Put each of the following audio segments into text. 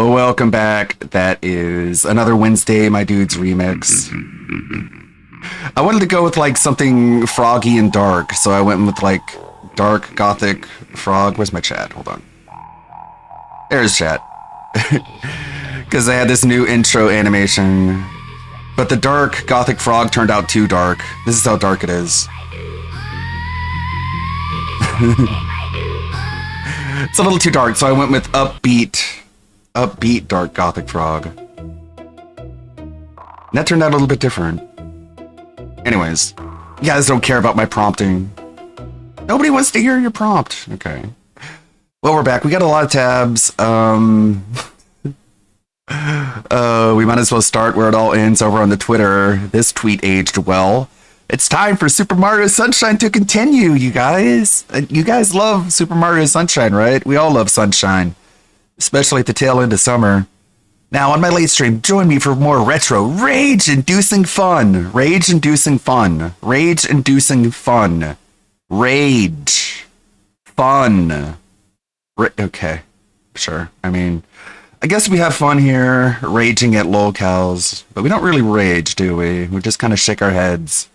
Welcome back. That is another Wednesday, my dudes remix. I wanted to go with like something froggy and dark, so I went with like dark gothic frog. Where's my chat? Hold on. There's chat. Because I had this new intro animation, but the dark gothic frog turned out too dark. This is how dark it is. It's a little too dark, so I went with upbeat dark gothic frog. And that turned out a little bit different. Anyways, you guys don't care about my prompting. Nobody wants to hear your prompt. Okay. Well, we're back. We got a lot of tabs. We might as well start where it all ends over on the Twitter. This tweet aged well. It's time for Super Mario Sunshine to continue, you guys. You guys love Super Mario Sunshine, right? We all love Sunshine, especially at the tail end of summer. Now, on my late stream, join me for more retro, rage-inducing fun. Rage-inducing fun. Rage-inducing fun. Rage. Fun. Okay. Sure. I mean, I guess we have fun here, raging at lolcows, but we don't really rage, do we? We just kind of shake our heads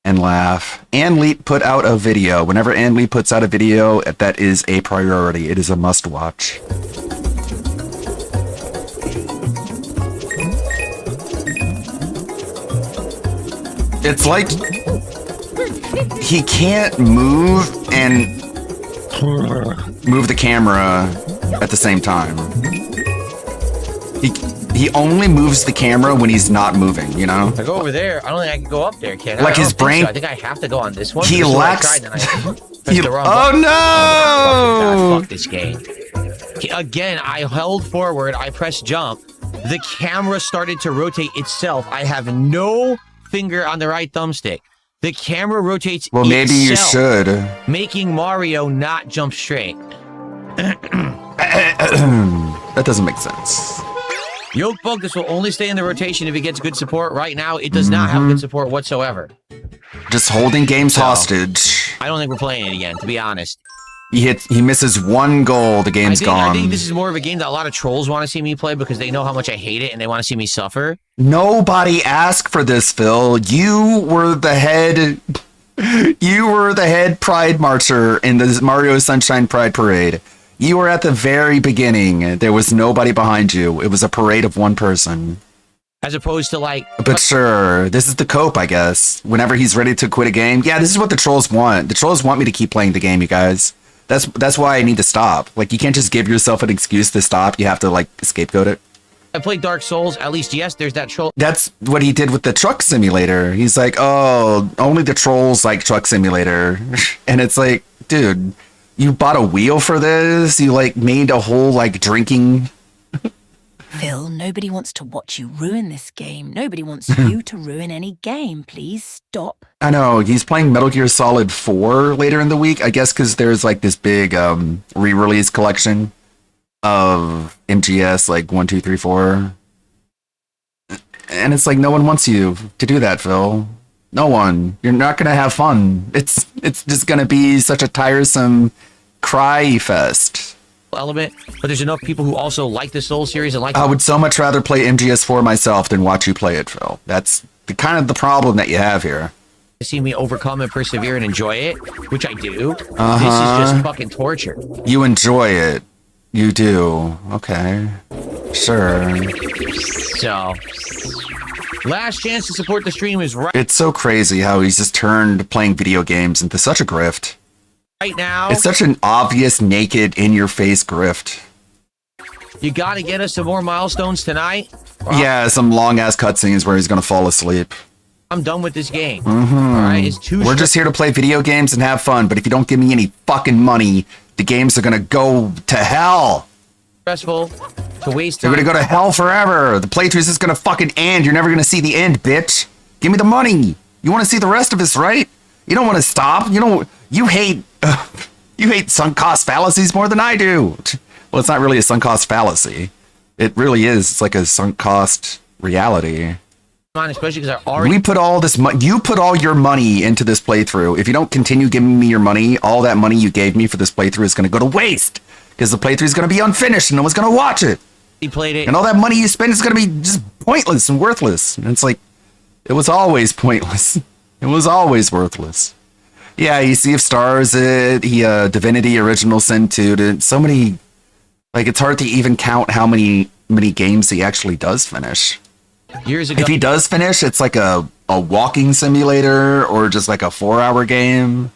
and laugh. Anlee put out a video. Whenever Anlee puts out a video, that is a priority. It is a must-watch. It's like he can't move and move the camera at the same time. He only moves the camera when he's not moving, you know? I go over there. I don't think I can go up there, can I? Like his brain. So. I think I have to go on this one. He lacks. Oh no! God, fuck this game. Again, I held forward. I pressed jump. The camera started to rotate itself. I have no finger on the right thumbstick. The camera rotates. Well, maybe you should. Making Mario not jump straight. That doesn't make sense. Yoke Bug, this will only stay in the rotation if it gets good support. Right now, it does not have good support whatsoever. Just holding games hostage. I don't think we're playing it again, to be honest. He misses one goal, the game's gone. I think this is more of a game that a lot of trolls want to see me play because they know how much I hate it and they want to see me suffer. Nobody asked for this, Phil. You were the head Pride Marcher in the Mario Sunshine Pride Parade. You were at the very beginning. There was nobody behind you. It was a parade of one person. As opposed to like... But sure, this is the cope, I guess. Whenever he's ready to quit a game. Yeah, this is what the trolls want. The trolls want me to keep playing the game, you guys. That's why I need to stop. Like, you can't just give yourself an excuse to stop. You have to, like, scapegoat it. I played Dark Souls. At least, yes, there's that troll. That's what he did with the truck simulator. He's like, oh, only the trolls like Truck Simulator. And it's like, dude, you bought a wheel for this? You, like, made a whole, like, drinking... Phil, nobody wants to watch you ruin this game. Nobody wants you to ruin any game. Please stop. I know. He's playing Metal Gear Solid 4 later in the week. I guess because there's like this big re-release collection of MGS, like 1, 2, 3, 4. And it's like no one wants you to do that, Phil. No one. You're not going to have fun. It's just going to be such a tiresome cry fest. Element, but there's enough people who also like the Soul series and like... I would so much rather play MGS4 myself than watch you play it, Phil. That's the kind of the problem that you have here. To see me overcome and persevere and enjoy it, which I do. This is just fucking torture. You enjoy it. You do. Okay. Sure. So, last chance to support the stream is right... It's so crazy how he's just turned playing video games into such a grift. Right now, it's such an obvious, naked, in-your-face grift. You gotta get us some more milestones tonight. Yeah, some long-ass cutscenes where he's gonna fall asleep. I'm done with this game. All right, it's too. We're just here to play video games and have fun. But if you don't give me any fucking money, the games are gonna go to hell. Stressful to waste time. They're gonna go to hell forever. The playthrough is gonna fucking end. You're never gonna see the end, bitch. Give me the money. You want to see the rest of this, right? You don't want to stop. You hate sunk cost fallacies more than I do. Well, it's not really a sunk cost fallacy. It really is. It's like a sunk cost reality. Especially because I already We put all this money. You put all your money into this playthrough. If you don't continue giving me your money, all that money you gave me for this playthrough is going to go to waste because the playthrough is going to be unfinished and no one's going to watch it. played it. And all that money you spend is going to be just pointless and worthless. And it's like, it was always pointless. It was always worthless. Yeah, you Sea of Stars, Divinity Original Sin 2, so many, like, it's hard to even count how many games he actually does finish. Years ago. If he does finish, it's like a walking simulator or just like a 4-hour game.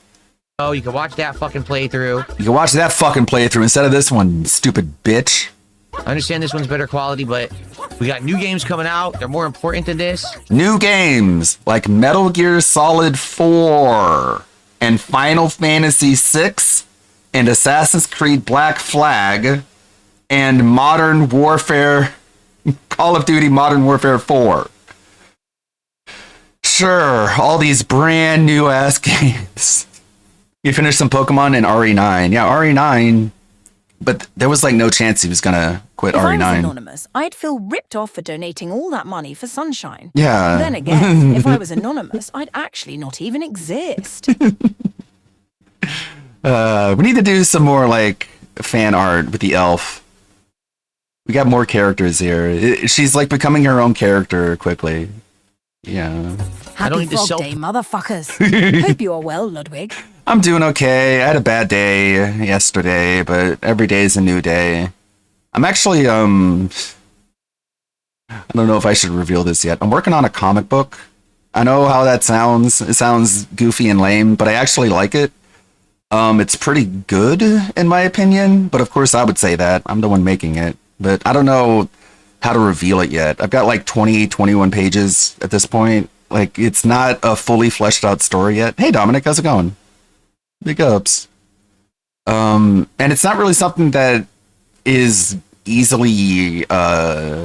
Oh, you can watch that fucking playthrough. You can watch that fucking playthrough instead of this one, stupid bitch. I understand this one's better quality, but we got new games coming out. They're more important than this. New games like Metal Gear Solid 4 and Final Fantasy 6 and Assassin's Creed Black Flag and Modern Warfare, Call of Duty Modern Warfare 4. Sure, all these brand new ass games. You finished some Pokemon and RE9. Yeah, RE9, but there was like no chance he was gonna quit If I was RE9. anonymous, I'd feel ripped off for donating all that money for Sunshine. Yeah. Then again, if I was anonymous, I'd actually not even exist. We need to do some more like fan art with the elf. We got more characters here. She's like becoming her own character quickly. Yeah. don't Happy need to Frog self- Day, motherfuckers. Hope you are well, Ludwig. I'm doing okay. I had a bad day yesterday, but every day is a new day. I'm actually I don't know if I should reveal this yet. I'm working on a comic book. I know how that sounds. It sounds goofy and lame, but I actually like it. It's pretty good in my opinion, but of course I would say that. I'm the one making it, but I don't know how to reveal it yet. I've got like 21 pages at this point. Like, it's not a fully fleshed out story yet. Hey Dominic, how's it going? Big ups. And it's not really something that is easily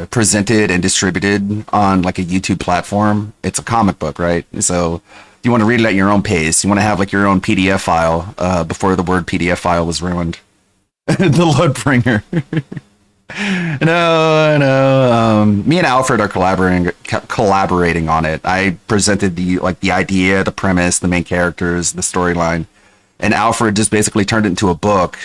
presented and distributed on like a YouTube platform. It's a comic book, right? So you want to read it at your own pace. You want to have like your own PDF file before the word PDF file was ruined. The Loadbringer. No. Me and Alfred are collaborating on it. I presented the idea, the premise, the main characters, the storyline, and Alfred just basically turned it into a book.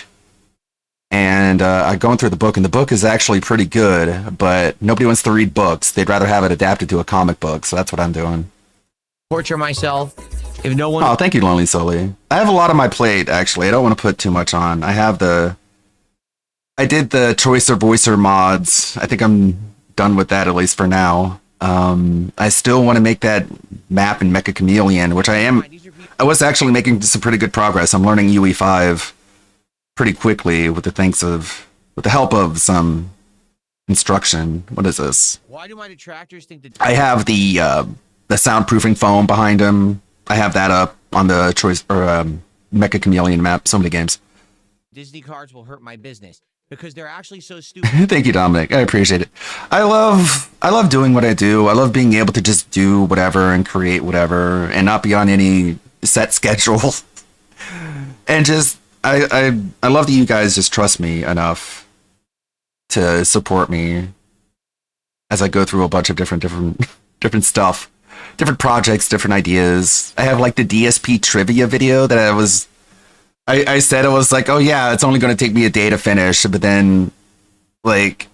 And I'm going through the book, and the book is actually pretty good, but nobody wants to read books. They'd rather have it adapted to a comic book, so that's what I'm doing. Torture myself. If no one. Oh, thank you, Lonely Sully. I have a lot on my plate, actually. I don't want to put too much on. I did the Choicer Voicer mods. I think I'm done with that, at least for now. I still want to make that map in Mecha Chameleon, which I am. I was actually making some pretty good progress. I'm learning UE5 pretty quickly with the help of some instruction. What is this? Why do my detractors think that I have the soundproofing foam behind him. I have that up on the Mecha Chameleon map. So many games. Disney cards will hurt my business? Because they're actually so stupid. Thank you, Dominic. I appreciate it. I love doing what I do. I love being able to just do whatever and create whatever and not be on any set schedule. And just I love that you guys just trust me enough to support me as I go through a bunch of different stuff, different projects, different ideas. I have like the DSP trivia video that I said, it was like, oh yeah, it's only going to take me a day to finish, but then like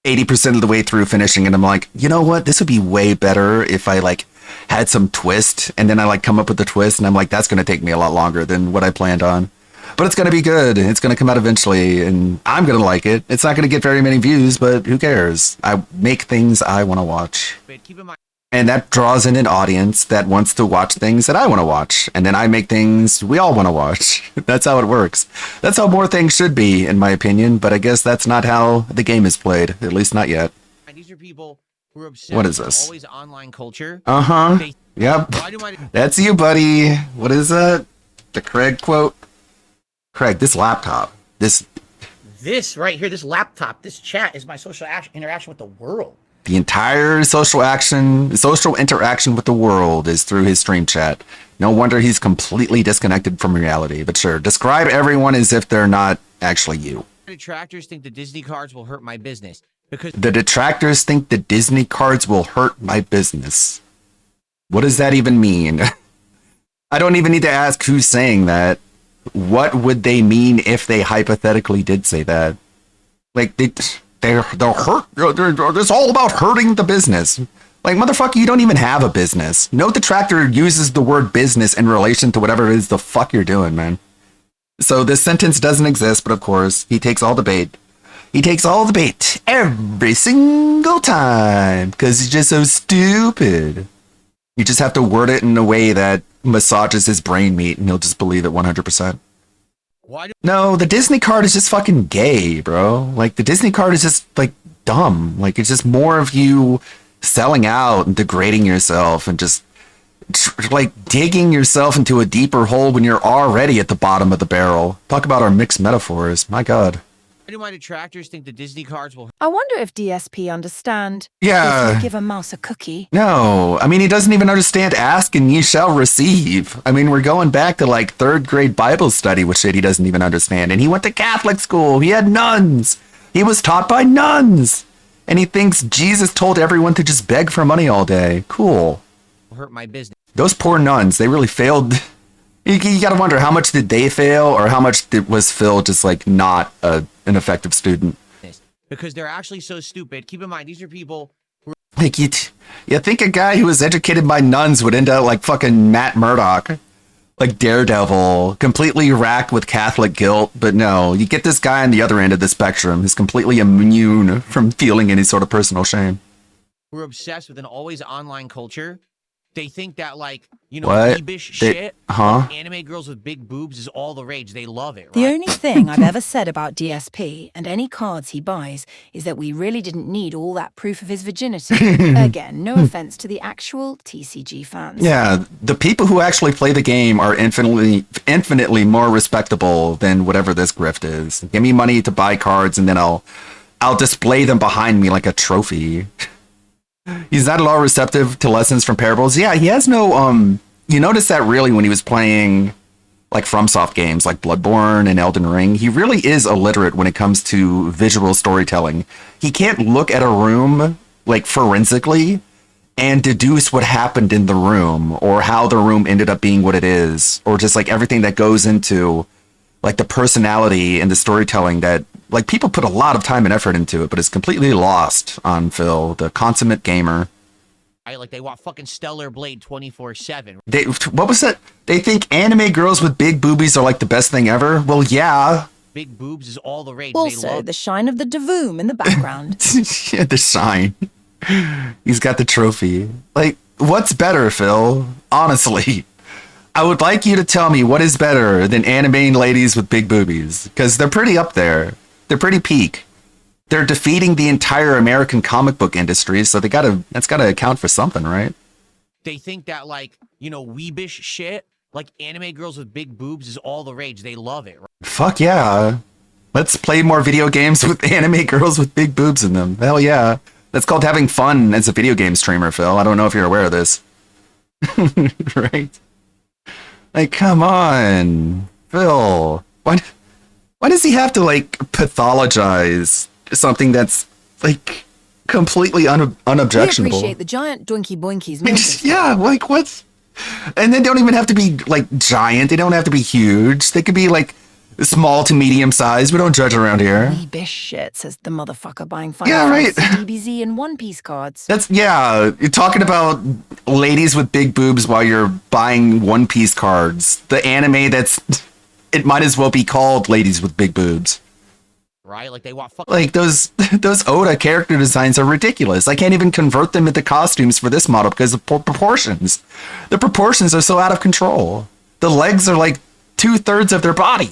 80% of the way through finishing it, I'm like, you know what, this would be way better if I like had some twist, and then I like come up with the twist, and I'm like, that's going to take me a lot longer than what I planned on, but it's going to be good. It's going to come out eventually, and I'm going to like it. It's not going to get very many views, but who cares? I make things I want to watch. But keep in mind, And that draws in an audience that wants to watch things that I want to watch. And then I make things we all want to watch. That's how it works. That's how more things should be, in my opinion. But I guess that's not how the game is played. At least not yet. these are people who are obsessed What is with this? always online culture. Uh-huh. They- Yep. Why do my That's you, buddy. What is that? The Craig quote? Craig, this laptop. This right here, this laptop, this chat is my social interaction with the world. the entire social interaction with the world is through his stream chat. No wonder he's completely disconnected from reality. But sure, describe everyone as if they're not actually you. Detractors think the Disney cards will hurt my business because The detractors think the Disney cards will hurt my business. What does that even mean? I don't even need to ask who's saying that. What would they mean if they hypothetically did say that? Like, they're hurt. It's all about hurting the business. Like, motherfucker, you don't even have a business. No detractor uses the word business in relation to whatever it is the fuck you're doing, man. So this sentence doesn't exist, but of course, he takes all the bait. He takes all the bait every single time because he's just so stupid. You just have to word it in a way that massages his brain meat and he'll just believe it 100%. why do No, the Disney card is just fucking gay, bro. Like, the Disney card is just, like, dumb. Like, it's just more of you selling out and degrading yourself and just, like, digging yourself into a deeper hole when you're already at the bottom of the barrel. Talk about our mixed metaphors. My God. my detractors think the Disney cards will I wonder if DSP understand. Yeah. If you give a mouse a cookie. No, I mean, he doesn't even understand ask and ye shall receive. I mean, we're going back to like third grade Bible study with shit he doesn't even understand. And he went to Catholic school. He had nuns. He was taught by nuns. And he thinks Jesus told everyone to just beg for money all day. Cool. hurt my business Those poor nuns, they really failed. You gotta wonder, how much did they fail or how much was Phil just like not an effective student? because they're actually so stupid. Keep in mind, these are people who Like, you think a guy who was educated by nuns would end up like fucking Matt Murdock, like Daredevil, completely racked with Catholic guilt. But no, you get this guy on the other end of the spectrum who's completely immune from feeling any sort of personal shame. are obsessed with an always online culture. They think that, like, you know, What? weebish They- shit, huh? anime girls with big boobs is all the rage. They love it, right? The only thing I've ever said about DSP and any cards he buys is that we really didn't need all that proof of his virginity. Again, no offense to the actual TCG fans. Yeah, the people who actually play the game are infinitely more respectable than whatever this grift is. Give me money to buy cards and then I'll display them behind me like a trophy. He's not at all receptive to lessons from parables. Yeah, he has no you notice that really when he was playing like FromSoft games like Bloodborne and Elden Ring. He really is illiterate when it comes to visual storytelling. He can't look at a room like forensically and deduce what happened in the room or how the room ended up being what it is, or just like everything that goes into like the personality and the storytelling that like people put a lot of time and effort into it, but it's completely lost on Phil, the consummate gamer. Right? Like, they want fucking Stellar Blade 24/7. What was that? They think anime girls with big boobies are like the best thing ever. Well, yeah. Big boobs is all the rage. They Also, love the shine of the Davoom in the background. Yeah, the shine. He's got the trophy. Like, what's better, Phil? Honestly. I would like you to tell me what is better than anime ladies with big boobies, because they're pretty up there. They're pretty peak. They're defeating the entire American comic book industry, so that's gotta account for something, right? They think that, like, you know, weebish shit, like anime girls with big boobs is all the rage. They love it, right? Fuck yeah. Let's play more video games with anime girls with big boobs in them. Hell yeah. That's called having fun as a video game streamer, Phil. I don't know if you're aware of this. Right? Like, come on, Phil. Why does he have to, like, pathologize something that's, like, completely We unobjectionable? appreciate the giant doinky boinkies. milkers. Yeah, like, what? And they don't even have to be, like, giant. They don't have to be huge. They could be, like, small to medium size. We don't judge around here. Wee bish shit, says the motherfucker buying Final Yeah, right. Fantasy, DBZ, and One Piece cards. Yeah, you're talking about ladies with big boobs while you're buying One Piece cards. The anime it might as well be called Ladies with Big Boobs. Right? Like, they want fucking Like, those Oda character designs are ridiculous. I can't even convert them into costumes for this model because of proportions. The proportions are so out of control. The legs are like 2/3 of their body.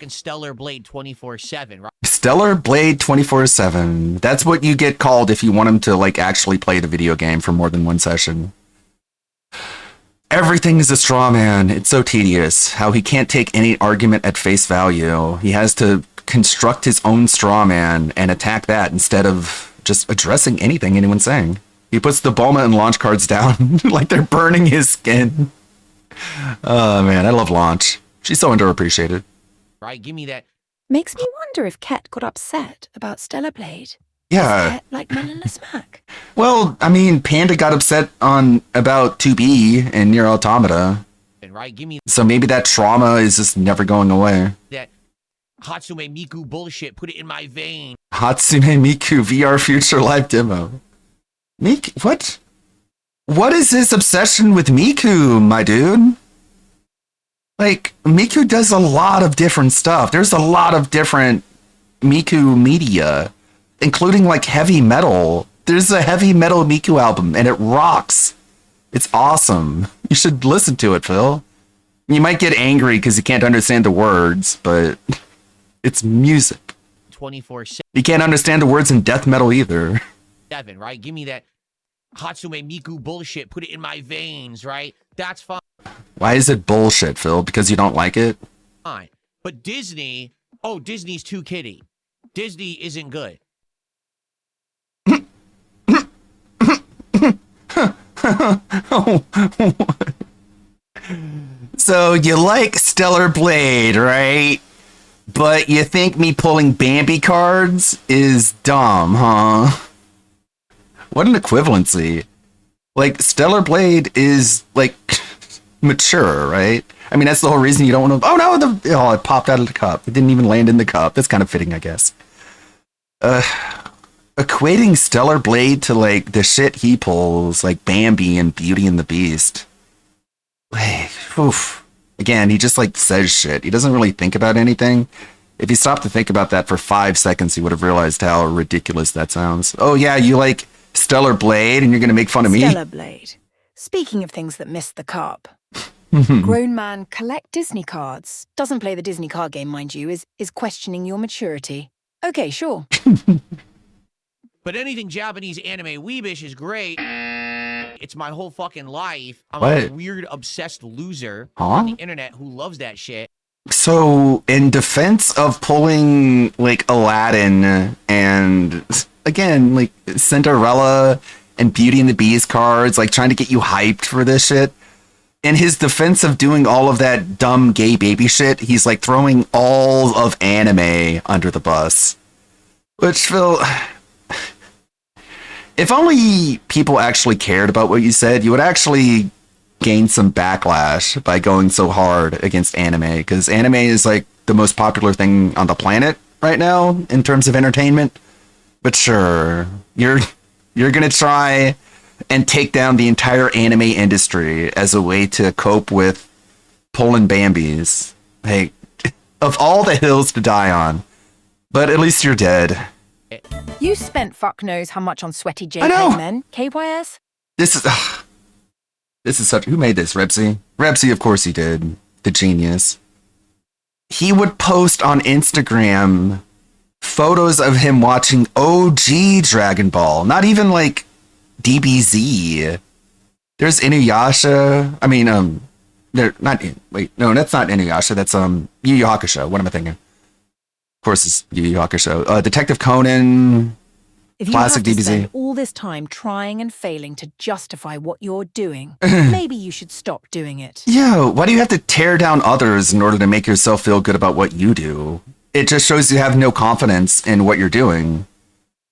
Stellar Blade 24/7, right? Stellar Blade 24/7. That's what you get called if you want him to like actually play the video game for more than one session. Everything is a straw man. It's so tedious how he can't take any argument at face value. He has to construct his own straw man and attack that instead of just addressing anything anyone's saying. He puts the Bulma and Launch cards down like they're burning his skin. Oh man, I love Launch. She's so underappreciated. Right? Give me that. Makes me wonder if Ket got upset about Stellar Blade. Yeah. Is Ket like Melon Smack? Well, I mean, Panda got upset about 2B and Near Automata. Right? Give me So maybe that trauma is just never going away. that Hatsume Miku bullshit. Put it in my vein. Hatsume Miku VR Future Live Demo. What? What is this obsession with Miku, my dude? Like, Miku does a lot of different stuff. There's a lot of different Miku media, including like heavy metal. There's a heavy metal Miku album, and it rocks. It's awesome. You should listen to it, Phil. You might get angry because you can't understand the words, but it's music. 24/7, You can't understand the words in death metal either. right? Give me that Hatsume Miku bullshit. Put it in my veins, right? That's fine. Why is it bullshit, Phil? Because you don't like it? But Disney, Disney's too kiddie. Disney isn't good. So you like Stellar Blade, right? But you think me pulling Bambi cards is dumb, huh? What an equivalency. Like, Stellar Blade is, like, mature, right? I mean, that's the whole reason you don't want to... Oh, no! It popped out of the cup. It didn't even land in the cup. That's kind of fitting, I guess. Equating Stellar Blade to, like, the shit he pulls, like Bambi and Beauty and the Beast. Like, oof. Again, he just, like, says shit. He doesn't really think about anything. If he stopped to think about that for 5 seconds, he would have realized how ridiculous that sounds. Oh, yeah, you like Stellar Blade and you're going to make fun of me? Stellar Blade. Speaking of things that missed the cup. Grown man collect Disney cards. Doesn't play the Disney card game, mind you, is questioning your maturity. Okay, sure. But anything Japanese anime weebish is great. It's my whole fucking life. I'm What? a weird, obsessed loser Huh? on the internet who loves that shit. So, in defense of pulling, like, Aladdin and, again, like, Cinderella and Beauty and the Beast cards, like, trying to get you hyped for this shit, in his defense of doing all of that dumb gay baby shit, he's, like, throwing all of anime under the bus. Which, Phil... If only people actually cared about what you said, you would actually gain some backlash by going so hard against anime, because anime is like the most popular thing on the planet right now in terms of entertainment. But sure, you're gonna try and take down the entire anime industry as a way to cope with pulling Bambis. Hey, of all the hills to die on, but at least you're dead. You spent fuck knows how much on sweaty I know. JPEG men, KYS? This is such... Who made this? Repsy? Repsy, of course he did. The genius. He would post on Instagram photos of him watching OG Dragon Ball. Not even like DBZ. There's Inuyasha. I mean, wait, no, that's not Inuyasha. That's Yu Yu Hakusho. What am I thinking? Of course, it's Yu Yu Hakusho. Detective Conan. If you Classic have to DBZ. spend all this time trying and failing to justify what you're doing, maybe you should stop doing it. Yeah, why do you have to tear down others in order to make yourself feel good about what you do? It just shows you have no confidence in what you're doing.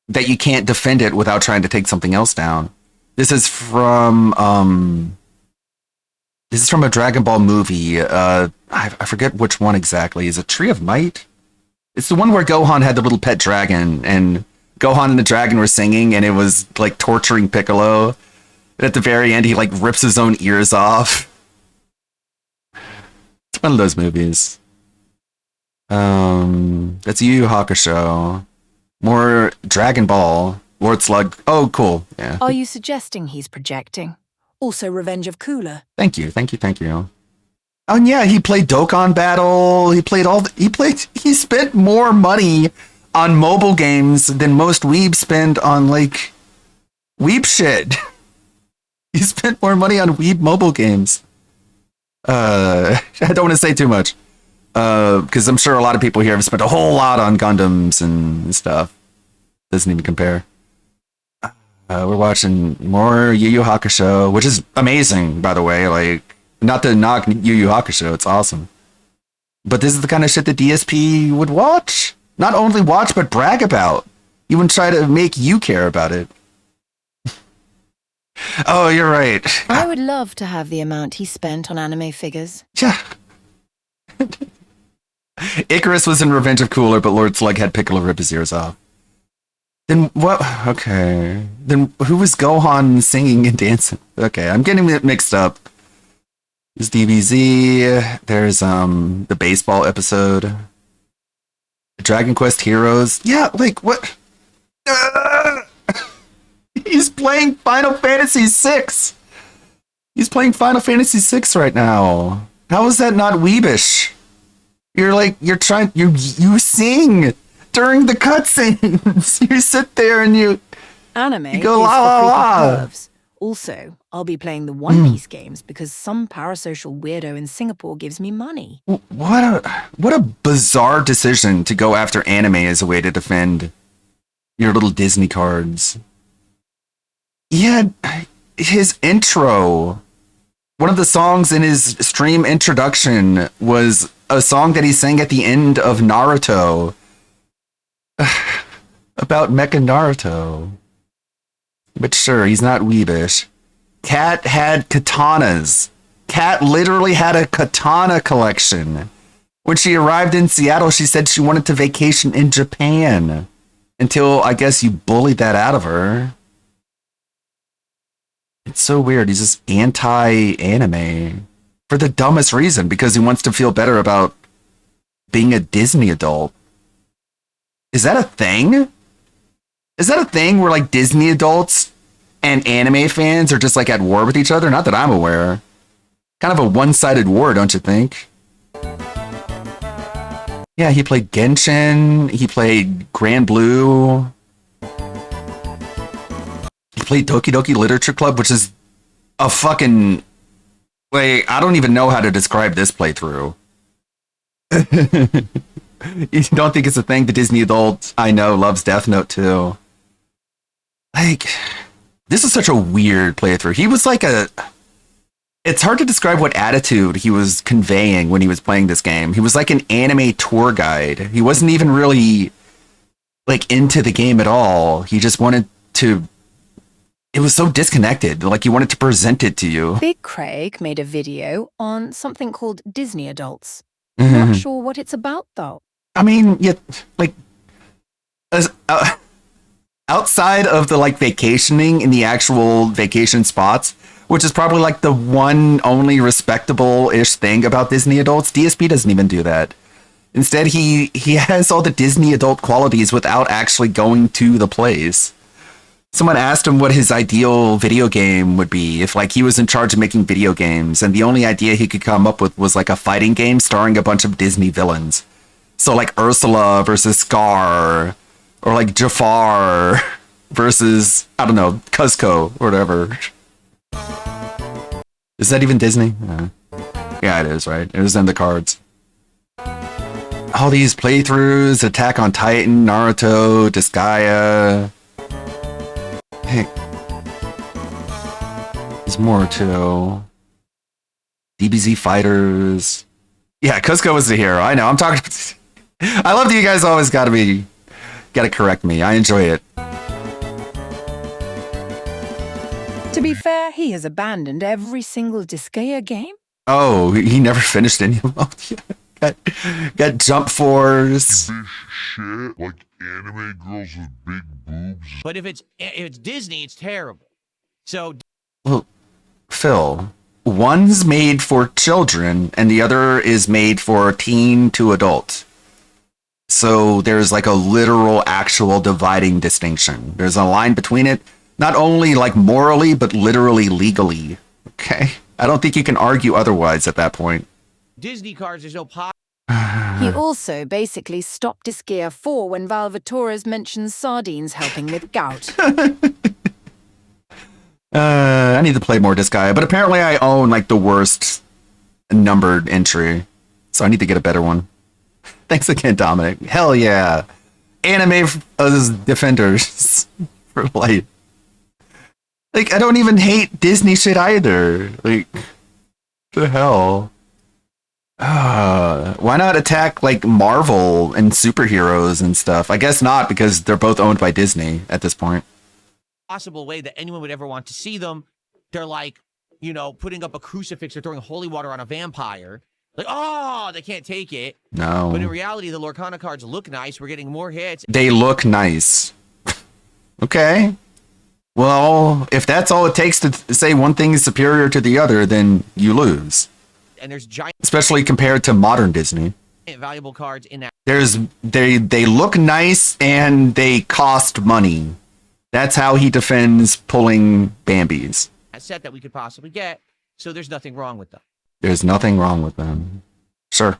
That you can't defend it without trying to take something else down. This is from a Dragon Ball movie. I forget which one exactly. Is it Tree of Might? It's the one where Gohan had the little pet dragon, and Gohan and the dragon were singing, and it was like torturing Piccolo. And at the very end, he like rips his own ears off. It's one of those movies. That's Yu Yu Hakusho. More Dragon Ball. Lord Slug. Oh, cool. Yeah. Are you suggesting he's projecting? Also Revenge of Cooler. Thank you. Oh, and yeah, he played Dokkan Battle. He spent more money on mobile games than most weebs spend on, like, weeb shit. He spent more money on weeb mobile games. I don't want to say too much. Because I'm sure a lot of people here have spent a whole lot on Gundams and stuff. Doesn't even compare. We're watching more Yu Yu Hakusho, which is amazing, by the way. Like, not to knock Yu Yu Hakusho, it's awesome. But this is the kind of shit that DSP would watch. Not only watch, but brag about. Even try to make you care about it. Oh, you're right. I would love to have the amount he spent on anime figures. Yeah. Icarus was in Revenge of Cooler, but Lord Slug had Piccolo rip his ears off. Then what? Okay. Then who was Gohan singing and dancing? Okay, I'm getting it mixed up. There's DBZ. There's the baseball episode. Dragon Quest Heroes. Yeah, like what? He's playing Final Fantasy VI. He's playing Final Fantasy VI right now. How is that not weebish? You're trying, you sing during the cutscenes. You sit there and you Anime go is la for la freaky la. pervs. Also, I'll be playing the One Piece games because some parasocial weirdo in Singapore gives me money. What a bizarre decision to go after anime as a way to defend your little Disney cards. Yeah, his intro. One of the songs in his stream introduction was a song that he sang at the end of Naruto about Mecha Naruto. But sure, he's not weebish. Kat had katanas. Kat literally had a katana collection. When she arrived in Seattle, she said she wanted to vacation in Japan. Until, I guess, you bullied that out of her. It's so weird. He's just anti-anime. For the dumbest reason. Because he wants to feel better about being a Disney adult. Is that a thing? Is that a thing where, like, Disney adults and anime fans are just, like, at war with each other? Not that I'm aware. Kind of a one-sided war, don't you think? Yeah, he played Genshin. He played Grand Blue. He played Doki Doki Literature Club, which is a fucking... Like, I don't even know how to describe this playthrough. You don't think it's a thing? The Disney adult I know loves Death Note too. Like, this is such a weird playthrough. He was like a... It's hard to describe what attitude he was conveying when he was playing this game. He was like an anime tour guide. He wasn't even really, like, into the game at all. He just wanted to... It was so disconnected. Like, he wanted to present it to you. Big Craig made a video on something called Disney Adults. Not sure what it's about, though. I mean, yeah, like, outside of the, like, vacationing in the actual vacation spots, which is probably, like, the one only respectable-ish thing about Disney adults, DSP doesn't even do that. Instead, he has all the Disney adult qualities without actually going to the place. Someone asked him what his ideal video game would be if, like, he was in charge of making video games, and the only idea he could come up with was, like, a fighting game starring a bunch of Disney villains. So, like, Ursula versus Scar, or, like, Jafar versus, I don't know, Cuzco, or whatever. Is that even Disney? Yeah, it is, right? It was in the cards. All these playthroughs, Attack on Titan, Naruto, Disgaea... Heck. There's more too. DBZ Fighters. Yeah, Cusco was the hero. I know. I'm talking. I love that you guys always gotta correct me. I enjoy it. To be fair, he has abandoned every single Disgaea game. Oh, he never finished any of them. Oh, yeah. Got Jump Force. This shit, like anime girls with big boobs. But if it's Disney, it's terrible. So Well, Phil, one's made for children and the other is made for teen to adult. So there's like a literal, actual dividing distinction. There's a line between it, not only like morally, but literally legally. Okay? I don't think you can argue otherwise at that point. Disney cards, there's no pot. He also basically stopped Disgaea 4 when Valvatores mentions sardines helping with gout. I need to play more Disgaea, but apparently I own like the worst numbered entry, so I need to get a better one. Thanks again, Dominic. Hell yeah. Anime defenders for life. Like, I don't even hate Disney shit either. Like, the hell? Why not attack like Marvel and superheroes and stuff? I guess not, because they're both owned by Disney at this point. Possible way that anyone would ever want to see them. They're like, putting up a crucifix or throwing holy water on a vampire. Like, oh, they can't take it. No. But in reality, the Lorcana cards look nice. We're getting more hits. They look nice. Okay. Well, if that's all it takes to say one thing is superior to the other, then you lose. And there's giant Especially compared to modern Disney. valuable cards in that They look nice and they cost money. That's how he defends pulling Bambis. set that we could possibly get. So there's nothing wrong with them. There's nothing wrong with them. Sure.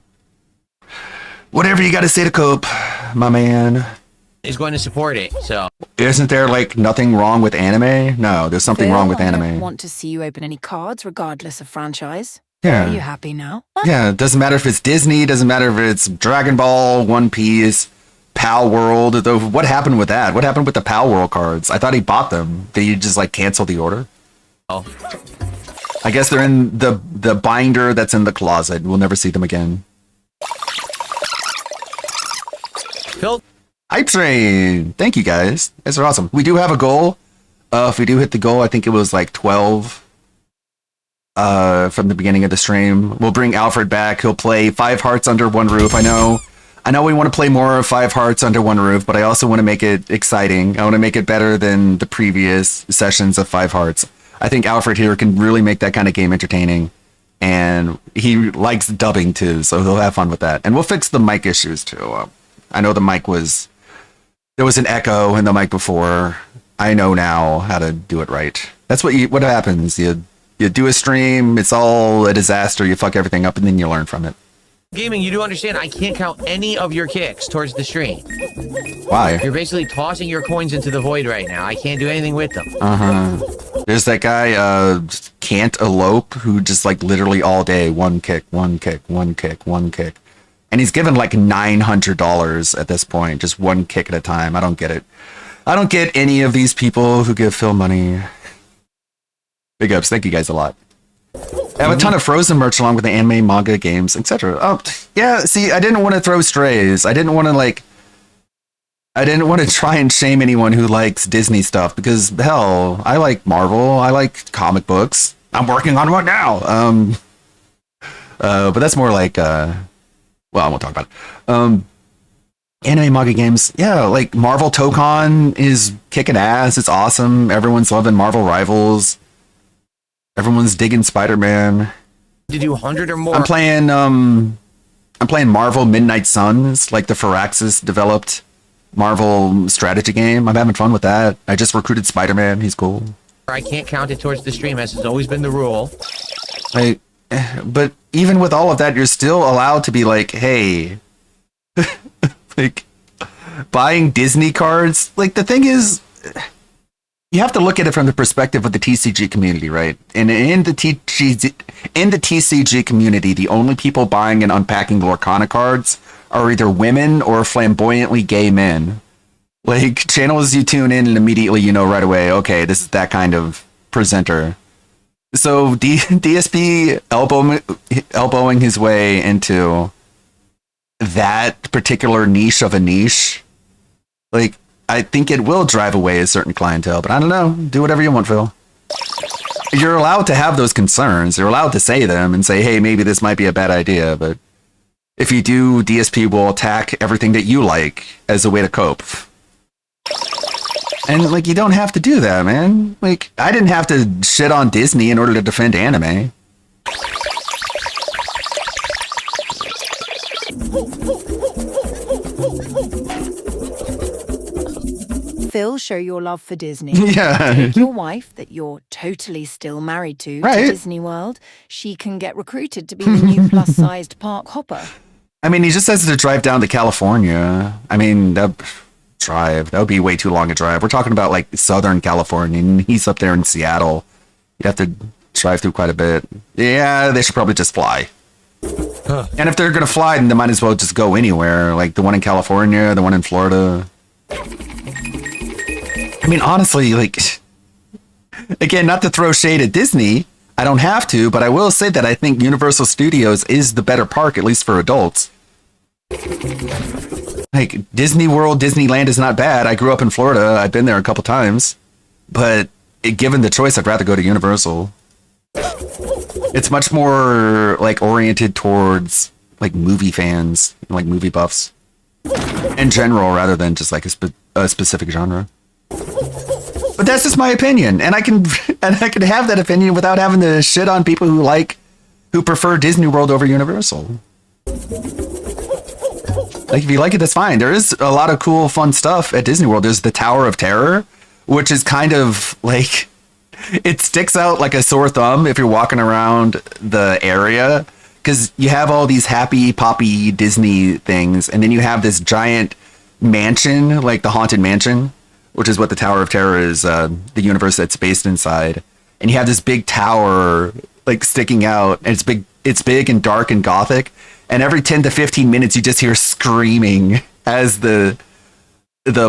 Whatever you got to say to cope, my man. Is going to support it. So Isn't there like nothing wrong with anime? No, there's something Phil, wrong with I don't anime. want to see you open any cards, regardless of franchise. Yeah. Are you happy now? Yeah, it doesn't matter if it's Disney, doesn't matter if it's Dragon Ball, One Piece, Pal World. What happened with that? What happened with the Pal World cards? I thought he bought them. Did he just like cancel the order? oh, I guess they're in the binder that's in the closet. We'll never see them again. Phil, Hype Train! Thank you guys. These are awesome. We do have a goal. If we do hit the goal, I think it was like 12 from the beginning of the stream. We'll bring Alfred back. He'll play 5 Hearts Under One Roof. I know we want to play more of 5 Hearts Under One Roof, but I also want to make it exciting. I want to make it better than the previous sessions of 5 Hearts. I think Alfred here can really make that kind of game entertaining. And he likes dubbing too, so he'll have fun with that. And we'll fix the mic issues too. I know the mic there was an echo in the mic before. I know now how to do it right. That's what happens. You do a stream, it's all a disaster, you fuck everything up, and then you learn from it. gaming, you do understand I can't count any of your kicks towards the stream. Why? You're basically tossing your coins into the void right now. I can't do anything with them. There's that guy, Can't Elope, who just like literally all day, one kick, one kick, one kick, one kick. And he's given like $900 at this point, just one kick at a time. I don't get it. I don't get any of these people who give Phil money. Big ups. Thank you guys a lot. I have a ton of Frozen merch along with the anime, manga, games, etc. Oh, yeah. See, I didn't want to throw strays. I didn't want to try and shame anyone who likes Disney stuff because, hell, I like Marvel. I like comic books. I'm working on one now. But that's more like, well, I won't talk about it. Anime, manga, games. Yeah, like Marvel Tokon is kicking ass. It's awesome. Everyone's loving Marvel Rivals. Everyone's digging Spider-Man. To do 100 or more. I'm playing Marvel Midnight Suns, like the Firaxis developed Marvel strategy game. I'm having fun with that. I just recruited Spider-Man. He's cool. I can't count it towards the stream, as has always been the rule. But even with all of that, you're still allowed to be like, hey, like buying Disney cards. Like the thing is, you have to look at it from the perspective of the TCG community, right? And in the TCG community, the only people buying and unpacking Lorcana cards are either women or flamboyantly gay men. Like channels you tune in and immediately you know right away, okay, this is that kind of presenter. So DSP elbowing his way into that particular niche of a niche, like, I think it will drive away a certain clientele, but I don't know. Do whatever you want, Phil. You're allowed to have those concerns. You're allowed to say them and say, hey, maybe this might be a bad idea, but if you do, DSP will attack everything that you like as a way to cope. And, like, you don't have to do that, man. Like, I didn't have to shit on Disney in order to defend anime. Phil, show your love for Disney. Yeah. Take your wife, that you're totally still married to Right. Disney World. She can get recruited to be the new plus-sized park hopper. I mean, he just has to drive down to California. I mean, that would be way too long a drive. We're talking about like Southern California, and he's up there in Seattle. You'd have to drive through quite a bit. Yeah, they should probably just fly. And if they're gonna fly, then they might as well just go anywhere. Like the one in California, the one in Florida. I mean, honestly, like, again, not to throw shade at Disney. I don't have to, but I will say that I think Universal Studios is the better park, at least for adults. Like, Disney World, Disneyland is not bad. I grew up in Florida. I've been there a couple times. But given the choice, I'd rather go to Universal. It's much more, like, oriented towards, like, movie fans, like, movie buffs. In general, rather than just, like, a specific genre. But that's just my opinion. And I can have that opinion without having to shit on people who prefer Disney World over Universal. Like, if you like it, that's fine. There is a lot of cool, fun stuff at Disney World. There's the Tower of Terror, which is kind of like, it sticks out like a sore thumb if you're walking around the area, because you have all these happy, poppy Disney things, and then you have this giant mansion, like the Haunted Mansion, which is what the Tower of Terror is, the universe that's based inside. And you have this big tower, like, sticking out, and it's big and dark and gothic. And every 10 to 15 minutes, you just hear screaming as the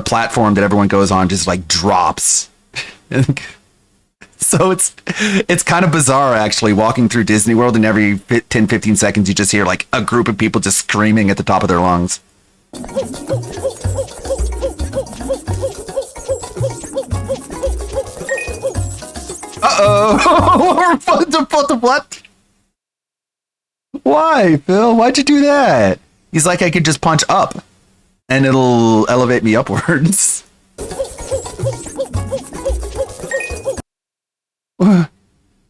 platform that everyone goes on just, like, drops. So it's kind of bizarre, actually, walking through Disney World, and every 10, 15 seconds, you just hear, like, a group of people just screaming at the top of their lungs. Uh-oh! What? Why, Phil? Why'd you do that? He's like, I could just punch up and it'll elevate me upwards.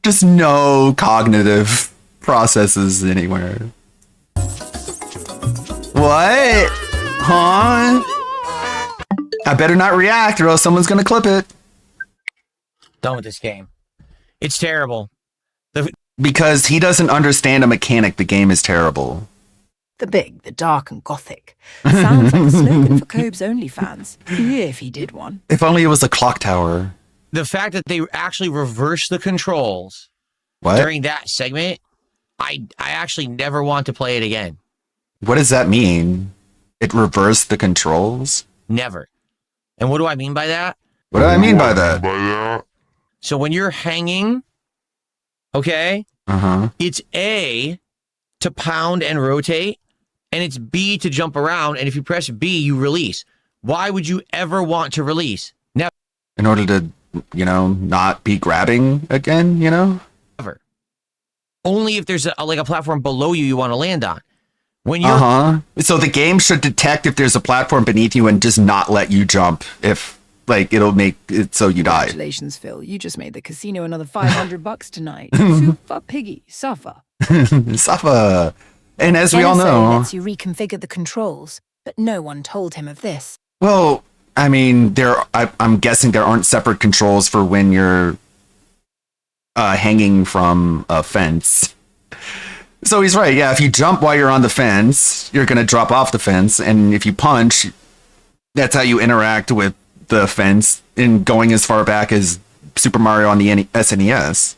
Just no cognitive processes anywhere. What? Huh? I better not react or else someone's gonna clip it. Done with this game. It's terrible. Because he doesn't understand a mechanic, the game is terrible. The big, the dark and gothic. Sounds like a slogan for Cobe's OnlyFans. If he did one. If only it was a clock tower. The fact that they actually reversed the controls during that segment, I actually never want to play it again. What does that mean? It reversed the controls? Never. And what do I mean by that? What do I mean by that? So when you're hanging, okay, it's A to pound and rotate, and it's B to jump around, and if you press B, you release. Why would you ever want to release? Never. In order to, not be grabbing again, Never. Only if there's a platform below you want to land on. When you're So the game should detect if there's a platform beneath you and just not let you jump if, it'll make it so you die. Congratulations, Phil. You just made the casino another $500 tonight. Super piggy. Suffer. Suffer. And as we all NSA know... lets you reconfigure the controls, but no one told him of this. Well, I mean, I'm guessing there aren't separate controls for when you're hanging from a fence. So he's right. Yeah, if you jump while you're on the fence, you're going to drop off the fence. And if you punch, that's how you interact with the fence in going as far back as Super Mario on the SNES.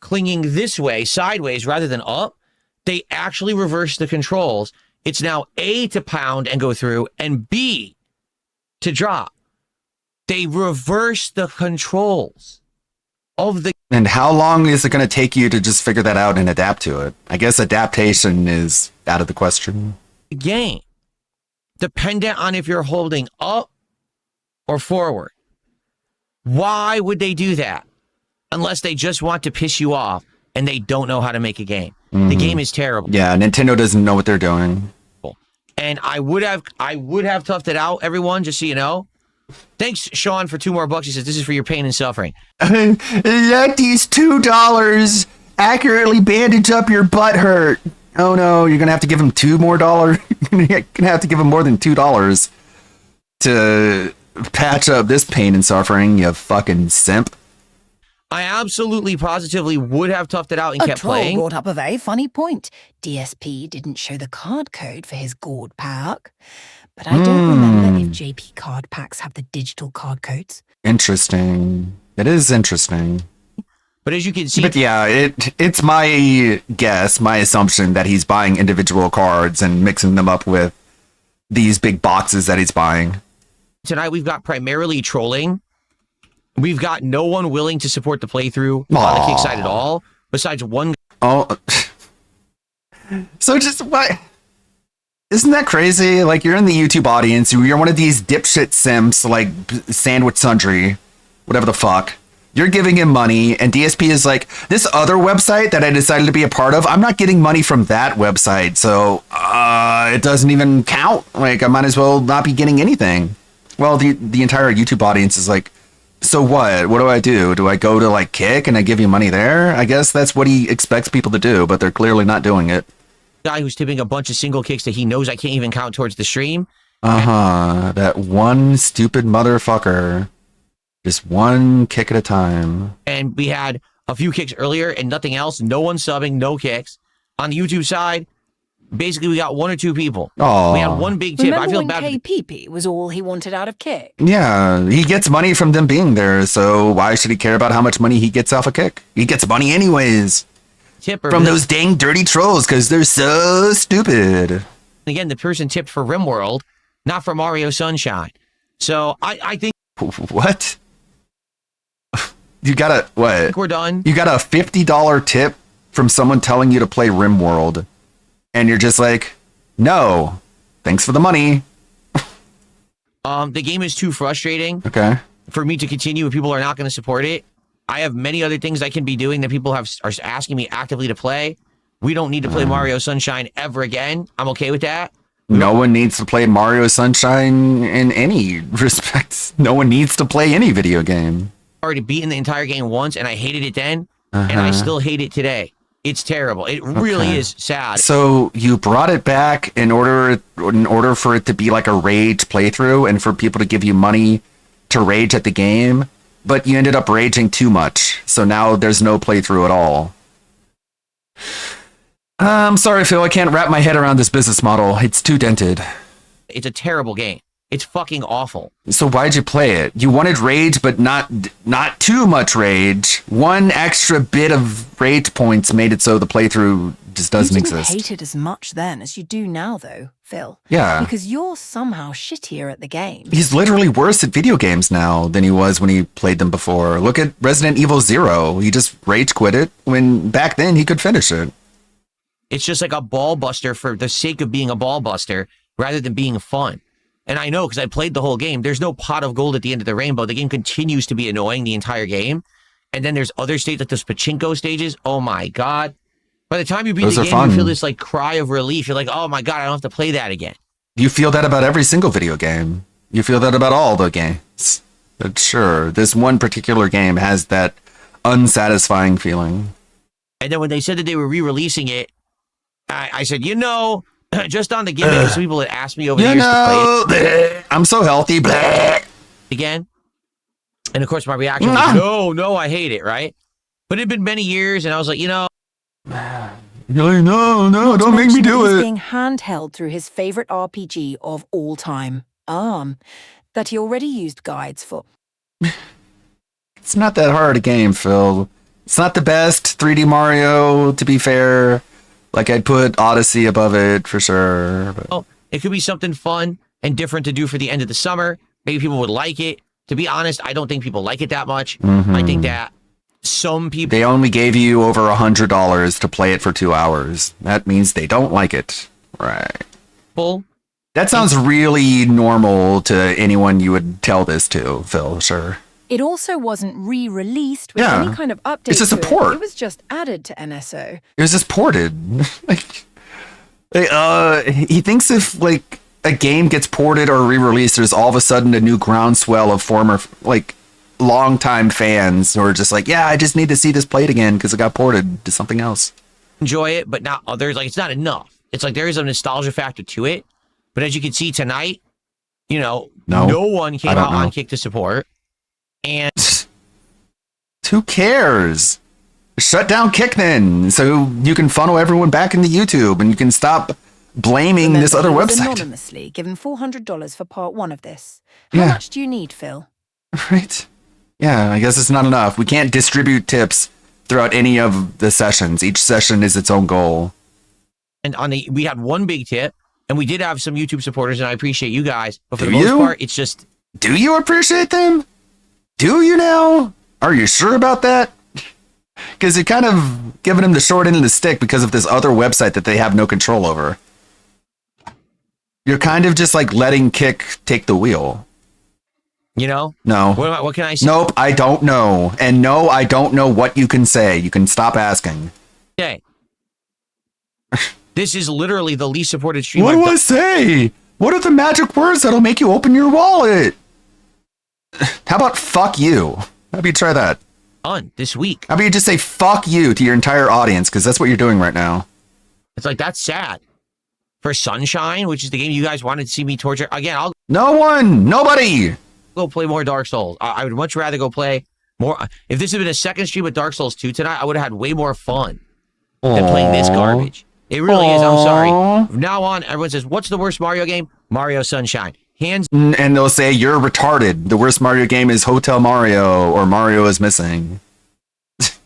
Clinging this way, sideways, rather than up, they actually reverse the controls. It's now A to pound and go through, and B to drop. They reverse the controls of the... And how long is it going to take you to just figure that out and adapt to it? I guess adaptation is out of the question. Game. Dependent on if you're holding up or forward. Why would they do that? Unless they just want to piss you off and they don't know how to make a game. The game is terrible. Yeah, Nintendo doesn't know what they're doing. And I would have toughed it out, everyone, just so you know. Thanks, Sean, for $2 more. He says, this is for your pain and suffering. Let these $2 accurately bandage up your butt hurt. Oh no, you're going to have to give him $2 more. You're going to have to give him more than $2 to patch up this pain and suffering, you fucking simp. I absolutely, positively would have toughed it out and kept playing. Brought up a very funny point. DSP didn't show the card code for his gourd pack. But I don't remember if JP card packs have the digital card codes. Interesting. It is interesting. But as you can see... But yeah, it's my guess, my assumption that he's buying individual cards and mixing them up with these big boxes that he's buying. Tonight we've got primarily trolling. We've got no one willing to support the playthrough on the Kickside at all. besides one Oh, so just what? Isn't that crazy? Like, you're in the YouTube audience, you're one of these dipshit simps like Sandwich Sundry, whatever the fuck. You're giving him money, and DSP is like, this other website that I decided to be a part of, I'm not getting money from that website, so it doesn't even count. Like, I might as well not be getting anything. Well, the entire YouTube audience is like, so what? What do I do? Do I go to like Kick and I give you money there? I guess that's what he expects people to do, but they're clearly not doing it. guy who's tipping a bunch of single kicks that he knows I can't even count towards the stream. That one stupid motherfucker. Just one kick at a time. And we had a few kicks earlier and nothing else. No one subbing, no kicks. On the YouTube side, basically we got one or two people. Oh, We had one big tip. Remember I feel when bad. KPP was all he wanted out of Kick? yeah, he gets money from them being there, so why should he care about how much money he gets off a kick? He gets money anyways Tipper from those dang dirty trolls because they're so stupid. Again, the person tipped for RimWorld, not for Mario Sunshine. So I think What? You got a what? we're done. You got a $50 tip from someone telling you to play RimWorld, and you're just like, no, thanks for the money. The game is too frustrating Okay. for me to continue if people are not going to support it. I have many other things I can be doing that people are asking me actively to play. We don't need to play Mario Sunshine ever again. I'm okay with that. No one needs to play Mario Sunshine in any respect. No one needs to play any video game. Already beaten the entire game once, and I hated it then, and I still hate it today. It's terrible. It really Okay. is sad. So you brought it back in order for it to be like a rage playthrough and for people to give you money to rage at the game, but you ended up raging too much. So now there's no playthrough at all. I'm sorry, Phil. I can't wrap my head around this business model. It's too dented. It's a terrible game. It's fucking awful. So why'd you play it? You wanted rage, but not too much rage. One extra bit of rage points made it so the playthrough just doesn't You didn't exist. hate it as much then as you do now, though, Phil. Yeah. Because you're somehow shittier at the game. He's literally worse at video games now than he was when he played them before. Look at Resident Evil 0. He just rage quit it when back then he could finish it. It's just like a ball buster for the sake of being a ball buster rather than being fun. And I know because I played the whole game. There's no pot of gold at the end of the rainbow. The game continues to be annoying the entire game. And then there's other stages like those pachinko stages. Oh my God. By the time you beat Those the are game, fun. you feel this like cry of relief. You're like, oh my God, I don't have to play that again. You feel that about every single video game. You feel that about all the games. But sure, this one particular game has that unsatisfying feeling. And then when they said that they were re-releasing it, I said, just on the gimmick, some people had asked me over the You years to play it know, I'm so healthy. Bleh. again. And of course, my reaction was, no, I hate it, right? But it had been many years, and I was like, You're like, no, Not to don't make me mention that do he's it. being handheld through his favorite RPG of all time, ARM, that he already used guides for. It's not that hard a game, Phil. It's not the best 3D Mario, to be fair. Like, I'd put Odyssey above it for sure. But oh, it could be something fun and different to do for the end of the summer. Maybe people would like it. To be honest, I don't think people like it that much. I think that some people they only gave you over $100 to play it for 2 hours. That means they don't like it. Right. That sounds really normal to anyone you would tell this to, Phil, sure. It also wasn't re-released with Yeah. any kind of update. It's just a to it. port. It was just added to NSO. It was just ported. He thinks if, like, a game gets ported or re-released, there's all of a sudden a new groundswell of former, like, longtime fans who are just like, yeah, I just need to see this played again because it got ported to something else. enjoy it, but not others. Like, it's not enough. It's like there is a nostalgia factor to it. But as you can see tonight, no one came I don't out know. on Kick to support. And Who cares? Shut down Kickman so you can funnel everyone back into YouTube and you can stop blaming this other Remember, he was website. anonymously given $400 for part 1 of this. How Yeah. much do you need, Phil? Right? Yeah, I guess it's not enough. We can't distribute tips throughout any of the sessions. Each session is its own goal. we had one big tip, and we did have some YouTube supporters, and I appreciate you guys. But for Do the most you? part, it's just Do you appreciate them? Do you now? Are you sure about that? Because you're kind of giving him the short end of the stick because of this other website that they have no control over. You're kind of just like letting Kick take the wheel. You know? No. What can I say? Nope, I don't know. And no, I don't know what you can say. You can stop asking. Okay. This is literally the least supported stream What I've do I say? What are the magic words that'll make you open your wallet? How about fuck you? How about you try that? done this week. How about you just say fuck you to your entire audience? Because that's what you're doing right now. It's like, that's sad. For Sunshine, which is the game you guys wanted to see me torture. Again, I'll No one, nobody. go play more Dark Souls. I would much rather go play more. If this had been a second stream with Dark Souls 2 tonight, I would have had way more fun than playing this garbage. It really is. I'm sorry. From now on, everyone says, what's the worst Mario game? Mario Sunshine. Hands And they'll say you're retarded. The worst Mario game is Hotel Mario or Mario is Missing.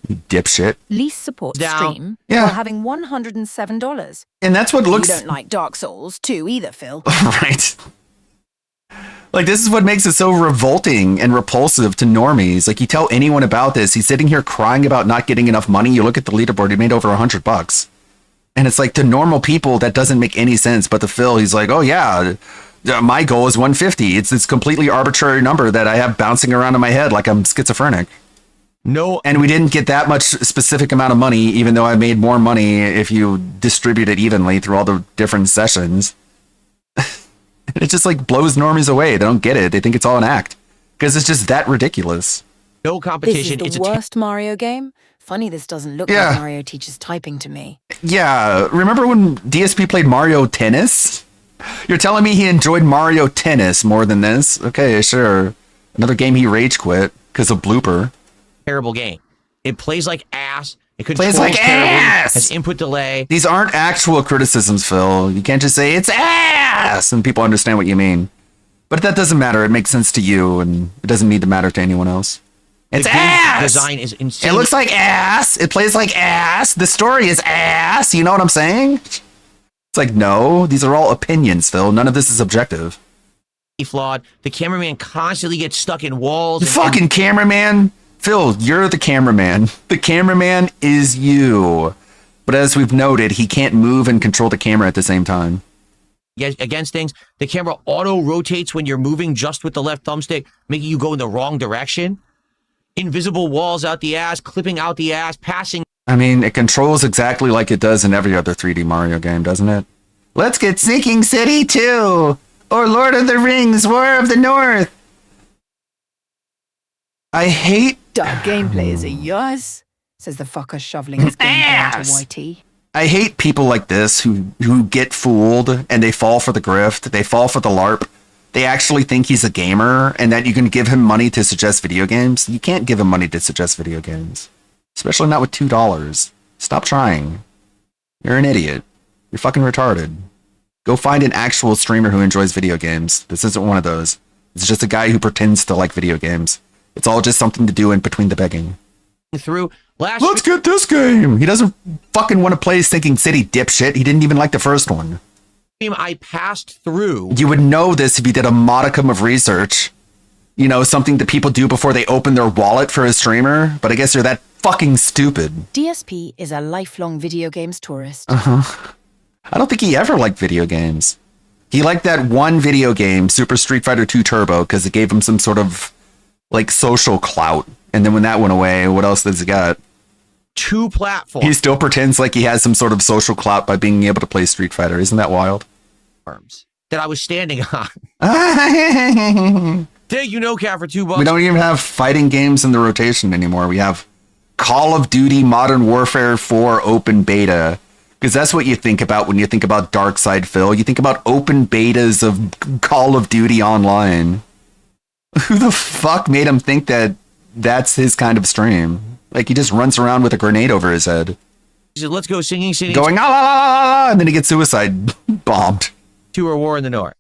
You dipshit. Least support Down. stream Yeah. while having $107. And that's what looks You don't like Dark Souls 2 either, Phil. right. Like, this is what makes it so revolting and repulsive to normies. Like, you tell anyone about this, he's sitting here crying about not getting enough money. You look at the leaderboard, he made over $100. And it's like, to normal people, that doesn't make any sense. But to Phil, he's like, oh yeah, my goal is 150. It's this completely arbitrary number that I have bouncing around in my head like I'm schizophrenic. no And we didn't get that much specific amount of money, even though I made more money if you distribute it evenly through all the different sessions. It just like blows normies away. They don't get it. They think it's all an act because it's just that ridiculous. no This is competition. the It's a worst Mario game. Funny this doesn't look Yeah. like Mario teaches typing to me. Yeah, remember when DSP played Mario Tennis? You're telling me he enjoyed Mario Tennis more than this? Okay, sure. Another game he rage quit because of blooper. terrible game. It plays like ass. It Plays controls like terribly, ass! has input delay. These aren't actual criticisms, Phil. You can't just say it's ass and people understand what you mean. But that doesn't matter. It makes sense to you and it doesn't need to matter to anyone else. It's The game ass! design is insane. It looks like ass. It plays like ass. The story is ass. You know what I'm saying? It's like, no, these are all opinions, Phil. None of this is objective. flawed. The cameraman constantly gets stuck in walls. The fucking cameraman. Phil, you're the cameraman. The cameraman is you. But as we've noted, he can't move and control the camera at the same time. Against things. The camera auto rotates when you're moving just with the left thumbstick, making you go in the wrong direction. Invisible walls out the ass, clipping out the ass, passing. I mean, it controls exactly like it does in every other 3D Mario game, doesn't it? Let's get Sinking City 2! Or Lord of the Rings, War of the North! I hate... Dark gameplay is a yours, says the fucker shoveling his gameplay into YT. I hate people like this who get fooled and they fall for the grift. They fall for the LARP. They actually think he's a gamer and that you can give him money to suggest video games. You can't give him money to suggest video games. Especially not with $2. Stop trying. You're an idiot. You're fucking retarded. Go find an actual streamer who enjoys video games. This isn't one of those. It's just a guy who pretends to like video games. It's all just something to do in between the begging. Through last Let's get this game. He doesn't fucking want to play Sinking City, dipshit. He didn't even like the first one. stream, I passed through. You would know this if you did a modicum of research. You know, something that people do before they open their wallet for a streamer. But I guess you're that fucking stupid. DSP is a lifelong video games tourist. I don't think he ever liked video games. He liked that one video game, Super Street Fighter 2 Turbo, because it gave him some sort of, like, social clout. And then when that went away, what else does he got? 2 platforms. He still pretends like he has some sort of social clout by being able to play Street Fighter. Isn't that wild? That I was standing on. There you know, Cat, for $2. We don't even have fighting games in the rotation anymore. We have Call of Duty Modern Warfare 4 open beta. Because that's what you think about when you think about Dark Side Phil. You think about open betas of Call of Duty Online. Who the fuck made him think that that's his kind of stream? Like, he just runs around with a grenade over his head. He said, let's go Singing City Going, ah, la, la, la, la, and then he gets suicide bombed. 2 or War in the North.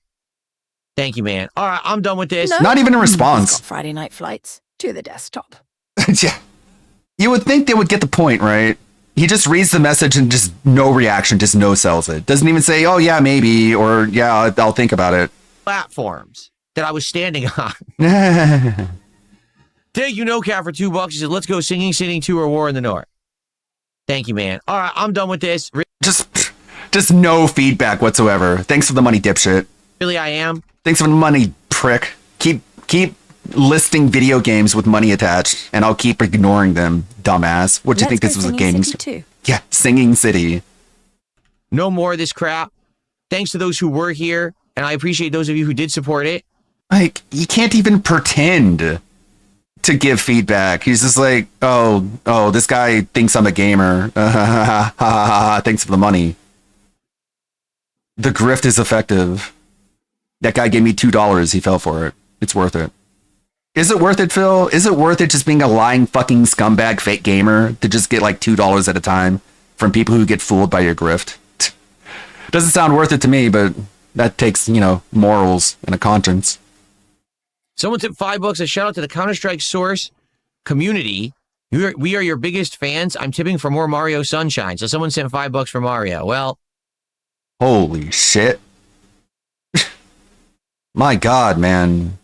Thank you, man. All right, I'm done with this. No. Not even a He's response. got Friday night flights to the desktop. Yeah. You would think they would get the point, right? He just reads the message and just no reaction, just no sells it. Doesn't even say, oh yeah, maybe, or yeah, I'll think about it. Platforms that I was standing on. Thank you, No Cat, for $2. He said, let's go Singing City 2 or War in the North. Thank you, man. All right, I'm done with this. Just no feedback whatsoever. Thanks for the money, dipshit. Really, I am. Thanks for the money, prick. Keep listing video games with money attached, and I'll keep ignoring them, dumbass. What do you think this was a gaming? Yeah, Singing City. No more of this crap. Thanks to those who were here, and I appreciate those of you who did support it. Like, you can't even pretend to give feedback. He's just like, oh, this guy thinks I'm a gamer. Thanks for the money. The grift is effective. That guy gave me $2. He fell for it. It's worth it. Is it worth it, Phil? Is it worth it just being a lying fucking scumbag fake gamer to just get like $2 at a time from people who get fooled by your grift? Doesn't sound worth it to me, but that takes, morals and a conscience. Someone tipped $5. A shout out to the Counter-Strike Source community. We are your biggest fans. I'm tipping for more Mario Sunshine. So someone sent $5 for Mario. Well, holy shit. My God, man.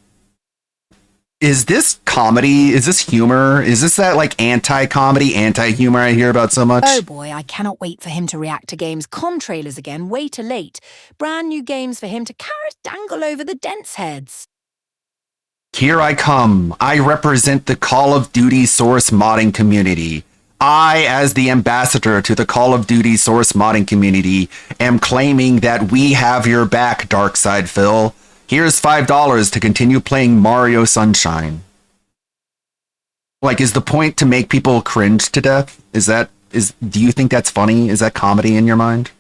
Is this comedy? Is this humor? Is this that like anti-comedy, anti-humor I hear about so much? Oh boy, I cannot wait for him to react to games con-trailers again, way too late. Brand new games for him to carrot dangle over the dense heads. Here I come. I represent the Call of Duty Source modding community. I, as the ambassador to the Call of Duty Source modding community, am claiming that we have your back, Darkside Phil. Here's $5 to continue playing Mario Sunshine. Like, is the point to make people cringe to death? Do you think that's funny? Is that comedy in your mind?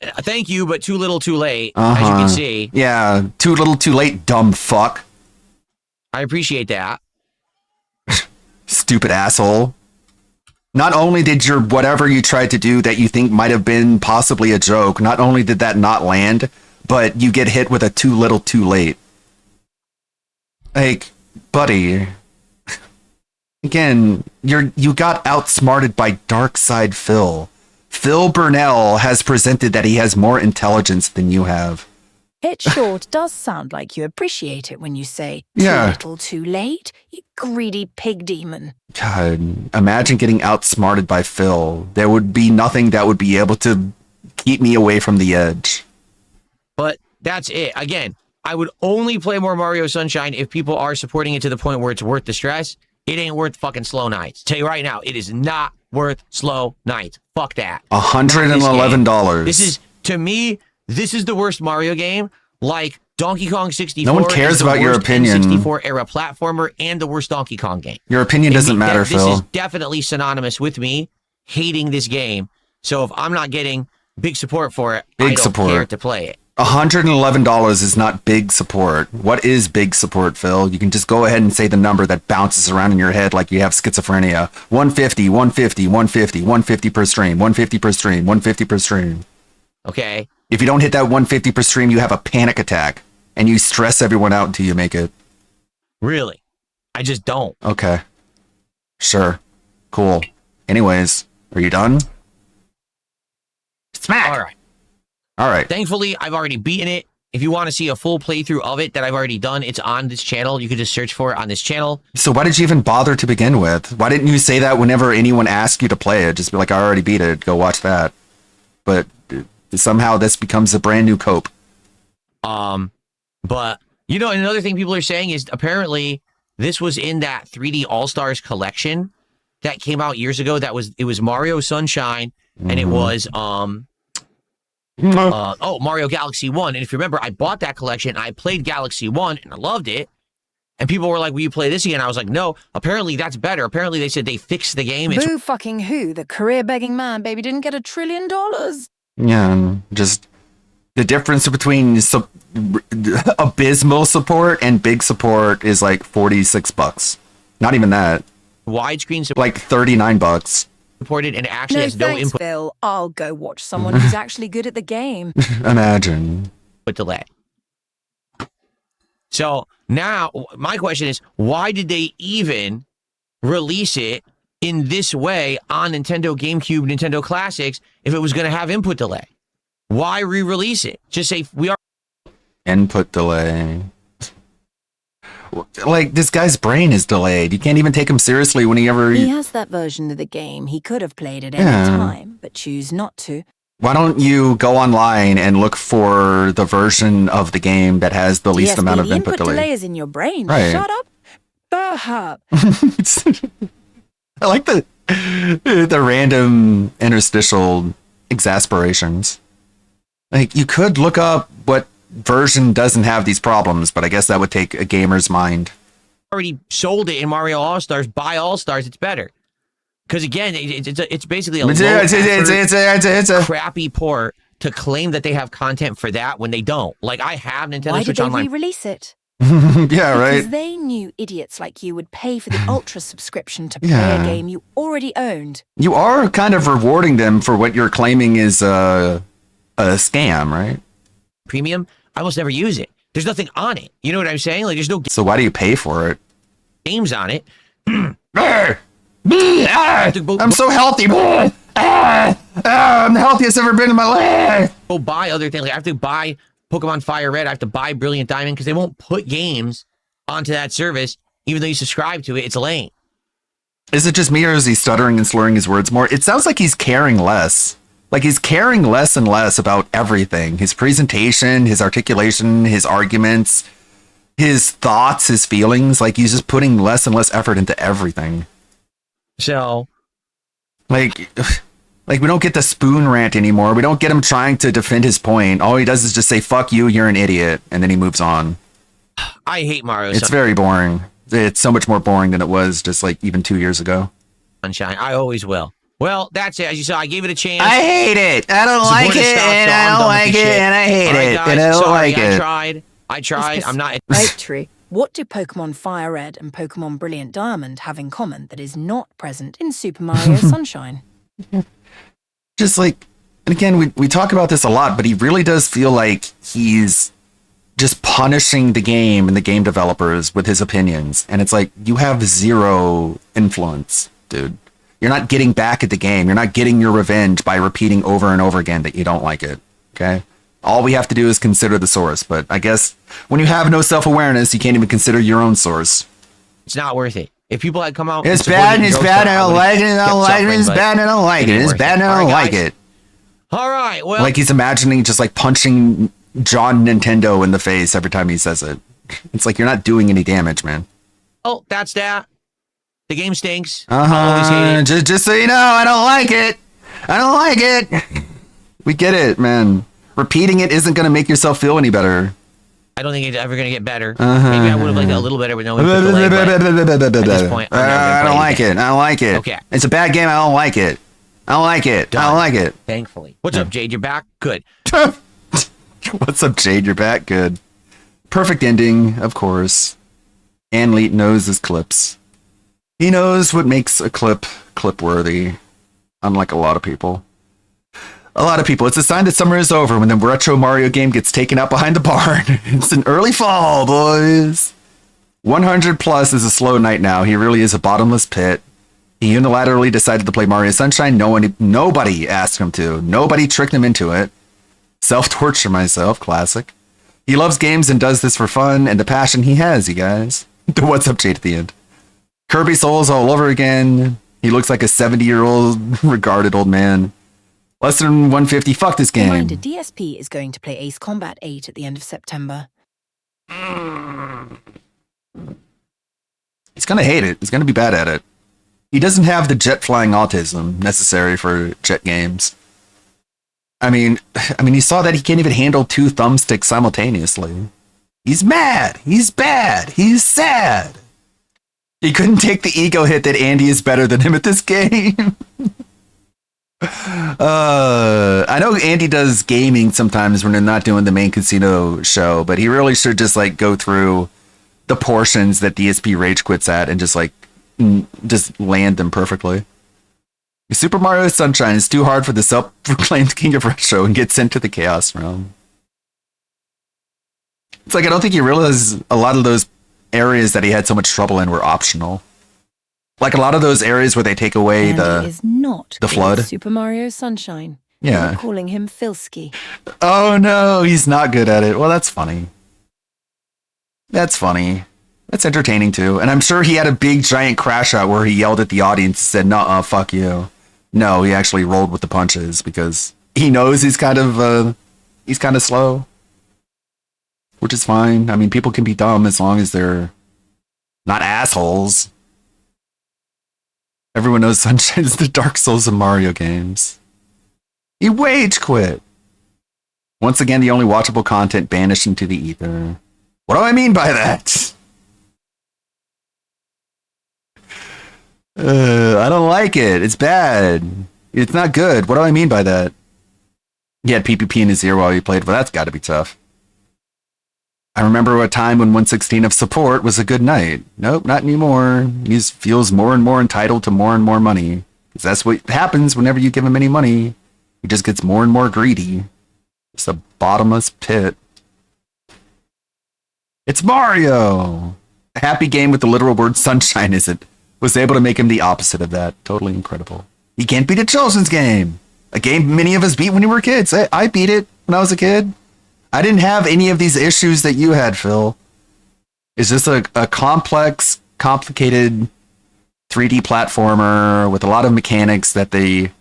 thank you, but too little too late, as you can see. Yeah, too little too late, dumb fuck. I appreciate that. Stupid asshole. Not only did your whatever you tried to do that you think might have been possibly a joke, not only did that not land, but you get hit with a too little too late. Like, buddy. Again, you got outsmarted by Darkside Phil. Phil Burnell has presented that he has more intelligence than you have. It sure does sound like you appreciate it when you say, too Yeah. little too late, you greedy pig demon. God, imagine getting outsmarted by Phil. There would be nothing that would be able to keep me away from the edge. But that's it. Again, I would only play more Mario Sunshine if people are supporting it to the point where it's worth the stress. It ain't worth fucking slow nights. Tell you right now, it is not worth slow nights. Fuck that. $111. This is, to me, this is the worst Mario game. Like Donkey Kong 64. No one cares is the about your worst opinion. N64 era platformer and the worst Donkey Kong game. Your opinion doesn't matter, This Phil. is definitely synonymous with me hating this game. So if I'm not getting big support for it, I don't care to play it. $111 is not big support. What is big support, Phil? You can just go ahead and say the number that bounces around in your head like you have schizophrenia. 150, 150, 150, 150 per stream, 150 per stream, 150 per stream. Okay. If you don't hit that 150 per stream, you have a panic attack and you stress everyone out until you make it. Really? I just don't. Okay. Sure. Cool. Anyways, are you done? Smack! All right. All right. Thankfully, I've already beaten it. If you want to see a full playthrough of it that I've already done, it's on this channel. You can just search for it on this channel. So why did you even bother to begin with? Why didn't you say that whenever anyone asked you to play it? Just be like, I already beat it. Go watch that. But somehow this becomes a brand new cope. But, another thing people are saying is apparently this was in that 3D All-Stars collection that came out years ago. It was Mario Sunshine, and it was, Mario Galaxy 1. And if you remember, I bought that collection. I played Galaxy 1 and I loved it. And people were like, will you play this again? I was like, no, apparently that's better. Apparently they said they fixed the game. Boo fucking who? The career-begging man, baby, didn't get $1 trillion. Yeah, just the difference between abysmal support and big support is like $46. Not even that. Widescreen like $39. Supported and actually No has no thanks, input Phil. I'll go watch someone who's actually good at the game. Imagine. delay. So now my question is, why did they even release it in this way on Nintendo GameCube, Nintendo Classics, if it was going to have input delay? Why re-release it? Just say we are Input delay. Like, this guy's brain is delayed. You can't even take him seriously whenever He has that version of the game he could have played at any Yeah. time, but choose not to. Why don't you go online and look for the version of the game that has the least DSP, amount of the input delay? delay is in your brain. Right. Shut up. Shut up. I like the random interstitial exasperations. Like, you could look up what version doesn't have these problems, but I guess that would take a gamer's mind. Already sold it in Mario All Stars. Buy All Stars, it's better. Because again, it's basically a It's a crappy port to claim that they have content for that when they don't. Like, I have Nintendo Why did Switch they Online. re-release it? yeah, right. Because they knew idiots like you would pay for the Ultra subscription to play Yeah. a game you already owned. You are kind of rewarding them for what you're claiming is a scam, right? Premium, I almost never use it. There's nothing on it. You know what I'm saying? Like, there's no So why do you pay for it? games on it. I'm so healthy. I'm the healthiest I've ever been in my life. Go buy other things. Like, I have to buy Pokemon Fire Red. I have to buy Brilliant Diamond because they won't put games onto that service, even though you subscribe to it. It's lame. Is it just me, or is he stuttering and slurring his words more? It sounds like he's caring less. Like, he's caring less and less about everything. His presentation, his articulation, his arguments, his thoughts, his feelings. Like, he's just putting less and less effort into everything. So, Like we don't get the spoon rant anymore. We don't get him trying to defend his point. All he does is just say, fuck you, you're an idiot. And then he moves on. I hate Mario It's very boring. It's so much more boring than it was just like even 2 years ago. Sunshine. I always will. Well, that's it. As you saw, I gave it a chance. I hate it. I don't Support like is it. stopped, And so I'm I done don't with like this it. shit. And I hate All right, it. guys, And I don't sorry, like I it. tried. I'm not. Victory. What do Pokemon Fire Red and Pokemon Brilliant Diamond have in common that is not present in Super Mario Sunshine? Just like, and again, we talk about this a lot, but he really does feel like he's just punishing the game and the game developers with his opinions. And it's like, you have zero influence, dude. You're not getting back at the game. You're not getting your revenge by repeating over and over again that you don't like it. Okay? All we have to do is consider the source. But I guess when you have no self-awareness, you can't even consider your own source. It's not worth it. If people had come out, It's and bad, supported it's Joe bad, Star, I don't would've like it, I kept don't like it, suffering, it's but bad, I don't like it, ain't it's worth bad, it. I All don't right, like guys. it. All right. Well, Like he's imagining just like punching John Nintendo in the face every time he says it. It's like you're not doing any damage, man. oh, that's that. The game stinks. I'll always hate it. Just so you know, I don't like it. I don't like it. We get it, man. Repeating it isn't going to make yourself feel any better. I don't think it's ever going to get better. Maybe I would have liked it a little better with no input delay. But At this point, I'm never gonna I play don't it like again. it. I don't like it. Okay. It's a bad game. I don't like it. I don't like it. I Done. don't like it. Thankfully. What's up, Jade? You're back? Good. What's up, Jade? You're back. Good. Perfect ending, of course. Ann Leet knows his clips. He knows what makes a clip worthy, unlike a lot of people. A lot of people. It's a sign that summer is over when the retro Mario game gets taken out behind the barn. It's an early fall, boys. 100 plus is a slow night now. He really is a bottomless pit. He unilaterally decided to play Mario Sunshine. Nobody asked him to. Nobody tricked him into it. Self-torture myself, classic. He loves games and does this for fun and the passion he has, you guys. What's up, Jade, at the end? Kirby Souls all over again. He looks like a 70-year-old regarded old man. Less than 150. Fuck this game. Reminder, DSP is going to play Ace Combat 8 at the end of September. He's gonna hate it. He's gonna be bad at it. He doesn't have the jet flying autism necessary for jet games. I mean, you saw that he can't even handle two thumbsticks simultaneously. He's mad. He's bad. He's sad. He couldn't take the ego hit that Andy is better than him at this game. I know Andy does gaming sometimes when they're not doing the main casino show, but he really should just like go through the portions that DSP rage quits at and just like just land them perfectly. Super Mario Sunshine is too hard for the self-proclaimed king of retro and gets sent to the chaos realm. It's like I don't think you realize a lot of those areas that he had so much trouble in were optional. Like a lot of those areas where they take away Andy is not the good flood. at Super Mario Sunshine. Yeah. We're calling him Filsky. Oh no, he's not good at it. Well, that's funny. That's funny. That's entertaining too. And I'm sure he had a big giant crash out where he yelled at the audience and said, "Nuh-uh, fuck you." No, he actually rolled with the punches because he knows he's kind of slow, which is fine. I mean, people can be dumb as long as they're not assholes. Everyone knows Sunshine is the Dark Souls of Mario games. He wage quit. Once again, the only watchable content banished into the ether. What do I mean by that? I don't like it. It's bad. It's not good. What do I mean by that? He had PPP in his ear while he played. Well, that's got to be tough. I remember a time when 1/16 of support was a good night. Nope, not anymore. He feels more and more entitled to more and more money. Because that's what happens whenever you give him any money. He just gets more and more greedy. It's a bottomless pit. It's Mario! A happy game with the literal word sunshine was able to make him the opposite of that. Totally incredible. He can't beat a children's game. A game many of us beat when we were kids. I beat it when I was a kid. I didn't have any of these issues that you had, Phil. It's just a complex, complicated 3D platformer with a lot of mechanics that they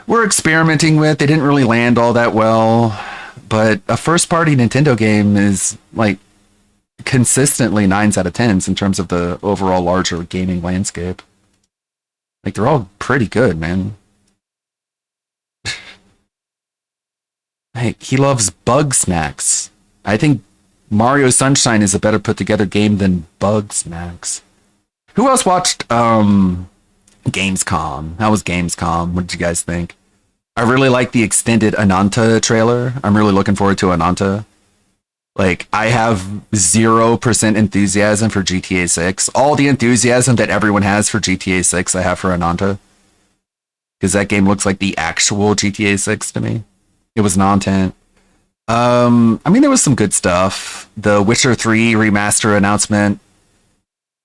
were experimenting with. They didn't really land all that well. But a first-party Nintendo game is like consistently 9s out of 10s in terms of the overall larger gaming landscape. Like, they're all pretty good, man. Hey, he loves Bug Snacks. I think Mario Sunshine is a better put together game than Bug Snacks. Who else watched Gamescom? How was Gamescom? What did you guys think? I really like the extended Ananta trailer. I'm really looking forward to Ananta. Like, I have 0% enthusiasm for GTA 6. All the enthusiasm that everyone has for GTA 6 I have for Ananta. Because that game looks like the actual GTA 6 to me. It was non-tent. I mean, there was some good stuff. The Witcher 3 remaster announcement.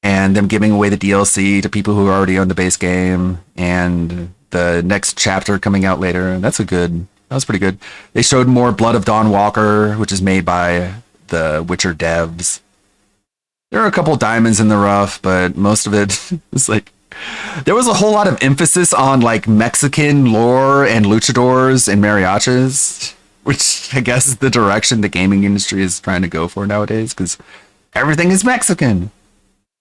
And them giving away the DLC to people who already own the base game. And the next chapter coming out later. That was pretty good. They showed more Blood of Dawn Walker, which is made by the Witcher devs. There are a couple diamonds in the rough, but most of it is like... There was a whole lot of emphasis on like Mexican lore and luchadors and mariachis, which I guess is the direction the gaming industry is trying to go for nowadays, because everything is Mexican.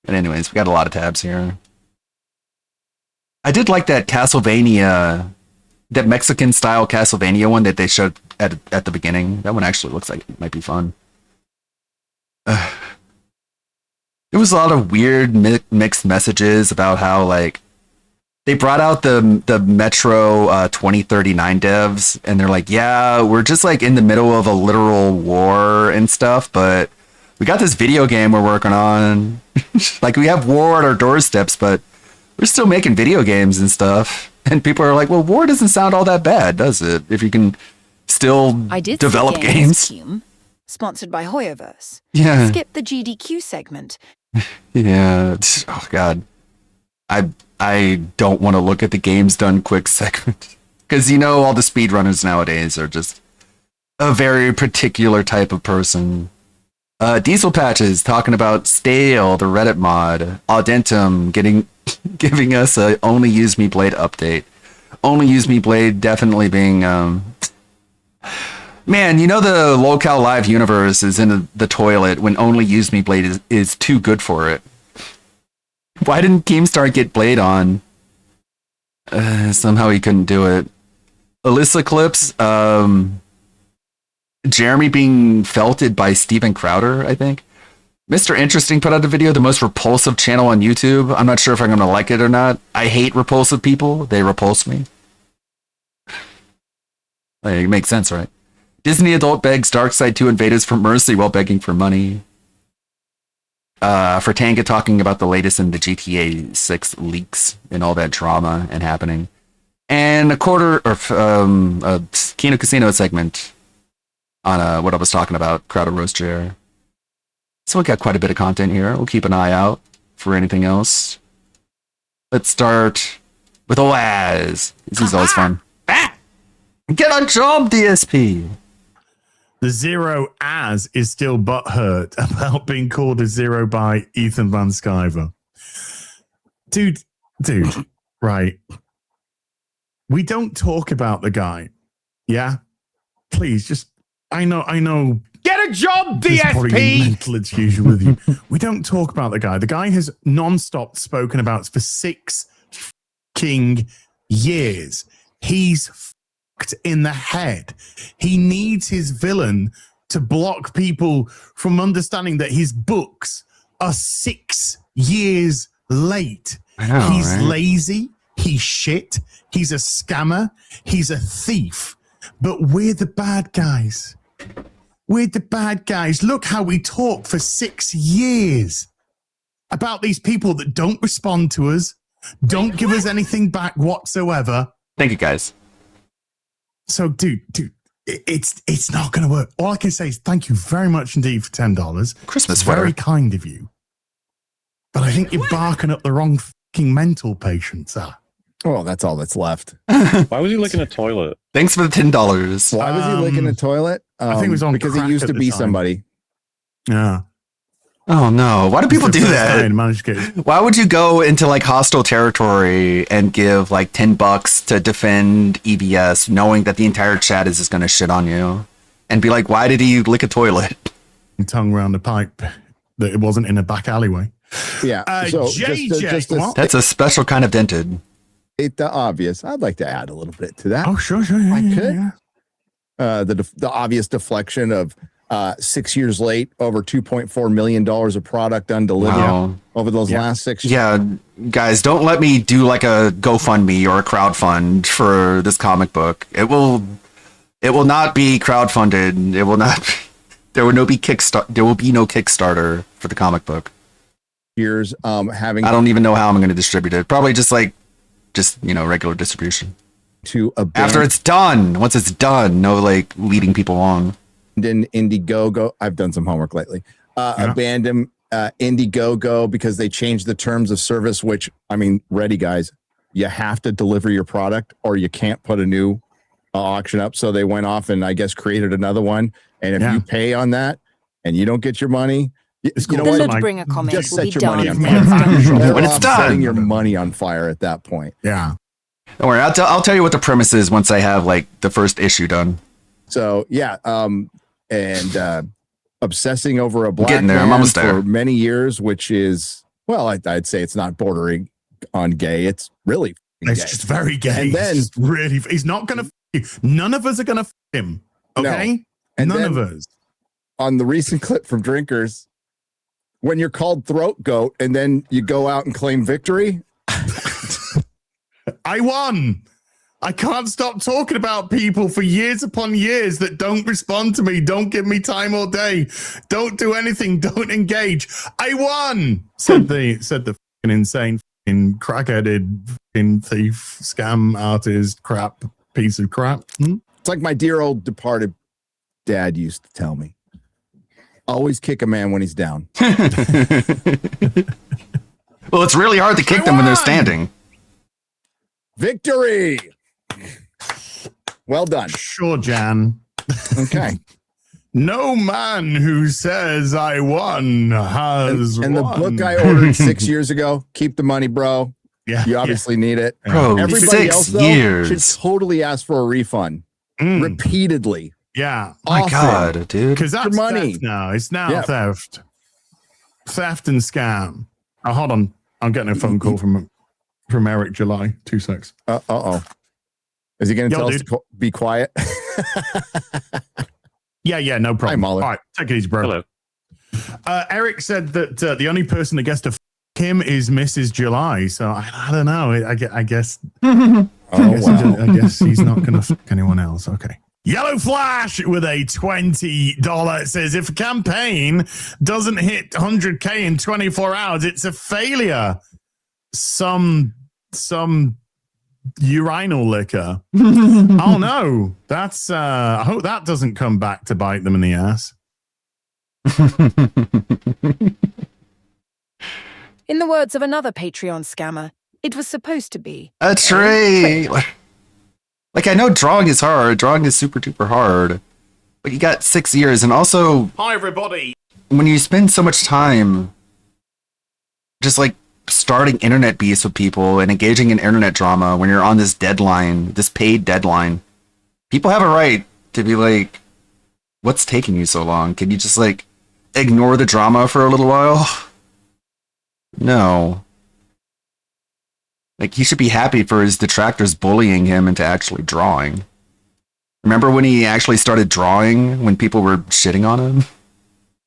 But anyways, we got a lot of tabs here. I did like that Castlevania, that Mexican style Castlevania one that they showed at the beginning. That one actually looks like it might be fun. There was a lot of weird mixed messages about how, like, they brought out the Metro 2039 devs, and they're like, yeah, we're just like in the middle of a literal war and stuff, but we got this video game we're working on. Like, we have war at our doorsteps, but we're still making video games and stuff. And people are like, well, war doesn't sound all that bad, does it? If you can still develop games. Cume, sponsored by Hoyoverse. Yeah. Skip the GDQ segment. Yeah. Oh God. I don't want to look at the games done quick segment, because you know all the speedrunners nowadays are just a very particular type of person. Diesel Patches talking about Stale, the Reddit mod. Audentum giving us a Only Use Me Blade update. Only Use Me Blade definitely being man, you know the Locale Live universe is in the toilet when Only Use Me Blade is too good for it. Why didn't Keemstar get Blade on? Somehow he couldn't do it. Alyssa Clips, Jeremy being felted by Steven Crowder, I think. Mr. Interesting put out a video, the most repulsive channel on YouTube. I'm not sure if I'm going to like it or not. I hate repulsive people. They repulse me. It makes sense, right? Disney adult begs Darkseid 2 invaders for mercy while begging for money. For Tanga talking about the latest in the GTA 6 leaks and all that drama and happening. And a Kino Casino segment on what I was talking about, Crowder Roast Chair. So we got quite a bit of content here. We'll keep an eye out for anything else. Let's start with Oaz. This is always fun. Ah! Get a job, DSP! The Zero as is still butthurt about being called a zero by Ethan Van Sciver. Dude, right. We don't talk about the guy. Yeah? Please, just, I know. Get a job, There's probably a DSP! mental issue with you. We don't talk about the guy. The guy has non-stop spoken about for 6 fucking years. He's fucked in the head. He needs his villain to block people from understanding that his books are 6 years late. I know, He's right? lazy. He's shit. He's a scammer. He's a thief. But we're the bad guys. We're the bad guys. Look how we talk for 6 years about these people that don't respond to us, don't give us anything back whatsoever. Thank you, guys. So, dude, it's not going to work. All I can say is thank you very much indeed for $10. Christmas It's sweater. very kind of you. But I think you're barking up the wrong fucking mental patient, sir. Well, that's all that's left. Why was he licking a toilet? Thanks for the $10. Why was he licking a toilet? I think it was on because he crack used at to the be time. somebody. Yeah. Oh no! Why do people do that? Managed to get Why would you go into like hostile territory and give like $10 to defend EBS, knowing that the entire chat is just gonna shit on you, and be like, "Why did he lick a toilet?" tongue around the pipe that it wasn't in a back alleyway. Yeah. So JJ, what? That's a special kind of dented. state the obvious, I'd like to add a little bit to that. Oh, sure. I Yeah, could. yeah. The obvious deflection of 6 years late, over $2.4 million of product undelivered Wow. over those Yeah. last 6 years. Yeah, guys, don't let me do like a GoFundMe or a crowdfund for this comic book. It will not be crowdfunded. It will not. There will be no Kickstarter for the comic book. Years having I don't even know how I'm going to distribute it. Probably just regular distribution. to After abandon it's done, once it's done, no like leading people on. Indiegogo. I've done some homework lately. Abandon Indiegogo because they changed the terms of service, which, I mean, ready guys, you have to deliver your product or you can't put a new auction up. So they went off and I guess created another one. And if you pay on that and you don't get your money, you know The what? Ludbringer comic Just will set be your done money on when fire. it's done. Better When it's off done. setting your money on fire at that point. Yeah. Don't worry, I'll tell you what the premise is once I have like the first issue done. So yeah, and obsessing over a black Getting there. I'm man almost there. for many years, which is, well, I'd say it's not bordering on gay. It's really It's gay. just very gay. And then- It's just really, he's not going to you. None of us are going to him. Okay? And None then- of us. On the recent clip from Drinkers, when you're called throat goat and then you go out and claim victory. I won. I can't stop talking about people for years upon years that don't respond to me, don't give me time all day, don't do anything, don't engage. I won, said the fucking insane, fucking crack-headed, fucking thief, scam artist, crap piece of crap. It's like my dear old departed dad used to tell me. Always kick a man when he's down. Well, it's really hard to kick them when they're standing. Victory. Well done. Sure, Jan. Okay. No man who says I won has And the won. book I ordered 6 years ago, keep the money, bro. yeah, You obviously need it. Bro, Everybody 6 else, though, years. should totally ask for a refund Mm, repeatedly. yeah. My Often. God, dude. Because that's money. theft now. It's now Yeah. theft and scam. Oh, hold on. I'm getting a phone call from Eric July. 2 secs. Uh-oh. Is he going to Yo, tell us dude. to be quiet? Yeah, no problem. Mahler. All right, take it easy, bro. Hello. Eric said that the only person that gets to him is Mrs. July. So I don't know. I guess Oh, wow. I guess he's not going to fuck anyone else. Okay. Yellow Flash with a $20 says if a campaign doesn't hit 100K in 24 hours, it's a failure. Some urinal liquor. Oh no, that's I hope that doesn't come back to bite them in the ass. In the words of another Patreon scammer, it was supposed to be. A trade. Like I know drawing is hard. Drawing is super duper hard. but you got 6 years. And also, Hi, everybody. when you spend so much time just like starting internet beefs with people and engaging in internet drama when you're on this deadline, this paid deadline, people have a right to be like, what's taking you so long? Can you just like ignore the drama for a little while? No. Like, he should be happy for his detractors bullying him into actually drawing. Remember when he actually started drawing when people were shitting on him?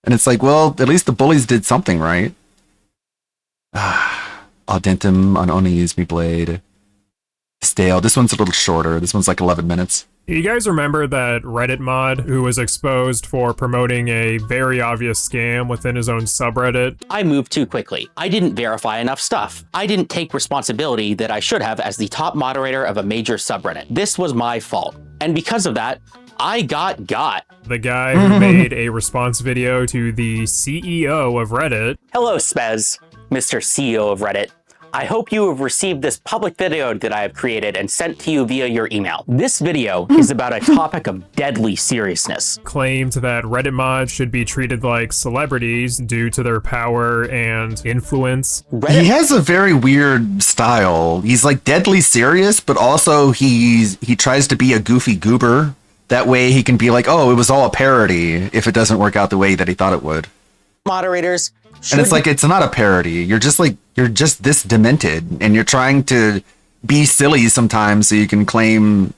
And it's like, well, at least the bullies did something right. Audentum on Only Use Me Blade. Stale. This one's a little shorter. This one's like 11 minutes. You guys remember that Reddit mod who was exposed for promoting a very obvious scam within his own subreddit? I moved too quickly. I didn't verify enough stuff. I didn't take responsibility that I should have as the top moderator of a major subreddit. This was my fault. And because of that, I got. The guy who made a response video to the CEO of Reddit. Hello, Spez, Mr. CEO of Reddit. I hope you have received this public video that I have created and sent to you via your email. This video is about a topic of deadly seriousness. Claimed that Reddit mods should be treated like celebrities due to their power and influence. He has a very weird style. He's like deadly serious, but also he tries to be a goofy goober. That way he can be like, oh, it was all a parody if it doesn't work out the way that he thought it would. Moderators. And it's like, it's not a parody. You're just this demented, and you're trying to be silly sometimes so you can claim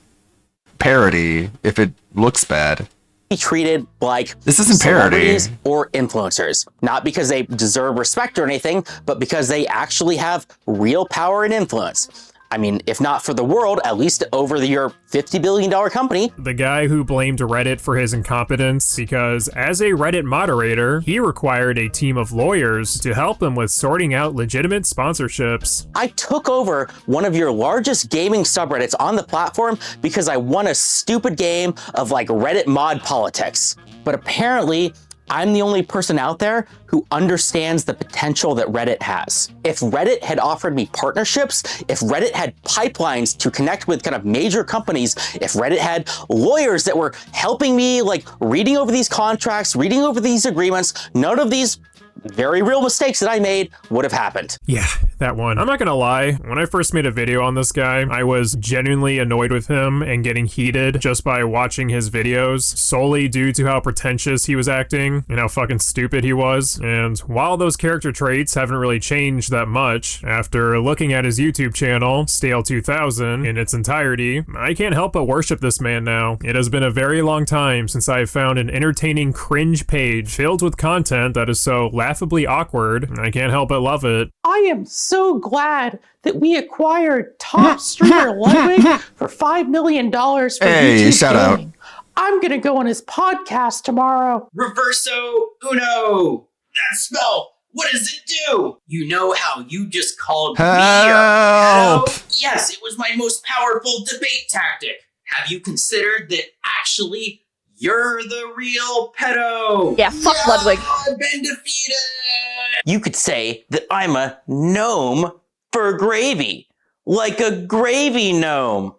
parody if it looks bad. Be treated like this isn't parody celebrities or influencers, not because they deserve respect or anything, but because they actually have real power and influence. I mean, if not for the world, at least over your $50 billion company. The guy who blamed Reddit for his incompetence because as a Reddit moderator, he required a team of lawyers to help him with sorting out legitimate sponsorships. I took over one of your largest gaming subreddits on the platform because I won a stupid game of like Reddit mod politics. But apparently, I'm the only person out there who understands the potential that Reddit has. If Reddit had offered me partnerships, if Reddit had pipelines to connect with kind of major companies, if Reddit had lawyers that were helping me, like reading over these contracts, reading over these agreements, none of these very real mistakes that I made would have happened. Yeah, that one. I'm not gonna lie, when I first made a video on this guy, I was genuinely annoyed with him and getting heated just by watching his videos, solely due to how pretentious he was acting and how fucking stupid he was. And while those character traits haven't really changed that much, after looking at his YouTube channel, Stale 2000, in its entirety, I can't help but worship this man now. It has been a very long time since I have found an entertaining cringe page filled with content that is so laughably awkward. I can't help but love it. I am so glad that we acquired top streamer Ludwig for $5 million for YouTube shout gaming. I'm gonna go on his podcast tomorrow. Reverso Uno! That spell! What does it do? You know how you just called me a pedo? Yes, it was my most powerful debate tactic. Have you considered that actually you're the real pedo? Yeah, fuck Ludwig. I've been defeated! You could say that I'm a gnome for gravy. Like a gravy gnome.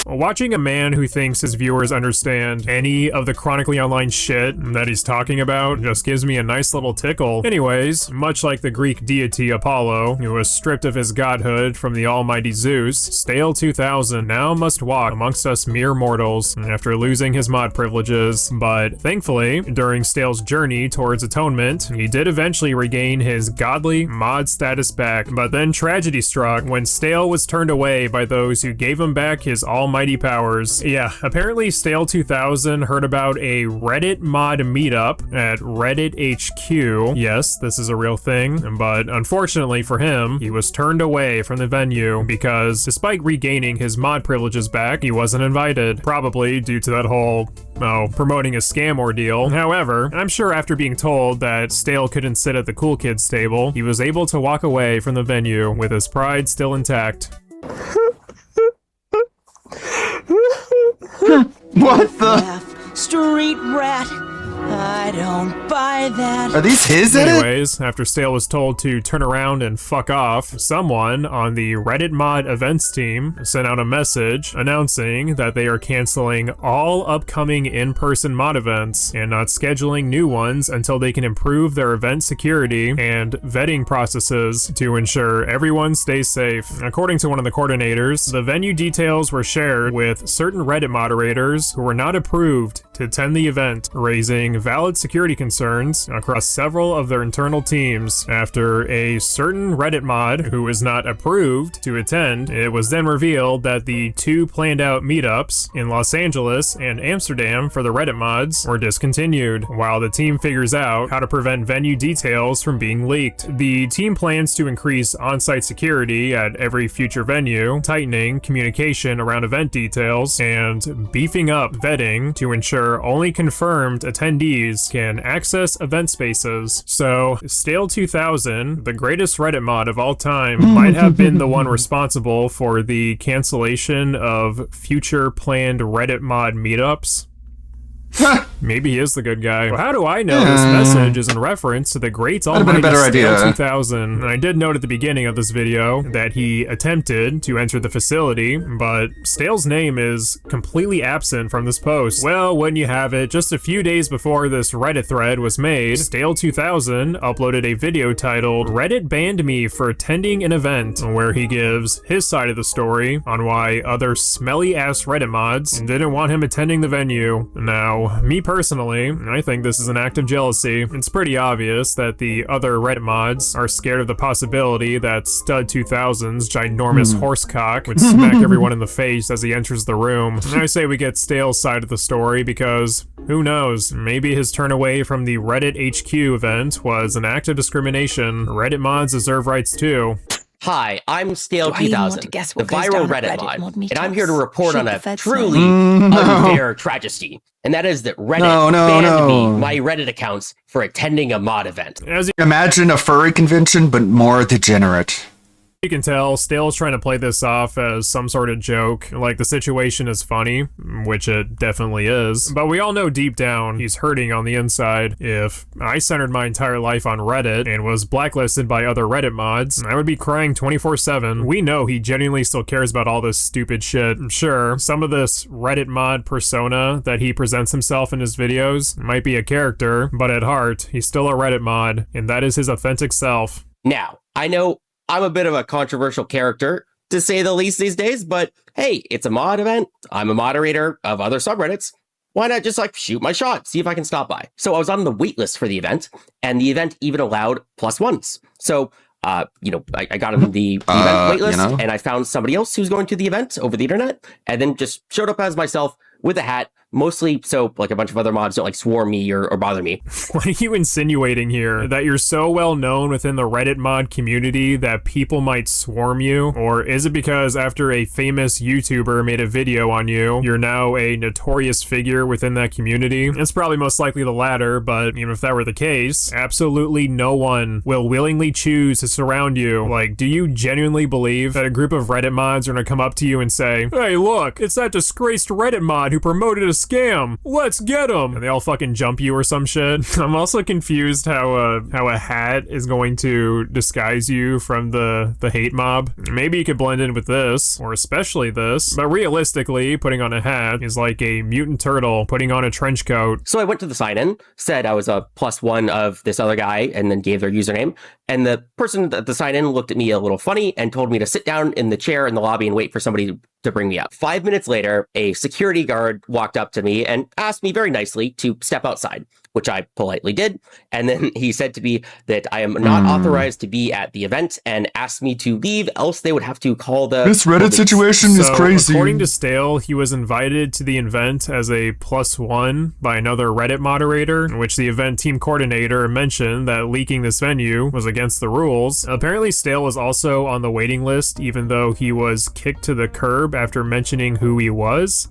Watching a man who thinks his viewers understand any of the chronically online shit that he's talking about just gives me a nice little tickle. Anyways, much like the Greek deity Apollo, who was stripped of his godhood from the almighty Zeus, Stale 2000 now must walk amongst us mere mortals after losing his mod privileges. But thankfully, during Stale's journey towards atonement, he did eventually regain his godly mod status back. But then tragedy struck when Stale was turned away by those who gave him back his almighty powers. Yeah, apparently Stale 2000 heard about a Reddit mod meetup at Reddit HQ. Yes, this is a real thing, but unfortunately for him, he was turned away from the venue because despite regaining his mod privileges back, he wasn't invited, probably due to that whole, promoting a scam ordeal. However, I'm sure after being told that Stale couldn't sit at the cool kids table, he was able to walk away from the venue with his pride still intact. What the? Street rat. I don't buy that. Are these his in it? Anyways, after Stale was told to turn around and fuck off, someone on the Reddit mod events team sent out a message announcing that they are canceling all upcoming in-person mod events and not scheduling new ones until they can improve their event security and vetting processes to ensure everyone stays safe. According to one of the coordinators, the venue details were shared with certain Reddit moderators who were not approved to attend the event, raising valid security concerns across several of their internal teams. After a certain Reddit mod who was not approved to attend, it was then revealed that the 2 planned out meetups in Los Angeles and Amsterdam for the Reddit mods were discontinued, while the team figures out how to prevent venue details from being leaked. The team plans to increase on-site security at every future venue, tightening communication around event details, and beefing up vetting to ensure only confirmed attendees can access event spaces. So, Stale 2000, the greatest Reddit mod of all time, might have been the one responsible for the cancellation of future planned Reddit mod meetups. Maybe he is the good guy. Well, how do I know this message is in reference to the great almighty Stale 2000? And I did note at the beginning of this video that he attempted to enter the facility, but Stale's name is completely absent from this post. Well, wouldn't you have it, just a few days before this Reddit thread was made, Stale 2000 uploaded a video titled "Reddit Banned Me for Attending an Event," where he gives his side of the story on why other smelly-ass Reddit mods didn't want him attending the venue. Now, me personally, I think this is an act of jealousy. It's pretty obvious that the other Reddit mods are scared of the possibility that Stud 2000's ginormous horsecock would smack everyone in the face as he enters the room. And I say we get Stale's side of the story because, who knows, maybe his turn away from the Reddit HQ event was an act of discrimination. Reddit mods deserve rights too. Hi, I'm Stale Do I even want 2000, to guess the what goes viral down at Reddit Reddit mod mod, and I'm here to meetups? report on Shoot a the feds truly now. unfair tragedy, and that is that Reddit banned me, my Reddit accounts, for attending a mod event. As Imagine a furry convention, but more degenerate. you can tell, Stale's trying to play this off as some sort of joke, like the situation is funny, which it definitely is, but we all know deep down he's hurting on the inside. If I centered my entire life on Reddit and was blacklisted by other Reddit mods, I would be crying 24/7. We know he genuinely still cares about all this stupid shit. Sure, some of this Reddit mod persona that he presents himself in his videos might be a character, but at heart, he's still a Reddit mod, and that is his authentic self. Now, I know I'm a bit of a controversial character, to say the least these days, but hey, it's a mod event. I'm a moderator of other subreddits. Why not just shoot my shot, see if I can stop by? So I was on the wait list for the event, and the event even allowed +1s. So, I got on the event waitlist, and I found somebody else who's going to the event over the internet, and then just showed up as myself with a hat, mostly so a bunch of other mods don't swarm me or bother me. What are you insinuating here? That you're so well known within the Reddit mod community that people might swarm you? Or is it because after a famous YouTuber made a video on you, you're now a notorious figure within that community? It's probably most likely the latter, but even if that were the case, absolutely no one will willingly choose to surround you. Do you genuinely believe that a group of Reddit mods are gonna come up to you and say, "Hey, look, it's that disgraced Reddit mod who promoted a scam. Let's get him!" And they all fucking jump you or some shit. I'm also confused how a hat is going to disguise you from the hate mob. Maybe you could blend in with this, or especially this, but realistically, putting on a hat is like a mutant turtle putting on a trench coat. So I went to the sign-in, said I was a +1 of this other guy, and then gave their username. And the person at the sign-in looked at me a little funny and told me to sit down in the chair in the lobby and wait for somebody to bring me up. 5 minutes later, a security guard walked up to me and asked me very nicely to step outside, which I politely did. And then he said to me that I am not authorized to be at the event and asked me to leave, else they would have to call the... This Reddit situation is crazy. According to Stale, he was invited to the event as a +1 by another Reddit moderator, in which the event team coordinator mentioned that leaking this venue was against the rules. Apparently, Stale was also on the waiting list, even though he was kicked to the curb after mentioning who he was.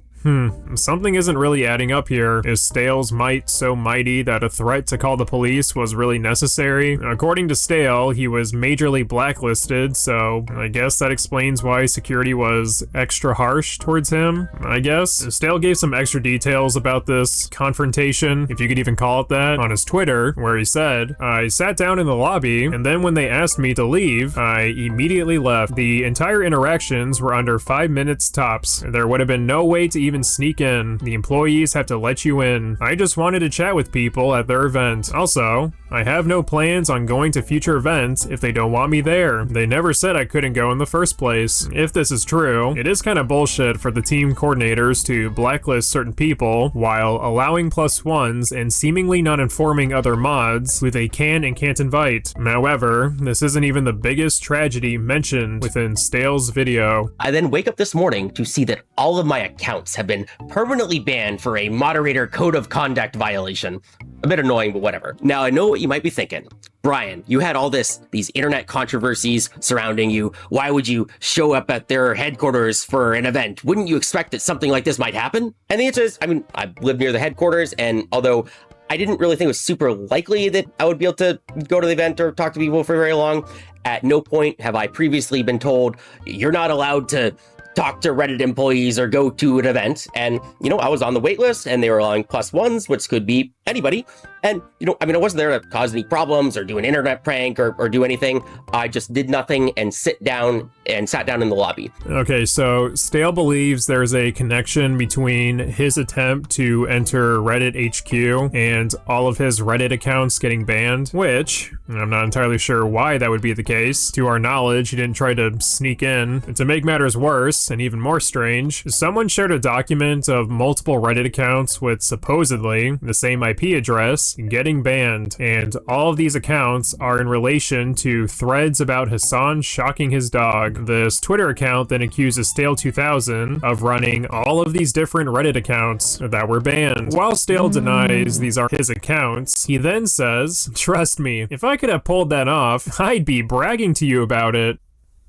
Something isn't really adding up here. Is Stale's might so mighty that a threat to call the police was really necessary? According to Stale, he was majorly blacklisted, so I guess that explains why security was extra harsh towards him, I guess. Stale gave some extra details about this confrontation, if you could even call it that, on his Twitter, where he said, "I sat down in the lobby, and then when they asked me to leave, I immediately left. The entire interactions were under 5 minutes tops. There would have been no way to even sneak in. The employees have to let you in. I just wanted to chat with people at their event. Also, I have no plans on going to future events if they don't want me there. They never said I couldn't go in the first place." If this is true, it is kind of bullshit for the team coordinators to blacklist certain people while allowing +1s and seemingly not informing other mods who they can and can't invite. However, this isn't even the biggest tragedy mentioned within Stale's video. I then wake up this morning to see that all of my accounts have been permanently banned for a moderator code of conduct violation. A bit annoying, but whatever. Now, I know what you might be thinking. Brian, you had all these internet controversies surrounding you. Why would you show up at their headquarters for an event? Wouldn't you expect that something like this might happen? And the answer is, I mean, I live near the headquarters, and although I didn't really think it was super likely that I would be able to go to the event or talk to people for very long, at no point have I previously been told, you're not allowed to talk to Reddit employees or go to an event. And, I was on the wait list and they were allowing +1s, which could be anybody. And, I wasn't there to cause any problems or do an internet prank or do anything. I just did nothing and sat down in the lobby. Okay, so Stale believes there's a connection between his attempt to enter Reddit HQ and all of his Reddit accounts getting banned, which I'm not entirely sure why that would be the case. To our knowledge, he didn't try to sneak in. And to make matters worse, and even more strange, someone shared a document of multiple Reddit accounts with supposedly the same IP address getting banned, and all of these accounts are in relation to threads about Hassan shocking his dog. This Twitter account then accuses Stale 2000 of running all of these different Reddit accounts that were banned. While Stale denies these are his accounts, he then says, "Trust me, if I could have pulled that off, I'd be bragging to you about it."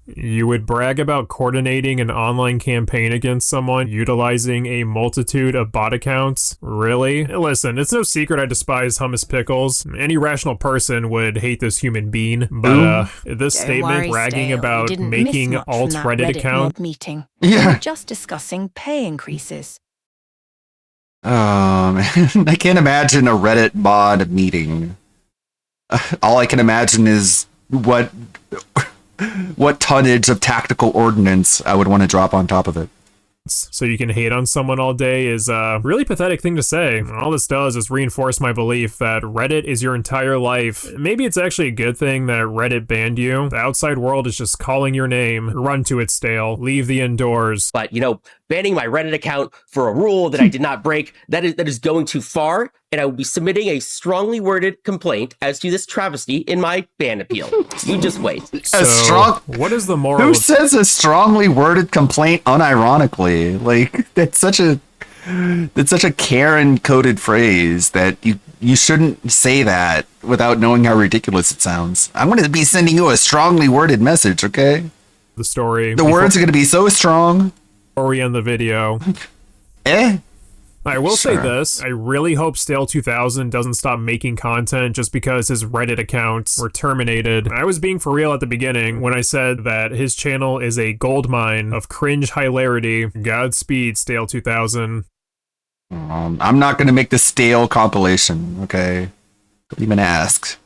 You would brag about coordinating an online campaign against someone utilizing a multitude of bot accounts? Really? Listen, it's no secret I despise Hummus Pickles. Any rational person would hate this human being, but this statement bragging about making alt-Reddit account... meeting. Yeah. We were just discussing pay increases. Oh, man. I can't imagine a Reddit mod meeting. All I can imagine is what tonnage of tactical ordnance I would want to drop on top of it. So you can hate on someone all day is a really pathetic thing to say. All this does is reinforce my belief that Reddit is your entire life. Maybe it's actually a good thing that Reddit banned you. The outside world is just calling your name. Run to it, Stale. Leave the indoors. But, banning my Reddit account for a rule that I did not break, that is going too far, and I will be submitting a strongly worded complaint as to this travesty in my ban appeal. You just wait. So, what is the moral? Who says a strongly worded complaint unironically? Like, that's such a Karen-coded phrase that you shouldn't say that without knowing how ridiculous it sounds. I'm going to be sending you a strongly worded message, okay? The story. The words are going to be so strong. Before we end the video. I will say this, I really hope Stale 2000 doesn't stop making content just because his Reddit accounts were terminated. I was being for real at the beginning when I said that his channel is a goldmine of cringe hilarity. Godspeed, Stale 2000. I'm not going to make the Stale compilation, okay? Don't even ask.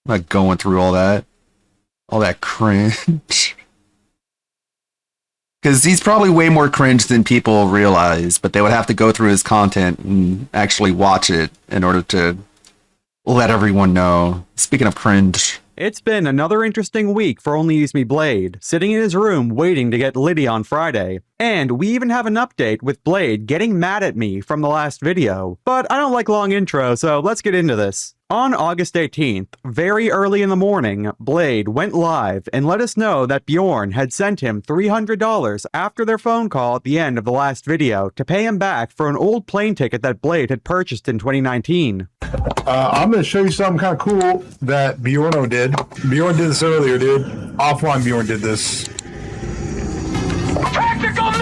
I'm not going through all that cringe. Because he's probably way more cringe than people realize, but they would have to go through his content and actually watch it in order to let everyone know. Speaking of cringe. It's been another interesting week for Only Use Me Blade, sitting in his room waiting to get Liddy on Friday. And we even have an update with Blade getting mad at me from the last video. But I don't like long intros, so let's get into this. On August 18th, very early in the morning, Blade went live and let us know that Bjorn had sent him $300 after their phone call at the end of the last video to pay him back for an old plane ticket that Blade had purchased in 2019. I'm going to show you something kind of cool that Bjorno did. Bjorn did this earlier, dude. Offline Bjorn did this. Tactical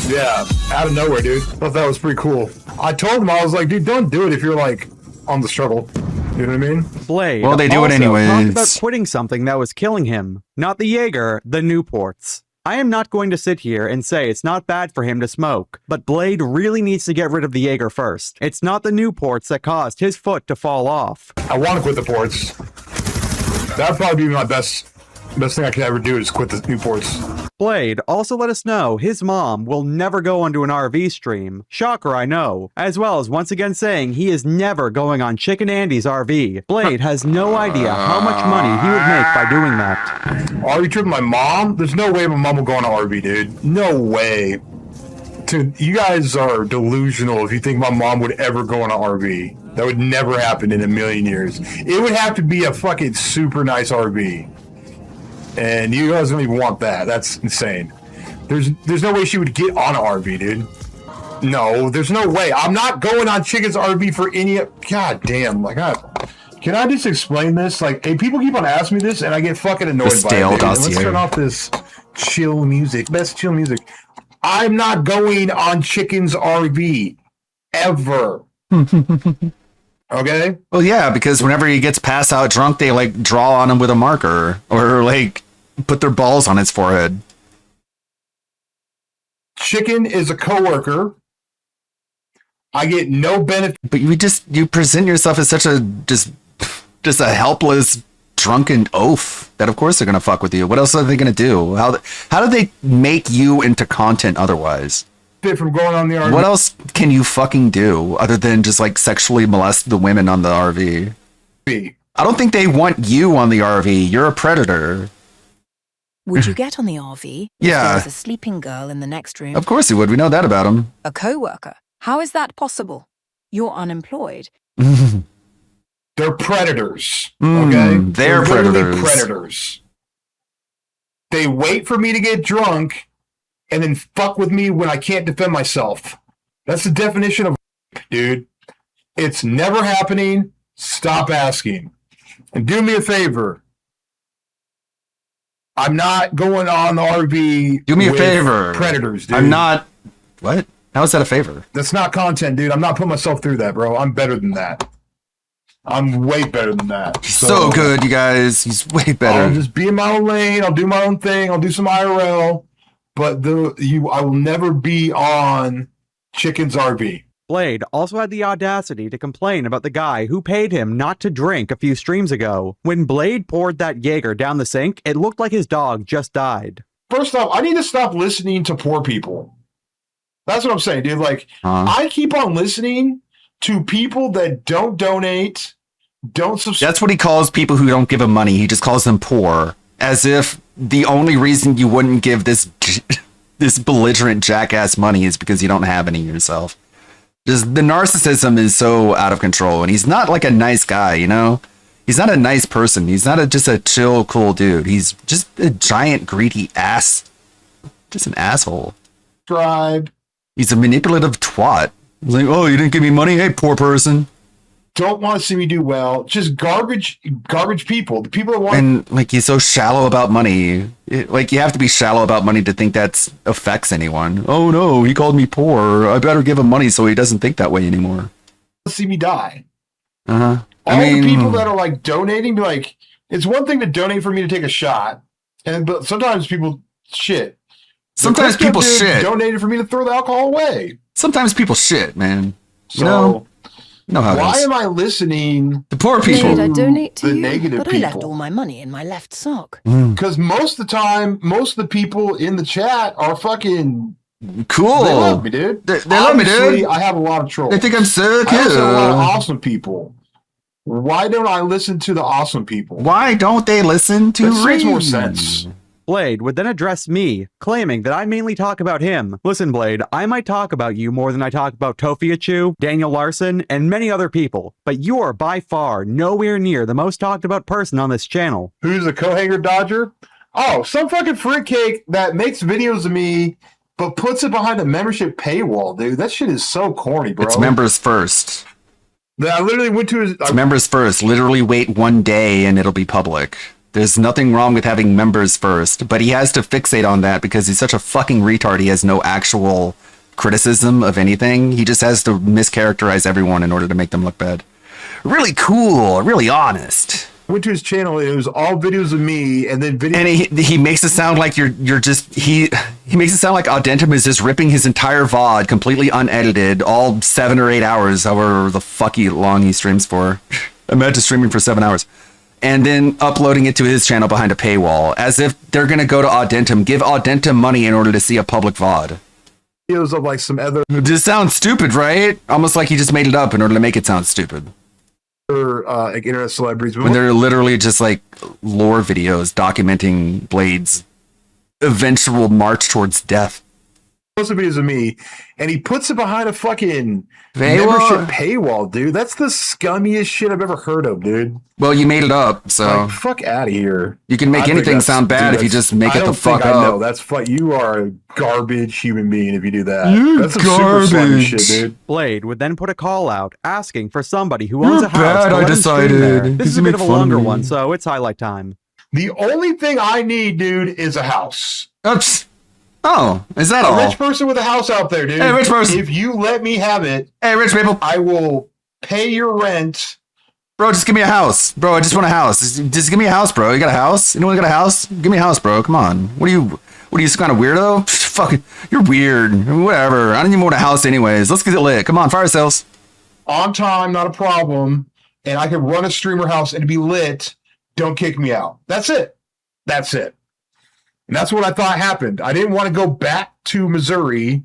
Yeah, out of nowhere, dude. Thought that was pretty cool. I told him, I was like, dude, don't do it if you're like on the struggle. You know what I mean? Blade. Well, they do it also anyways. talked about quitting something that was killing him. Not the Jaeger, the Newports. I am not going to sit here and say it's not bad for him to smoke, but Blade really needs to get rid of the Jaeger first. It's not the Newports that caused his foot to fall off. I want to quit the ports. That'd probably be my best thing I could ever do is quit the Newports. Blade also let us know his mom will never go onto an RV stream. Shocker, I know. As well as once again saying he is never going on Chicken Andy's RV. Blade has no idea how much money he would make by doing that. RV trip with my mom? There's no way my mom will go on an RV, dude. No way. Dude, you guys are delusional if you think my mom would ever go on an RV. That would never happen in a million years. It would have to be a fucking super nice RV. And you guys don't even want that. That's insane. There's no way she would get on an RV, dude. No, there's no way. I'm not going on Chicken's RV for any... God damn. Like, can I just explain this? Like, hey, people keep on asking me this, and I get fucking annoyed by it. Dude. Let's turn off this chill music. Best chill music. I'm not going on Chicken's RV. Ever. Okay? Well, yeah, because whenever he gets passed out drunk, they like draw on him with a marker or like put their balls on his forehead. Chicken is a coworker. I get no benefit. But you present yourself as such a just a helpless drunken oaf that of course they're gonna fuck with you. What else are they gonna do? How do they make you into content otherwise? From going on the RV. What else can you fucking do other than just like sexually molest the women on the RV? I don't think they want you on the RV. You're a predator. Would you get on the RV? Yeah. If there was a sleeping girl in the next room. Of course he would. We know that about him. A co-worker. How is that possible? You're unemployed. They're predators. Okay? They're literally predators. Predators. They wait for me to get drunk and then fuck with me when I can't defend myself. That's the definition of dude. It's never happening. Stop asking. And do me a favor. I'm not going on the RV. Do me a with favor. Predators, dude. I'm not. What? How is that a favor? That's not content, dude. I'm not putting myself through that, bro. I'm better than that. I'm way better than that. He's so good, you guys. He's way better. I'll just be in my own lane. I'll do my own thing. I'll do some IRL. But I will never be on Chicken's RV. Blade also had the audacity to complain about the guy who paid him not to drink a few streams ago. When Blade poured that Jaeger down the sink, it looked like his dog just died. First off, I need to stop listening to poor people. That's what I'm saying, dude. Like, I keep on listening to people that don't donate, don't subscribe. That's what he calls people who don't give him money. He just calls them poor. As if the only reason you wouldn't give this belligerent jackass money is because you don't have any yourself. Just the narcissism is so out of control, and he's not like a nice guy, you know? He's not a nice person. He's not just a chill, cool dude. He's just a giant, greedy ass. Just an asshole. He's a manipulative twat. He's like, oh, you didn't give me money? Hey, poor person. Don't want to see me do well. Just garbage people. The people that want. And like he's so shallow about money. Like you have to be shallow about money to think that affects anyone. Oh no, he called me poor. I better give him money so he doesn't think that way anymore. See me die. All the people that are like donating, like it's one thing to donate for me to take a shot, but sometimes people shit. Sometimes people shit. Donated for me to throw the alcohol away. Sometimes people shit, man. So, you know how why it is. am I listening to poor people? Blade, I donate to the you, negative but people. I left all my money in my left sock. Because most of the time, most of the people in the chat are fucking cool. They love me, dude. They love me, dude. I have a lot of trolls. They think I'm so I also have a lot of cool. awesome people. Why don't I listen to the awesome people? Why don't they listen to That makes more Reed? sense. Blade would then address me, claiming that I mainly talk about him. Listen, Blade, I might talk about you more than I talk about Tofiachu, Daniel Larson, and many other people, but you're by far nowhere near the most talked about person on this channel. Who's the co-hanger dodger? Oh, some fucking fruitcake that makes videos of me, but puts it behind a membership paywall, dude. That shit is so corny, bro. It's members first. I literally went to his... It's members first. Literally wait one day and it'll be public. There's nothing wrong with having members first, but he has to fixate on that because he's such a fucking retard. He has no actual criticism of anything. He just has to mischaracterize everyone in order to make them look bad. Really cool, really honest. I went to his channel. It was all videos of me, and then videos. And he makes it sound like you're just he makes it sound like Audentum is just ripping his entire VOD completely unedited, all 7 or 8 hours, however the fuck long he streams for. Imagine streaming for 7 hours. And then uploading it to his channel behind a paywall, as if they're gonna go to Audentum, give Audentum money in order to see a public VOD. Videos of like some other. This sounds stupid, right? Almost like he just made it up in order to make it sound stupid. Like internet celebrities. When they're literally just like lore videos documenting Blade's eventual march towards death. Most of videos of me, and he puts it behind a fucking Paywall? membership paywall, dude. That's the scummiest shit I've ever heard of, dude. Well, you made it up, so Like, fuck out of here. you can make I think anything that's- sound bad dude, if you that's- just make I it the don't fuck think I know. up. That's you are a garbage human being if you do that. You That's some super slimy shit, dude. Blade would then put a call out asking for somebody who You're owns a house bad, to I let him stream there. decided. This is You a bit make of a fun of longer me. one, so it's highlight time. The only thing I need, dude, is a house. Oops. Oh, is that A all? rich person with a house out there, dude. Hey, rich person. If you let me have it, Hey, rich people. I will pay your rent. Bro, just give me a house. Bro, I just want a house. Just give me a house, bro. You got a house? Anyone got a house? Give me a house, bro. Come on. What are you, some kind of weirdo? Fucking, you're weird. Whatever. I don't even want a house anyways. Let's get it lit. Come on, fire sales. On time, not a problem. And I can run a streamer house and be lit. Don't kick me out. That's it. That's it. And that's what I thought happened. I didn't want to go back to Missouri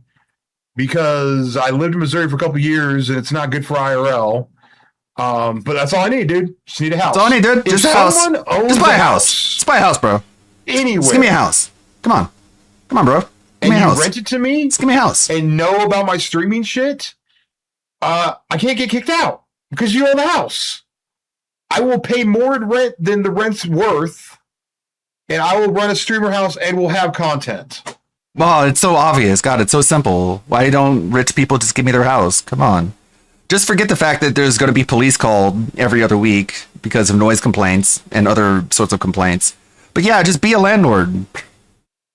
because I lived in Missouri for a couple of years and it's not good for IRL. But that's all I need, dude. Just need a house. That's all I need, dude. If Just a house. someone owns Just buy a a house. Just buy a house, bro. anywhere, Just give me a house. Come on. Come on, bro. Give and me a you house. rent it to me Just give me a house. and know about my streaming shit, I can't get kicked out because you own the house. I will pay more in rent than the rent's worth, and I will run a streamer house and will have content. Well, it's so obvious. God, it's so simple. Why don't rich people just give me their house? Come on. Just forget the fact that there's going to be police called every other week because of noise complaints and other sorts of complaints. But yeah, just be a landlord.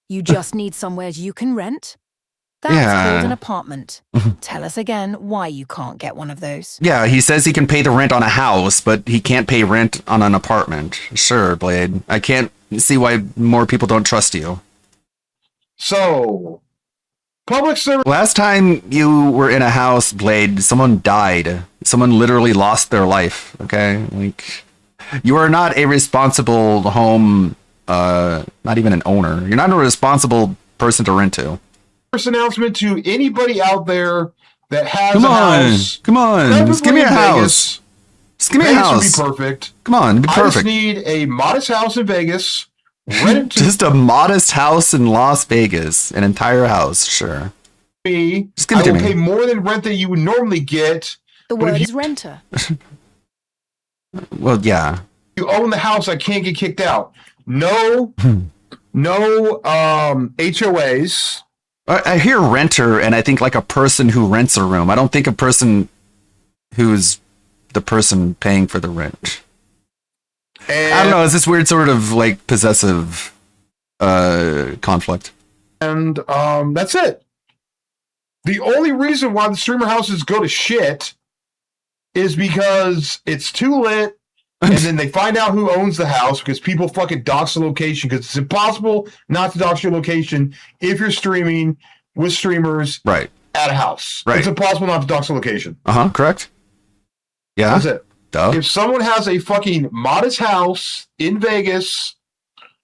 You just need somewhere you can rent? That's Yeah. called an apartment. Tell us again why you can't get one of those. Yeah, he says he can pay the rent on a house, but he can't pay rent on an apartment. Sure, Blade. I can't see why more people don't trust you. So, public service. Last time you were in a house, Blade, someone died. Someone literally lost their life, okay? Like, you are not a responsible home, not even an owner. You're not a responsible person to rent to. Announcement to anybody out there that has Come a on. house. Come on. Just give me a Preferably in house. Just give me a Vegas house. would be perfect. Come on, it'd be I just perfect. need a modest house in Vegas. Rent it to Just a modest house in Las Vegas. An entire house, sure. me. Just give it I to will me. pay more than rent that you would normally get. The But if word you- is renter. Well, yeah. You own the house, I can't get kicked out. No, no HOAs. I hear renter, and I think like a person who rents a room. I don't think a person who's the person paying for the rent. And, I don't know. It's this weird sort of like possessive conflict. And that's it. The only reason why the streamer houses go to shit is because it's too lit, and then they find out who owns the house because people fucking dox the location because it's impossible not to dox your location if you're streaming with streamers Right. at a house. Right. It's impossible not to dox the location. Correct. Yeah. That's it. Duh. If someone has a fucking modest house in Vegas,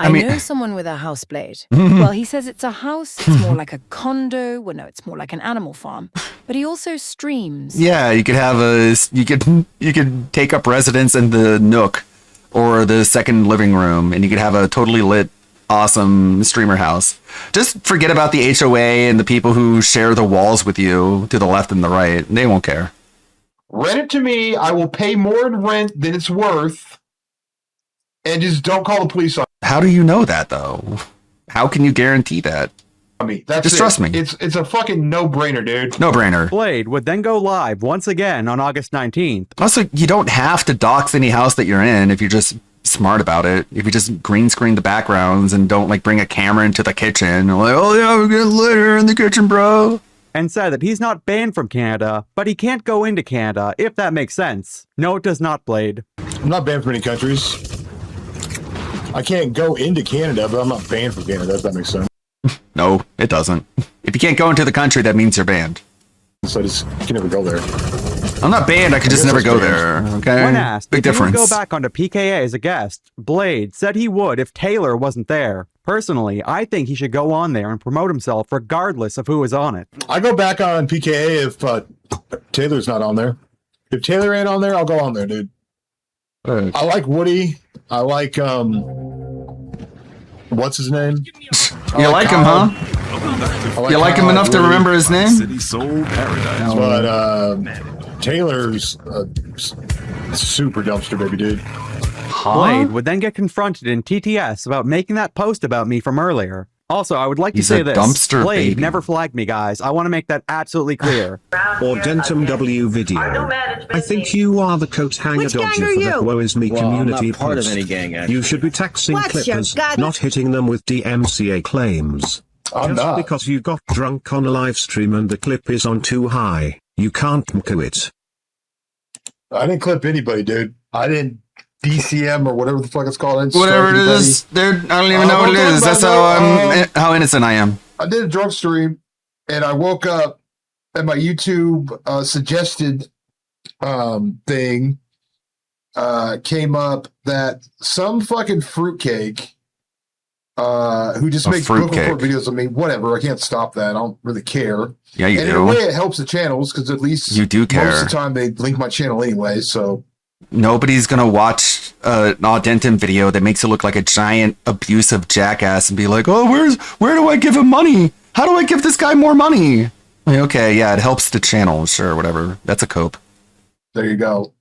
I mean- know someone with a house blade. Well, he says it's a house. It's more like a condo. Well, no, it's more like an animal farm. But he also streams. Yeah, you could have you could take up residence in the nook or the second living room, and you could have a totally lit, awesome streamer house. Just forget about the HOA and the people who share the walls with you to the left and the right. They won't care. rent it to me. I will pay more in rent than it's worth, and just don't call the police on How do you know that though? How can you guarantee that? me. That's Just it. trust me. It's a fucking no-brainer, dude. No brainer. Blade would then go live once again on August 19th. Also, you don't have to dox any house that you're in if you're just smart about it. If you just green screen the backgrounds and don't like bring a camera into the kitchen, like, oh yeah, we're getting litter in the kitchen, bro. And said that he's not banned from Canada, but he can't go into Canada, if that makes sense. No, it does not, Blade. I'm not banned from any countries. I can't go into Canada, but I'm not banned from Canada, if that makes sense. No, it doesn't. If you can't go into the country, that means you're banned. So I just can never go there. I'm not banned, I could just never go there. Okay? When asked Big if he would difference. go back onto PKA as a guest, Blade said he would if Taylor wasn't there. Personally, I think he should go on there and promote himself regardless of who is on it. I go back on PKA if Taylor's not on there. If Taylor ain't on there, I'll go on there, dude. I like Woody. I like what's his name? You like him, huh? You like him enough to remember his name? City Soul Paradise. But Taylor's super dumpster baby, dude. Blade would then get confronted in TTS about making that post about me from earlier. Also, I would like to He's say a this. dumpster Blade baby. never flagged me, guys. I want to make that absolutely clear. Or Dentum W video. I think you are the coat hanger Which gang dodger are for you? that woe is me Well, I'm community not part of post. any gang, You should be taxing What's your clippers, god- not hitting them with DMCA claims. I'm Just not. because you got drunk on a live stream and the clip is on too high, you can't mco it. I didn't clip anybody, dude. I didn't DCM or whatever the fuck it's called. I didn't Whatever it strike anybody. is, dude, I don't even know what it is. That's how innocent I am. I did a drunk stream, and I woke up, and my YouTube suggested thing came up that some fucking fruitcake who just A makes book fruitcake. report videos of me, whatever. I can't stop that. I don't really care. Yeah, you and do. in a way, it helps the channels because at least You do most care. of the time they link my channel anyway. So Nobody's gonna watch an Audentum video that makes it look like a giant abusive jackass and be like, oh, where do I give him money? How do I give this guy more money? Like, okay, yeah, it helps the channel, sure, whatever. That's a cope. there you go.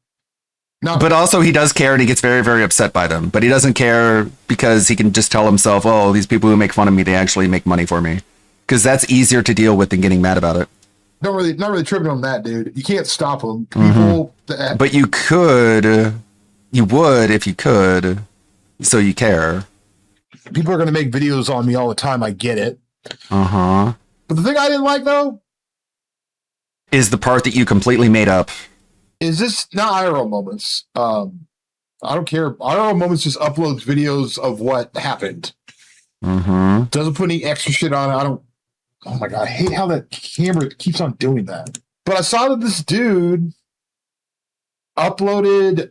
But also he does care and he gets very, very upset by them. But he doesn't care because he can just tell himself, oh, these people who make fun of me, they actually make money for me. Because that's easier to deal with than getting mad about it. Not really tripping on that, dude. You can't stop them. People Mhm. But you could, you would if you could, so you care. people are going to make videos on me all the time. I get it. Uh-huh. But the thing I didn't like though Is the part that you completely made up. is this not IRL moments. I don't care. IRL moments just uploads videos of what happened. Mm-hmm. Doesn't put any extra shit on it. I don't. Oh my god, I hate how that camera keeps on doing that. But I saw that this dude uploaded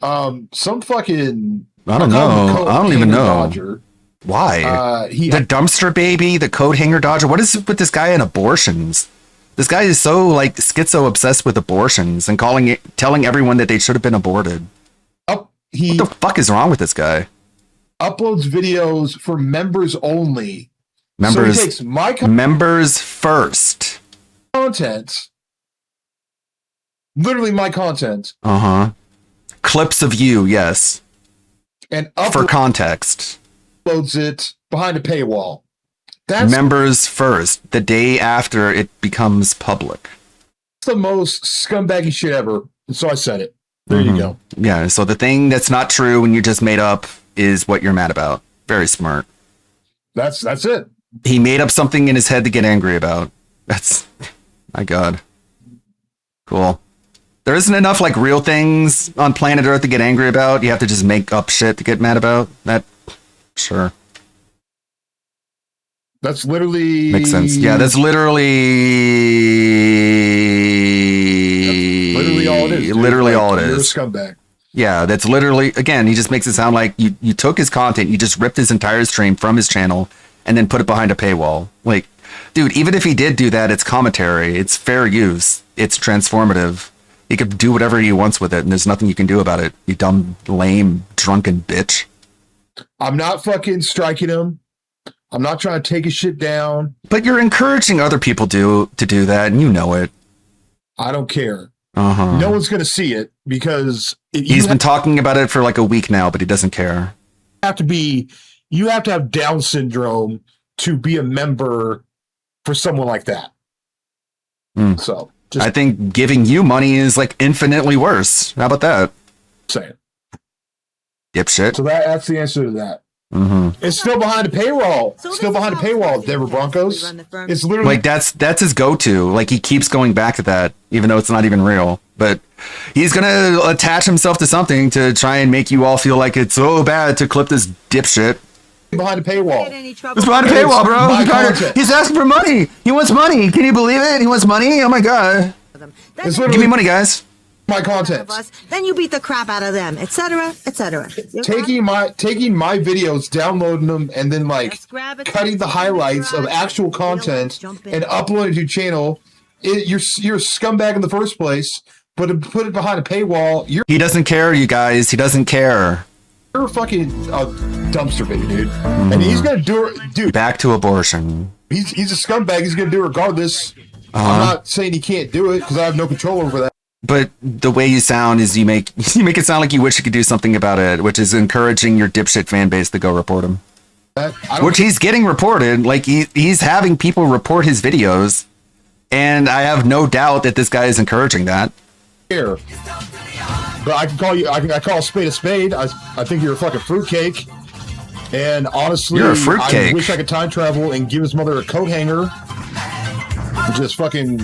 some fucking. I don't know. I don't even know. Dodger. Why? The dumpster baby, the coat hanger dodger. What is it with this guy and abortions? This guy is so like schizo obsessed with abortions and telling everyone that they should have been aborted. What the fuck is wrong with this guy? Uploads videos for members only. Members, So he takes my members first. content, literally my content, Uh-huh. Clips of you, yes. and For context. uploads it behind a paywall. That's Members first, the day after it becomes public. the most scumbaggy shit ever. And so I said it. There you go. Yeah, so the thing that's not true and you just made up is what you're mad about. Very smart. That's it. He made up something in his head to get angry about. That's, my God. Cool. There isn't enough like real things on planet Earth to get angry about. You have to just make up shit to get mad about. That, sure. That's literally Makes sense. Yeah, that's literally all it is. dude. Literally Like, all it you're a is. scumbag. Yeah, that's literally, again, he just makes it sound like you took his content, you just ripped his entire stream from his channel and then put it behind a paywall. Like, dude, even if he did do that, it's commentary, it's fair use, it's transformative. He could do whatever he wants with it and there's nothing you can do about it, you dumb, lame, drunken bitch. I'm not fucking striking him. I'm not trying to take his shit down. But you're encouraging other people to do that and you know it. I don't care. Uh-huh. No one's going to see it because He's been talking about it for like a week now, but he doesn't care. you have to have Down syndrome to be a member for someone like that. Mm. So I think giving you money is like infinitely worse. How about that? saying. Dipshit. So that's the answer to that. Mm-hmm. It's still behind a paywall. Still behind a paywall, Denver Broncos. It's literally Like that's his go-to. Like he keeps going back to that, even though it's not even real. But he's gonna attach himself to something to try and make you all feel like it's so bad to clip this dipshit. behind a paywall. It's behind a paywall, bro. He's asking for money. He wants money. Can you believe it? He wants money. Oh my god. Give me money, guys. My content. Then you beat the crap out of them, etc., etc. Taking my videos, downloading them, and then like cutting the highlights of actual content and uploading to your channel. You're a scumbag in the first place, but to put it behind a paywall, He doesn't care, you guys. He doesn't care. you're fucking a dumpster baby, dude. And he's gonna do it, dude. Back to abortion. He's a scumbag. He's gonna do it regardless. I'm not saying he can't do it because I have no control over that. But the way you sound is you make it sound like you wish you could do something about it, which is encouraging your dipshit fan base to go report him. Which he's getting reported. Like he's having people report his videos, and I have no doubt that this guy is encouraging that. Here, but I can call you. I call a spade a spade. I think you're a fucking fruitcake. And honestly, You're a fruitcake. I wish I could time travel and give his mother a coat hanger. And just fucking,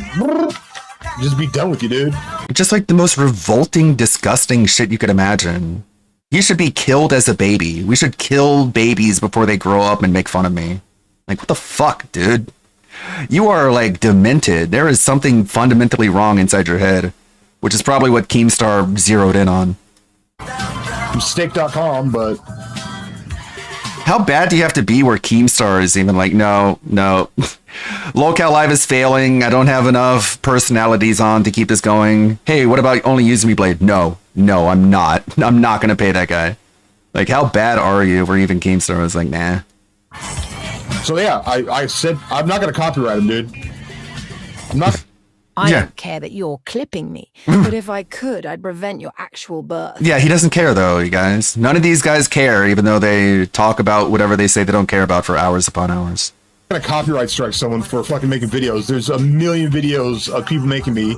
just be done with you, dude. Just like the most revolting, disgusting shit you could imagine. You should be killed as a baby. We should kill babies before they grow up and make fun of me. Like, what the fuck, dude? You are, like, demented. There is something fundamentally wrong inside your head, which is probably what Keemstar zeroed in on. Mistake.com, but... How bad do you have to be where Keemstar is even like, no. Locale Live is failing. I don't have enough personalities on to keep this going. Hey, what about only using me Blade? No, I'm not. I'm not going to pay that guy. Like, how bad are you where even Keemstar was like, nah. So yeah, I said, I'm not going to copyright him, dude. I'm not... I don't care that you're clipping me, but if I could, I'd prevent your actual birth. Yeah, he doesn't care though, you guys. None of these guys care, even though they talk about whatever they say they don't care about for hours upon hours. I'm gonna copyright strike someone for fucking making videos. There's a million videos of people making me,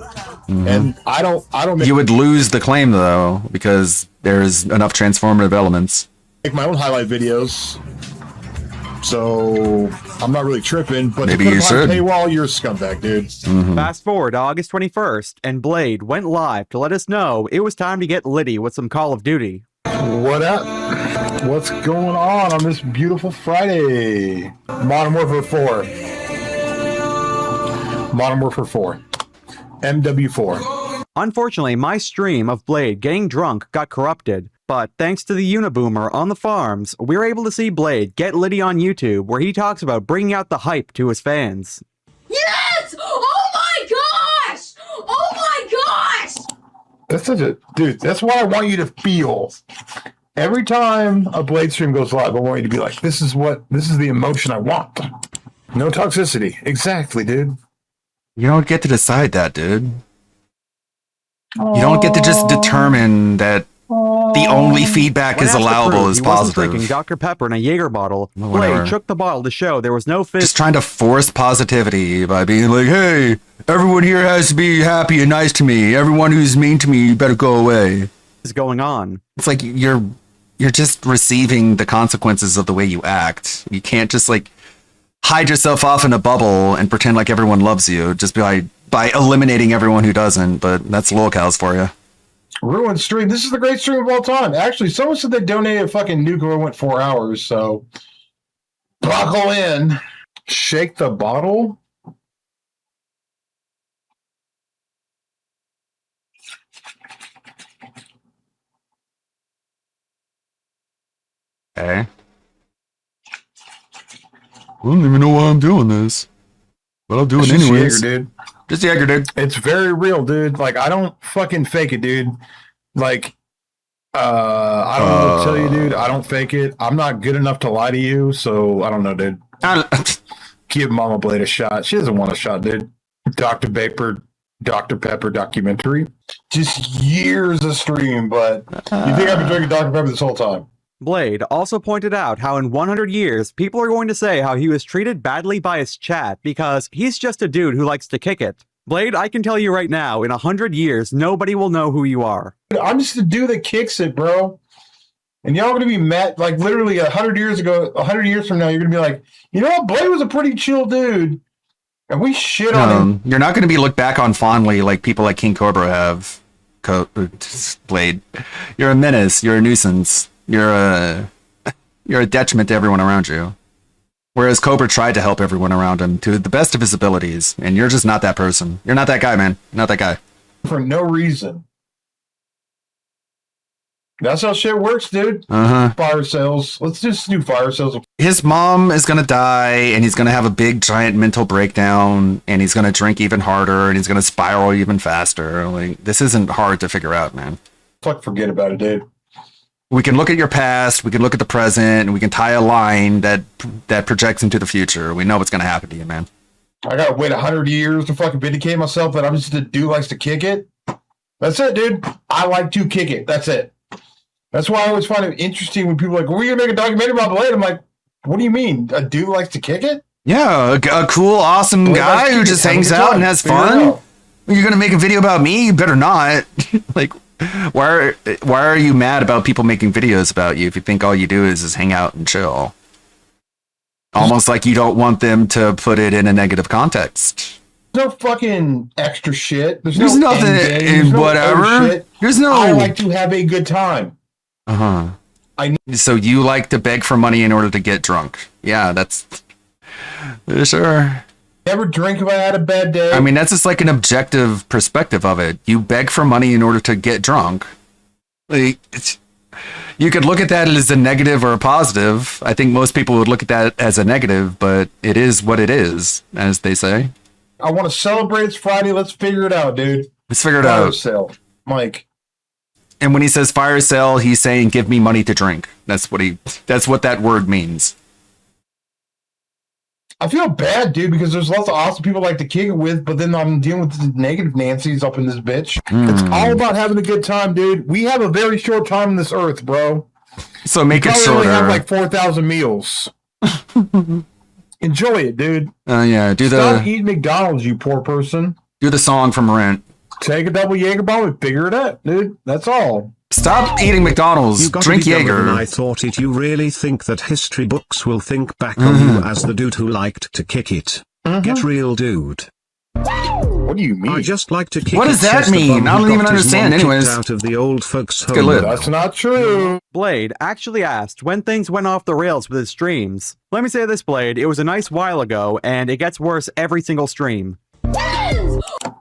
and I don't make, You would lose the claim though, because there's enough transformative elements. make my own highlight videos. So I'm not really tripping, but Maybe to put you it behind a should. paywall, you're a scumbag, dude. Fast forward to August 21st, and Blade went live to let us know it was time to get litty with some Call of Duty. What up? What's going on this beautiful Friday? Modern Warfare 4. Modern Warfare 4. MW4. Unfortunately, my stream of Blade getting drunk got corrupted, but thanks to the Uniboomer on the farms, we were able to see Blade get litty on YouTube, where he talks about bringing out the hype to his fans. Yes! Oh my gosh! Oh my gosh! That's such a dude. That's what I want you to feel. Every time a Blade stream goes live, I want you to be like, this is the emotion I want. No toxicity. Exactly, dude. You don't get to decide that, dude. You don't get to just determine that the only feedback When is asked to allowable prove is he wasn't positive. drinking Dr. Pepper in a Jaeger bottle, whatever. Blade shook the bottle to show there was no Just trying to force positivity by being like, hey, everyone here has to be happy and nice to me. Everyone who's mean to me, you better go away. Is going on. It's like you're just receiving the consequences of the way you act. You can't just like hide yourself off in a bubble and pretend like everyone loves you just by eliminating everyone who doesn't. But that's locales for you. Ruined stream. This is the great stream of all time. Actually, someone said they donated a fucking nuke went 4 hours, so buckle in. Shake the bottle. Okay. I don't even know why I'm doing this, but I'll do it It's just anyways. Jaeger, dude. Just Jaeger, dude. It's very real, dude. Like, I don't fucking fake it, dude. Like, I don't know what to tell you, dude. I don't fake it. I'm not good enough to lie to you, so I don't know, dude. Give Mama Blade a shot. She doesn't want a shot, dude. Dr. Pepper documentary. Just years of stream, but you think I've been drinking Dr. Pepper this whole time? Blade also pointed out how in 100 years, people are going to say how he was treated badly by his chat because he's just a dude who likes to kick it. Blade, I can tell you right now, in 100 years, nobody will know who you are. I'm just the dude that kicks it, bro. And y'all gonna be mad, like literally 100 years ago, 100 years from now, you're gonna be like, you know what, Blade was a pretty chill dude. And we shit on him. You're not going to be looked back on fondly like people like King Cobra have. Blade. You're a menace. You're a nuisance. You're a detriment to everyone around you. Whereas Cobra tried to help everyone around him to the best of his abilities, and you're just not that person. You're not that guy, man. You're not that guy. For no reason. That's how shit works, dude. Fire sales. Let's just do fire sales. His mom is going to die, and he's going to have a big, giant mental breakdown, and he's going to drink even harder, and he's going to spiral even faster. Like, this isn't hard to figure out, man. Fuck, forget about it, dude. We can look at your past, we can look at the present, and we can tie a line that projects into the future. We know what's going to happen to you, man. I gotta wait 100 years to fucking vindicate myself that I'm just a dude who likes to kick it. That's it, dude. I like to kick it. That's it. That's why I always find it interesting when people are like, we're going to make a documentary about Blade. I'm like, what do you mean? A dude likes to kick it? Yeah, a cool, awesome guy who just hangs out and has fun. You're going to make a video about me? You better not. Like, why are you mad about people making videos about you if you think all you do is hang out and chill? Almost like you don't want them to put it in a negative context. There's no fucking extra shit. There's nothing There's no whatever. other shit. There's no. I like to have a good time. So you like to beg for money in order to get drunk? Yeah, that's sure. Never drink if I had a bad day. I mean, that's just like an objective perspective of it. You beg for money in order to get drunk. Like, you could look at that as a negative or a positive. I think most people would look at that as a negative, but it is what it is, as they say. I want to celebrate. It's Friday. Let's figure it out, dude. Let's figure it Fire out. sale, Mike. And when he says fire sale, he's saying give me money to drink. That's what that word means. I feel bad, dude, because there's lots of awesome people I like to kick it with, but then I'm dealing with the negative Nancy's up in this bitch. It's all about having a good time, dude. We have a very short time on this earth, bro. So make we it shorter. only have like 4,000 meals. Enjoy it, dude. Yeah, Stop eating McDonald's, you poor person. Do the song from Rent. Take a double Jaeger bomb and figure it out, dude. That's all. Stop eating McDonald's. You gotta Drink be dumber Jaeger. than I thought it. You really think that history books will think back on you as the dude who liked to kick it? Get real, dude. What do you mean? I just like to kick What it. does that says the mean? bum I who don't even got his understand. mom kicked Anyways. out of the old folks' good home. lip. That's not true. Blade actually asked when things went off the rails with his streams. Let me say this, Blade. It was a nice while ago, and it gets worse every single stream.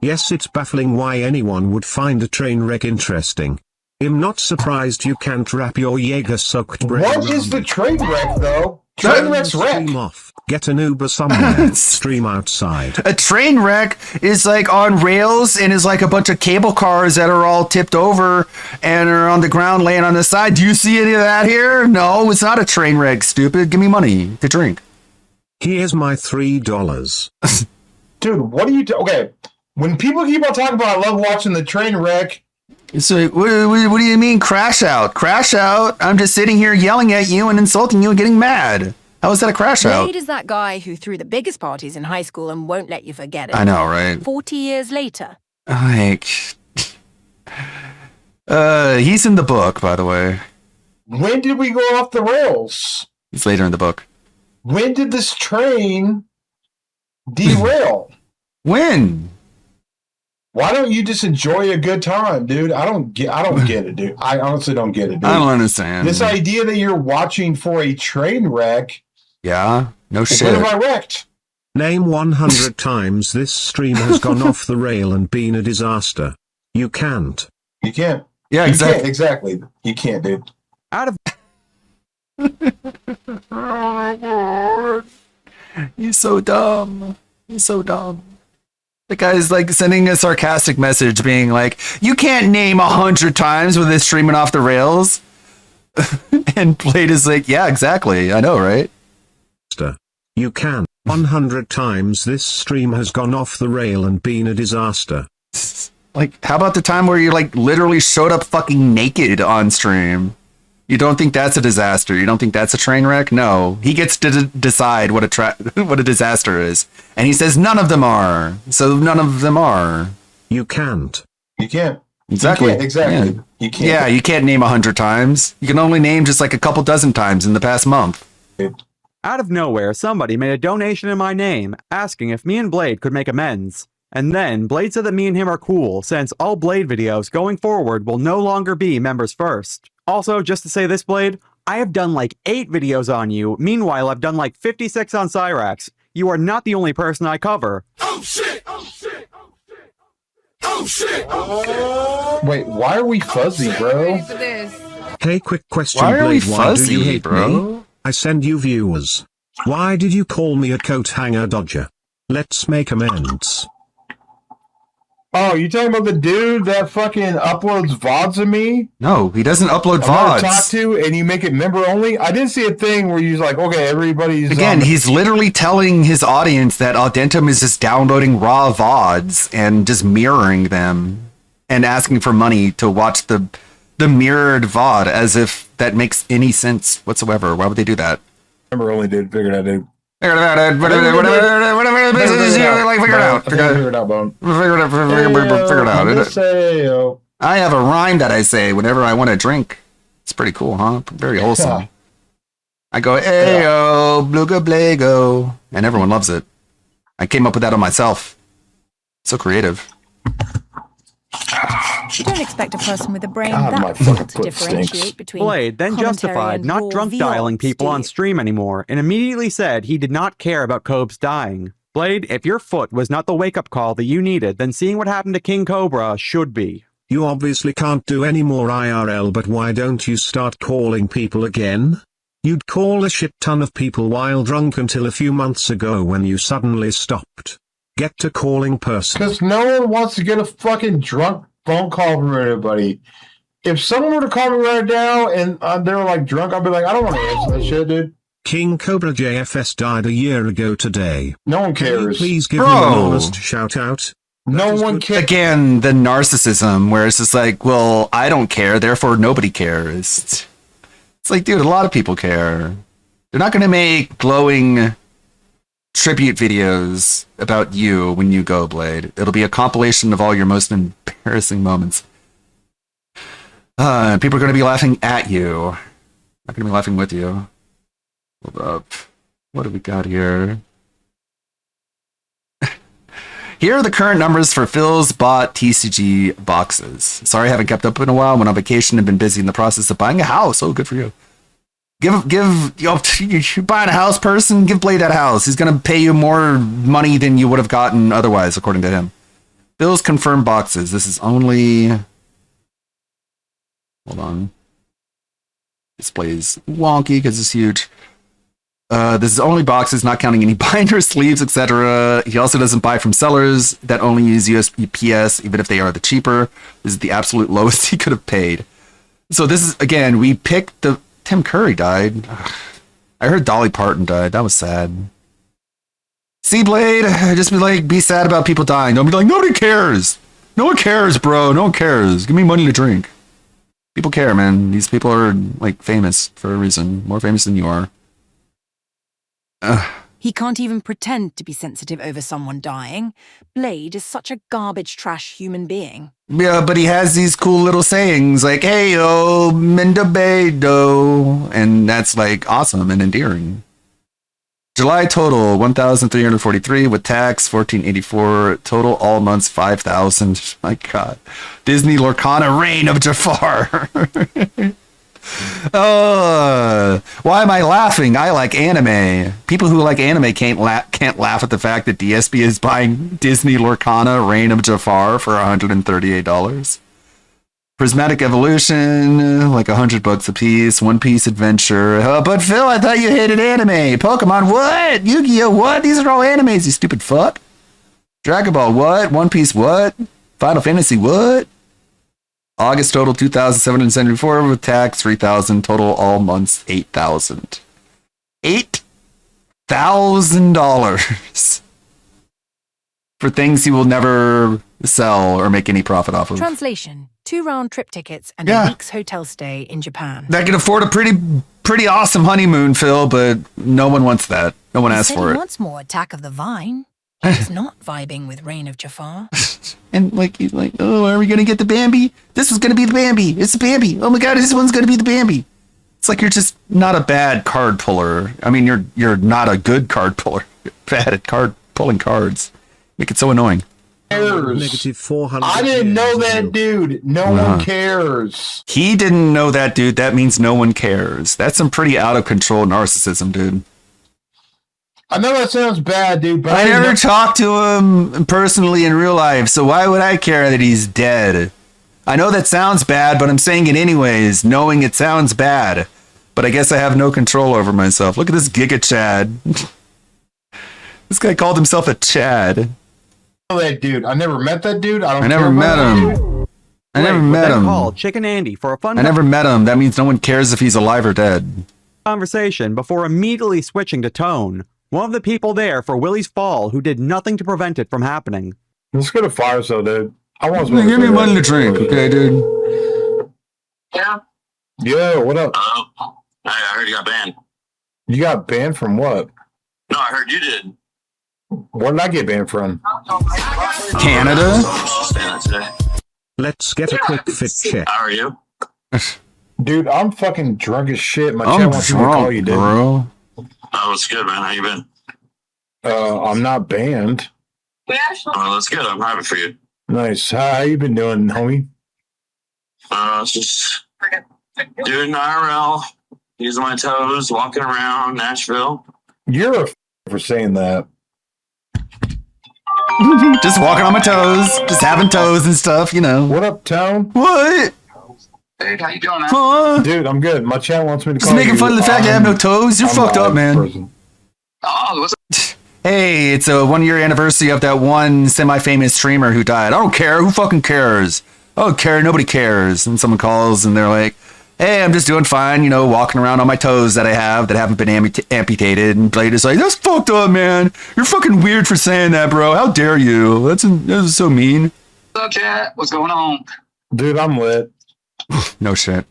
Yes, it's baffling why anyone would find a train wreck interesting. I'm not surprised you can't wrap your Jaeger-soaked brain What is the train wreck, though? Train wreck's wreck. Stream off. Get an Uber somewhere. Stream outside. A train wreck is like on rails and is like a bunch of cable cars that are all tipped over and are on the ground laying on the side. Do you see any of that here? No, it's not a train wreck, stupid. Give me money to drink. Here's my $3. Dude, what are you okay? When people keep on talking about I love watching the train wreck. So what do you mean crash out? Crash out? I'm just sitting here yelling at you and insulting you and getting mad. How is that a crash out? Blade is that guy who threw the biggest parties in high school and won't let you forget it. I know, right? 40 years later. Like, he's in the book, by the way. When did we go off the rails? He's later in the book. When did this train derail? When? Why don't you just enjoy a good time, dude? I don't get it, dude. I honestly don't get it, dude. I don't understand. This idea that you're watching for a train wreck. Yeah, no shit. When have I wrecked? Name 100 times this stream has gone off the rail and been a disaster. You can't. You can't. Yeah, You exactly. can't, exactly. You can't, dude. Out of He's so dumb. He's so dumb. The guy's like sending a sarcastic message being like, you can't name 100 times when it's streaming off the rails. And Blade is like, yeah, exactly. I know, right? You can. 100 times this stream has gone off the rail and been a disaster. Like, how about the time where you like literally showed up fucking naked on stream? You don't think that's a disaster? You don't think that's a train wreck? No, he gets to decide what a disaster is, and he says none of them are. So none of them are. You can't. You can't. Exactly. Exactly. Yeah. You can't. Yeah, you can't name 100 times. You can only name just like a couple dozen times in the past month. Out of nowhere, somebody made a donation in my name, asking if me and Blade could make amends. And then, Blade said that me and him are cool, since all Blade videos going forward will no longer be members first. Also, just to say this, Blade, I have done like 8 videos on you, meanwhile I've done like 56 on Cyrax. You are not the only person I cover. Oh shit! Oh shit! Oh shit! Oh shit! Wait, why are we fuzzy, bro? Hey, quick question, Why are we Blade. Why do fuzzy, you hate bro? me? I send you viewers. Why did you call me a coat hanger dodger? Let's make amends. Oh, you talking about the dude that fucking uploads VODs of me? No, he doesn't upload I'm to talk VODs. to, and you make it member only? I didn't see a thing where you're like, okay, everybody's... Again, he's literally telling his audience that Audentum is just downloading raw VODs and just mirroring them and asking for money to watch the mirrored VOD as if that makes any sense whatsoever. Why would they do that? Member only, dude. Figure it out, dude. Figure it out. Figure it out, Bone. Figure it out. Just say, yo. I have a rhyme that I say whenever I want to drink. It's pretty cool, huh? Very wholesome. Yeah. I go, ayo, bluga blago, and everyone loves it. I came up with that on myself. So creative. You don't expect a person with a brain God, my that fucking full to foot differentiate stinks. between Blade then commentary justified and not raw drunk VODs, dialing people do on you? stream anymore, and immediately said he did not care about Cobes dying. Blade, if your foot was not the wake-up call that you needed, then seeing what happened to King Cobra should be. You obviously can't do any more IRL, but why don't you start calling people again? You'd call a shit ton of people while drunk until a few months ago when you suddenly stopped. Get to calling person. Because no one wants to get a fucking drunk phone call from anybody. If someone were to call me right now and they were like drunk, I'd be like, I don't want to answer that shit, dude. King Cobra JFS died a year ago today. No one cares. Please give him an honest shout out. No one cares. Again, the narcissism where it's just like, well, I don't care, therefore nobody cares. It's like, dude, a lot of people care. They're not going to make glowing tribute videos about you when you go, Blade. It'll be a compilation of all your most embarrassing moments. People are going to be laughing at you. Not going to be laughing with you. Hold up. What do we got here? Here are the current numbers for Phil's bought TCG boxes. Sorry I haven't kept up in a while. Went on vacation and been busy in the process of buying a house. Oh, good for you. You're buying a house, person, give Blade that house. He's going to pay you more money than you would have gotten otherwise, according to him. Phil's confirmed boxes. This is only... Hold on. Display's wonky because it's huge. This is only boxes, not counting any binders, sleeves, etc. He also doesn't buy from sellers that only use USPS, even if they are the cheaper. This is the absolute lowest he could have paid. So this is, again, we picked the... Tim Curry died. I heard Dolly Parton died. That was sad. See, Blade, just be sad about people dying. Don't be like, nobody cares. No one cares, bro. No one cares. Give me money to drink. People care, man. These people are, like, famous for a reason. More famous than you are. He can't even pretend to be sensitive over someone dying. Blade is such a garbage trash human being. Yeah, but he has these cool little sayings like, hey, yo, Mendabedo. And that's, like, awesome and endearing. July total, 1,343 with tax, 1,484. Total all months, 5,000. My God. Disney Lorcana Reign of Jafar. Why am I laughing? I like anime. People who like anime can't laugh at the fact that DSP is buying Disney Lorcana Reign of Jafar for $138. Prismatic Evolution, like $100 a piece. One Piece Adventure. But Phil, I thought you hated anime. Pokemon, what? Yu-Gi-Oh, what? These are all animes, you stupid fuck. Dragon Ball, what? One Piece, what? Final Fantasy, what? August total 2,774 with tax 3,000. Total all months 8,000. $8,000 for things he will never sell or make any profit off of. Translation: 2 round-trip tickets and Yeah. a week's hotel stay in Japan. That can afford a pretty awesome honeymoon, Phil, but no one wants that. No one He asked said for he it. wants more Attack of the Vine. He's not vibing with Reign of Jafar. And like he's like, oh, are we gonna get the Bambi? This was gonna be the Bambi. It's the Bambi. Oh my god, this one's gonna be the Bambi. It's like you're just not a bad card puller. I mean, you're not a good card puller. You're bad at pulling cards. Make it so annoying. Negative 400. I didn't know that dude. No one cares. He didn't know that, dude. That means no one cares. That's some pretty out of control narcissism, dude. I know that sounds bad, dude, but I never talked to him personally in real life, so why would I care that he's dead? I know that sounds bad, but I'm saying it anyways, knowing it sounds bad. But I guess I have no control over myself. Look at this Giga Chad. This guy called himself a Chad. I know that dude. I never met that dude. I never met him. I never met him. Called Chicken Andy for a fun I never met him. That means no one cares if he's alive or dead. Conversation before immediately switching to Tone. One of the people there for Willie's fall who did nothing to prevent it from happening. Let's go to Fire Cell, dude. I want to give me money to drink, okay, dude? Yeah. Yeah, what up? I heard you got banned. You got banned from what? No, I heard you did. Where did I get banned from? Canada? Let's get a quick fit check. How are you? Dude, I'm fucking drunk as shit. My I'm chat wants me to call you, dude. bro. Oh, it's good, man. How you been? I'm not banned. Oh, that's good. I'm happy for you. Nice. How you been doing, homie? It's just doing IRL, using my toes, walking around Nashville. You're a for saying that. Just walking on my toes, just having toes and stuff, you know. What up, Tone? What? Hey, how you doing, man? Huh? Dude, I'm good. My chat wants me to call Just making you. fun of the fact I have no toes? You're I'm fucked a up, man. person. Oh, what's up? Hey, it's a 1 year anniversary of that one semi-famous streamer who died. I don't care. Who fucking cares? I don't care. Nobody cares. And someone calls and they're like, hey, I'm just doing fine, you know, walking around on my toes that I have that haven't been amputated. And Blade is like, that's fucked up, man. You're fucking weird for saying that, bro. How dare you? That's so mean. What's up, chat? What's going on? Dude, I'm lit. No shit.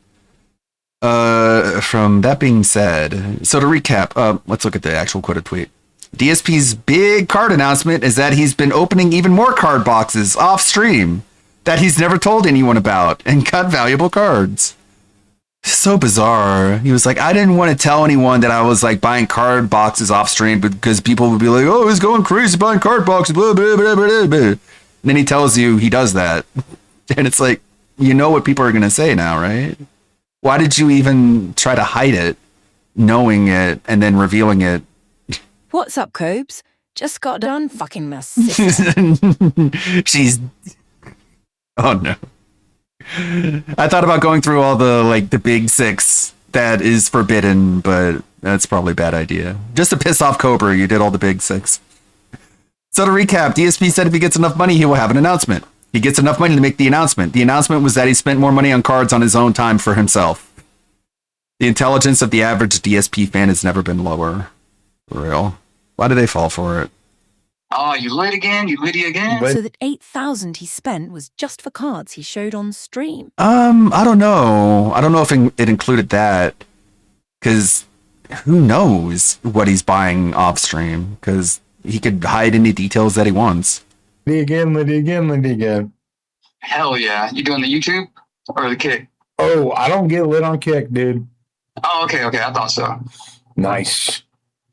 From that being said, so to recap, let's look at the actual quoted tweet. DSP's big card announcement is that he's been opening even more card boxes off stream that he's never told anyone about and got valuable cards. So bizarre. He was like, I didn't want to tell anyone that I was like buying card boxes off stream because people would be like, oh, he's going crazy buying card boxes, blah, blah, blah, blah, blah. And then he tells you he does that. And it's like, you know what people are going to say now, right? Why did you even try to hide it, knowing it, and then revealing it? What's up, Cobes? Just got done fucking my sister. She's... Oh, no. I thought about going through all the big six that is forbidden, but that's probably a bad idea. Just to piss off Cobra, you did all the big six. So to recap, DSP said if he gets enough money, he will have an announcement. He gets enough money to make the announcement. The announcement was that he spent more money on cards on his own time for himself. The intelligence of the average DSP fan has never been lower. For real. Why do they fall for it? Oh, you lit again? You litty again? So that 8,000 he spent was just for cards he showed on stream. I don't know. I don't know if it included that. Because who knows what he's buying off stream? Because he could hide any details that he wants. Liddy again. Hell yeah. You doing the YouTube or the Kick? Oh, I don't get lit on Kick, dude. Oh, okay. I thought so. Nice.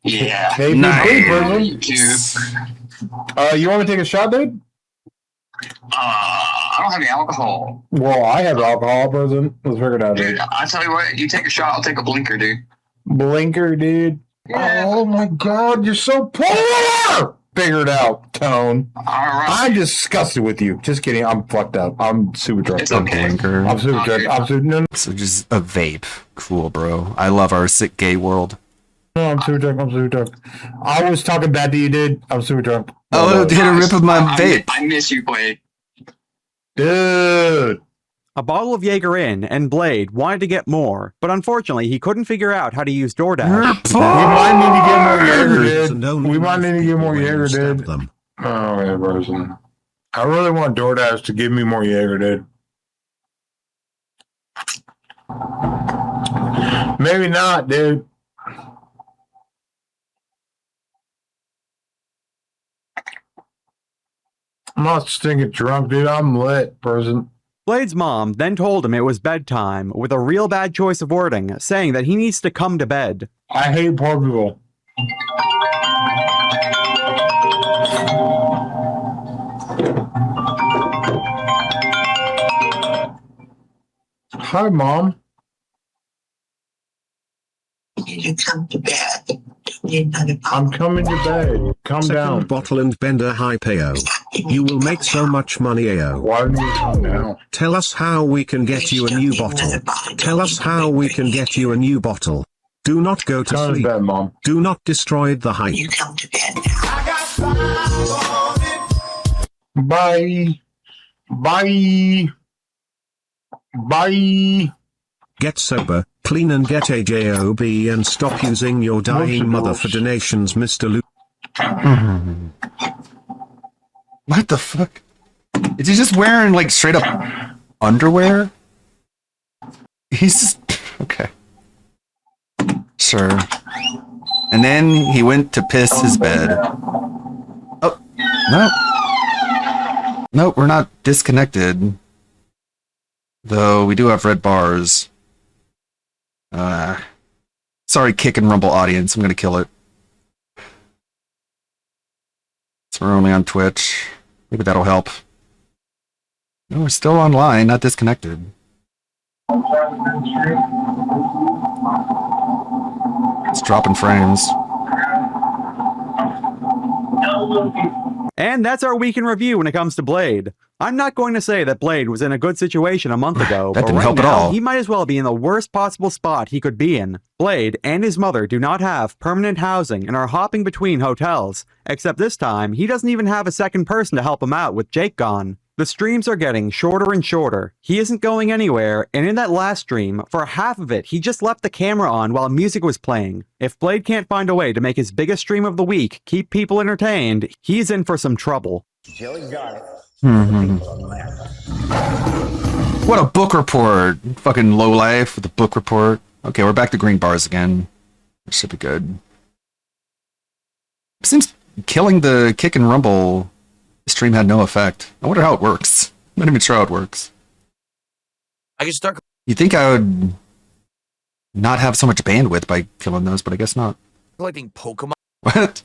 Yeah. Hey, Nice. YouTube. You want to take a shot, dude? I don't have any alcohol. Well, I have alcohol, present. Let's figure it out, dude. Dude, I tell you what, you take a shot, I'll take a blinker, dude. Blinker, dude. Yeah. Oh my god, you're so poor! Figure it out, Tone. All right. I'm disgusted with you. Just kidding. I'm fucked up. I'm super drunk. It's okay. Blinker. I'm super drunk. I'm super. No, So just a vape. Cool, bro. I love our sick gay world. no, I'm super drunk. I'm super drunk. I was talking bad to you, dude. I'm super drunk. Oh, hit a rip of my vape. I miss you, Blade. Dude. A bottle of Jaeger in and Blade wanted to get more, but unfortunately he couldn't figure out how to use DoorDash. We might need to get more Jaeger, And dude. only We might need to get more when you Jaeger, stab dude. them. Oh, yeah, person. I really want DoorDash to give me more Jaeger, dude. Maybe not, dude. I'm not stinking drunk, dude. I'm lit, present. Blade's mom then told him it was bedtime with a real bad choice of wording, saying that he needs to come to bed. I hate poor people. Hi, Mom. You come to bed. I'm coming to bed. Calm Second down. bottle and Bender hi Payo. You will make so much money, Ayo. Why don't you calm down? Tell us how we can get you a new bottle. Tell us how we can get you a new bottle. Do not go to Come to sleep. bed, Mom. Do not destroy the hype. You come to bed Bye. Bye. Bye. Get sober, clean and get a job and stop using your dying mother for donations, Mr. Luke. What the fuck? Is he just wearing like straight up underwear? He's just okay. Sure. And then he went to piss his bed. Oh, no. No, we're not disconnected. Though we do have red bars. Sorry, Kick and Rumble audience. I'm gonna kill it. So we're only on Twitch. Maybe that'll help. No, we're still online, not disconnected. It's dropping frames. And that's our week in review when it comes to Blade. I'm not going to say that Blade was in a good situation a month ago, That but didn't right help at now, all. he might as well be in the worst possible spot he could be in. Blade and his mother do not have permanent housing and are hopping between hotels, except this time, he doesn't even have a second person to help him out with Jake gone. The streams are getting shorter and shorter. He isn't going anywhere, and in that last stream, for half of it, he just left the camera on while music was playing. If Blade can't find a way to make his biggest stream of the week keep people entertained, he's in for some trouble. What a book report. Fucking low life with a book report. Okay, we're back to green bars again. This should be good. Seems killing the Kick and Rumble stream had no effect. I wonder how it works. I'm not even sure how it works. I can start You'd think I would not have so much bandwidth by killing those, but I guess not. collecting Pokemon. What?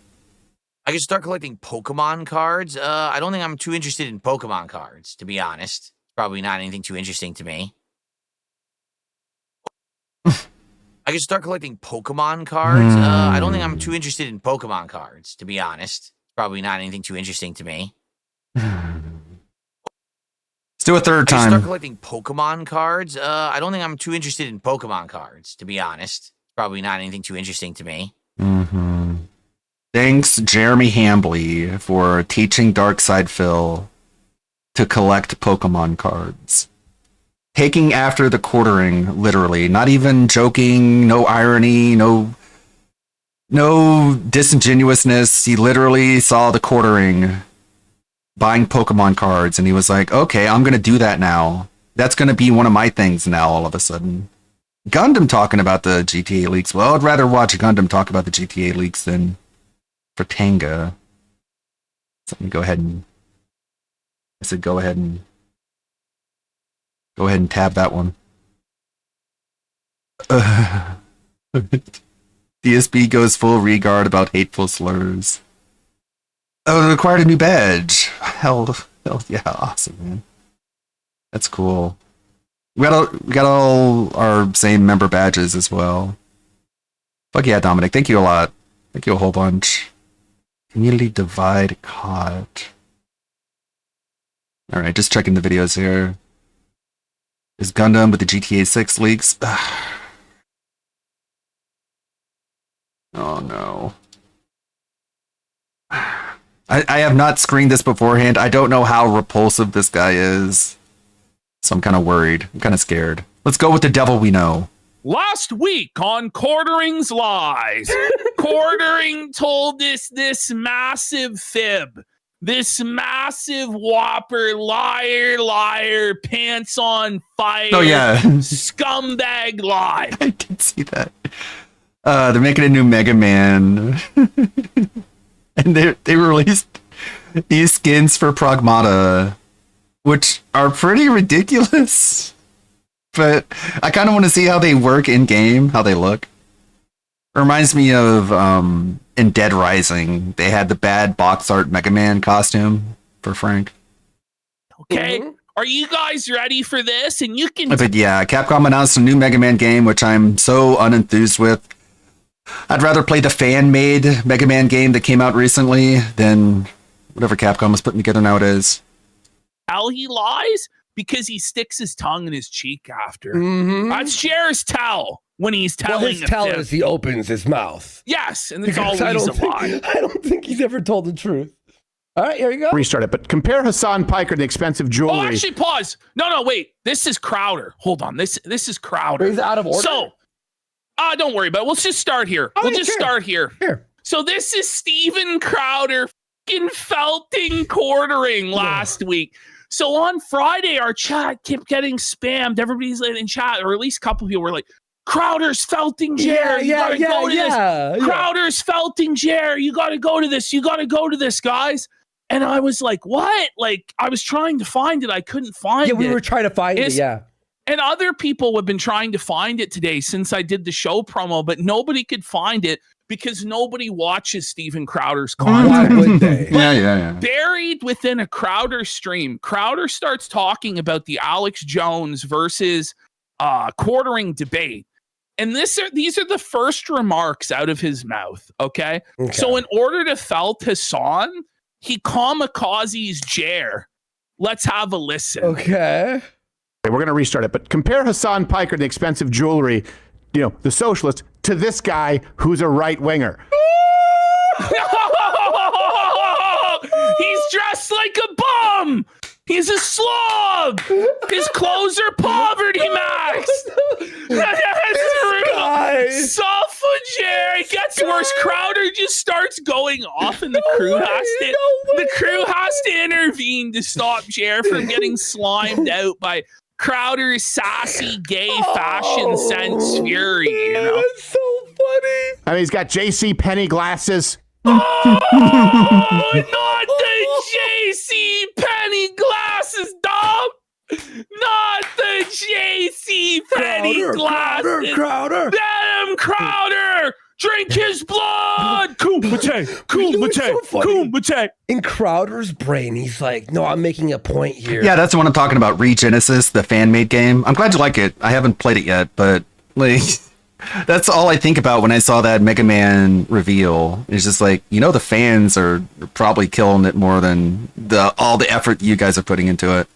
I can start collecting Pokemon cards. I don't think I'm too interested in Pokemon cards, to be honest. It's probably not anything too interesting to me. I can start collecting Pokemon cards. I don't think I'm too interested in Pokemon cards, to be honest. It's probably not anything too interesting to me. Let's do a third I can start time. collecting Pokemon cards. I don't think I'm too interested in Pokemon cards, to be honest. It's probably not anything too interesting to me. Thanks, Jeremy Hambley, for teaching Darkside Phil to collect Pokemon cards. Taking after the quartering, literally. Not even joking, no irony, no disingenuousness. He literally saw the quartering buying Pokemon cards, and he was like, okay, I'm going to do that now. That's going to be one of my things now, all of a sudden. Gundam talking about the GTA leaks. Well, I'd rather watch Gundam talk about the GTA leaks than for Tanga. So let me go ahead and... I said go ahead and tab that one. DSB goes full regard about hateful slurs. Oh, it acquired a new badge. Hell yeah, awesome, man. That's cool. We got all our same member badges as well. Fuck yeah, Dominic. Thank you a lot. Thank you a whole bunch. Community divide COD. Alright, just checking the videos here. Is Gundam with the GTA 6 leaks? Oh no. I have not screened this beforehand. I don't know how repulsive this guy is. So I'm kind of worried. I'm kind of scared. Let's go with the devil we know. Last week on Quartering's Lies, Quartering told us this massive fib. This massive whopper, liar, pants on fire, Oh, yeah. scumbag lie. I did see that. They're making a new Mega Man. And they released these skins for Pragmata, which are pretty ridiculous. But I kind of want to see how they work in game, how they look. Reminds me of in Dead Rising, they had the bad box art Mega Man costume for Frank. Okay. Are you guys ready for this? And you can. But yeah, Capcom announced a new Mega Man game, which I'm so unenthused with. I'd rather play the fan-made Mega Man game that came out recently than whatever Capcom is putting together nowadays. Tell he lies because he sticks his tongue in his cheek after. That's Jer's tell when he's telling. Well, his tell is he opens his mouth. Yes, and it's Because always a lie. I don't think he's ever told the truth. All right, here you go. Restart it, but compare Hassan Piker to expensive jewelry. Oh, actually, pause. No, wait. This is Crowder. Hold on. This is Crowder. He's out of order. So, don't worry about it. Let's just start here. Start here. Here. So this is Steven Crowder fucking felting quartering last week. So on Friday, our chat kept getting spammed. Everybody's in chat, or at least a couple people were like, Crowder's felting Jer. You gotta go to this. Crowder's felting Jer. You gotta go to this. You gotta go to this, guys. And I was like, what? Like, I was trying to find it. I couldn't find it. Yeah, we were trying to find it, yeah. And other people have been trying to find it today since I did the show promo, but nobody could find it because nobody watches Steven Crowder's content. Why would they? Yeah. Buried within a Crowder stream, Crowder starts talking about the Alex Jones versus quartering debate. And these are the first remarks out of his mouth, okay? So in order to felt Hassan, he kamikazes Jer. Let's have a listen. Okay. We're going to restart it, but compare Hassan Piker to expensive jewelry, the socialist, to this guy who's a right-winger. He's dressed like a bum. He's a slob. His clothes are poverty max. That's brutal. Suffer Jer. It gets worse. Crowder just starts going off, and the crew has to intervene to stop Jer from getting slimed out by Crowder's sassy gay fashion sense fury. That's so funny. I mean, he's got J.C. Penney glasses. Oh, not the J.C. Penney glasses, dog. Not the J.C. Penney glasses. Crowder. Let him, Crowder. Drink his blood. Kumite. In Crowder's brain, he's like, no, I'm making a point here. Yeah, that's the one I'm talking about. Regenesis, the fan-made game. I'm glad you like it. I haven't played it yet, but like, that's all I think about when I saw that Mega Man reveal. It's just like, the fans are probably killing it more than all the effort you guys are putting into it.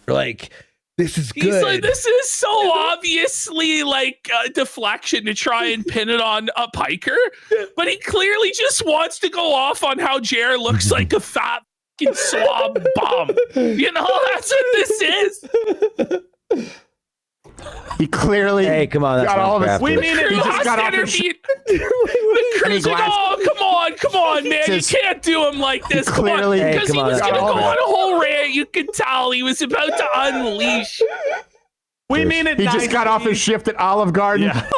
Like, this is good. He's like, this is so obviously like a deflection to try and pin it on a Piker, but he clearly just wants to go off on how Jer looks like a fat fucking slob bum. That's what this is. He clearly come on, that's got all of his. We mean it. He just got off his shit. The crew's like, oh, come on, man. You can't do him like this. Come on. Because he was going to go on a whole rant. You could tell he was about to unleash. We mean it. He just got off his shift at Olive Garden. Yeah.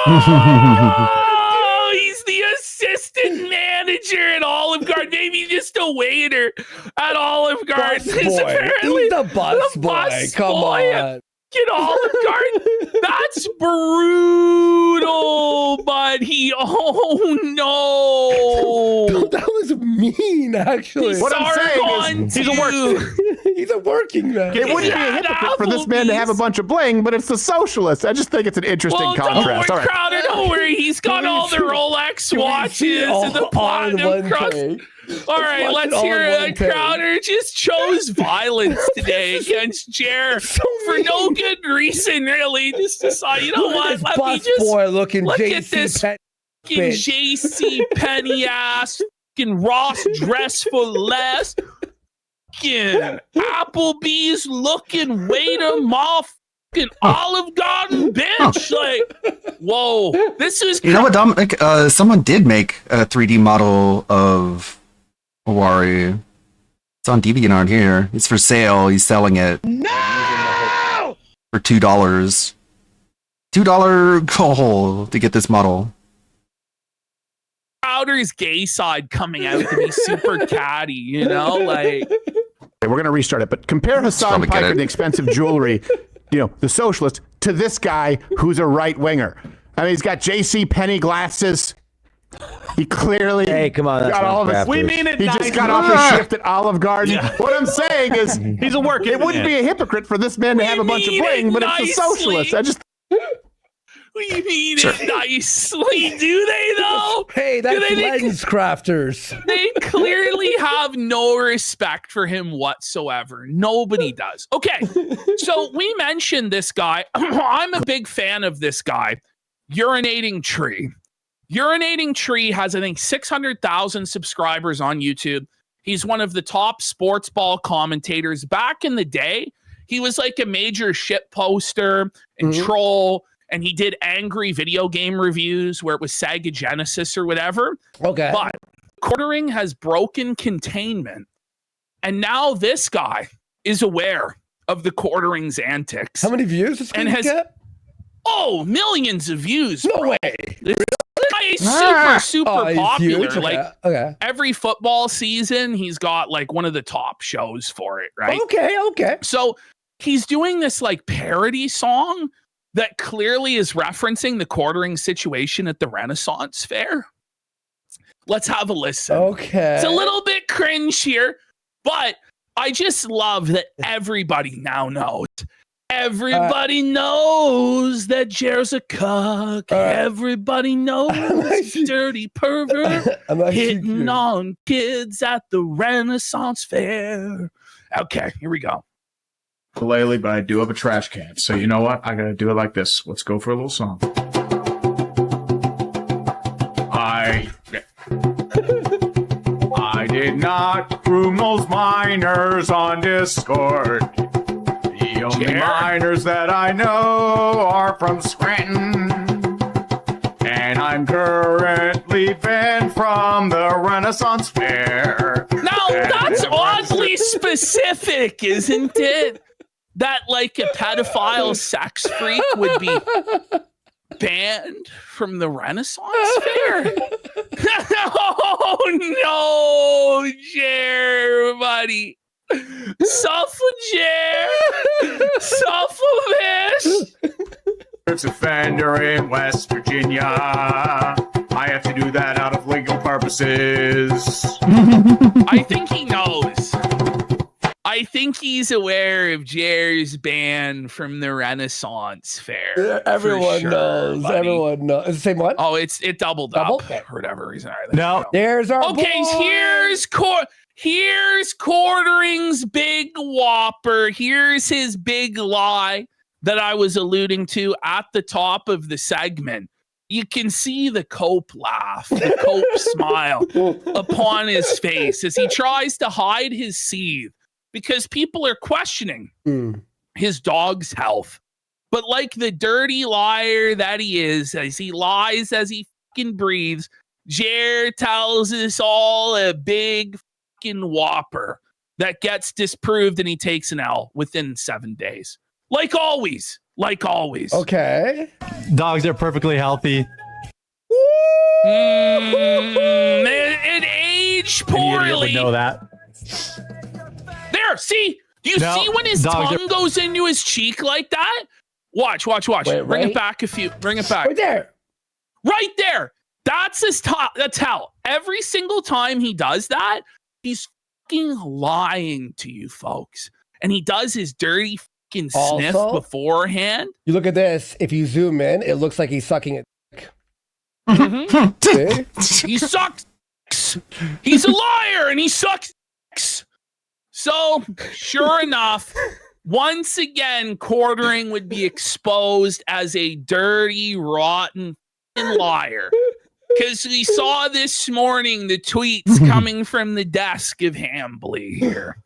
Oh, he's the assistant manager at Olive Garden. Maybe just a waiter at Olive Garden. He's the bus boy. Come on. Get Olive Garden. That's brutal, but no. That was mean, actually. What I'm saying is, he's a working man. It wouldn't be a hypocrite for this man to have a bunch of bling, but it's the socialist. I just think it's an interesting contrast. Don't worry, Crowder, don't worry. He's got all the Rolex watches and the platinum crust. All right, let's hear it. Crowder just chose violence today against Jer for no good reason, really. Just decide, what? Let me just look at this fucking J.C. Penney ass, fucking Ross dress for less, fucking Applebee's looking waiter, fucking Olive Garden bitch. Like, whoa, this is. You know what, Dominic? Someone did make a 3D model of Owari. It's on DeviantArt here. It's for sale. He's selling it. No! For $2. $2 goal to get this model. Crowder's gay side coming out to be super catty, you know, like. We're going to restart it, but compare Hassan Pike and the expensive jewelry, the socialist, to this guy who's a right winger. I mean, he's got J.C. Penney glasses. He clearly come on, got all of his. We mean it. He just got off his shift at Olive Garden. Yeah. What I'm saying is, he's a working It wouldn't man. be a hypocrite for this man to have a bunch of bling, but it's a socialist. We mean it nicely, do they though? Hey, that's lens crafters. They clearly have no respect for him whatsoever. Nobody does. Okay, so we mentioned this guy. I'm a big fan of this guy, Urinating Tree. Urinating Tree has, I think, 600,000 subscribers on YouTube. He's one of the top sports ball commentators. Back in the day, he was like a major shit poster and troll. And he did angry video game reviews where it was Sega Genesis or whatever. Okay. But Quartering has broken containment. And now this guy is aware of the Quartering's antics. How many views does and has get? Oh, millions of views. No way. This guy is super popular. huge. Like Okay. every football season, he's got like one of the top shows for it, right? Okay. So he's doing this like parody song that clearly is referencing the Quartering situation at the Renaissance Fair. Let's have a listen. Okay. It's a little bit cringe here, but I just love that everybody now knows. Everybody knows that Jer's a cuck. Everybody knows he's a dirty pervert hitting on kids at the Renaissance Fair. Okay, here we go. Lately, but I do have a trash can. So you know what? I gotta do it like this. Let's go for a little song. I did not groom those minors on Discord. The only minors that I know are from Scranton. And I'm currently banned from the Renaissance Fair. Now, that's oddly specific, isn't it? That like a pedophile sex freak would be banned from the Renaissance Fair. Oh no, Jer, buddy. Suffer, Jer. Suffer this. It's offender in West Virginia. I have to do that out of legal purposes. I think he knows. I think he's aware of Jer's ban from the Renaissance Fair. Everyone knows. buddy. Everyone knows. Is the same one? Oh, it doubled up for whatever reason. All right, No. There's our okay, boy. here's Quartering's big whopper. Here's his big lie that I was alluding to at the top of the segment. You can see the cope laugh, the cope smile upon his face as he tries to hide his seethe because people are questioning his dog's health. But like the dirty liar that he is, as he lies as he fucking breathes, Jer tells us all a big fucking whopper that gets disproved and he takes an L within 7 days. Like always. Like always. Okay. Dogs are perfectly healthy. It aged Any idiot poorly. would know that. There, see? Do you see when his tongue goes into his cheek like that? Watch. Wait, bring right? it back bring it back. Right there. Right there. That's his top. That's hell. Every single time he does that, he's fucking lying to you folks. And he does his dirty fucking sniff Also, beforehand. You look at this. If you zoom in, it looks like he's sucking it. He sucks. He's a liar and he sucks. So, sure enough, once again, Quartering would be exposed as a dirty, rotten liar. Because we saw this morning the tweets coming from the desk of Hambly here.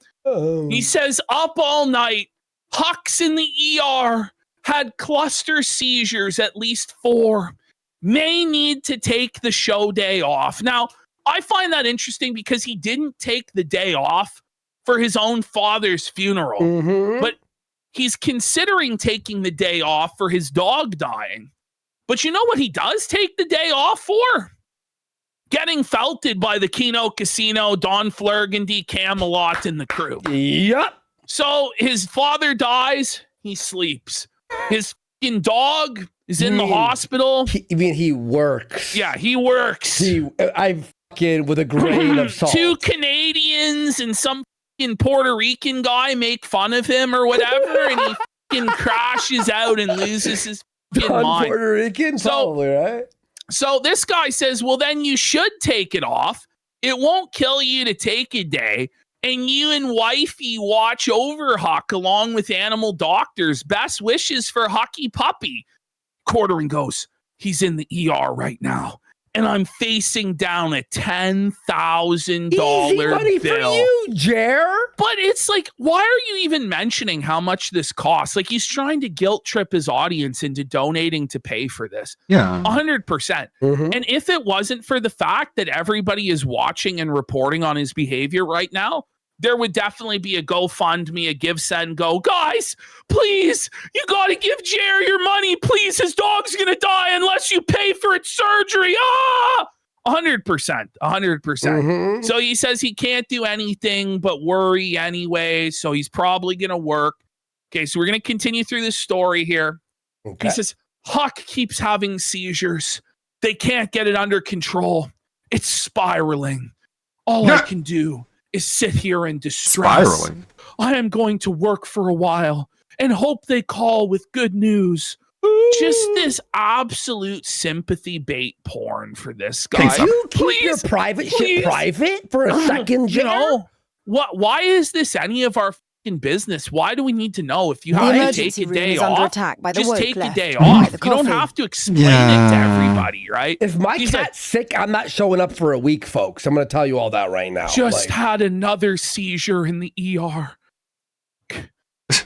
He says, up all night, Huck's in the ER, had cluster seizures, at least 4. May need to take the show day off. Now, I find that interesting because he didn't take the day off for his own father's funeral. But he's considering taking the day off for his dog dying. But you know what he does take the day off for? getting felted by the Keno Casino, Don Flurgandy, Camelot, and the crew. Yep. So his father dies, he sleeps. His fucking dog is in the hospital. You mean he works? Yeah, he works. I fucking with a grain of salt. 2 Canadians and some fucking Puerto Rican guy make fun of him or whatever, and he fucking crashes out and loses his fucking mind. Puerto Rican, probably, right? So this guy says, well, then you should take it off. It won't kill you to take a day. And you and wifey watch over Huck along with animal doctors. Best wishes for Hucky Puppy. Quartering goes, he's in the ER right now. And I'm facing down a $10,000 Easy money bill. for you, Jer. But it's like, why are you even mentioning how much this costs? Like, he's trying to guilt trip his audience into donating to pay for this. Yeah. 100%. And if it wasn't for the fact that everybody is watching and reporting on his behavior right now, there would definitely be a GoFundMe, a Give, Send, Go. Guys, please, you got to give Jer your money. Please, his dog's going to die unless you pay for its surgery. 100%. 100%. So he says he can't do anything but worry anyway. So he's probably going to work. Okay, so we're going to continue through this story here. He says, Huck keeps having seizures. They can't get it under control. It's spiraling. All I can do is sit here in distress. Spiraling. I am going to work for a while and hope they call with good news. Just this absolute sympathy bait porn for this guy. Can you keep your private shit private for a second, Jer? You know, why is this any of our fucking business? Why do we need to know if you The have to emergency take a room day is under off? attack by the Just woke take a left. day Buy off. the You don't coffee. have to explain it to everybody, right? If my cat's sick, I'm not showing up for a week, folks. I'm going to tell you all that right now. Just had another seizure in the ER.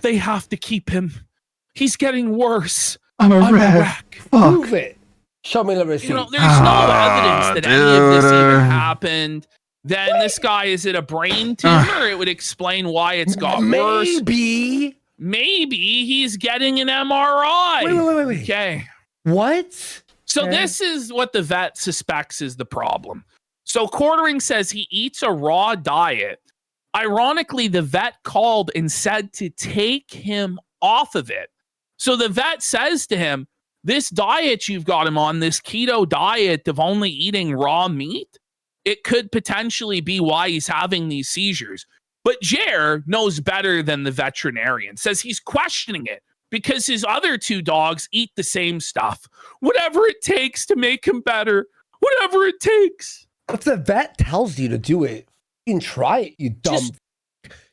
They have to keep him. He's getting worse. I'm a wreck. Prove it. Show me the receipt. You know, there's no evidence that any of this even happened. Then this guy, is it a brain tumor? It would explain why it's got worse. Maybe he's getting an MRI. Wait. Okay. What? So this is what the vet suspects is the problem. So Quartering says he eats a raw diet. Ironically, the vet called and said to take him off of it. So the vet says to him, this diet you've got him on, this keto diet of only eating raw meat, it could potentially be why he's having these seizures. But Jer knows better than the veterinarian, says he's questioning it because his other 2 dogs eat the same stuff. Whatever it takes to make him better. Whatever it takes. If the vet tells you to do it, you can try it, you dumb.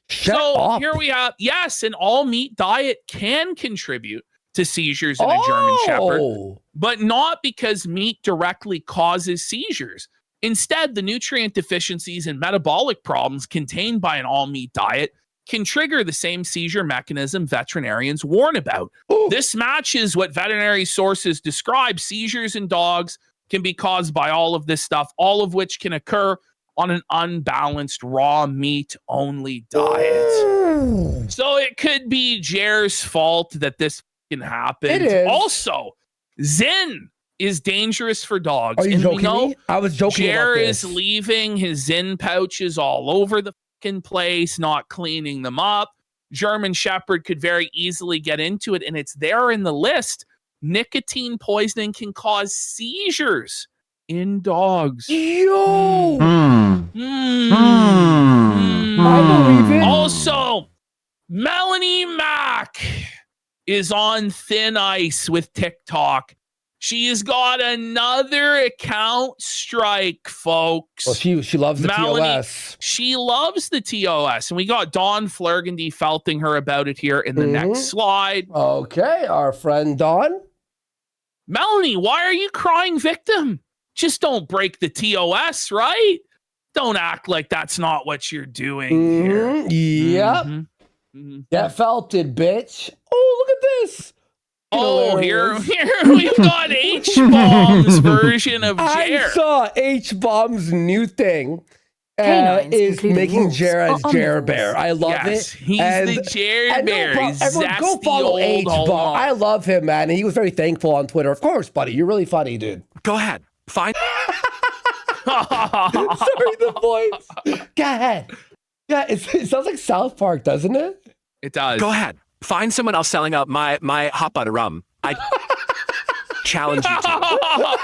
Shut up. Here we have, yes, an all meat diet can contribute to seizures in a German Shepherd, but not because meat directly causes seizures. Instead, the nutrient deficiencies and metabolic problems contained by an all meat diet can trigger the same seizure mechanism veterinarians warn about. This matches what veterinary sources describe. Seizures in dogs can be caused by all of this stuff, all of which can occur on an unbalanced raw meat only diet. So it could be Jer's fault that this can happen. It is. Also, Zin is dangerous for dogs. Are you and joking we know me? I was joking Jer about is this. leaving his Zin pouches all over the fucking place, not cleaning them up. German Shepherd could very easily get into it, and it's there in the list. Nicotine poisoning can cause seizures in dogs. Yo! I believe it. Also, Melanie Mack is on thin ice with TikTok. She has got another account strike, folks. Well, she loves the Melanie, TOS. She loves the TOS. And we got Don Flurgandy felting her about it here in the next slide. Okay, our friend Don. Melanie, why are you crying victim? Just don't break the TOS, right? Don't act like that's not what you're doing here. Yep. Get felted, bitch. Oh, look at this. Oh, here we've got H-Bomb's version of Jer. I saw H-Bomb's new thing. Canines, Is including making wolves, Jer as are Jer omnivores. Bear. I love Yes, it. he's the Jer Bear. He's Everyone go zesty follow old H-Bomb. homo. I love him, man. He was very thankful on Twitter. Of course, buddy. You're really funny, dude. Go ahead. Find. Sorry, the voice. Go ahead. Yeah, it sounds like South Park, doesn't it? It does. Go ahead. Find someone else selling out my hot butter rum. I challenge you to.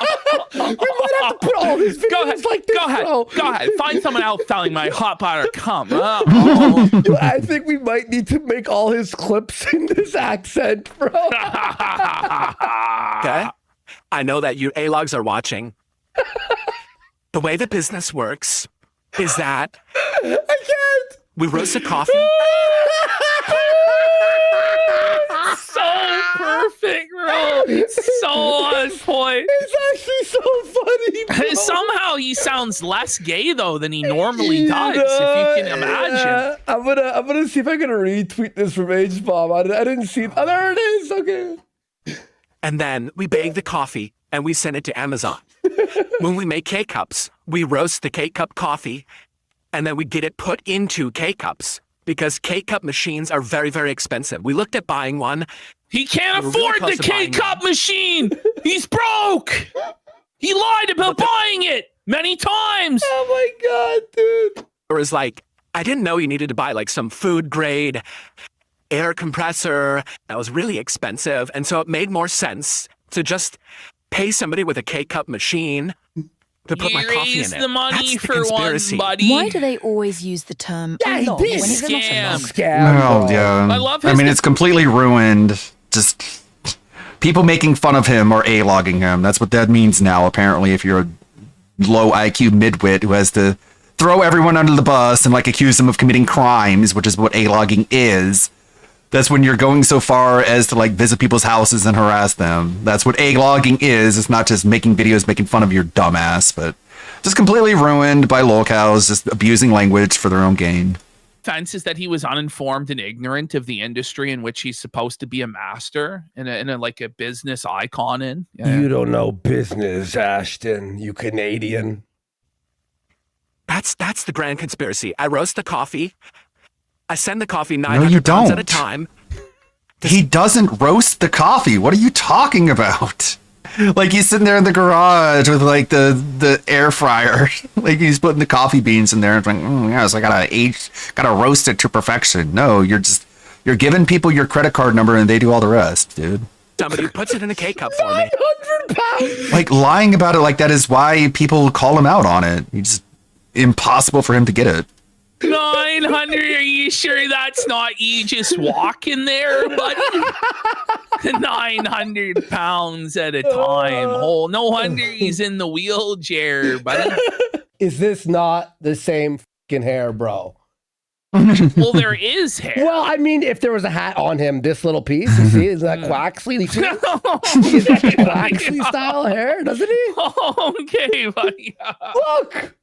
We might have to put all these videos Go ahead. like this, Go ahead. bro. Go ahead. Find someone else selling my hot butter. Come. Yo, I think we might need to make all his clips in this accent, bro. Okay? I know that you A-logs are watching. The way the business works is that I can't. we roast a coffee. So perfect, bro. So on point. It's actually so funny, bro. Somehow he sounds less gay though than he normally does, if you can imagine. I'm gonna see if I can retweet this from H-Bomb. I didn't see it. Oh, there it is. Okay. And then we bag the coffee and we send it to Amazon. When we make K-Cups, we roast the K-Cup coffee and then we get it put into K-Cups because K-Cup machines are very, very expensive. We looked at buying one. He can't We're really afford close the to buying K-Cup machine. He's broke. He lied about buying it many times. Oh my god, dude. It was like, I didn't know you needed to buy like some food grade air compressor that was really expensive. And so it made more sense to just pay somebody with a K-Cup machine to put my coffee in Raise it. the money That's the for one, conspiracy. buddy. Why do they always use the term Yeah, he "lol" did. when it's not a Scam. lol? Oh, yeah. I love I his mean, it's completely ruined. Just people making fun of him or A-logging him. That's what that means now, apparently, if you're a low IQ midwit who has to throw everyone under the bus and, like, accuse them of committing crimes, which is what A-logging is. That's when you're going so far as to, like, visit people's houses and harass them. That's what A-logging is. It's not just making videos making fun of your dumbass, but just completely ruined by lolcows, just abusing language for their own gain. Offense is that he was uninformed and ignorant of the industry in which he's supposed to be a master and a like a business icon in. Yeah. You don't know business, Ashton, you Canadian. That's the grand conspiracy. I roast the coffee. I send the coffee No, 900 you pounds at a don't. time. He doesn't roast the coffee. What are you talking about? Like he's sitting there in the garage with like the air fryer. Like he's putting the coffee beans in there and like, yes, I gotta roast it to perfection. No, you're giving people your credit card number and they do all the rest, dude. Somebody puts it in a K-Cup for me. 900 pounds. Like lying about it like that is why people call him out on it. It's just impossible for him to get it. 900, are you sure that's not you just walking there, buddy? 900 pounds at a time. Oh, no wonder he's in the wheelchair, buddy. Is this not the same fucking hair, bro? Well, there is hair. Well, I mean, if there was a hat on him, this little piece, you see, is that Quaxley? He's got Quaxley style hair, doesn't he? Okay, buddy. Look!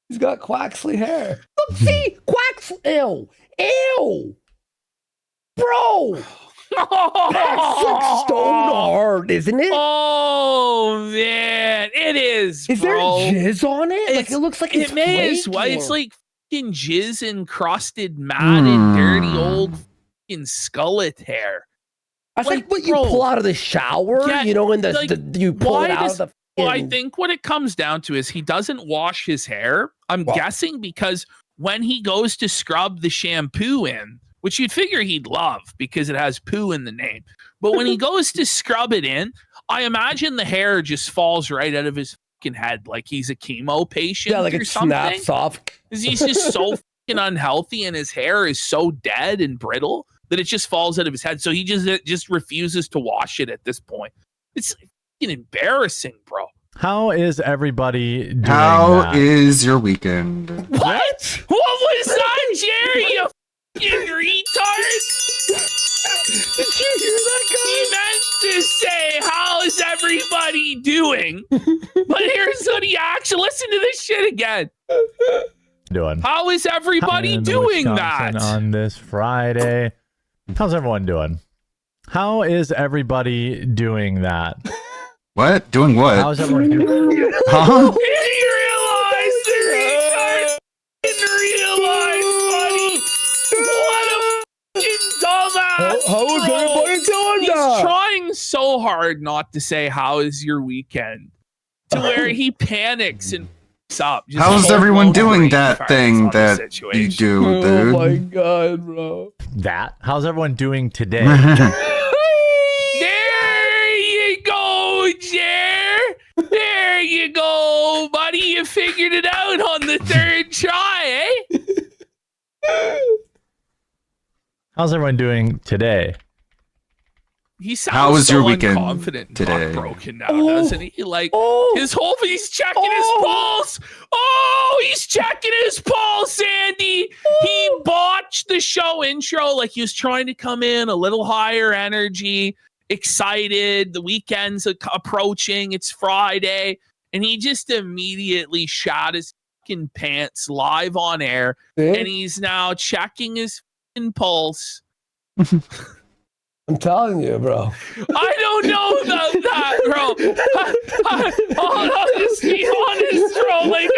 He's got Quaxley hair. Look, see? Quaxley. Ew! Bro! That's like stone hard, isn't it? Oh, man. It is, Is there bro. jizz on it? Like, it looks like it's It may as flaked well. or- It's like fucking jizz encrusted, matted, dirty old fucking skullet hair. That's like what you pull out of the shower, Yeah, you know, when like, you pull why it out does- of the. Well, I fucking- think what it comes down to is he doesn't wash his hair. I'm guessing because when he goes to scrub the shampoo in, which you'd figure he'd love because it has poo in the name, but when he goes to scrub it in, I imagine the hair just falls right out of his fucking head like he's a chemo patient. Yeah, like or it something. snaps off. 'Cause he's just so fucking unhealthy and his hair is so dead and brittle that it just falls out of his head. So he just refuses to wash it at this point. It's fucking embarrassing, bro. How is everybody doing How that? is your weekend? What? What was that, Jerry? You fucking retard! Did you hear that, guy? He meant to say, how's everybody doing? But here's what he actually, listen to this shit again. Doing? How is everybody In doing Wisconsin that? on this Friday? How's everyone doing? How is everybody doing that? What? Doing what? How's everyone doing? Huh? He realized the retard didn't realize, buddy. What a fucking dumbass. How is bro. everybody doing He's that? trying so hard not to say, how is your weekend? to where he panics and f***s up. Just How's full everyone blown doing brain that farts thing on the that situation. you do, Oh dude? my god, bro. That? How's everyone doing today? There you go, Jer. There you go, buddy. You figured it out on the third try, eh? How's everyone doing today? He sounds How was so your weekend unconfident and today? broken now, doesn't he? Like his whole he's checking his pulse. Oh, he's checking his pulse, Andy. He botched the show intro. Like he was trying to come in a little higher energy, excited. The weekend's approaching. It's Friday, and he just immediately shot his fucking pants live on air, and he's now checking his fucking pulse. I'm telling you, bro. I don't know about that, bro. I'll just be honest, bro. Like,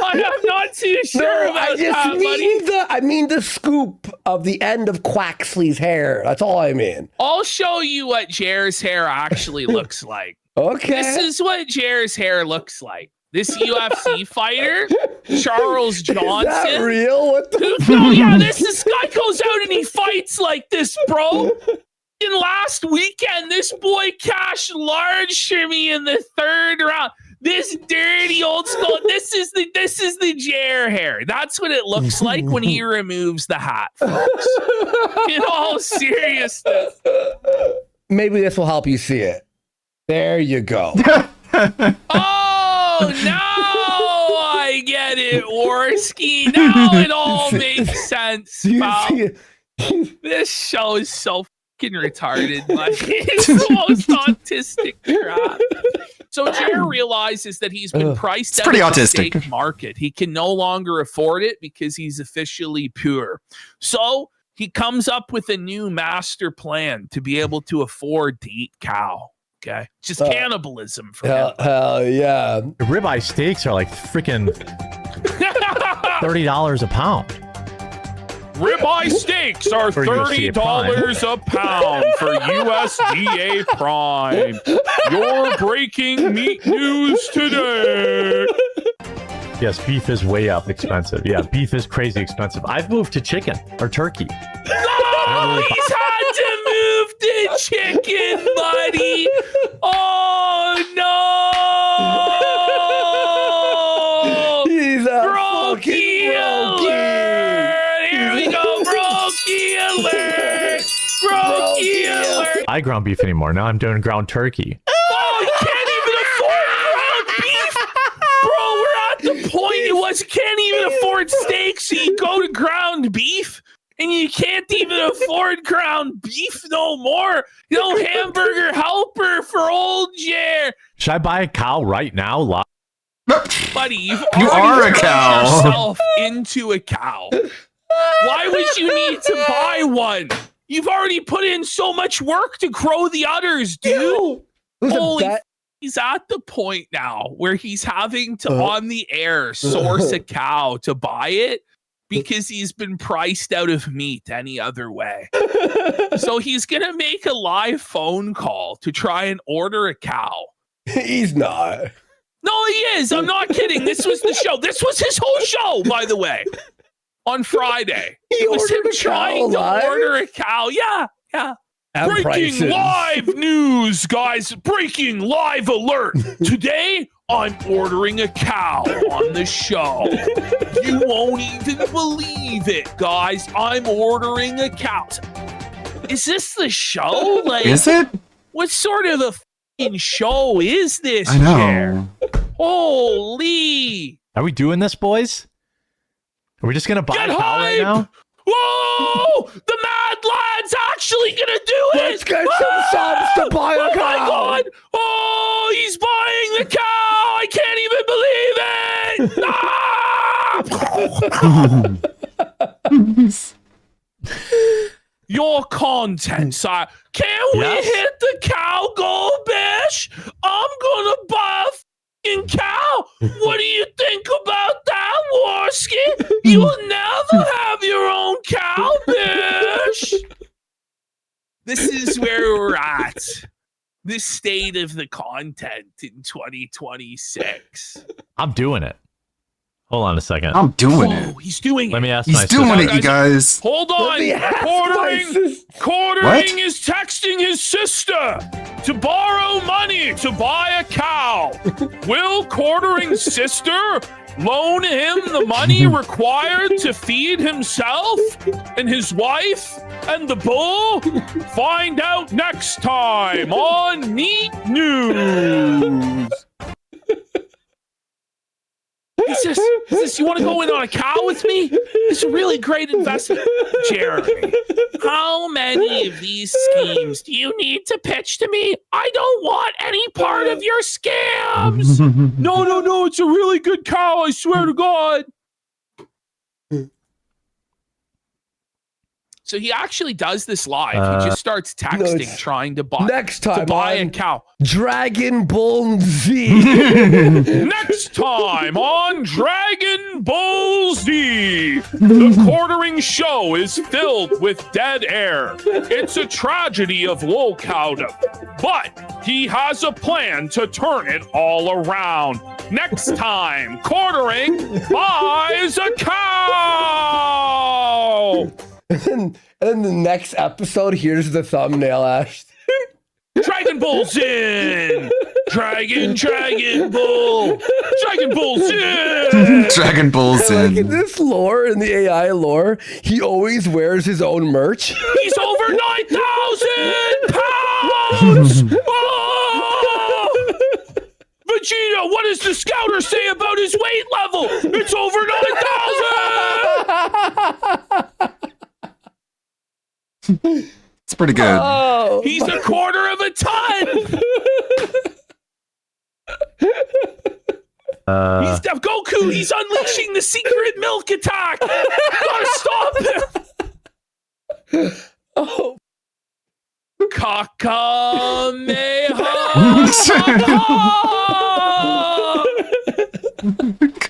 I'm not too sure about that, buddy. I mean the scoop of the end of Quaxley's hair. That's all I mean. I'll show you what Jer's hair actually looks like. Okay. This is what Jer's hair looks like. This UFC fighter, Charles Johnson. Is that real? What the No, yeah, this guy goes out and he fights like this, bro. And last weekend, this boy cashed large for me in the third round. This dirty old skull. This is the Jer hair. That's what it looks like when he removes the hat, folks. In all seriousness. Maybe this will help you see it. There you go. Oh, now I get it, Worski. Now it all makes sense, pal. This show is so fucking retarded, but it's the most autistic crap. So Jer realizes that he's been priced out pretty of the autistic. steak market. He can no longer afford it because he's officially pure. So he comes up with a new master plan to be able to afford to eat cow. Okay, just cannibalism for him. Hell yeah. Ribeye steaks are like freaking $30 a pound. Ribeye steaks are For USDA $30 a pound for USDA Prime. Your breaking meat news today. Yes, beef is way up expensive. Yeah, beef is crazy expensive. I've moved to chicken or turkey. No, he's had to move to chicken, buddy. Oh no! He's a Brokey alert! Here we go, Brokey alert! Brokey alert! I ground beef anymore. Now I'm doing ground turkey. Oh, you can't even afford ground beef, bro. We're at the point it was can't even afford steaks, so you go to ground beef. And you can't even afford ground beef no more. No hamburger helper for old Jer. Should I buy a cow right now? Buddy, you are already a turned cow. yourself into a cow. Why would you need to buy one? You've already put in so much work to grow the udders, dude. Holy he's at the point now where he's having to on the air source a cow to buy it. Because he's been priced out of meat any other way. So he's going to make a live phone call to try and order a cow. He's not. No, he is. I'm not kidding. This was the show. This was his whole show, by the way, on Friday. It was him trying to order a cow. Yeah, yeah. And Breaking prices. live news, guys. Breaking live alert. Today, I'm ordering a cow on the show. You won't even believe it, guys. I'm ordering a cow. Is this the show? Like, Is it? What sort of a fucking show is this? I know. Jer? Holy. Are we doing this, boys? Are we just gonna buy Get a cow right hype! now? Whoa! The Mad Lad's actually gonna do it! Let's get some subs to buy a Oh my cow. god! Oh, he's buying the cow! I can't even believe it! Your content, sir. Can we hit the cow goal, Bish? I'm gonna buy a fucking cow. What do you think about that, Worski? You'll never have your own cow, Bish. This is where we're at. the state of the content in 2026. I'm doing it. Hold on a second. I'm doing it. He's doing Let me ask He's my doing sister. it, you guys. Hold on. Quartering What? is texting his sister to borrow money to buy a cow. Will Quartering's sister loan him the money required to feed himself and his wife and the bull? Find out next time on Neat News. Is this, you want to go in on a cow with me? It's a really great investment. Jeremy, how many of these schemes do you need to pitch to me? I don't want any part of your scams. No, it's a really good cow, I swear to God. So he actually does this live. He just starts texting, trying to buy a cow. Dragon Ball Z. Next time on Dragon Ball Z, the Quartering show is filled with dead air. It's a tragedy of lolcowdom, but he has a plan to turn it all around. Next time, Quartering buys a cow. And then the next episode, here's the thumbnail, Ash. Dragon Ball's in! Dragon Ball! Dragon Ball's in! Dragon Ball's Like in. in this lore, in the AI lore, he always wears his own merch. He's over 9,000 pounds! Oh! Vegeta, what does the scouter say about his weight level? It's over 9,000! It's pretty good. Oh. He's a quarter of a ton! He's Goku! He's unleashing the secret milk attack! Gotta stop him! Oh.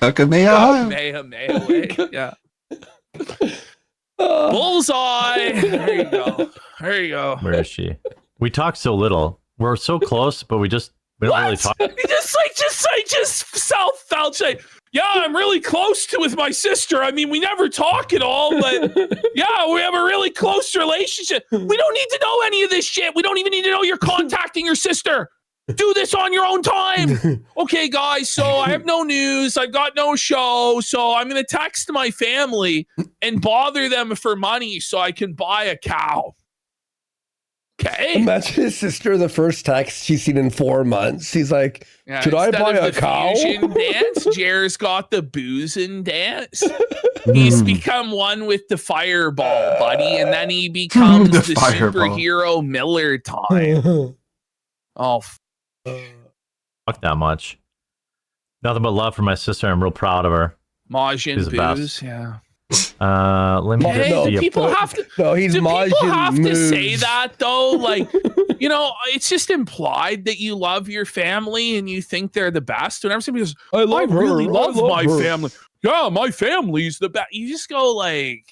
Kamehameha. Yeah. Bullseye! There you go. There you go. Where is she? We talk so little. We're so close, but we don't really talk. He just self-felt like, yeah, I'm really close with my sister. I mean, we never talk at all, but yeah, we have a really close relationship. We don't need to know any of this shit. We don't even need to know you're contacting your sister. Do this on your own time. Okay, guys, so I have no news. I've got no show. So I'm going to text my family and bother them for money so I can buy a cow. Okay. Imagine his sister, the first text she's seen in 4 months. He's like, Yeah, should I instead buy of a the cow? fusion dance, Jer's got the boozing dance. He's become one with the fireball, buddy, and then he becomes The the fireball. superhero Miller time. Oh, Fuck that much. Nothing but love for my sister. I'm real proud of her. Majin She's the best. booze, yeah. Let me Hey, just see. people have to. No, he's do people Majin have to moves. say that though? Like, you know, it's just implied that you love your family and you think they're the best. Whenever somebody goes, I really love my her." family. Yeah, my family's the best. You just go like,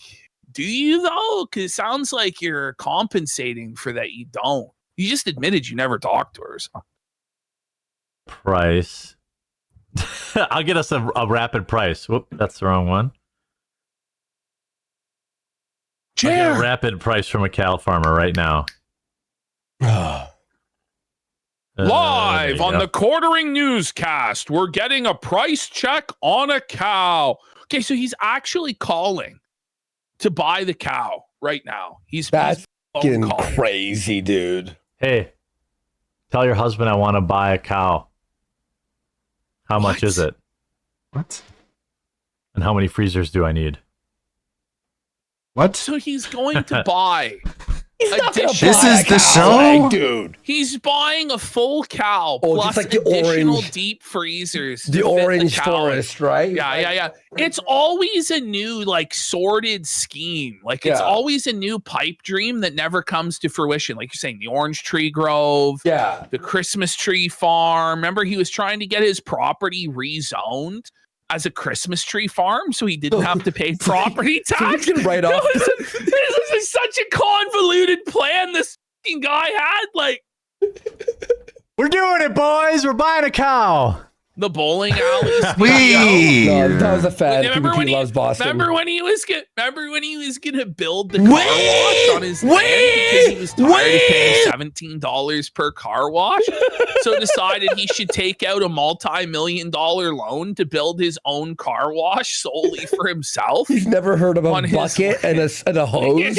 do you though? Because it sounds like you're compensating for that. You don't. You just admitted you never talked to her. So. Price. I'll get us a rapid price. Whoop, that's the wrong one. I'll get a rapid price from a cow farmer right now. Live there you on go. the Quartering newscast, we're getting a price check on a cow. Okay, so he's actually calling to buy the cow right now. That's phone fucking calling. crazy, dude. Hey, tell your husband I want to buy a cow. How much is it? What? And how many freezers do I need? What? So he's going to buy. He's not gonna additional- This is the show? Like, dude. He's buying a full cow Oh, plus just like the additional orange- deep freezers. to The fit orange cow in. forest, right? Yeah. It's always a new, like, sordid scheme. Like, it's Yeah. always a new pipe dream that never comes to fruition. Like you're saying, the orange tree grove, Yeah. the Christmas tree farm. Remember, he was trying to get his property rezoned as a Christmas tree farm so he didn't have to pay property tax. can write off- This is such a convoluted plan this fucking guy had. Like, We're doing it, boys. We're buying a cow. The bowling alley. No, that was a fad. Remember when, PvP loves Boston. remember when he was gonna build the car wash on his land because he was tired of paying $17 per car wash, so decided he should take out a multi-million-dollar loan to build his own car wash solely for himself. He's never heard of a bucket and a hose.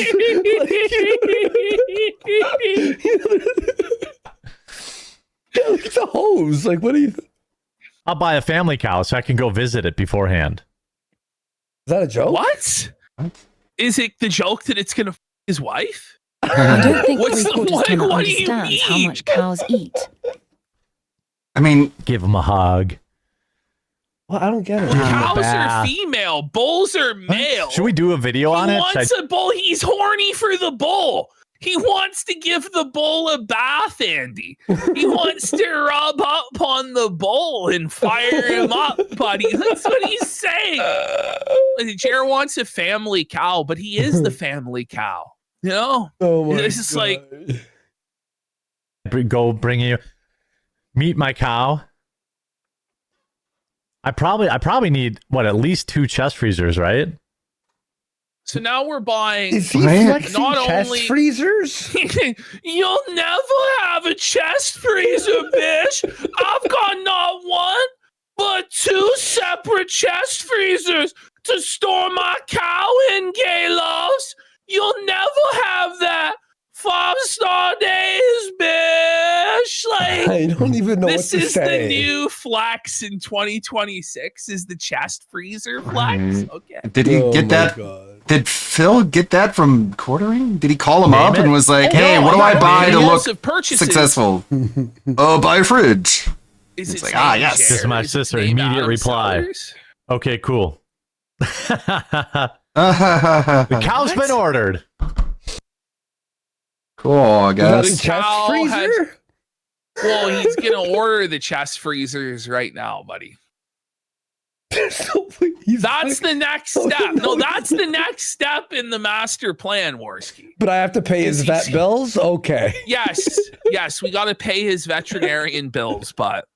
Yeah, look at the hose. Like, what do you? I'll buy a family cow so I can go visit it beforehand. Is that a joke? What? Is it the joke that it's gonna f his wife? I don't think What's the three-quarters like? time What do you understands how mean? much cows eat. I mean, give him a hug. Well, I don't get it. Cows are female, bulls are male. Should we do a video on He it? wants a bull. He's horny for the bull. He wants to give the bull a bath, Andy. He wants to rub up on the bull and fire him up, buddy. That's what he's saying. Jer wants a family cow, but he is the family cow. You know? Oh my It's just like, Go bring you meet my cow. I probably need at least 2 chest freezers, right? so now we're buying. Is he flexing not chest only freezers? You'll never have a chest freezer, bitch. I've got not one, but 2 separate chest freezers to store my cow in, gay loves. You'll never have that. 5-star days, bitch. Like, I don't even know what this to is say. the new flex in 2026. Is the chest freezer flex? Okay. Did he get that? Did Phil get that from quartering? Did he call him Name up it? and was like, Oh, "Hey, no, what do I got buy to videos look of purchases. successful? Oh, buy a fridge." Is It's it like, ah, yes. This is my sister. Immediate reply. Okay, cool. The cow's been ordered. Cool, I guess. Cow well, he's gonna order the chest freezers right now, buddy. That's the next step. No, that's the next step in the master plan, Worski. But I have to pay his vet bills? Okay. Yes, we got to pay his veterinarian bills, but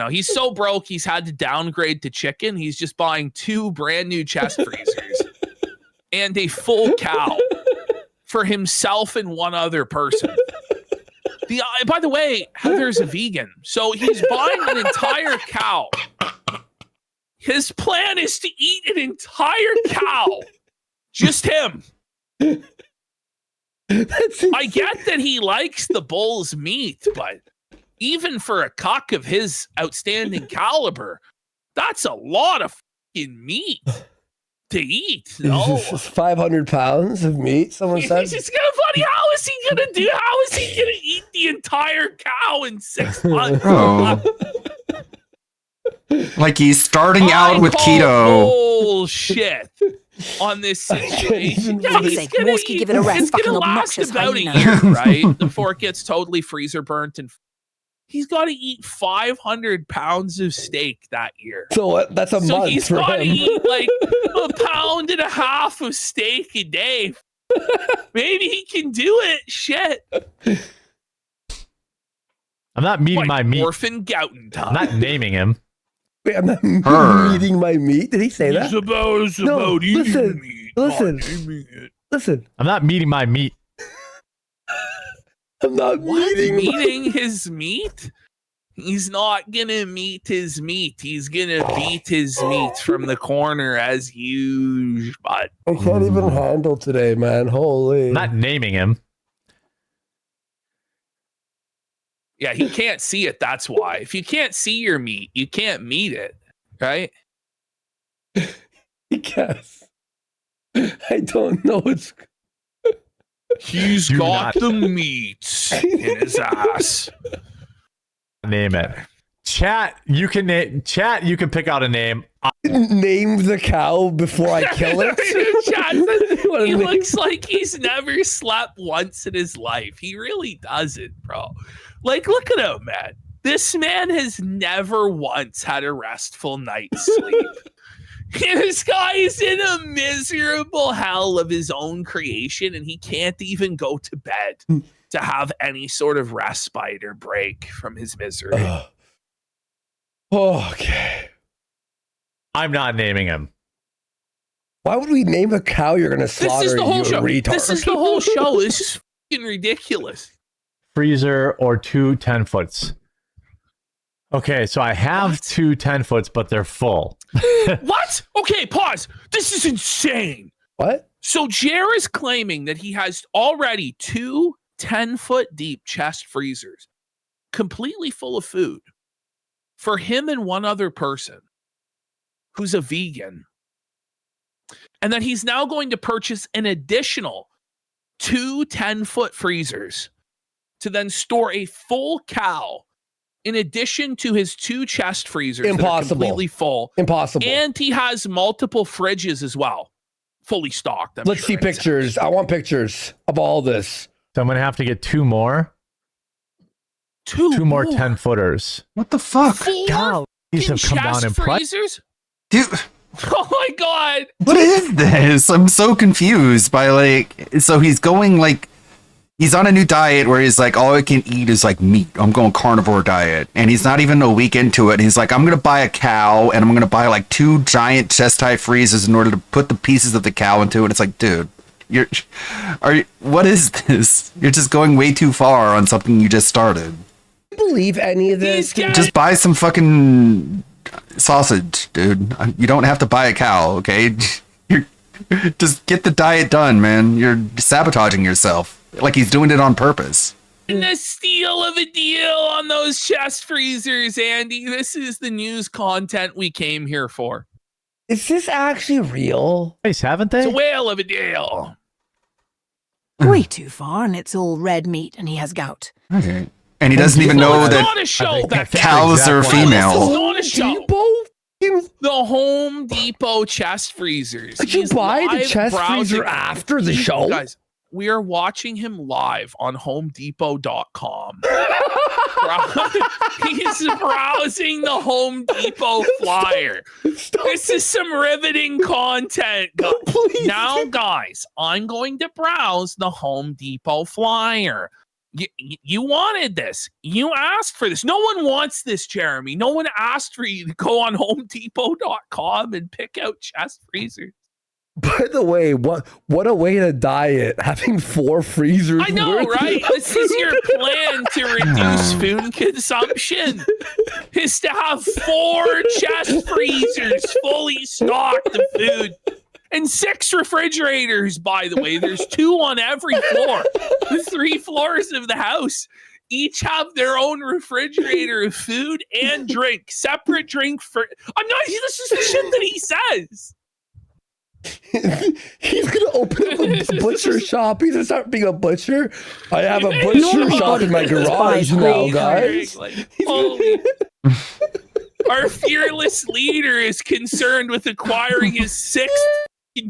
he's so broke he's had to downgrade to chicken. He's just buying 2 brand new chest freezers and a full cow for himself and one other person. By the way, Heather's a vegan, so he's buying an entire cow. His plan is to eat an entire cow. Just him. I get that he likes the bull's meat, but even for a cock of his outstanding caliber, that's a lot of fucking meat to eat. No. This is 500 pounds of meat, someone said. It's just gonna funny. How is he gonna do? How is he gonna eat the entire cow in 6 months? Oh. Like he's starting out with keto. Bullshit on this situation. Yeah, Fuck's sake, Morski, give it a rest, It's gonna fucking last obnoxious about hyena. a year, right? Before it gets totally freezer burnt, and he's got to eat 500 pounds of steak that year. So what? That's a month He's for got to him. eat like 1.5 pounds of steak a day. Maybe he can do it. Shit. I'm not meeting my meat. Orphan Gouton time. I'm not naming him. Wait, I'm not Her. eating my meat. Did he say that? It's about eating listen, meat, listen, not naming it. listen. I'm not meeting my meat. I'm not Meeting his meat? He's not gonna meet his meat. He's gonna beat his meat from the corner as usual. I can't even handle today, man. Holy. I'm not naming him. Yeah, he can't see it. That's why. If you can't see your meat, you can't meet it, right? Yes. I don't know what's. He's Do got not. the meat in his ass. Name it. Chat, you can pick out a name. Name the cow before I kill it. He looks like he's never slept once in his life. He really doesn't, bro. Like, look at him, man. This man has never once had a restful night's sleep. This guy is in a miserable hell of his own creation, and he can't even go to bed. to have any sort of respite or break from his misery. Okay. I'm not naming him. Why would we name a cow you're going to slaughter? This is the whole show. Retard? This is the whole show. This is fucking ridiculous. Freezer or 2 10-foots. Okay, so I have 2 10-foots, but they're full. What? Okay, pause. This is insane. What? So Jer is claiming that he has already 2 10-foot deep chest freezers completely full of food for him and one other person who's a vegan. And then he's now going to purchase an additional 2 10-foot freezers to then store a full cow in addition to his 2 chest freezers. Impossible. That are completely full. Impossible. And he has multiple fridges as well, fully stocked. Let's see pictures. I want pictures of all this. So I'm going to have to get 2 more. 2 more 10-footers. What the fuck? 4 God, these have come down chest in price. freezers? Dude, Oh my god. what is this? I'm so confused by like, so he's going like, he's on a new diet where he's like, all I can eat is like meat. I'm going carnivore diet. And he's not even a week into it. He's like, I'm going to buy a cow and I'm going to buy like 2 giant chest high freezers in order to put the pieces of the cow into it. It's like, dude, what is this? You're just going way too far on something you just started. Believe any of this? Just buy some fucking sausage, dude. You don't have to buy a cow, okay? Just get the diet done, man. You're sabotaging yourself. Like he's doing it on purpose. And the steal of a deal on those chest freezers, Andy. This is the news content we came here for. Is this actually real? Nice, haven't they? It's a whale of a deal. Way too far, and it's all red meat, and he has gout. Okay. And he doesn't even know It's that not a show, cows are This female. is not a show. The Home Depot chest freezers. Did you He's buy the live chest freezer browsing- after the show? Guys, we are watching him live on HomeDepot.com. He's browsing the Home Depot flyer. This is some riveting content. Now, guys, I'm going to browse the Home Depot flyer. You wanted this. You asked for this. No one wants this, Jeremy. No one asked for you to go on HomeDepot.com and pick out chest freezers. By the way, what a way to diet, having 4 freezers. I know, worth right? of This is your food. plan to reduce food consumption. Is to have 4 chest freezers fully stocked of food. And 6 refrigerators, by the way. There's 2 on every floor. The 3 floors of the house each have their own refrigerator of food and drink. Separate drink for... This is the shit that he says. He's gonna open up a butcher shop. He's gonna start being a butcher. I have a butcher shop in my garage now, guys. Holy... Our fearless leader is concerned with acquiring his 6th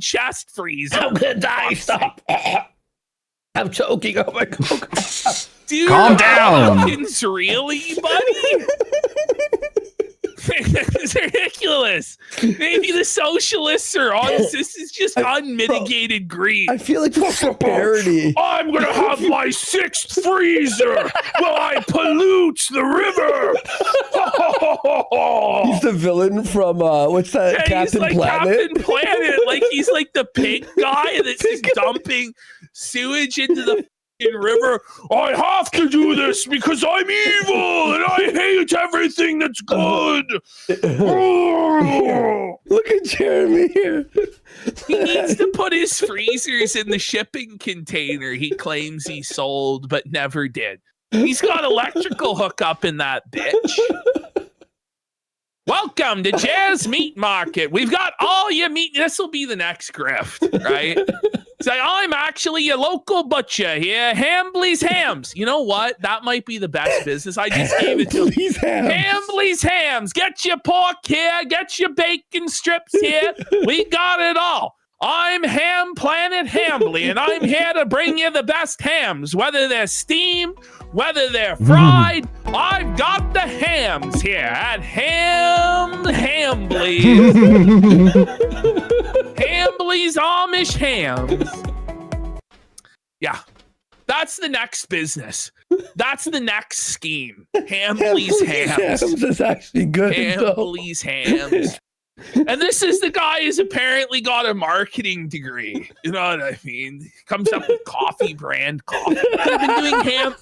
chest freezer. I'm gonna die. Stop. I'm choking. Oh my god. Dude, Calm down. Hawkins, really, buddy? It's ridiculous. Maybe the socialists are on this. This is just unmitigated greed. I feel like this is a parody. I'm gonna have my 6th freezer while I pollute the river. He's the villain from what's that? Yeah, Captain he's like Planet. Captain Planet. Like he's like the pig guy that's just dumping sewage into the river. I have to do this because I'm evil and I hate everything that's good. Look at Jeremy here. He needs to put his freezers in the shipping container he claims he sold but never did. He's got electrical hookup in that bitch. Welcome to Jazz Meat Market. We've got all your meat. This will be the next grift, right? Say, I'm actually a local butcher here. Hambly's Hams. You know what? That might be the best business. I just gave it to him. Hambly's Hams. Get your pork here. Get your bacon strips here. We got it all. I'm Ham Planet Hambly, and I'm here to bring you the best hams, whether they're steamed, whether they're fried. I've got the hams here at Hambly's. Hambly's Amish Hams. Yeah. That's the next business. That's the next scheme. Ham please hams. Hams is actually good. Ham though. please hams. And this is the guy who's apparently got a marketing degree. You know what I mean? Comes up with coffee brand coffee. I've been doing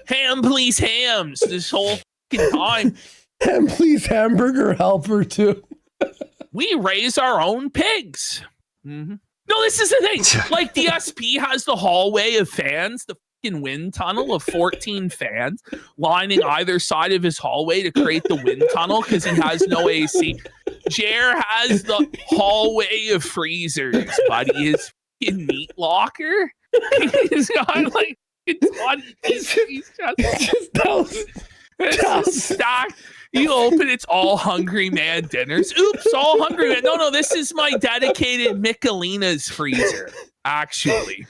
ham please hams this whole fucking time. Ham please hamburger helper too. We raise our own pigs. Mm-hmm. No, this is the thing. Like DSP has the hallway of fans, the fucking wind tunnel of 14 fans lining either side of his hallway to create the wind tunnel because he has no AC. Jer has the hallway of freezers, buddy. His fucking meat locker. He's got like he's just stacked. You open, it's all Hungry Man dinners. Oops, all Hungry Man. No, this is my dedicated Michelina's freezer, actually.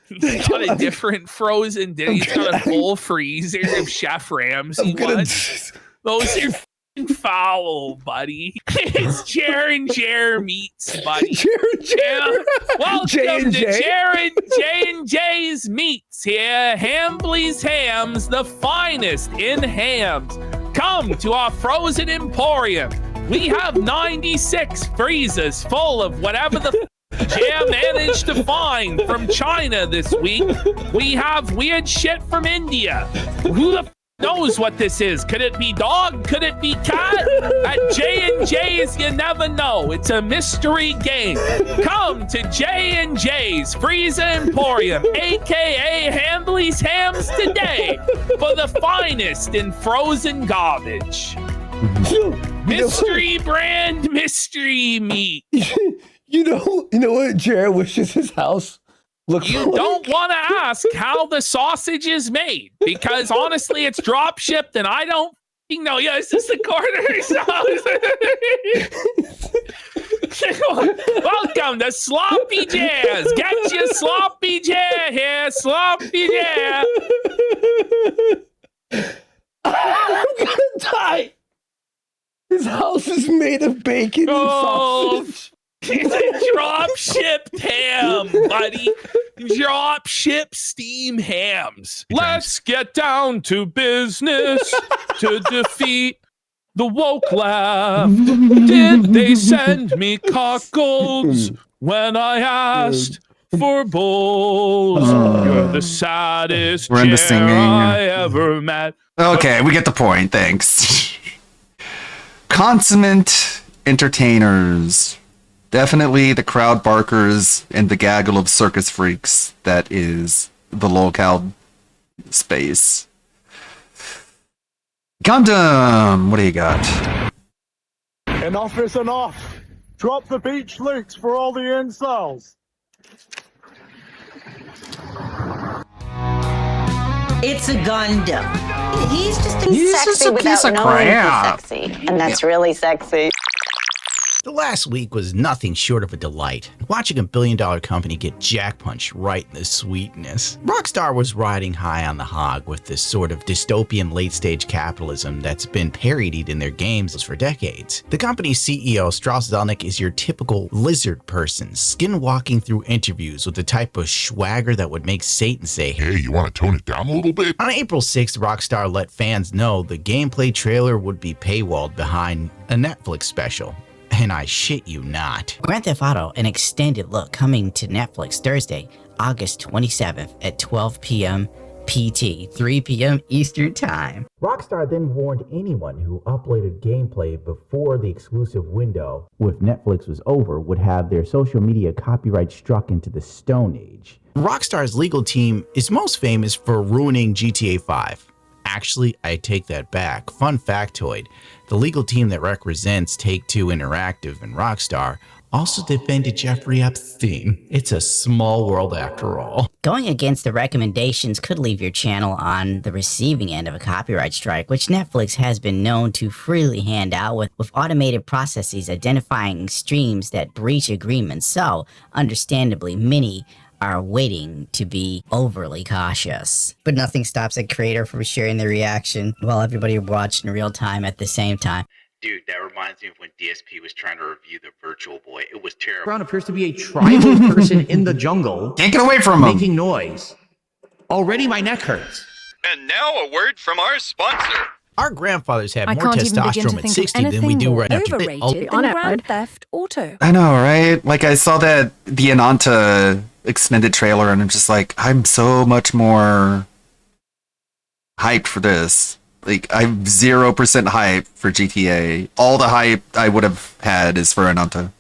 He's got a different frozen dinner. He's got a full freezer of Chef Ramsay ones. Those are f***ing foul, buddy. It's Jer Meats, buddy. Welcome to J&J's Meats here. Ham please hams, the finest in hams. Come to our frozen emporium. We have 96 freezers full of whatever the Jer managed to find from China this week. We have weird shit from India. Who the knows what this is? Could it be dog? Could it be cat? At J&J's, you never know. It's a mystery game. Come to J&J's Freezer Emporium, aka Hambley's Hams today, for the finest in frozen garbage. Mystery brand, mystery meat. You know what Jared wishes his house looked like? You don't want to ask how the sausage is made because honestly, it's drop shipped and I don't know. Yeah, it's just the coroner's house. Welcome to Sloppy Jazz. Get your Sloppy Jazz here, Sloppy Jazz. I'm gonna die. His house is made of bacon and sausage. It's a drop shipped ham, buddy. Drop ship steam hams. Let's get down to business to defeat the woke laugh. Did they send me cockles when I asked for bowls? You're the saddest We're in the chair singing. I ever met. Okay, we get the point. Thanks. Consummate entertainers. Definitely the crowd barkers and the gaggle of circus freaks that is the locale space. Gundam, what do you got? Enough is enough. Drop the beach loot for all the incels. It's a Gundam. He's just He's sexy just a without piece of knowing crap. he's sexy, and that's really sexy. The last week was nothing short of a delight. Watching a billion-dollar company get jack-punched right in the sweetness. Rockstar was riding high on the hog with this sort of dystopian late-stage capitalism that's been parodied in their games for decades. The company's CEO, Strauss Zelnick, is your typical lizard person, skin-walking through interviews with the type of swagger that would make Satan say, "Hey, you want to tone it down a little bit?" On April 6th, Rockstar let fans know the gameplay trailer would be paywalled behind a Netflix special. And I shit you not. Grand Theft Auto, an extended look coming to Netflix Thursday, August 27th at 12 p.m. PT, 3 p.m. Eastern Time. Rockstar then warned anyone who uploaded gameplay before the exclusive window with Netflix was over would have their social media copyright struck into the Stone Age. Rockstar's legal team is most famous for ruining GTA 5. Actually, I take that back. Fun factoid, the legal team that represents Take-Two Interactive and Rockstar also defended Jeffrey Epstein. It's a small world after all. Going against the recommendations could leave your channel on the receiving end of a copyright strike, which Netflix has been known to freely hand out with automated processes identifying streams that breach agreements. So, understandably, many are waiting to be overly cautious. But nothing stops a creator from sharing their reaction while everybody watched in real time at the same time. Dude, that reminds me of when DSP was trying to review the Virtual Boy. It was terrible. Brown appears to be a tribal person in the jungle. Can't get away from him. Making noise. Already my neck hurts. And now a word from our sponsor. Our grandfathers had I more can't even begin to testosterone at think 60 of than we anything do more right now. overrated than Grand Theft Auto. I know, right? Like, I saw that the Ananta extended trailer, and I'm just like, I'm so much more hyped for this. Like, I'm 0% hype for GTA. All the hype I would have had is for Ananta.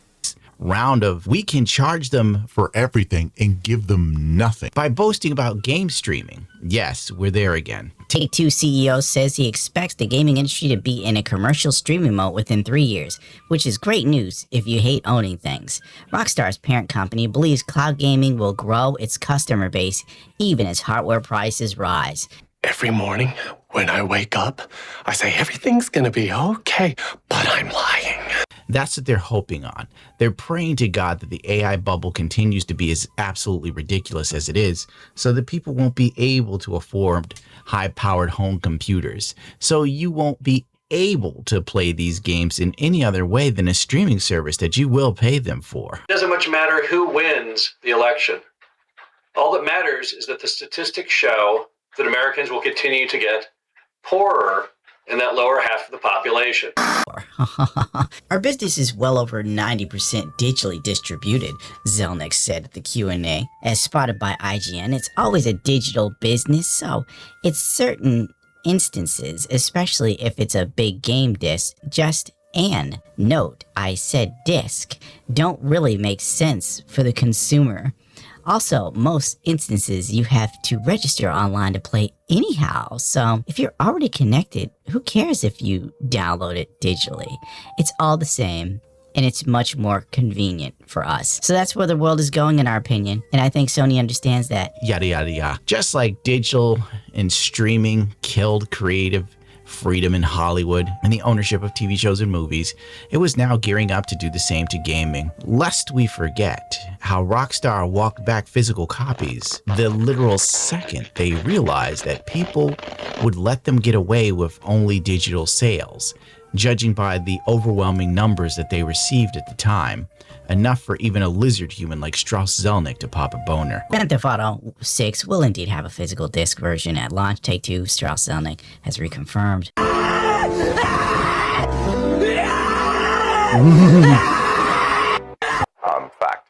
Round of we can charge them for everything and give them nothing by boasting about game streaming. Yes, we're there again. Take-Two CEO says he expects the gaming industry to be in a commercial streaming mode within 3 years, which is great news if you hate owning things. Rockstar's parent company believes cloud gaming will grow its customer base even as hardware prices rise. Every morning when I wake up, I say everything's gonna be okay, but I'm lying. That's what they're hoping on. They're praying to God that the AI bubble continues to be as absolutely ridiculous as it is, so that people won't be able to afford high-powered home computers. So you won't be able to play these games in any other way than a streaming service that you will pay them for. It doesn't much matter who wins the election. All that matters is that the statistics show that Americans will continue to get poorer in that lower half of the population. Our business is well over 90% digitally distributed, Zelnick said at the Q&A. As spotted by IGN, it's always a digital business, so it's certain instances, especially if it's a big game disc, just and note, I said disc, don't really make sense for the consumer. Also, most instances you have to register online to play anyhow, so if you're already connected, who cares if you download it digitally? It's all the same, and it's much more convenient for us. So that's where the world is going in our opinion, and I think Sony understands that. Yada, yada, yada. Just like digital and streaming killed creative freedom in Hollywood and the ownership of TV shows and movies, it was now gearing up to do the same to gaming. Lest we forget how Rockstar walked back physical copies the literal second they realized that people would let them get away with only digital sales, judging by the overwhelming numbers that they received at the time. Enough for even a lizard human like Strauss Zelnick to pop a boner. Grand Theft Auto 6 will indeed have a physical disc version at launch. Take-Two, Strauss Zelnick has reconfirmed. Fact.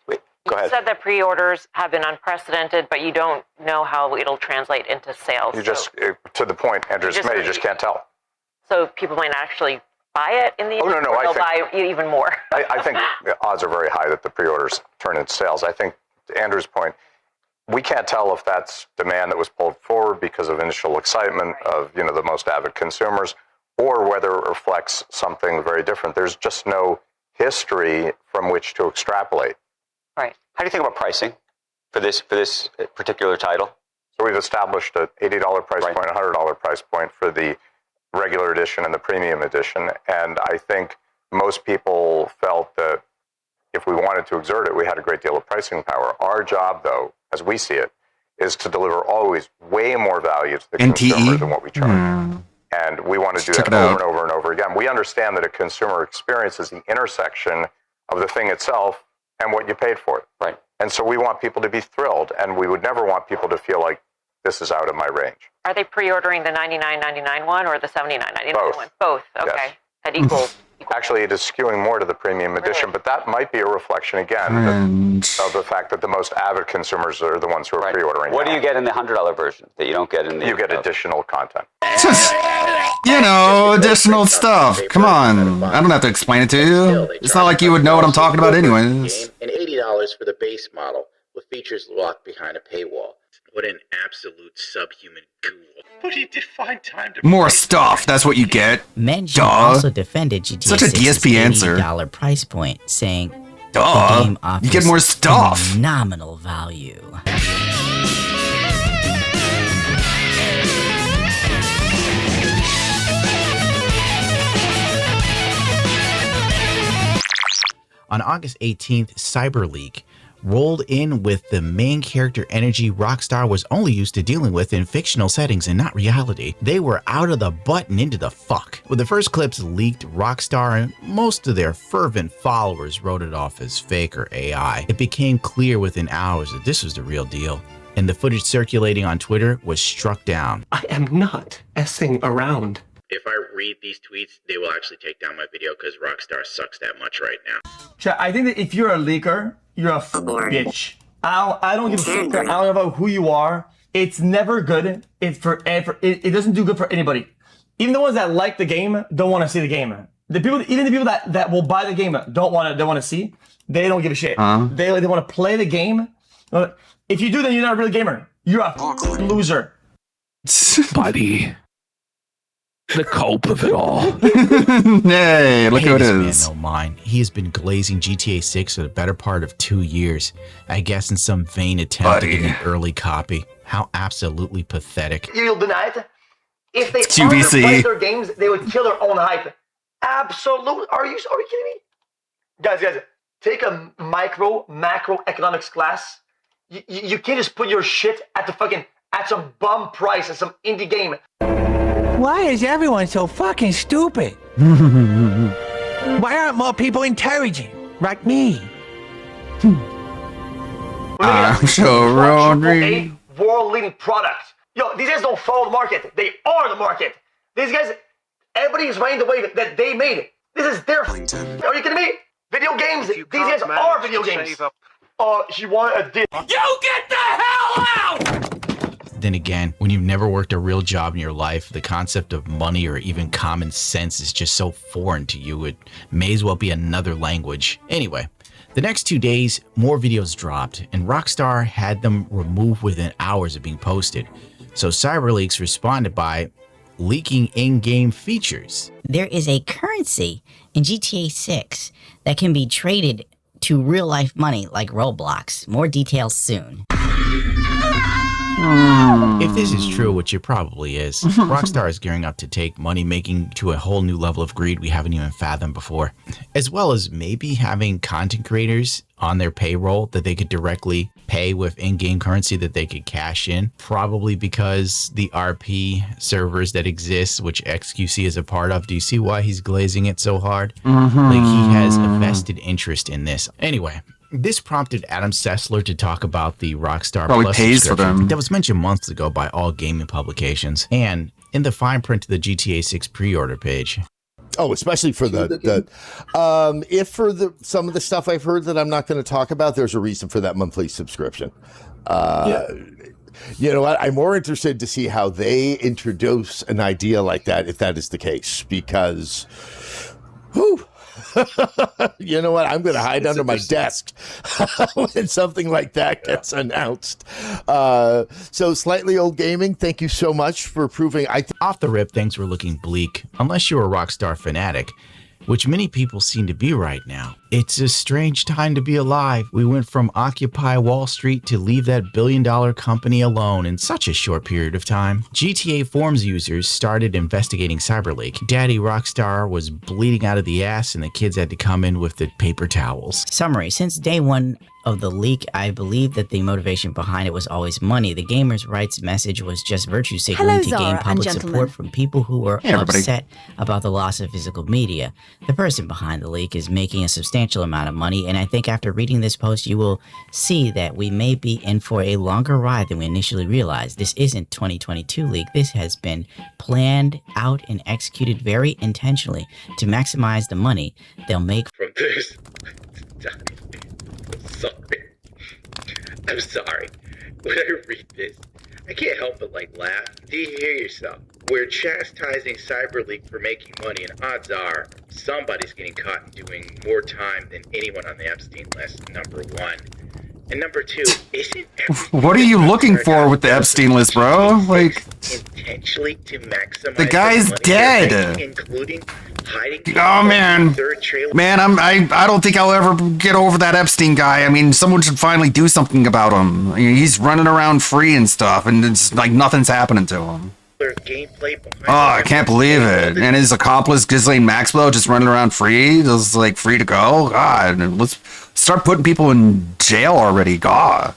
Wait, go ahead. You said that pre-orders have been unprecedented, but you don't know how it'll translate into sales. You just, to the point Andrew just made, you just can't tell. So people might not actually buy it in the Oh, no, no, or I they'll think- buy even more. I think the odds are very high that the pre-orders turn into sales. I think, to Andrew's point, we can't tell if that's demand that was pulled forward because of initial excitement of, you know, the most avid consumers, or whether it reflects something very different. There's just no history from which to extrapolate. Right. How do you think about pricing for this particular title? So we've established an $80 price point, $100 price point for the regular edition and the premium edition, and I think most people felt that if we wanted to exert it, we had a great deal of pricing power. Our job, though, as we see it, is to deliver always way more value to the consumer than what we charge. And we want to do that over and over and over again. We understand that a consumer experience is the intersection of the thing itself and what you paid for it. Right. And so we want people to be thrilled, and we would never want people to feel like this is out of my range. Are they pre-ordering the $99.99 one or the $79.99 Both. one? Both. Okay. Yes. At equal. Actually, it is skewing more to the premium edition, but that might be a reflection, again, of the fact that the most avid consumers are the ones who are pre-ordering. What do you get in the $100 version that you don't get in the... You get additional content. Just, you know, additional stuff. Come on. I don't have to explain it to you. It's not like you would know what I'm talking about anyways. And $80 for the base model, with features locked behind a paywall. What an absolute subhuman ghoul. But he defined time to... More stuff. That's what you get. Mention Duh. also defended GTA Such a 6's DSP answer. $80 price point, saying Duh. the game offers You get more stuff. phenomenal value. On August 18th, CyberLeak rolled in with the main character energy Rockstar was only used to dealing with in fictional settings and not reality. They were out of the butt and into the fuck. With the first clips leaked, Rockstar and most of their fervent followers wrote it off as fake or AI. It became clear within hours that this was the real deal. and the footage circulating on Twitter was struck down. I am not essing around. If I read these tweets, they will actually take down my video because Rockstar sucks that much right now. I think that if you're a leaker, you're a bitch. I don't give a fuck. I don't know about who you are. It's never good. It doesn't do good for anybody. Even the ones that like the game don't want to see the game. Even the people that will buy the game don't want to see. They don't give a shit. They want to play the game. If you do, then you're not a real gamer. You're a loser. Buddy. The cope of it all. Hey, look who it this is. Man don't mind. He has been glazing GTA 6 for the better part of 2 years. I guess in some vain attempt to get an early copy. How absolutely pathetic. You'll deny it? If they QVC. underplayed their games, they would kill their own hype. Absolutely. Are you kidding me? Guys, take a macroeconomics class. You can't just put your shit at some bum price at some indie game. Why is everyone so fucking stupid? Why aren't more people intelligent like me? I'm so Rodri. World-leading product. Yo, these guys don't follow the market. They are the market. These guys, everybody is running the way that they made it. This is their... Are you kidding me? Video games. These guys are video games. He wanted a dick. You get the hell out! Then again, when you've never worked a real job in your life, the concept of money or even common sense is just so foreign to you, it may as well be another language. Anyway, the next 2 days, more videos dropped, and Rockstar had them removed within hours of being posted. So CyberLeaks responded by leaking in-game features. There is a currency in GTA 6 that can be traded to real-life money like Roblox. More details soon. If this is true, which it probably is, Rockstar is gearing up to take money-making to a whole new level of greed we haven't even fathomed before, as well as maybe having content creators on their payroll that they could directly pay with in-game currency that they could cash in, probably because the RP servers that exist, which XQC is a part of. Do you see why he's glazing it so hard? Like, he has a vested interest in this. Anyway, this prompted Adam Sessler to talk about the Rockstar Probably Plus pays for subscription them. that was mentioned months ago by all gaming publications, and in the fine print of the GTA 6 pre-order page. Oh, especially for some of the stuff I've heard that I'm not going to talk about, there's a reason for that monthly subscription. You know what? I'm more interested to see how they introduce an idea like that, if that is the case, because, whew, you know what? I'm going to hide under my desk when something like that gets announced. So Slightly Old Gaming, thank you so much for proving. Off the rip, things were looking bleak, unless you're a Rockstar fanatic, which many people seem to be right now. It's a strange time to be alive. We went from Occupy Wall Street to leave that billion-dollar company alone in such a short period of time. GTA Forums users started investigating CyberLeak. Daddy Rockstar was bleeding out of the ass and the kids had to come in with the paper towels. Summary. Since day one of the leak, I believe that the motivation behind it was always money. The gamers' rights message was just virtue signaling to gain public support from people who were upset about the loss of physical media. The person behind the leak is making a substantial amount of money, and I think after reading this post, you will see that we may be in for a longer ride than we initially realized. This isn't 2022 leak. This has been planned out and executed very intentionally to maximize the money they'll make From this, I'm sorry. When I read this, I can't help but laugh. Do you hear yourself? We're chastising CyberLeak for making money, and odds are somebody's getting caught and doing more time than anyone on the Epstein list, number one. And number two, isn't What are you looking for with the Epstein list, bro? Like, intentionally to maximize the guy's money they're dead. making, including hiding Oh man, third trailer. man, I don't think I'll ever get over that Epstein guy. I mean, someone should finally do something about him. I mean, he's running around free and stuff, and it's like nothing's happening to him. Oh, I can't believe it. And his accomplice, Ghislaine Maxwell, just running around free, just like free to go. God, let's start putting people in jail already. God.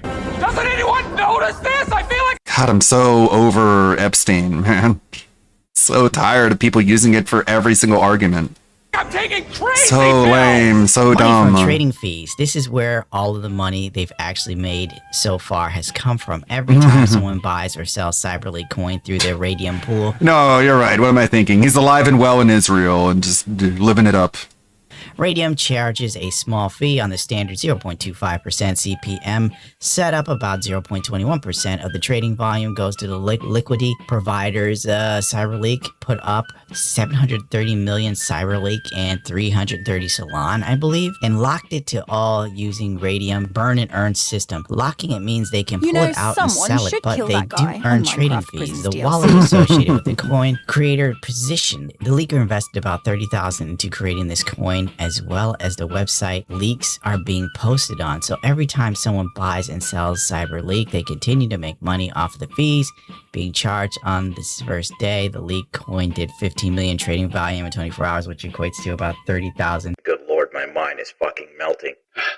Doesn't anyone notice this? I feel like God, I'm so over Epstein, man. So tired of people using it for every single argument. I'm taking taking crazy So pills. lame, so Money dumb. from trading fees. This is where all of the money they've actually made so far has come from. Every time someone buys or sells CyberLeak coin through their Radium pool. No, you're right. What am I thinking? He's alive and well in Israel and just living it up. Radium charges a small fee on the standard 0.25% CPM setup. About 0.21% of the trading volume goes to the liquidity providers. CyberLeak put up 730 million CyberLeak and 330 Salon, I believe, and locked it to all using Radium burn and earn system. Locking it means they can pull it out and sell it, but they do earn trading fees. The wallet associated with the coin creator position. The leaker invested about $30,000 into creating this coin, as well as the website leaks are being posted on. So every time someone buys and sells CyberLeak, they continue to make money off the fees being charged. On this first day, the leak coin did 15 million trading volume in 24 hours, which equates to about 30,000. Good lord, my mind is fucking melting.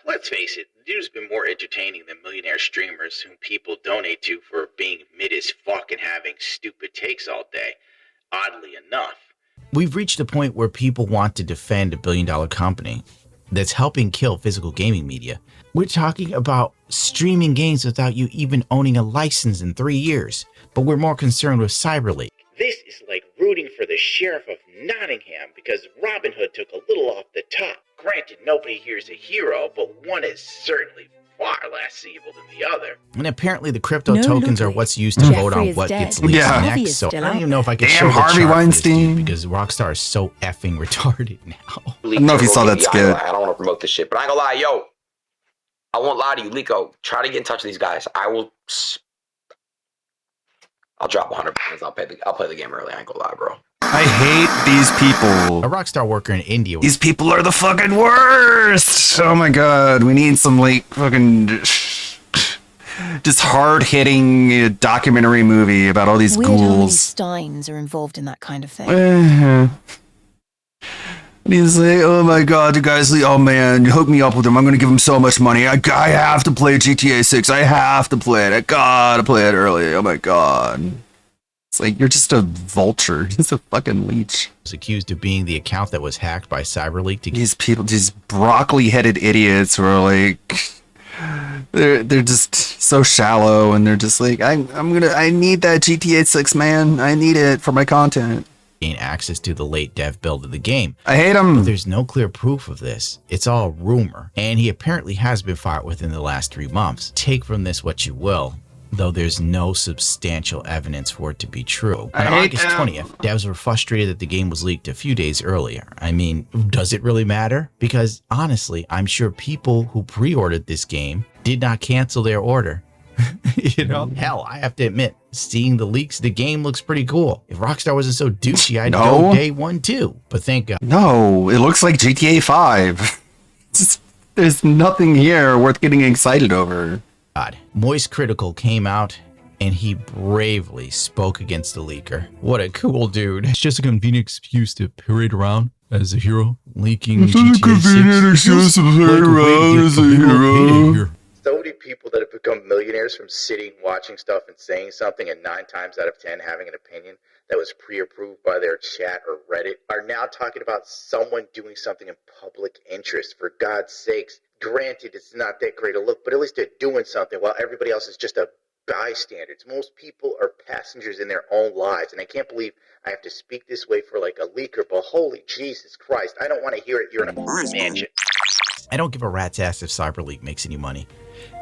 Let's face it, the dude's been more entertaining than millionaire streamers whom people donate to for being mid as fuck and having stupid takes all day. Oddly enough. We've reached a point where people want to defend a billion-dollar company that's helping kill physical gaming media. We're talking about streaming games without you even owning a license in 3 years, but we're more concerned with CyberLeak. This is like rooting for the Sheriff of Nottingham because Robin Hood took a little off the top. Granted, nobody here is a hero, but one is certainly far less evil than the other. And apparently the crypto tokens are what's used to vote on what gets leaked next, so I don't even know if I can show the Harvey chart for this Weinstein. dude because Rockstar is so effing retarded now. I don't know if you saw that skit. I don't want to promote this shit, but I ain't gonna lie, yo. I won't lie to you, Lico. Try to get in touch with these guys. I'll drop 100 pounds. I'll play the game early. I ain't gonna lie, bro. I hate these people. A Rockstar worker in India. These people are the fucking worst. Oh my god, we need some like fucking just hard-hitting documentary movie about all these Weird how many ghouls. Steins are involved in that kind of thing. And he's like, oh my god, you guys, oh man, hook me up with him. I'm gonna give him so much money. I have to play GTA 6. I have to play it. I gotta play it early. Oh my god. It's like, you're just a vulture. Just a fucking leech. Was accused of being the account that was hacked by CyberLeak to These people, these broccoli-headed idiots who are like, they're just so shallow, and they're just like, I need that GTA 6, man. I need it for my content. gain access to the late dev build of the game. I hate him. But there's no clear proof of this. It's all rumor, and he apparently has been fired within the last 3 months. Take from this what you will, though there's no substantial evidence for it to be true. On August 20th, devs were frustrated that the game was leaked a few days earlier. I mean, does it really matter? Because honestly, I'm sure people who pre-ordered this game did not cancel their order. You know, hell, I have to admit, seeing the leaks, the game looks pretty cool. If Rockstar wasn't so douchey, I'd go day one too. But thank God. No, it looks like GTA 5. There's nothing here worth getting excited over. God. Moist Critical came out and he bravely spoke against the leaker. What a cool dude. It's just a convenient excuse to parade around as a hero, leaking GTA 6. So many people that have become millionaires from sitting, watching stuff, and saying something, and 9 times out of 10 having an opinion that was pre-approved by their chat or Reddit, are now talking about someone doing something in public interest. For God's sakes, granted, it's not that great a look, but at least they're doing something while everybody else is just a bystanders. Most people are passengers in their own lives, and I can't believe I have to speak this way for like a leaker, but holy Jesus Christ, I don't want to hear it. You're in a mansion. I don't give a rat's ass if CyberLeak makes any money.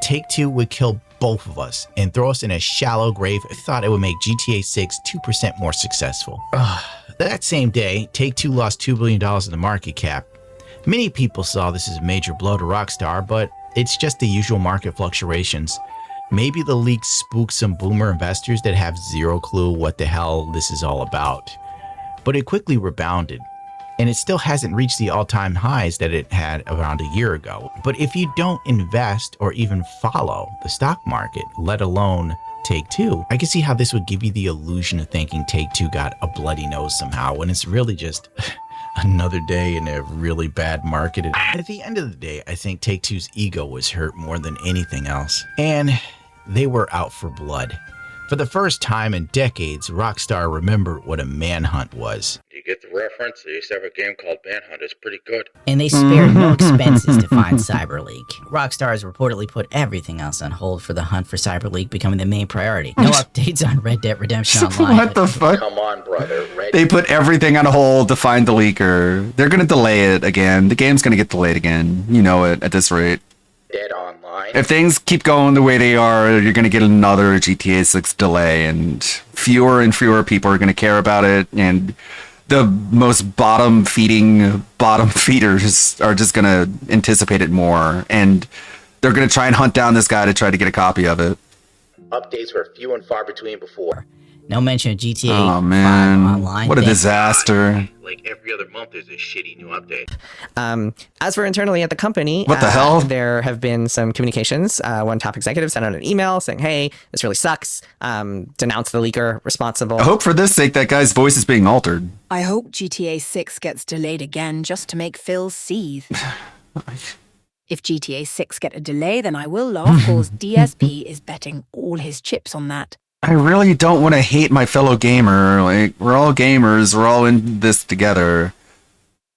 Take-Two would kill both of us and throw us in a shallow grave if thought it would make GTA 6 2% more successful. That same day, Take-Two lost $2 billion in the market cap. Many people saw this as a major blow to Rockstar, but it's just the usual market fluctuations. Maybe the leak spooked some boomer investors that have zero clue what the hell this is all about. But it quickly rebounded, and it still hasn't reached the all-time highs that it had around a year ago. But if you don't invest or even follow the stock market, let alone Take-Two, I can see how this would give you the illusion of thinking Take-Two got a bloody nose somehow, when it's really just another day in a really bad market. At the end of the day, I think Take-Two's ego was hurt more than anything else. And they were out for blood. For the first time in decades, Rockstar remembered what a manhunt was. You get the reference? They used to have a game called Manhunt. It's pretty good. And they spared no expenses to find CyberLeak. Rockstar has reportedly put everything else on hold for the hunt for CyberLeak becoming the main priority. No updates on Red Dead Redemption Online. What the fuck? Come on, brother. They put everything on hold to find the leaker. They're gonna delay it again. The game's gonna get delayed again. You know it at this rate. Dead Online. If things keep going the way they are, you're gonna get another GTA 6 delay, and fewer people are gonna care about it, and the most bottom feeders are just gonna anticipate it more, and they're gonna try and hunt down this guy to try to get a copy of it. Updates were few and far between before. No mention of GTA 5 man, Online. what a disaster. Like every other month, there's a shitty new update. As for internally at the company, What the hell? There have been some communications. One top executive sent out an email saying, "Hey, this really sucks. Denounce the leaker responsible." I hope for this sake that guy's voice is being altered. I hope GTA 6 gets delayed again just to make Phil seethe. If GTA 6 get a delay, then I will laugh, cause DSP is betting all his chips on that. I really don't want to hate my fellow gamer. Like, we're all gamers, we're all in this together.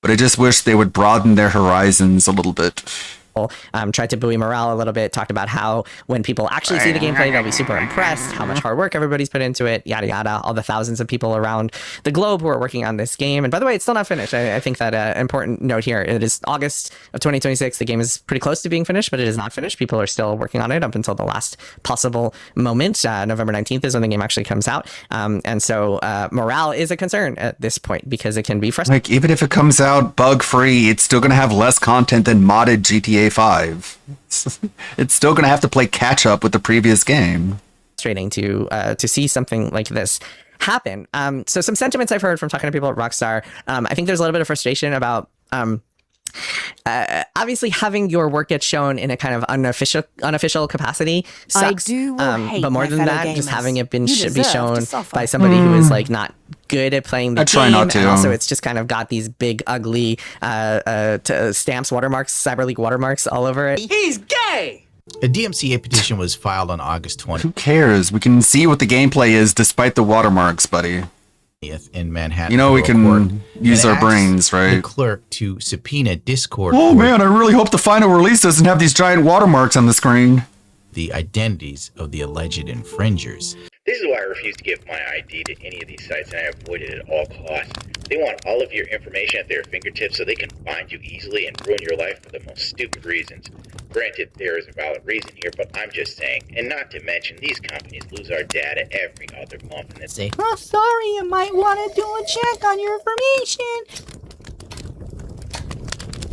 But I just wish they would broaden their horizons a little bit. Tried to buoy morale a little bit, talked about how when people actually see the gameplay, they'll be super impressed, how much hard work everybody's put into it, yada yada, all the thousands of people around the globe who are working on this game. And by the way, it's still not finished. I think that important note here, it is August of 2026. The game is pretty close to being finished, but it is not finished. People are still working on it up until the last possible moment. November 19th is when the game actually comes out. And so morale is a concern at this point because it can be frustrating. Like, even if it comes out bug-free, it's still going to have less content than modded GTA 5. It's still going to have to play catch-up with the previous game. Frustrating to see something like this happen. So some sentiments I've heard from talking to people at Rockstar. I think there's a little bit of frustration about obviously having your work get shown in a kind of unofficial capacity sucks. I do hate but more my than fellow that, just gamers. having it been You be deserve shown to suffer. by somebody who is like not good at playing the I try game, not to. and also it's just kind of got these big ugly stamps, watermarks, CyberLeak watermarks all over it. He's gay! A DMCA petition was filed on August 20th. Who cares? We can see what the gameplay is despite the watermarks, buddy. In Manhattan. You know we Federal Court, can use and our asked brains, The right? clerk to subpoena Discord. Oh for man, I really hope the final release doesn't have these giant watermarks on the screen. the identities of the alleged infringers. This is why I refuse to give my ID to any of these sites, and I avoid it at all costs. They want all of your information at their fingertips so they can find you easily and ruin your life for the most stupid reasons. Granted, there is a valid reason here, but I'm just saying. And not to mention, these companies lose our data every other month. And it's Oh, sorry, you might want to do a check on your information.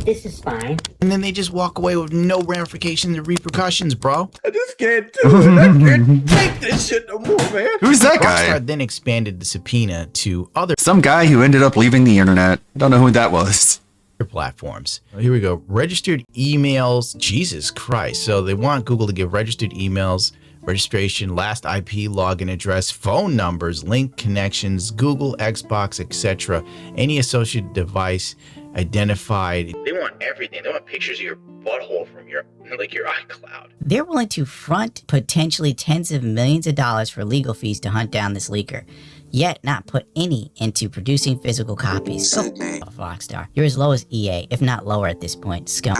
This is fine. And then they just walk away with no ramifications or repercussions, bro. I just can't do it. I can't take this shit no more, man. Who's that guy? Rockstar then expanded the subpoena to other Some guy who ended up leaving the internet. I don't know who that was. platforms. Here we go. Registered emails. Jesus Christ. So they want Google to give registered emails, registration, last IP login address, phone numbers, link connections, Google, Xbox, etc. Any associated device identified. They want everything. They want pictures of your butthole from your iCloud. They're willing to front potentially tens of millions of dollars for legal fees to hunt down this leaker, yet not put any into producing physical copies of Rockstar. You're as low as EA, if not lower at this point. Scum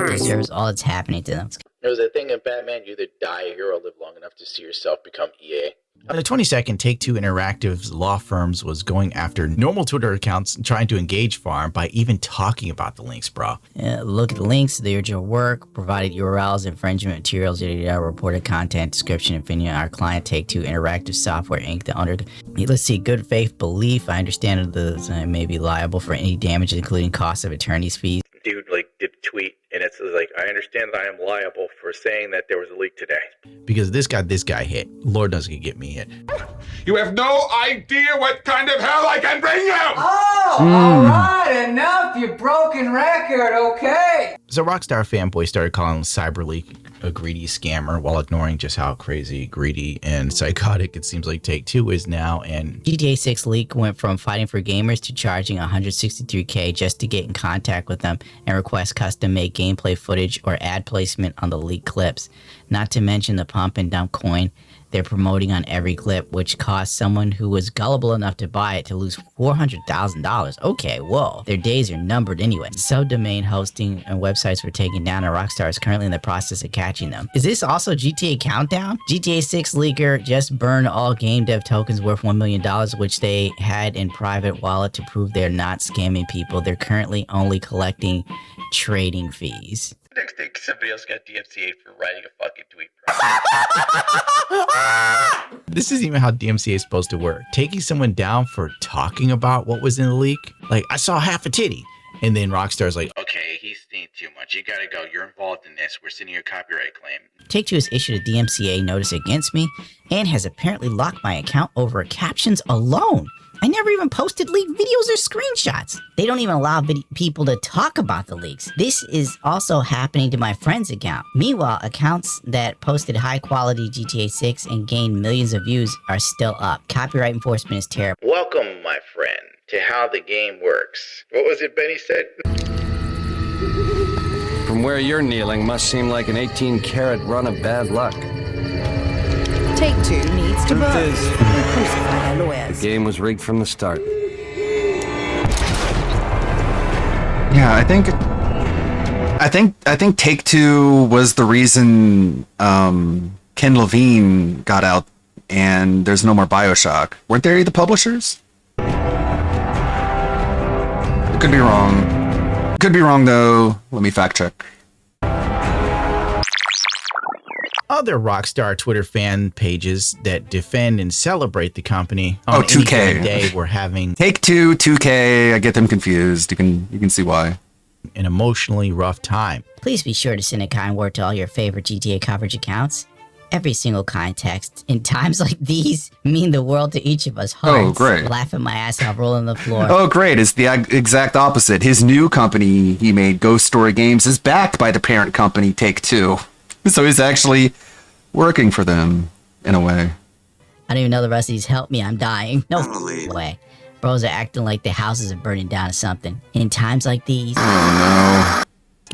deserves all that's happening to them. There's a thing in Batman, you either die a hero or live long enough to see yourself become EA. On the 22nd, Take-Two Interactive's law firms was going after normal Twitter accounts trying to engage Farm by even talking about the links, bro. Look at the links, the original work, provided URLs, infringement materials, reported content, description, opinion. Our client, Take-Two Interactive Software, Inc., the owner. Let's see, good faith belief. I understand that I may be liable for any damages, including costs of attorney's fees. Dude, did a tweet, and it's like, I understand that I am liable for saying that there was a leak today. Because this guy hit. Lord knows he could get me hit. You have no idea what kind of hell I can bring you! Oh, all right, enough, you broken record, okay? So Rockstar fanboys started calling CyberLeak a greedy scammer while ignoring just how crazy, greedy, and psychotic it seems like Take-Two is now. And GTA 6 leak went from fighting for gamers to charging $163K just to get in contact with them and request custom-made gameplay footage or ad placement on the leaked clips. Not to mention the pump and dump coin they're promoting on every clip, which caused someone who was gullible enough to buy it to lose $400,000. Okay, whoa. Their days are numbered anyway. Subdomain hosting and websites were taken down, and Rockstar is currently in the process of catching them. Is this also GTA Countdown? GTA 6 leaker just burned all game dev tokens worth $1 million, which they had in private wallet to prove they're not scamming people. They're currently only collecting trading fees. Next thing, somebody else got DMCA'd for writing a fucking tweet. This isn't even how DMCA is supposed to work. Taking someone down for talking about what was in the leak. Like, I saw half a titty. And then Rockstar's like, Okay, he's seen too much. You gotta go. You're involved in this. We're sending you a copyright claim. Take-Two has issued a DMCA notice against me and has apparently locked my account over captions alone. I never even posted leaked videos or screenshots. They don't even allow people to talk about the leaks. This is also happening to my friend's account. Meanwhile, accounts that posted high-quality GTA 6 and gained millions of views are still up. Copyright enforcement is terrible. Welcome, my friend, to how the game works. What was it Benny said? From where you're kneeling must seem like an 18-karat run of bad luck. Take-Two needs to burn and crucify their lawyers. The game was rigged from the start. Yeah, I think Take-Two was the reason Ken Levine got out and there's no more BioShock. Weren't they the publishers? Could be wrong. Could be wrong though. Let me fact check. Other Rockstar Twitter fan pages that defend and celebrate the company on 2K. any given day were having Take-Two, 2K. I get them confused. You can see why. An emotionally rough time. Please be sure to send a kind word to all your favorite GTA coverage accounts. Every single kind text in times like these mean the world to each of us. Hearts, Oh, great. Laughing my ass off, rolling the floor. Oh, great. It's the exact opposite. His new company he made, Ghost Story Games, is backed by the parent company, Take-Two. So he's actually working for them, in a way. I don't even know the rest of these. Help me, I'm dying. No way. Bros are acting like the houses are burning down or something. In times like these. Oh, no.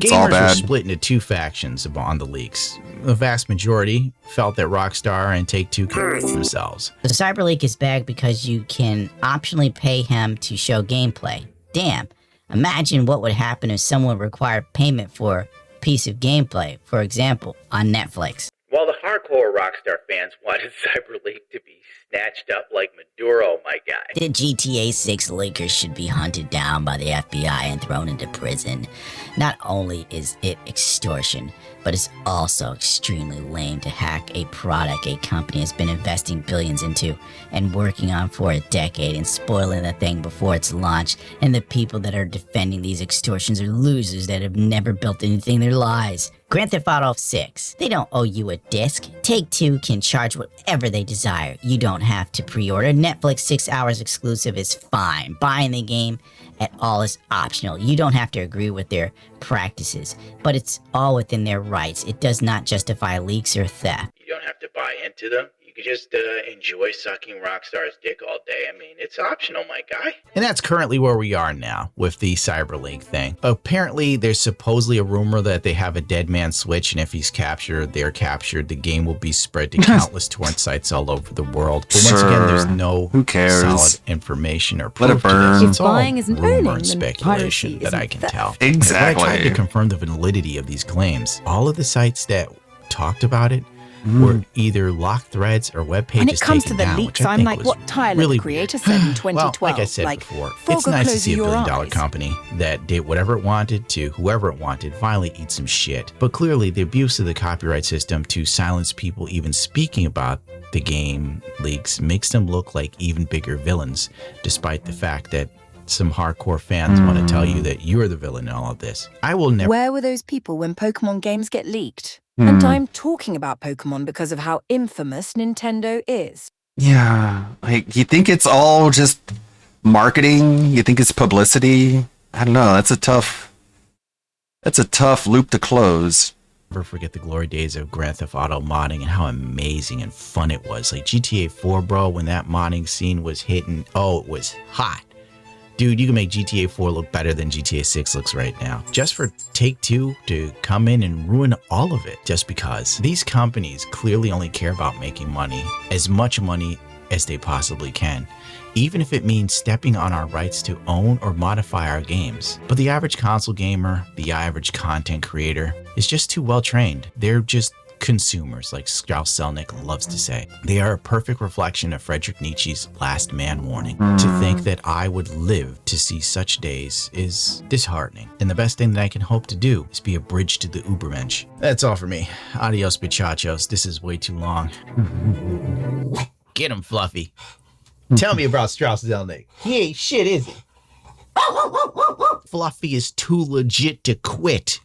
It's all Gamers were bad. split into two factions on the leaks. The vast majority felt that Rockstar and Take-Two could themselves. The Cyberleak is bad because you can optionally pay him to show gameplay. Damn. Imagine what would happen if someone required payment for a piece of gameplay, for example, on Netflix. While the hardcore Rockstar fans wanted CyberLeak to be snatched up like Maduro, my guy. The GTA 6 leakers should be hunted down by the FBI and thrown into prison. Not only is it extortion, but it's also extremely lame to hack a product a company has been investing billions into and working on for a decade and spoiling the thing before its launch. And the people that are defending these extortions are losers that have never built anything in their lives. Grand Theft Auto 6. They don't owe you a disc. Take-Two can charge whatever they desire. You don't have to pre-order. Netflix 6 hours exclusive is fine. Buying the game at all is optional. You don't have to agree with their practices, but it's all within their rights. It does not justify leaks or theft. You don't have to buy into them. You can just enjoy sucking Rockstar's dick all day. I mean, it's optional, my guy. And that's currently where we are now with the CyberLink thing. Apparently, there's supposedly a rumor that they have a dead man switch, and if he's captured, they're captured. The game will be spread to countless torrent sites all over the world. But once again, there's no Who cares? solid information or Let it proof to this. burn. It's all Buying isn't rumor owning, and then speculation piracy that I isn't can theft. tell. Exactly. When I tried to confirm the validity of these claims, all of the sites that talked about it were either locked threads or web pages When it comes to taken the down, leaks, which I I'm think like was what Tyler, really the creator, weird. said in 2012. Well, like I said before, it's Frog nice to close see a your billion-dollar eyes. company that did whatever it wanted to, whoever it wanted, finally eat some shit. But clearly, the abuse of the copyright system to silence people even speaking about the game leaks makes them look like even bigger villains, despite the fact that some hardcore fans want to tell you that you're the villain in all of this. I will never... Where were those people when Pokemon games get leaked? And I'm talking about Pokemon because of how infamous Nintendo is. Yeah, like you think it's all just marketing? You think it's publicity? I don't know. That's a tough loop to close. Never forget the glory days of Grand Theft Auto modding and how amazing and fun it was. Like GTA 4, bro, when that modding scene was hitting, oh, it was hot. Dude, you can make GTA 4 look better than GTA 6 looks right now. Just for Take-Two to come in and ruin all of it just because. These companies clearly only care about making money, as much money as they possibly can, even if it means stepping on our rights to own or modify our games. But the average console gamer, the average content creator, is just too well trained. They're just consumers, like Strauss Zelnick loves to say. They are a perfect reflection of Friedrich Nietzsche's last man warning. To think that I would live to see such days is disheartening. And the best thing that I can hope to do is be a bridge to the Ubermensch. That's all for me. Adios, bichachos. This is way too long. Get him, Fluffy. Tell me about Strauss Zelnick. He ain't shit, is he? Fluffy is too legit to quit.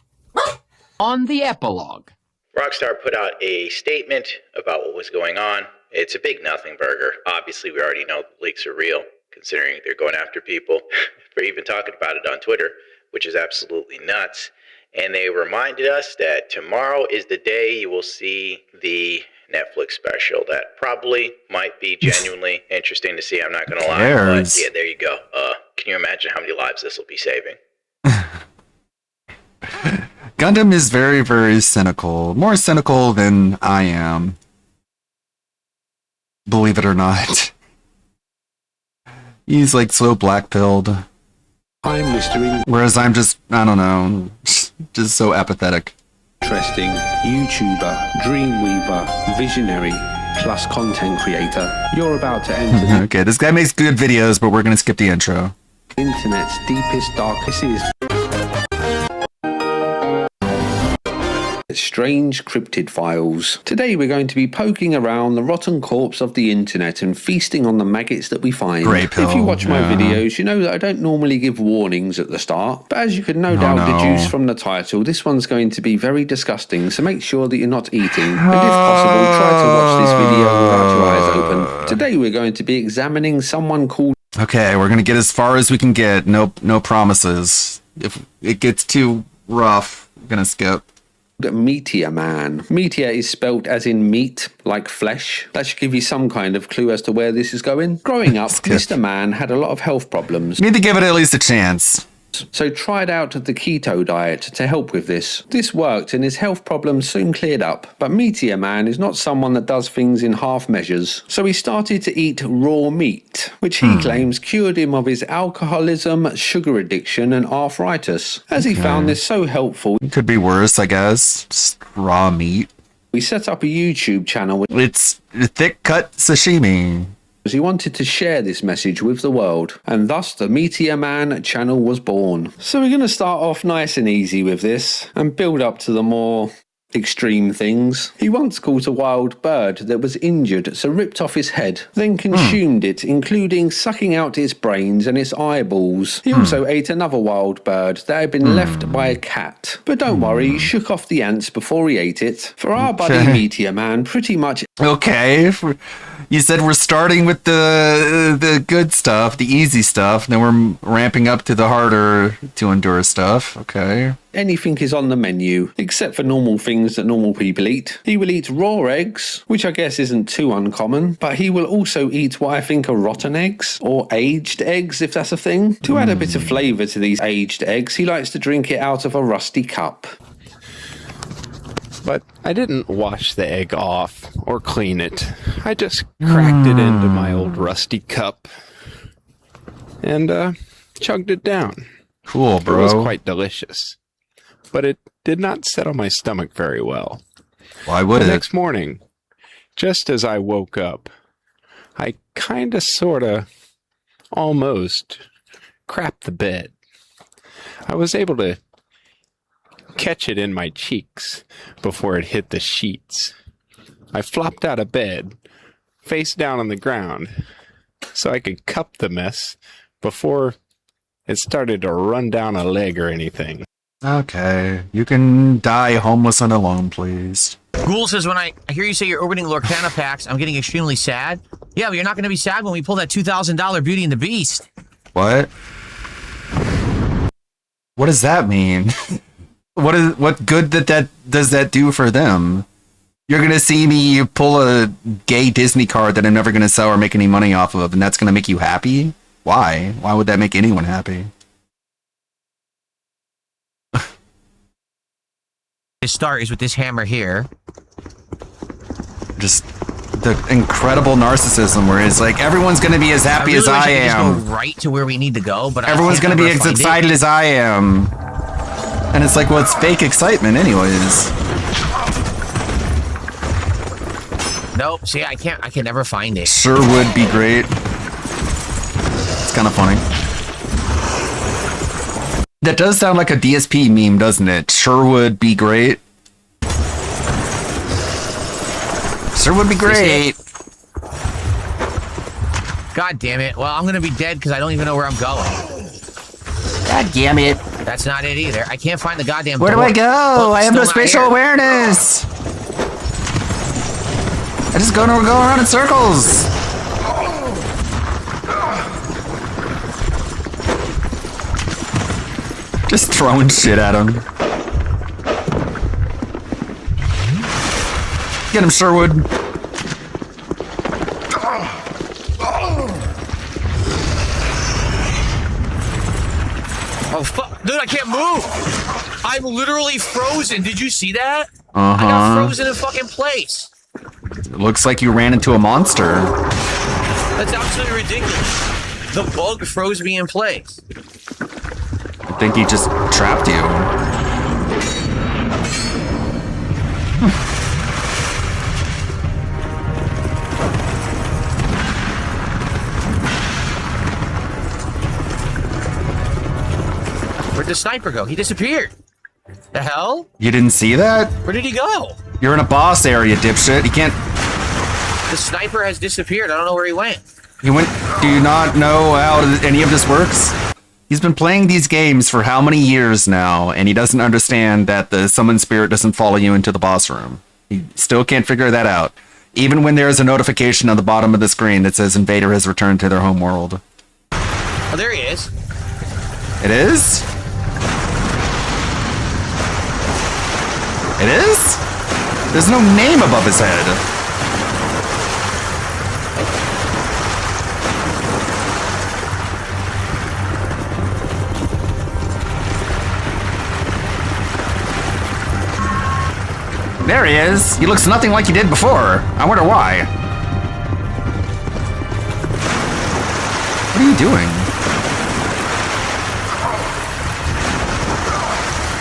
On the epilogue. Rockstar put out a statement about what was going on. It's a big nothing burger. Obviously, we already know the leaks are real, considering they're going after people for even talking about it on Twitter, which is absolutely nuts. And they reminded us that tomorrow is the day you will see the Netflix special. That probably might be genuinely interesting to see. I'm not going to lie. But yeah, there you go. Can you imagine how many lives this will be saving? Gundam is very, very cynical. More cynical than I am. Believe it or not. He's like so black-pilled. I'm Mr. Whereas I'm just, I don't know, just so apathetic. Interesting YouTuber, Dreamweaver, visionary, plus content creator. You're about to enter Okay, this guy makes good videos, but we're going to skip the intro. the internet's deepest, darkest is. Strange cryptid files. Today we're going to be poking around the rotten corpse of the internet and feasting on the maggots that we find. If you watch my videos, you know that I don't normally give warnings at the start, but as you can no doubt deduce from the title, this one's going to be very disgusting, so make sure that you're not eating, and if possible, try to watch this video without your eyes open. Today we're going to be examining someone called... Okay, we're going to get as far as we can get. No promises. If it gets too rough, I'm going to skip. Meteor Man. Meteor is spelt as in meat, like flesh. That should give you some kind of clue as to where this is going. Growing up, Mr. Man had a lot of health problems. Need to give it at least a chance. So tried out the keto diet to help with this. This worked and his health problems soon cleared up. But Meteor Man is not someone that does things in half measures. So he started to eat raw meat, which he claims cured him of his alcoholism, sugar addiction and arthritis. As he found this so helpful. Could be worse, I guess. Just raw meat. We set up a YouTube channel. It's thick cut sashimi. He wanted to share this message with the world, and thus the Meteor Man channel was born. So we're going to start off nice and easy with this, and build up to the more extreme things. He once caught a wild bird that was injured, so ripped off his head, then consumed it, including sucking out its brains and its eyeballs. He also ate another wild bird that had been left by a cat. But don't worry, he shook off the ants before he ate it. For our buddy Meteor Man, pretty much... Okay, you said we're starting with the good stuff, the easy stuff, then we're ramping up to the harder to endure stuff. Okay. Anything is on the menu, except for normal things that normal people eat. He will eat raw eggs, which I guess isn't too uncommon, but he will also eat what I think are rotten eggs, or aged eggs, if that's a thing. To add a bit of flavour to these aged eggs, he likes to drink it out of a rusty cup. But I didn't wash the egg off or clean it. I just cracked it into my old rusty cup and chugged it down. Cool, bro. It was quite delicious, but it did not settle my stomach very well. Why would it? The next morning, just as I woke up, I kinda, sorta, almost crapped the bed. I was able to catch it in my cheeks before it hit the sheets. I flopped out of bed, face down on the ground, so I could cup the mess before it started to run down a leg or anything. Okay, you can die homeless and alone, please. Ghoul says, when I hear you say you're opening Lorcana packs, I'm getting extremely sad. Yeah, but you're not going to be sad when we pull that $2,000 Beauty and the Beast. What? What does that mean? What good does that do for them? You're gonna see me pull a gay Disney card that I'm never gonna sell or make any money off of, and that's gonna make you happy? Why? Why would that make anyone happy? His start is with this hammer here. Just the incredible narcissism where it's like everyone's gonna be as happy as I am. Just go right to where we need to go, but Everyone's gonna be as excited as I am. And it's like, well, it's fake excitement anyways. Nope. See, I can never find it. Sure would be great. It's kind of funny. That does sound like a DSP meme, doesn't it? Sure would be great. Sure would be great. God damn it. Well, I'm going to be dead because I don't even know where I'm going. God damn it. That's not it either. I can't find the goddamn Where do door. I go? Oh, I have still no not spatial here. awareness. I just go around in circles. Just throwing shit at him. Get him, Sherwood. Oh, fuck. Dude, I can't move. I'm literally frozen. Did you see that? Uh-huh. I got frozen in fucking place. It looks like you ran into a monster. That's absolutely ridiculous. The bug froze me in place. I think he just trapped you. Where'd the sniper go? He disappeared. The hell? You didn't see that? Where did he go? You're in a boss area, dipshit. You can't... The sniper has disappeared. I don't know where he went. You went... Do you not know how any of this works? He's been playing these games for how many years now, and he doesn't understand that the summon spirit doesn't follow you into the boss room. He still can't figure that out. Even when there's a notification on the bottom of the screen that says Invader has returned to their home world. Oh, there he is. It is? It is? There's no name above his head. There he is. He looks nothing like he did before. I wonder why. What are you doing?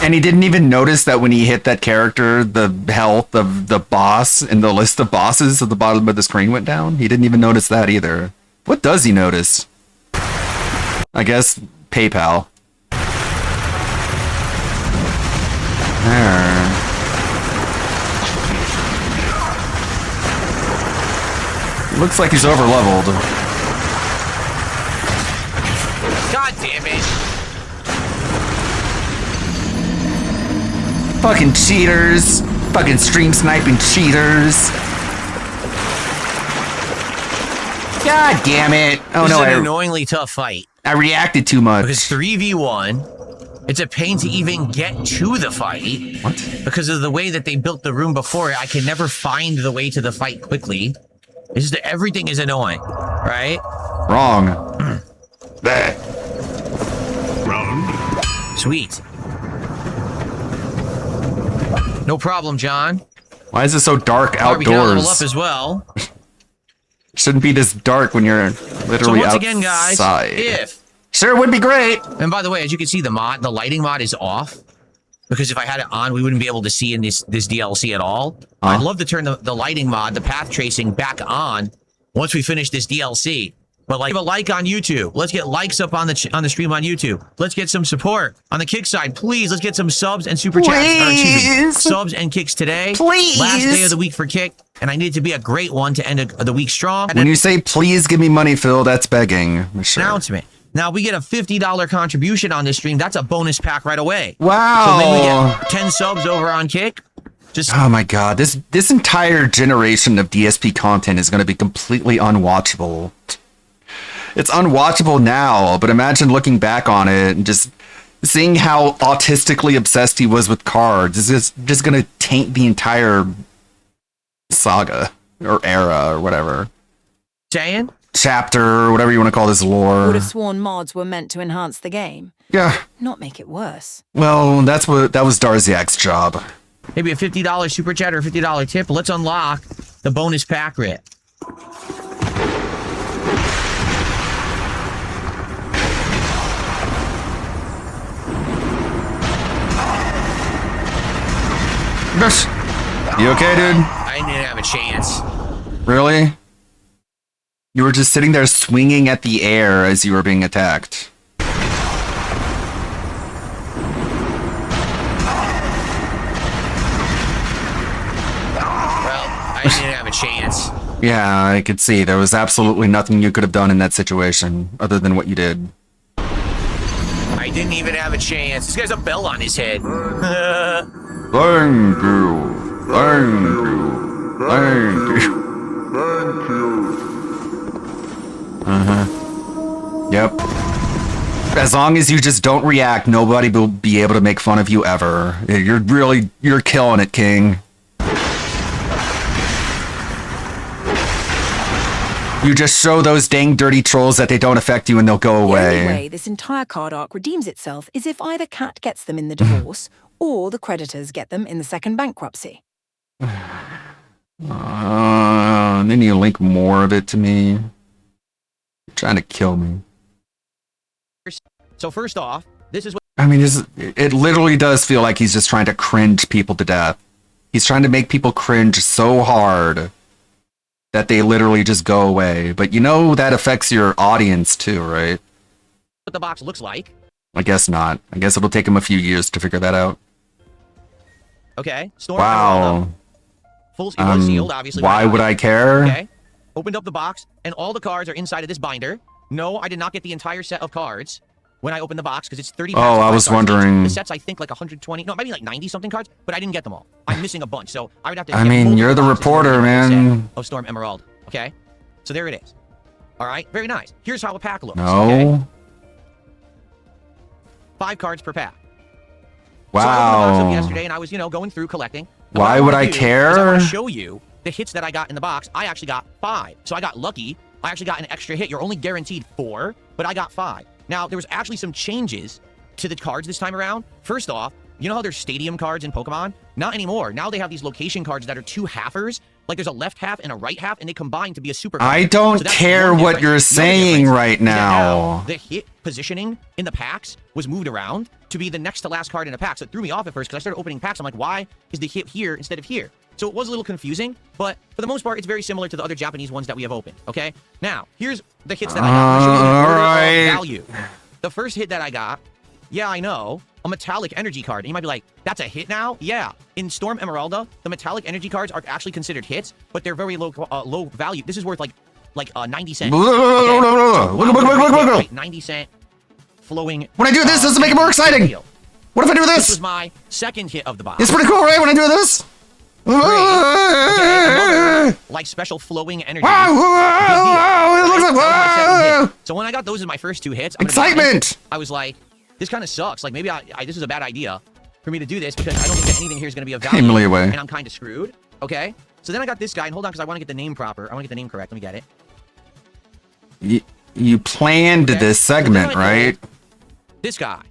And he didn't even notice that when he hit that character, the health of the boss and the list of bosses at the bottom of the screen went down? He didn't even notice that either. What does he notice? I guess PayPal. There. Looks like he's overleveled. God damn it. Fucking cheaters. Fucking stream sniping cheaters. God damn it. Oh This no, is an annoyingly tough fight. I reacted too much. Because 3v1, it's a pain to even get to the fight. What? Because of the way that they built the room before it, I can never find the way to the fight quickly. It's just everything is annoying, right? Wrong. There. Sweet. No problem, John. Why is it so dark We can level up outdoors? as well. Shouldn't be this dark when you're literally So once outside. again, guys, if Sure would be great. And by the way, as you can see, the lighting mod is off. Because if I had it on, we wouldn't be able to see in this DLC at all. I'd love to turn the lighting mod, the path tracing, back on once we finish this DLC. But like, give a like on YouTube. Let's get likes up on the stream on YouTube. Let's get some support on the kick side, please. Let's get some subs and super chats. Or, excuse me, subs and kicks today. Please. Last day of the week for kick, and I need it to be a great one to end the week strong. When you say please give me money, Phil, that's begging. Sure. Announcement. Now we get a $50 contribution on this stream. That's a bonus pack right away. Wow. So maybe we get 10 subs over on Kick. Just Oh my god, this entire generation of DSP content is going to be completely unwatchable. It's unwatchable now, but imagine looking back on it and just seeing how autistically obsessed he was with cards. It's just going to taint the entire saga or era or whatever. saying? chapter, whatever you want to call this lore. Would have sworn mods were meant to enhance the game, Yeah. not make it worse. Well, that was Darziak's job. Maybe a $50 super chat or a $50 tip. Let's unlock the bonus pack rip. You okay, dude? I didn't have a chance. Really? You were just sitting there swinging at the air as you were being attacked. Well, I didn't have a chance. Yeah, I could see. There was absolutely nothing you could have done in that situation other than what you did. I didn't even have a chance. This guy's a bell on his head. Thank you. Thank you. Thank you. Thank you. Uh-huh. Yep. As long as you just don't react, nobody will be able to make fun of you ever. You're killing it, King. You just show those dang dirty trolls that they don't affect you and they'll go away. The only way this entire card arc redeems itself is if either Cat gets them in the divorce or the creditors get them in the second bankruptcy. Then you link more of it to me. You're trying to kill me. So first off, this is what I mean, it literally does feel like he's just trying to cringe people to death. He's trying to make people cringe so hard that they literally just go away. But you know that affects your audience too, right? the box looks like. I guess not. I guess it'll take him a few years to figure that out. Okay. Storm Wow. Full it was sealed, obviously. Why would I care? Okay. Opened up the box, and all the cards are inside of this binder. No, I did not get the entire set of cards when I opened the box because it's 30 packs. Oh, I was wondering. The set's, I think, like 120. No, maybe like 90 something cards, but I didn't get them all. I'm missing a bunch, so I would have to. I get mean, multiple you're the boxes to reporter, get the man. set Of Storm Emerald. Okay. So there it is. All right. Very nice. Here's how a pack looks. No. Okay? 5 cards per pack. So I opened the box up Wow. yesterday, and I was, going through collecting. And Why what would wanna I do is care? I want to show you the hits that I got in the box. I actually got 5. So I got lucky. I actually got an extra hit. You're only guaranteed 4, but I got 5. Now, there was actually some changes to the cards this time around. First off, you know how there's stadium cards in Pokemon? Not anymore. Now they have these location cards that are 2 halfers. Like there's a left half and a right half, and they combine to be a super card. I don't So that's care one what difference. you're The other saying difference right is that now. the hit positioning in the packs was moved around to be the next to last card in a pack. So it threw me off at first because I started opening packs. I'm like, why is the hit here instead of here? So it was a little confusing, but for the most part, it's very similar to the other Japanese ones that we have opened. Okay. Now here's the hits that I got. I'm gonna show you the order of value. The first hit that I got, yeah, I know, a metallic energy card. And you might be like, that's a hit now? Yeah. In Storm Emeralda, the metallic energy cards are actually considered hits, but they're very low value. This is worth like 90 cents. Okay? 90 cent flowing. When I do this, does it make it more exciting? What if I do This this? was my second hit of the box. It's pretty cool, right? When I do this? Okay, like special flowing energy. It looks like wow. So when I got those as my first 2 hits, I'm gonna be Excitement! honest, I was like, this kind of sucks. Like maybe this is a bad idea for me to do this because I don't think that anything here is going to be of value. Emily away. And I'm kind of screwed. Okay. So then I got this guy, and hold on because I want to get the name proper. I want to get the name correct. Let me get it. You planned this segment, right? This guy.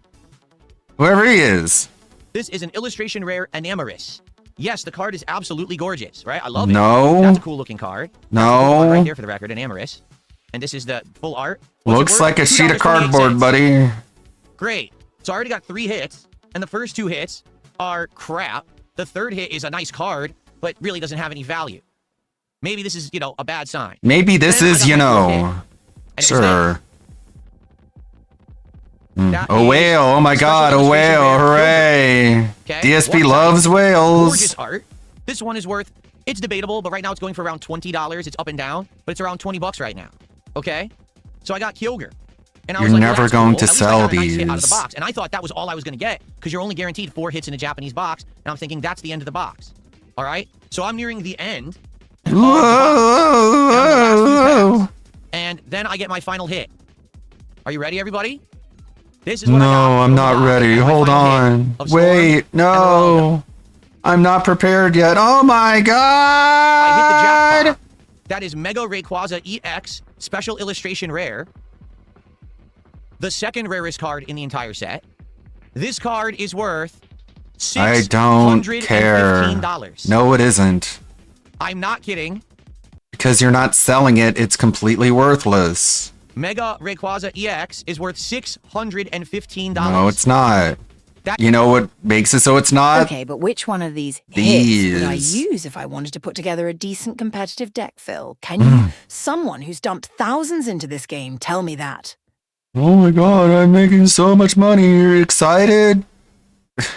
Whoever he is. This is an illustration rare Anamoris. Yes, the card is absolutely gorgeous, right? I love it. No. That's a cool looking card. No. That's a cool one right there for the record, Anamoris. And this is the full art. What's it Looks worth? like a sheet of $2.28. cardboard, buddy. Great. So I already got 3 hits, and the first 2 hits are crap. The third hit is a nice card, but really doesn't have any value. Maybe this is, a bad sign. Maybe this Then I is, got my fourth hit, and it was Sure. That A is whale. Oh my special god, a illustration whale. rare Hooray. Okay? DSP One loves side. whales. Gorgeous art. This one is worth, it's debatable, but right now it's going for around $20. It's up and down, but it's around $20 right now. Okay? So I got Kyogre. And I was You're like, well, never that's going cool. to At least I sell got a nice hit out of the these. box. And I thought that was all I was going to get because you're only guaranteed 4 hits in a Japanese box. And I'm thinking that's the end of the box. All right? So I'm nearing the end. Whoa. And then I get my final hit. Are you ready, everybody? This is what No, I got. I'm not ready. Hold on. Wait, no. I'm not prepared yet. Oh my god. That is Mega Rayquaza EX Special Illustration Rare. The second rarest card in the entire set. This card is worth I don't care. No, it isn't. I'm not kidding. Because you're not selling it, it's completely worthless. Mega Rayquaza EX is worth $615. No, it's not. You know what makes it so it's not? Okay, but which one of these These. hits would I use if I wanted to put together a decent competitive deck, Phil? Can you, someone who's dumped thousands into this game, tell me that? Oh my god, I'm making so much money. You're excited?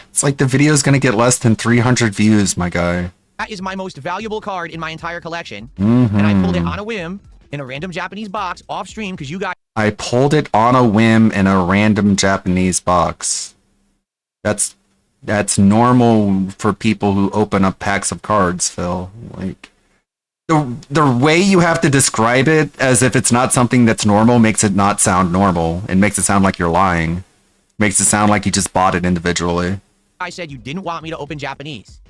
It's like the video's gonna get less than 300 views, my guy. That is my most valuable card in my entire collection. Mm-hmm. And I pulled it on a whim in a random Japanese box off stream because you guys. I pulled it on a whim in a random Japanese box. That's normal for people who open up packs of cards, Phil. Like the way you have to describe it as if it's not something that's normal makes it not sound normal. It makes it sound like you're lying. Makes it sound like you just bought it individually. I said you didn't want me to open Japanese.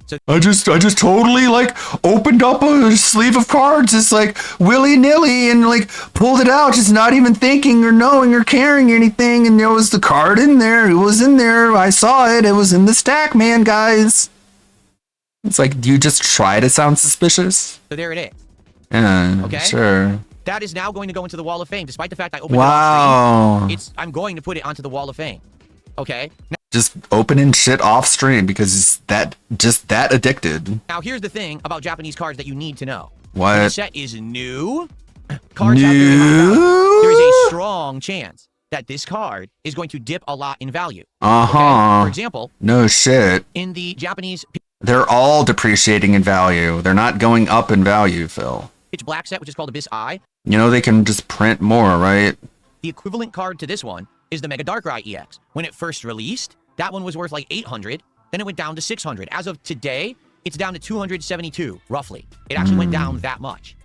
So I just totally like opened up a sleeve of cards, just like willy-nilly, and like pulled it out, just not even thinking or knowing or caring anything, and there was the card in there. It was in there. I saw it. It was in the stack, man, guys. It's like, do you just try to sound suspicious? So there it is. Yeah, Okay. Sure. That is now going to go into the Wall of Fame, despite the fact I opened it Wow. off stream. I'm going to put it onto the Wall of Fame. Okay. Just opening shit off stream because it's just that addicted. Now here's the thing about Japanese cards that you need to know. What? When the set is new. Cards have very high value. There is a strong chance that this card is going to dip a lot in value. Uh-huh. Okay? For example, No shit. in the Japanese They're all depreciating in value. They're not going up in value, Phil. pitch black set, which is called Abyss Eye, You know they can just print more, right? the equivalent card to this one is the Mega Darkrai EX. When it first released, that one was worth like 800, then it went down to 600. As of today, it's down to 272, roughly. It actually went down that much.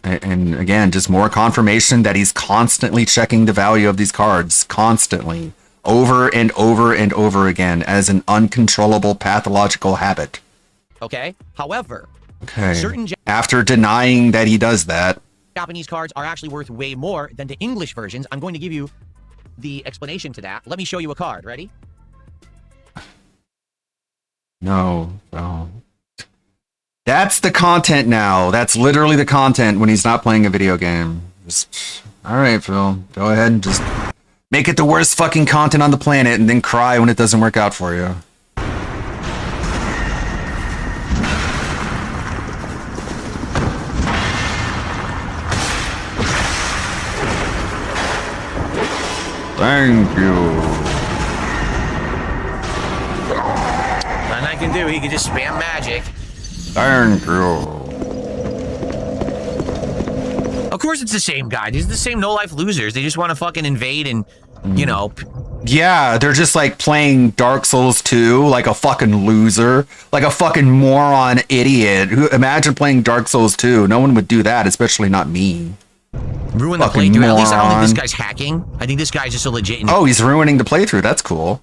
And again, just more confirmation that he's constantly checking the value of these cards, constantly, over and over and over again, as an uncontrollable pathological habit. Okay? However, Okay. certain After denying that he does that, Japanese cards are actually worth way more than the English versions. I'm going to give you the explanation to that. Let me show you a card. Ready? no. That's the content now. That's literally the content when he's not playing a video game. All right, Phil. Go ahead and just make it the worst fucking content on the planet and then cry when it doesn't work out for you. Thank you. Nothing I can do. He can just spam magic. Thank you. Of course it's the same guy. These are the same no-life losers. They just want to fucking invade and, you know... Yeah, they're just like playing Dark Souls 2 like a fucking loser, like a fucking moron idiot. Imagine playing Dark Souls 2. No one would do that, especially not me. Ruin the Fucking playthrough. At least I don't think this moron. guy's hacking. I think this guy's just a legit Oh, he's ruining the playthrough. That's cool.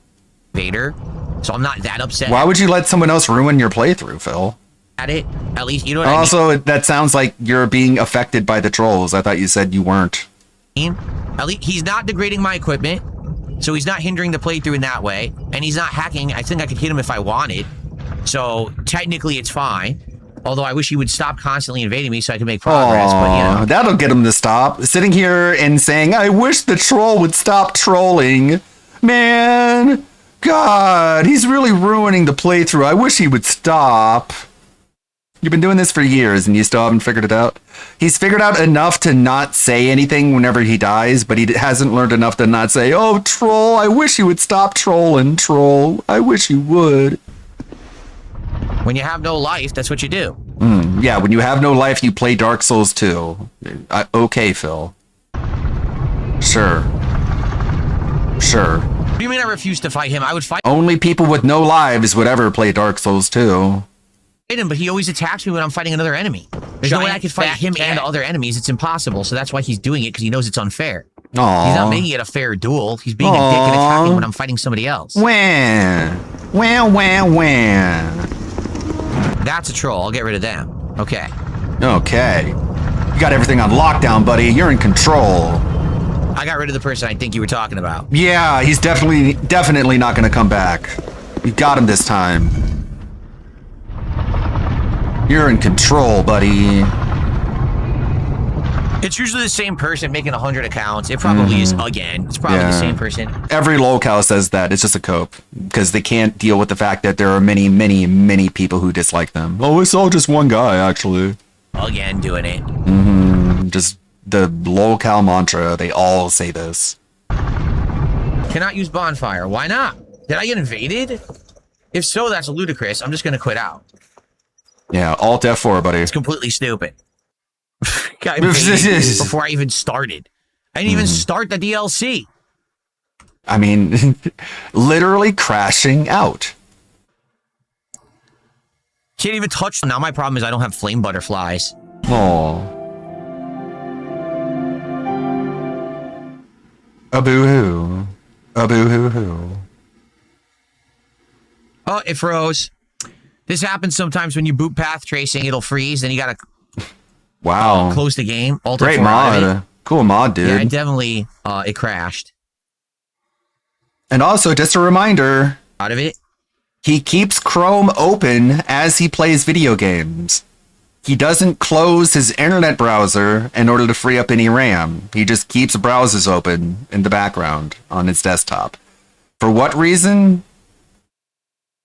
invader. So I'm not that upset Why would you let someone else ruin your playthrough, Phil? at it. At least, you know what I mean? Also, that sounds like you're being affected by the trolls. I thought you said you weren't. At least he's not degrading my equipment, so he's not hindering the playthrough in that way, and he's not hacking. I think I could hit him if I wanted, so technically it's fine. Although I wish he would stop constantly invading me so I can make progress. But you know, That'll get him to stop. Sitting here and saying, I wish the troll would stop trolling. Man, God, he's really ruining the playthrough. I wish he would stop. You've been doing this for years and you still haven't figured it out? He's figured out enough to not say anything whenever he dies, but he hasn't learned enough to not say, oh, troll, I wish you would stop trolling, troll. I wish you would. when you have no life, that's what you do. Yeah, when you have no life, you play Dark Souls 2. Okay, Phil. Sure. What do you mean I refuse to fight him? I would fight Only people with no lives would ever play Dark Souls 2. him, but he always attacks me when I'm fighting another enemy. There's no way I could fight him and other enemies. It's impossible. So that's why he's doing it, because he knows it's unfair. Aww. He's not making it a fair duel. He's being a dick and attacking when I'm fighting somebody else. Wah. That's a troll. I'll get rid of them. Okay. Okay. You got everything on lockdown, buddy. You're in control. I got rid of the person I think you were talking about. Yeah, he's definitely not gonna come back. You got him this time. You're in control, buddy. It's usually the same person making 100 accounts. It probably is again. It's probably the same person. Every lolcow says that. It's just a cope. Because they can't deal with the fact that there are many, many, many people who dislike them. Oh, it's all just one guy, actually. Again, doing it. Just the lolcow mantra. They all say this. Cannot use bonfire. Why not? Did I get invaded? If so, that's ludicrous. I'm just going to quit out. Yeah, Alt F4, buddy. It's completely stupid. Got invaded before I even started. I didn't even start the DLC. I mean, literally crashing out. Can't even touch them. Now my problem is I don't have flame butterflies. Oh. A boo-hoo. A boo-hoo-hoo. Oh, it froze. This happens sometimes when you boot path tracing. It'll freeze, then you gotta close the game. Alt Great F4 out of mod. it. Cool mod, dude. Yeah, it definitely it crashed. And also, just a reminder. Out of it? He keeps Chrome open as he plays video games. He doesn't close his internet browser in order to free up any RAM. He just keeps browsers open in the background on his desktop. For what reason?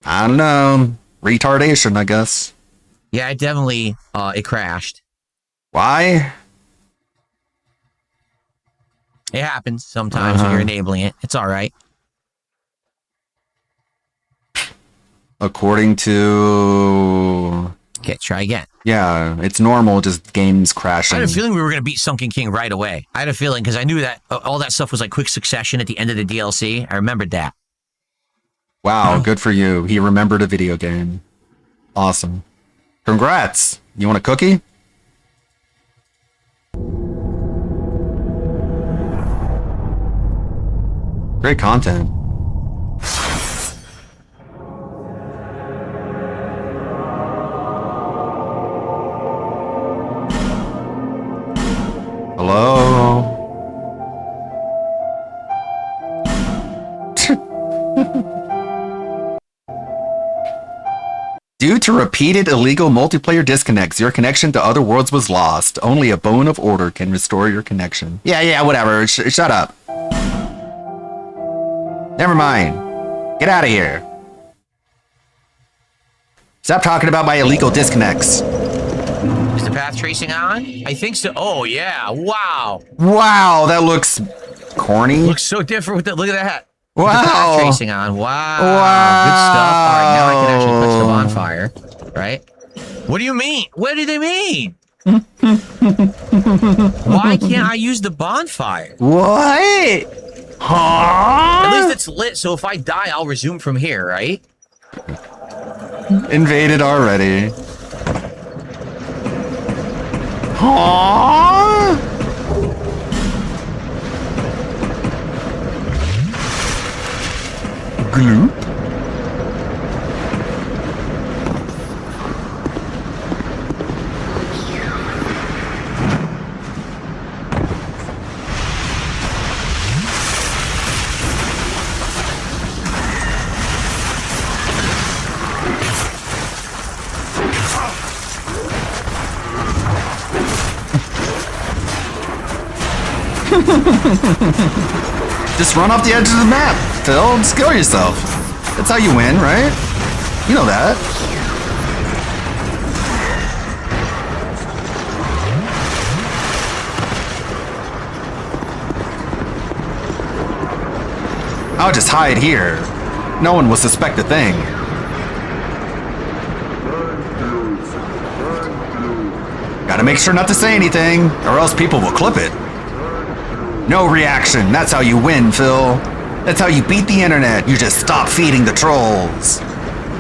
I don't know. Retardation, I guess. Yeah, it definitely it crashed. Why? It happens sometimes when you're enabling it. It's all right. According to... Okay, try again. Yeah, it's normal, just games crashing. I had a feeling we were going to beat Sunken King right away. I had a feeling because I knew that all that stuff was like quick succession at the end of the DLC. I remembered that. Wow, good for you. He remembered a video game. Awesome. Congrats. You want a cookie? Great content. Hello? Due to repeated illegal multiplayer disconnects, your connection to other worlds was lost. Only a bone of order can restore your connection. Yeah, whatever. Shut up. Never mind. Get out of here. Stop talking about my illegal disconnects. Is the path tracing on? I think so. Oh, yeah. Wow. Wow, that looks corny. Looks so different with that. Look at that. Wow. With the path tracing on. Wow. Good stuff. All right, now I can actually touch the bonfire. Right? What do you mean? What do they mean? Why can't I use the bonfire? What? Huh? At least it's lit, so if I die, I'll resume from here, right? Invaded already. Huh? Gloop. Just run off the edge of the map, Phil, and skill yourself. That's how you win, right? You know that. I'll just hide here. No one will suspect a thing. Gotta make sure not to say anything, or else people will clip it. No reaction. That's how you win, Phil. That's how you beat the internet. You just stop feeding the trolls.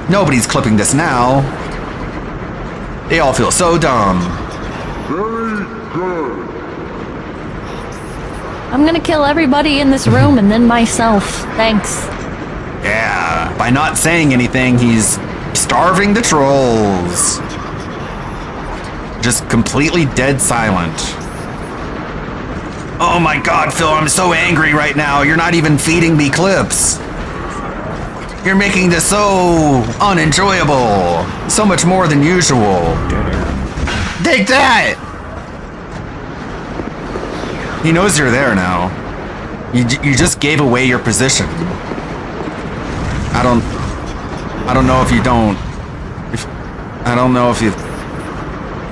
Nobody's clipping this now. They all feel so dumb. Very good. I'm gonna kill everybody in this room and then myself. Thanks. Yeah, by not saying anything, he's starving the trolls. Just completely dead silent. Oh my God, Phil, I'm so angry right now. You're not even feeding me clips. You're making this so unenjoyable. So much more than usual. Take that! He knows you're there now. You just gave away your position. I don't know if you don't. I don't know if you.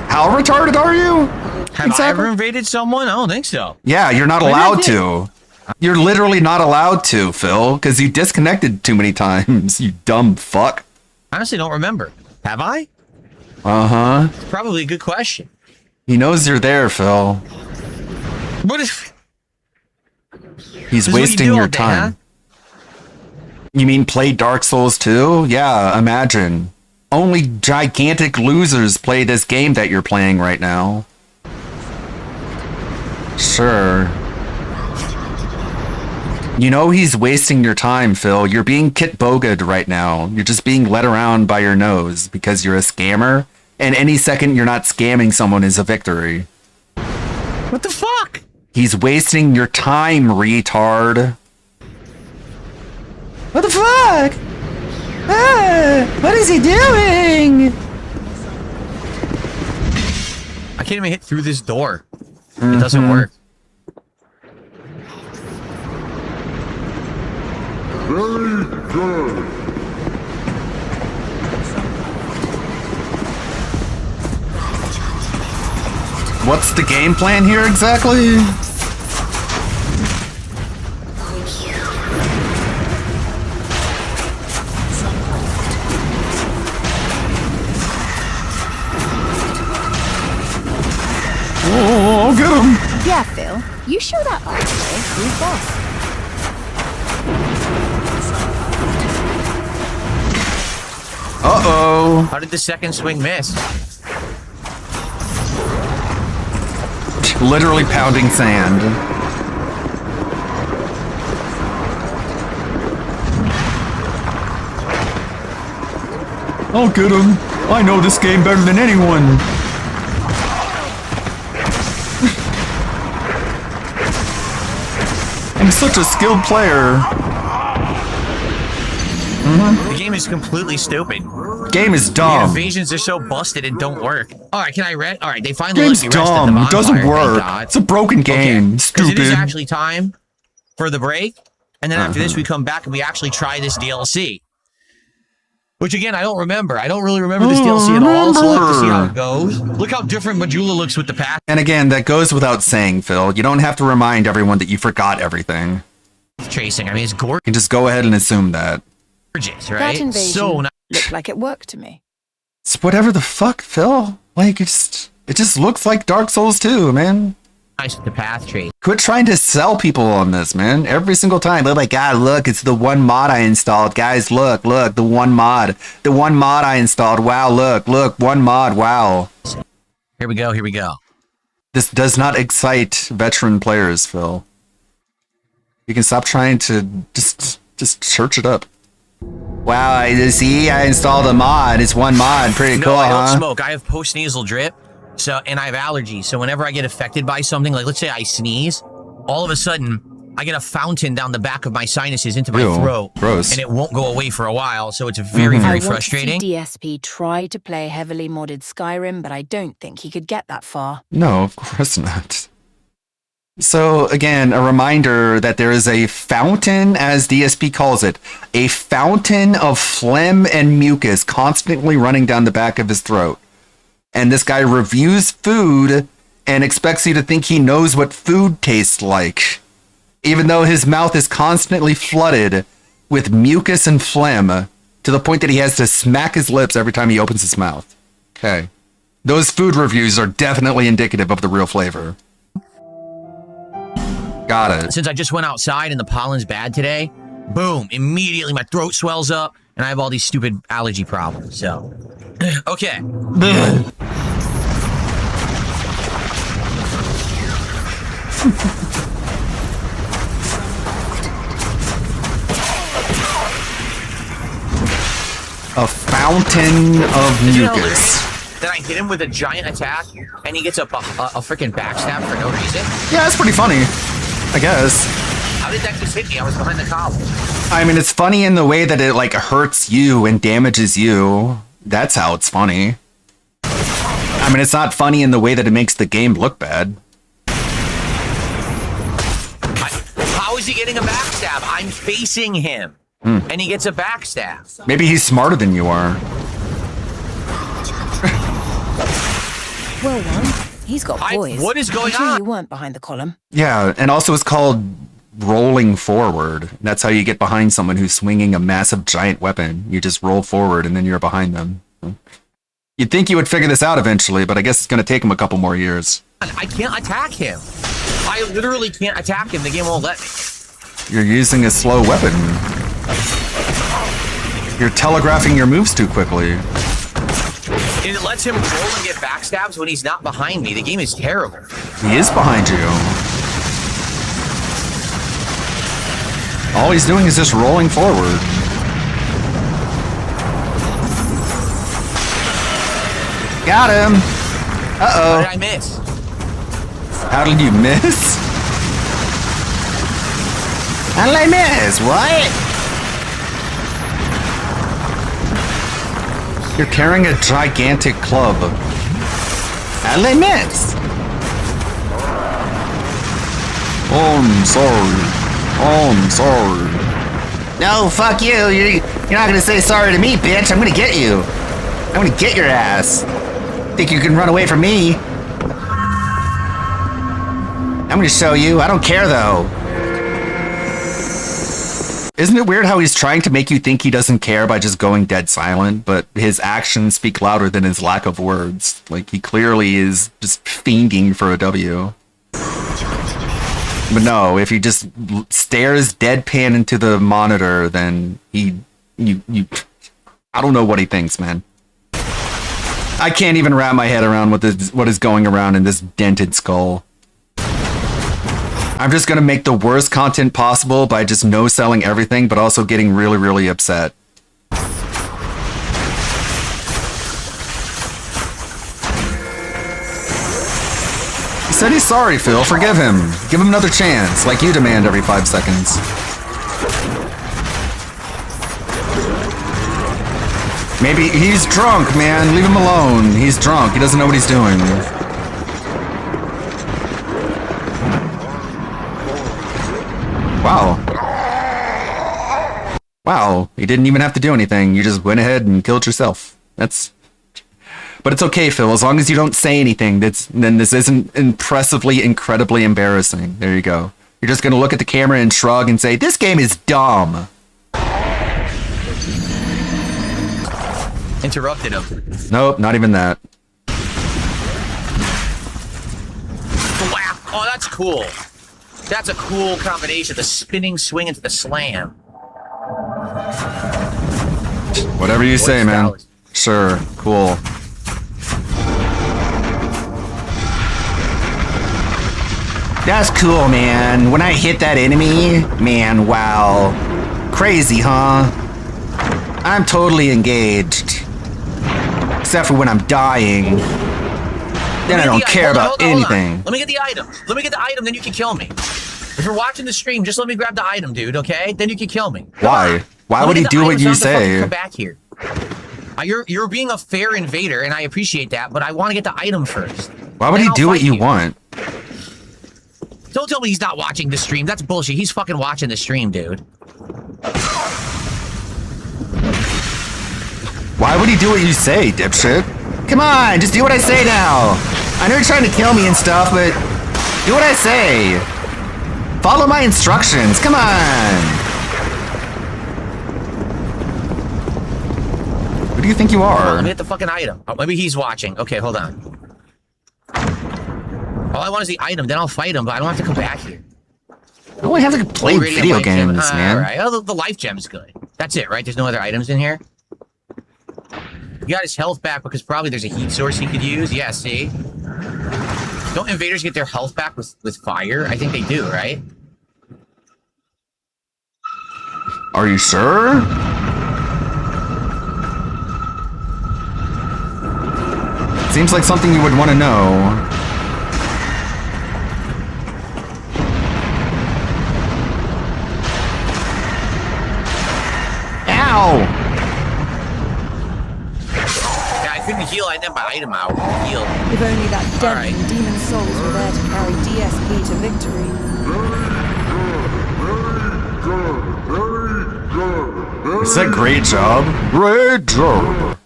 How retarded are you? Have I ever invaded someone? I don't think so. Yeah, you're not allowed to. You're literally not allowed to, Phil, because you disconnected too many times. You dumb fuck. I honestly don't remember. Have I? Uh-huh. It's probably a good question. He knows you're there, Phil. What if... He's wasting your time. You mean play Dark Souls 2? Yeah, imagine. Only gigantic losers play this game that you're playing right now. Sure. You know he's wasting your time, Phil. You're being Kitboga'd right now. You're just being led around by your nose because you're a scammer, and any second you're not scamming someone is a victory. What the fuck? He's wasting your time, retard. What the fuck? Ah, what is he doing? I can't even get through this door. It doesn't work. Very good. What's the game plan here exactly? Oh, I'll get him. Yeah, Phil. You show that art today. Who's boss? Uh-oh. How did the second swing miss? Literally pounding sand. I'll get him. I know this game better than anyone. I'm such a skilled player. The game is completely stupid. Game is The dumb. invasions are so busted and don't work. Alright, can I rest? Alright, they finally Game's let me rest at the dumb. bonfire, Doesn't thank work. God. It's a broken game. Because Stupid. it is actually time for the break. And then after this, we come back and we actually try this DLC. Which again, I don't remember. I don't really remember this DLC at all, so we'll have to see how it goes. Look how different Majula looks with the path And again, that goes without saying, Phil. You don't have to remind everyone that you forgot everything. tracing. I mean, it's gorgeous, You can just go ahead and assume that. That right? invasion So nice. looked like it worked to me. It's whatever the fuck, Phil. Like, it just looks like Dark Souls 2, man. Nice with the path trace. Quit trying to sell people on this, man. Every single time. They're like, God, look, it's the one mod I installed. Guys, look, the one mod. The one mod I installed. Wow, look, one mod, wow. Here we go, here we go. This does not excite veteran players, Phil. You can stop trying to just church it up. Wow, I installed a mod. It's one mod. Pretty No, cool, I don't huh? smoke. I have post-nasal drip, and I have allergies. So whenever I get affected by something, like let's say I sneeze, all of a sudden I get a fountain down the back of my sinuses into my Ew, throat, gross. and it won't go away for a while. So it's very, I very want frustrating. to see DSP try to play heavily modded Skyrim, but I don't think he could get that far. No, of course not. So, again, a reminder that there is a fountain, as DSP calls it, a fountain of phlegm and mucus constantly running down the back of his throat. And this guy reviews food and expects you to think he knows what food tastes like, even though his mouth is constantly flooded with mucus and phlegm to the point that he has to smack his lips every time he opens his mouth. Okay. Those food reviews are definitely indicative of the real flavor. Got it. Since I just went outside and the pollen's bad today, boom, immediately my throat swells up and I have all these stupid allergy problems. So, okay. A fountain of mucus. then I hit him with a giant attack, and he gets a freaking backstab for no reason. Yeah, that's pretty funny, I guess. How did that just hit me? I was behind the column. I mean, it's funny in the way that it like hurts you and damages you. That's how it's funny. I mean, it's not funny in the way that it makes the game look bad. How is he getting a backstab? I'm facing him, and he gets a backstab. Maybe he's smarter than you are. Well, one, he's got poise. What is going Until on? You weren't behind the column. Yeah, and also it's called rolling forward. That's how you get behind someone who's swinging a massive giant weapon. You just roll forward and then you're behind them. You'd think you would figure this out eventually, but I guess it's going to take him a couple more years. I can't attack him. I literally can't attack him. The game won't let me. You're using a slow weapon. You're telegraphing your moves too quickly. And it lets him roll and get backstabs when he's not behind me. The game is terrible. He is behind you. All he's doing is just rolling forward. Got him. Uh-oh. How did I miss? How did you miss? How did I miss? What? You're carrying a gigantic club. How did I miss? Oh, I'm sorry. Oh, I'm sorry. No, fuck you. You're not gonna say sorry to me, bitch. I'm gonna get you. I'm gonna get your ass. Think you can run away from me? I'm gonna show you. I don't care, though. Isn't it weird how he's trying to make you think he doesn't care by just going dead silent, but his actions speak louder than his lack of words? Like, he clearly is just fiending for a W. But no, if he just stares deadpan into the monitor, then I don't know what he thinks, man. I can't even wrap my head around what is going around in this dented skull. I'm just gonna make the worst content possible by just no-selling everything, but also getting really, really upset. He said he's sorry, Phil. Forgive him. Give him another chance, like you demand every 5 seconds. Maybe he's drunk, man. Leave him alone. He's drunk. He doesn't know what he's doing. Wow. Wow. You didn't even have to do anything. You just went ahead and killed yourself. But it's okay, Phil. As long as you don't say anything, then this isn't impressively, incredibly embarrassing. There you go. You're just gonna look at the camera and shrug and say, "This game is dumb." Interrupted him. Nope, not even that. Wow. Oh, that's cool. That's a cool combination. The spinning swing into the slam. Whatever you say, man. Sure, cool. That's cool, man. When I hit that enemy, man, wow. Crazy, huh? I'm totally engaged. Except for when I'm dying. Then I don't care about anything. Let me get the item. Let me get the item, then you can kill me. If you're watching the stream, just let me grab the item, dude, okay? Then you can kill me. Why? Why would he do what you say? Come back here. You're being a fair invader, and I appreciate that, but I want to get the item first. Why would he do what you want? Don't tell me he's not watching the stream. That's bullshit. He's fucking watching the stream, dude. Why would he do what you say, dipshit? Come on, just do what I say now. I know you're trying to kill me and stuff, but do what I say. Follow my instructions. Come on. Who do you think you are? Let me hit the fucking item. Oh, maybe he's watching. Okay, hold on. All I want is the item, then I'll fight him, but I don't have to come back here. I only have to play video games, man. Alright, oh, the life gem's good. That's it, right? There's no other items in here? He got his health back because probably there's a heat source he could use. Yeah, see? Don't invaders get their health back with fire? I think they do, right? Are you sure? Seems like something you would want to know. Ow! Yeah, I couldn't heal. I didn't have my item out. Heal. If only that den and demon souls were there to carry DSP to victory. Is that great job? Great job.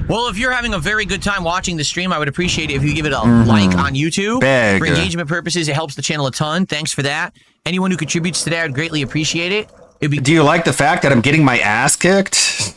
Well, if you're having a very good time watching the stream, I would appreciate it if you give it a like on YouTube. Beg. For engagement purposes, it helps the channel a ton. Thanks for that. Anyone who contributes today, I'd greatly appreciate it. Do you like the fact that I'm getting my ass kicked?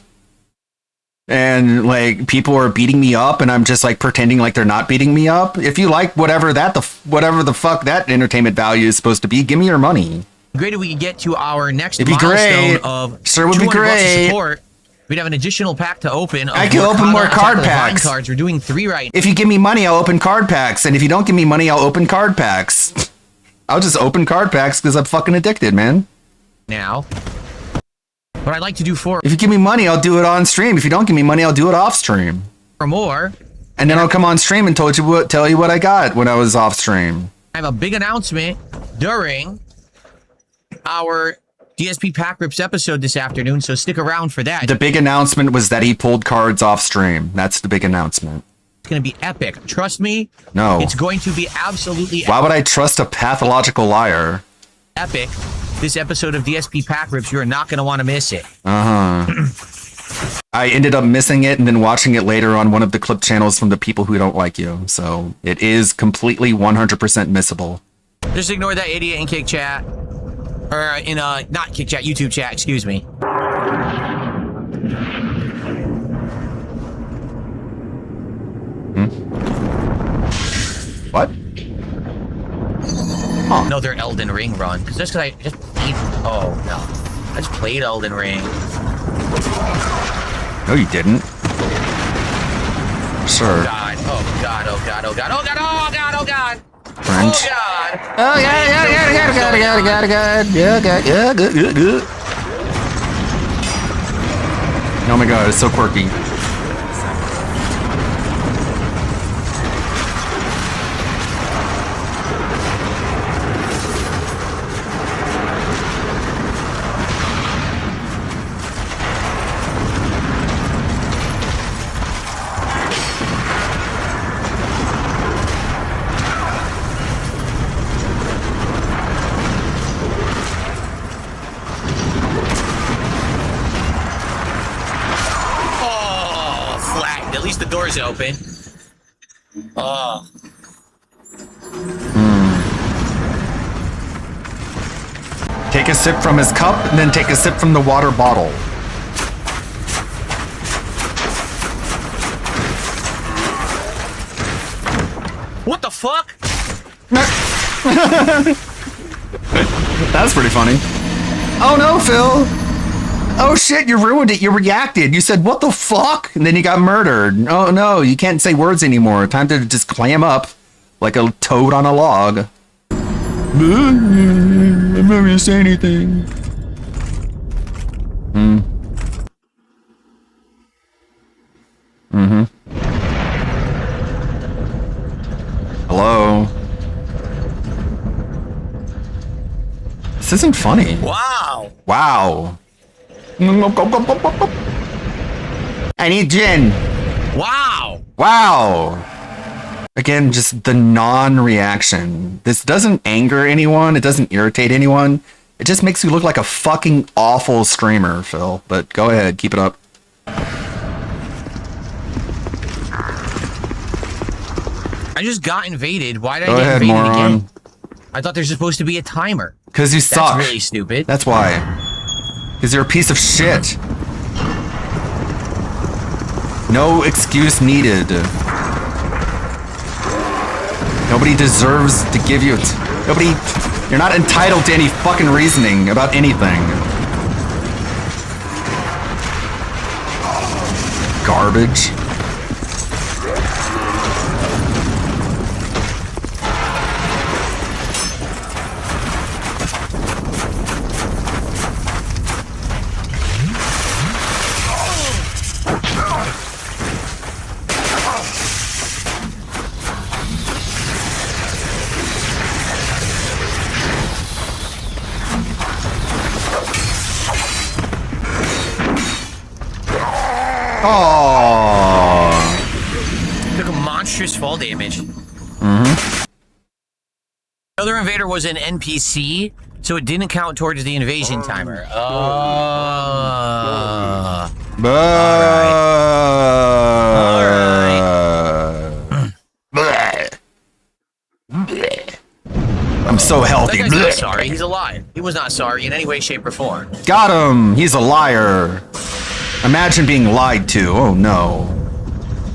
And like people are beating me up and I'm just like pretending like they're not beating me up? If you like whatever the fuck that entertainment value is supposed to be, give me your money. Great if we could get to our next It'd be milestone great. of Sure would be 200 bucks of great. support. We'd have an additional pack to open. I can open more card packs. Cards. We're doing 3 right If you give me money, I'll open card packs. And if you don't give me money, I'll open card packs. I'll just open card packs because I'm fucking addicted, man. now. What I'd like to do for If you give me money, I'll do it on stream. If you don't give me money, I'll do it off stream. or more, And then I'll come on stream and tell you what I got when I was off stream. I have a big announcement during our DSP Pack Rips episode this afternoon, so stick around for that. The big announcement was that he pulled cards off stream. That's the big announcement. It's going to be epic. Trust me. No. It's going to be absolutely Why would I trust a pathological liar? epic. This episode of DSP Pack Rips, you're not going to want to miss it. I ended up missing it and then watching it later on one of the clip channels from the people who don't like you. So it is completely 100% missable. Just ignore that idiot in Kick Chat. Or in, not Kick Chat, YouTube chat, excuse me. What? Oh. Another Elden Ring run. Because just because I just played... Oh, no. I just played Elden Ring. No, you didn't. Sure. Oh, God. Oh, God. Oh, God. Oh, God. Oh, God. Oh, God. Oh, God. French. Oh, God. Oh, good. Oh my god, it's so quirky. At least the door's open. Oh. Take a sip from his cup and then take a sip from the water bottle. What the fuck? That's pretty funny. Oh no, Phil! Oh shit, you ruined it. You reacted. You said, what the fuck? And then you got murdered. Oh no, you can't say words anymore. Time to just clam up like a toad on a log. I'm not gonna say anything. Hello? This isn't funny. Wow. Wow. I need gin. Wow. Wow. Again, just the non-reaction. This doesn't anger anyone. It doesn't irritate anyone. It just makes you look like a fucking awful streamer, Phil. But go ahead, keep it up. I just got invaded. Why did Go I get ahead, invaded moron. again? I thought there's supposed to be a timer. Because you suck. That's really stupid. That's why. Because you're a piece of shit. No excuse needed. Nobody deserves to give you it. Nobody... You're not entitled to any fucking reasoning about anything. Garbage. Oh. Took a monstrous fall damage. Mm-hmm. The other invader was an NPC, so it didn't count towards the invasion timer. I'm so healthy. That guy's not sorry. He's alive. He was not sorry in any way, shape, or form. Got him. He's a liar. Imagine being lied to. Oh no.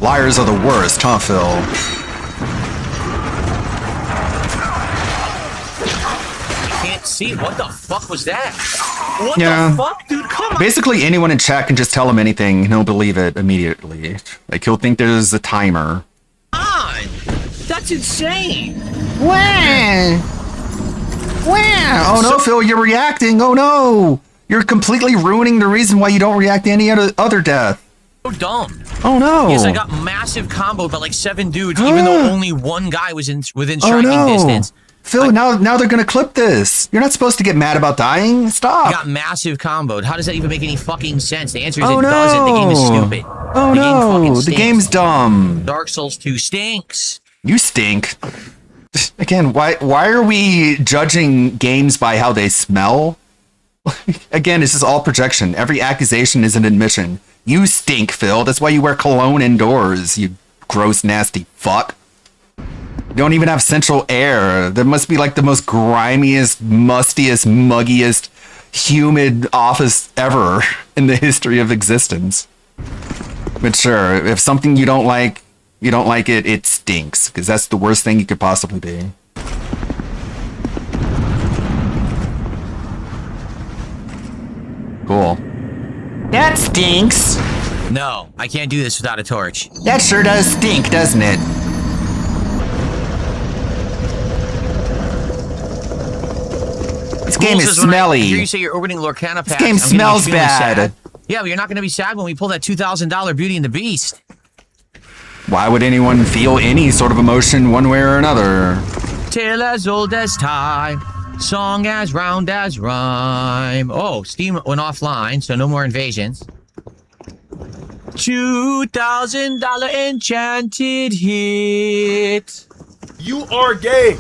Liars are the worst, huh, Phil? Can't see. What the fuck was that? What Yeah. the fuck, dude? Come on. Basically, anyone in chat can just tell him anything and he'll believe it immediately. Like, he'll think there's a timer. On. That's insane. Wow. Wow. Oh no, Phil, you're reacting. Oh no. You're completely ruining the reason why you don't react to any other death. So dumb. Oh no. Yes, I got massive comboed by like 7 dudes, even though only one guy was within striking distance. Phil, now they're gonna clip this. You're not supposed to get mad about dying. I Stop. got massive comboed. How does that even make any fucking sense? The answer is Oh, it doesn't. The game is no. stupid. Oh the game no. fucking The stinks. game's dumb. Dark Souls 2 stinks. You stink. Again, why are we judging games by how they smell? Again, it's just all projection. Every accusation is an admission. You stink, Phil. That's why you wear cologne indoors, you gross, nasty fuck. You don't even have central air. There must be like the most grimiest, mustiest, muggiest, humid office ever in the history of existence. But sure, if something you don't like it, it stinks. Because that's the worst thing you could possibly be. Cool. That stinks. No, I can't do this without a torch. That sure does stink, doesn't it? This game is smelly. I hear you say you're orbiting Lorcana Pass. This game smells bad. Sad. Yeah, but you're not going to be sad when we pull that $2,000 Beauty and the Beast. Why would anyone feel any sort of emotion one way or another? Tale as old as time, song as round as rhyme. Oh, Steam went offline, so no more invasions. $2,000 enchanted hit. You are gay.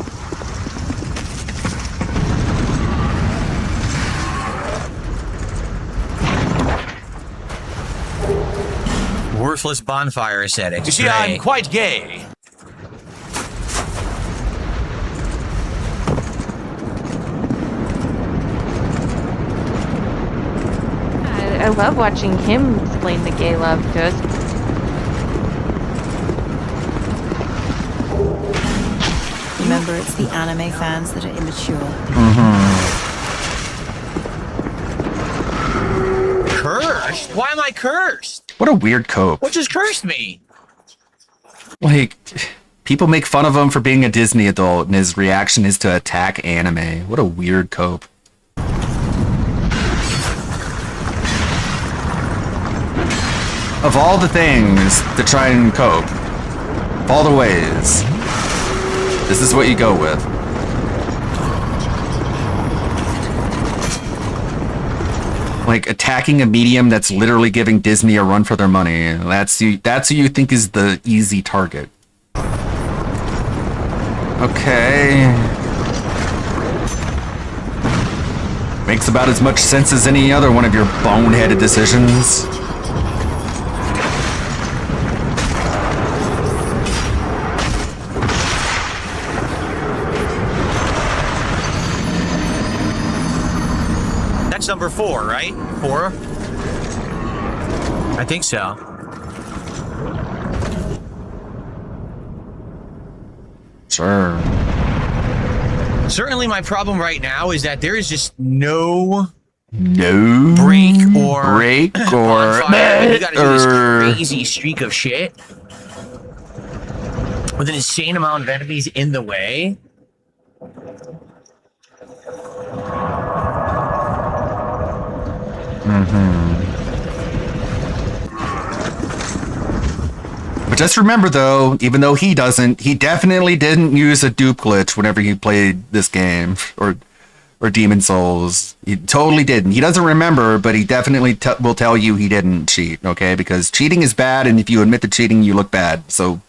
Worthless bonfire aesthetics. You see, I'm quite gay. I love watching him explain the gay love to us. Remember, it's the anime fans that are immature. Cursed? Why am I cursed? What a weird cope. What just cursed me? Like, people make fun of him for being a Disney adult, and his reaction is to attack anime. What a weird cope. Of all the things to try and cope, of all the ways, this is what you go with. Like attacking a medium that's literally giving Disney a run for their money. That's who you think is the easy target. Okay. Makes about as much sense as any other one of your boneheaded decisions. That's number 4, right? 4? I think so. Sure. Certainly my problem right now is that there is just no break or bonfire. You gotta do this crazy streak of shit with an insane amount of enemies in the way. But just remember though, even though he definitely didn't use a dupe glitch whenever he played this game. Or or Demon Souls. He totally didn't. He doesn't remember, but he definitely will tell you he didn't cheat, okay? Because cheating is bad, and if you admit to cheating, you look bad. So,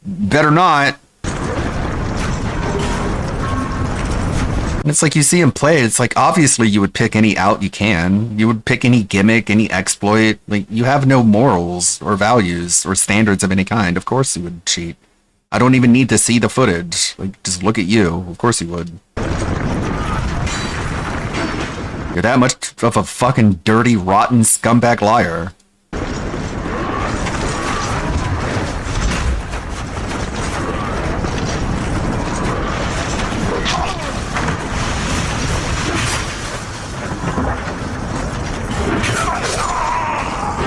better not. And it's like you see him play, it's like obviously you would pick any out you can. You would pick any gimmick, any exploit. Like, you have no morals or values or standards of any kind. Of course you would cheat. I don't even need to see the footage. Like, just look at you. Of course you would. You're that much of a fucking dirty, rotten scumbag liar.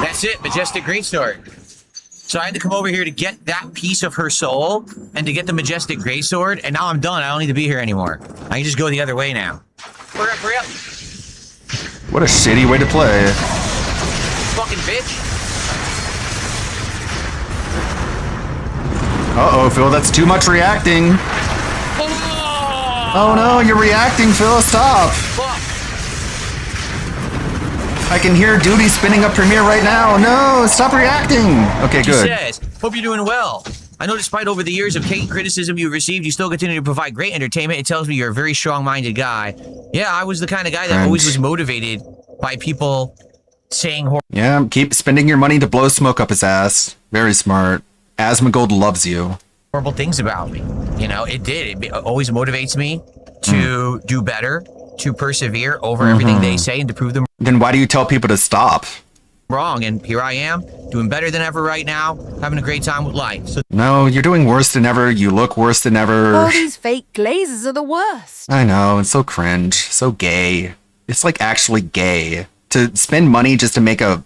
That's it, Majestic Greatsword. So I had to come over here to get that piece of her soul and to get the Majestic Greatsword, and now I'm done. I don't need to be here anymore. I can just go the other way now. Hurry up, hurry up. What a shitty way to play. Fucking bitch. Uh-oh, Phil, that's too much reacting. Oh no, you're reacting, Phil, stop. I can hear Duty spinning up Premiere right now. No, stop reacting. Okay, She good. says, hope you're doing well. I know despite over the years of taking criticism you've received, you still continue to provide great entertainment. It tells me you're a very strong-minded guy. Yeah, I was the kind of guy that always was motivated by people saying Yeah, keep spending your money to blow smoke up his ass. Very smart. Asmongold loves you. horrible things about me. You know, it did. It always motivates me to do better, to persevere over everything they say and to prove them Then why do you tell people to stop? wrong. And here I am, doing better than ever right now, having a great time with life. So No, you're doing worse than ever. You look worse than ever. All these fake glazes are the worst. I know, it's so cringe, so gay. It's like actually gay to spend money just to make a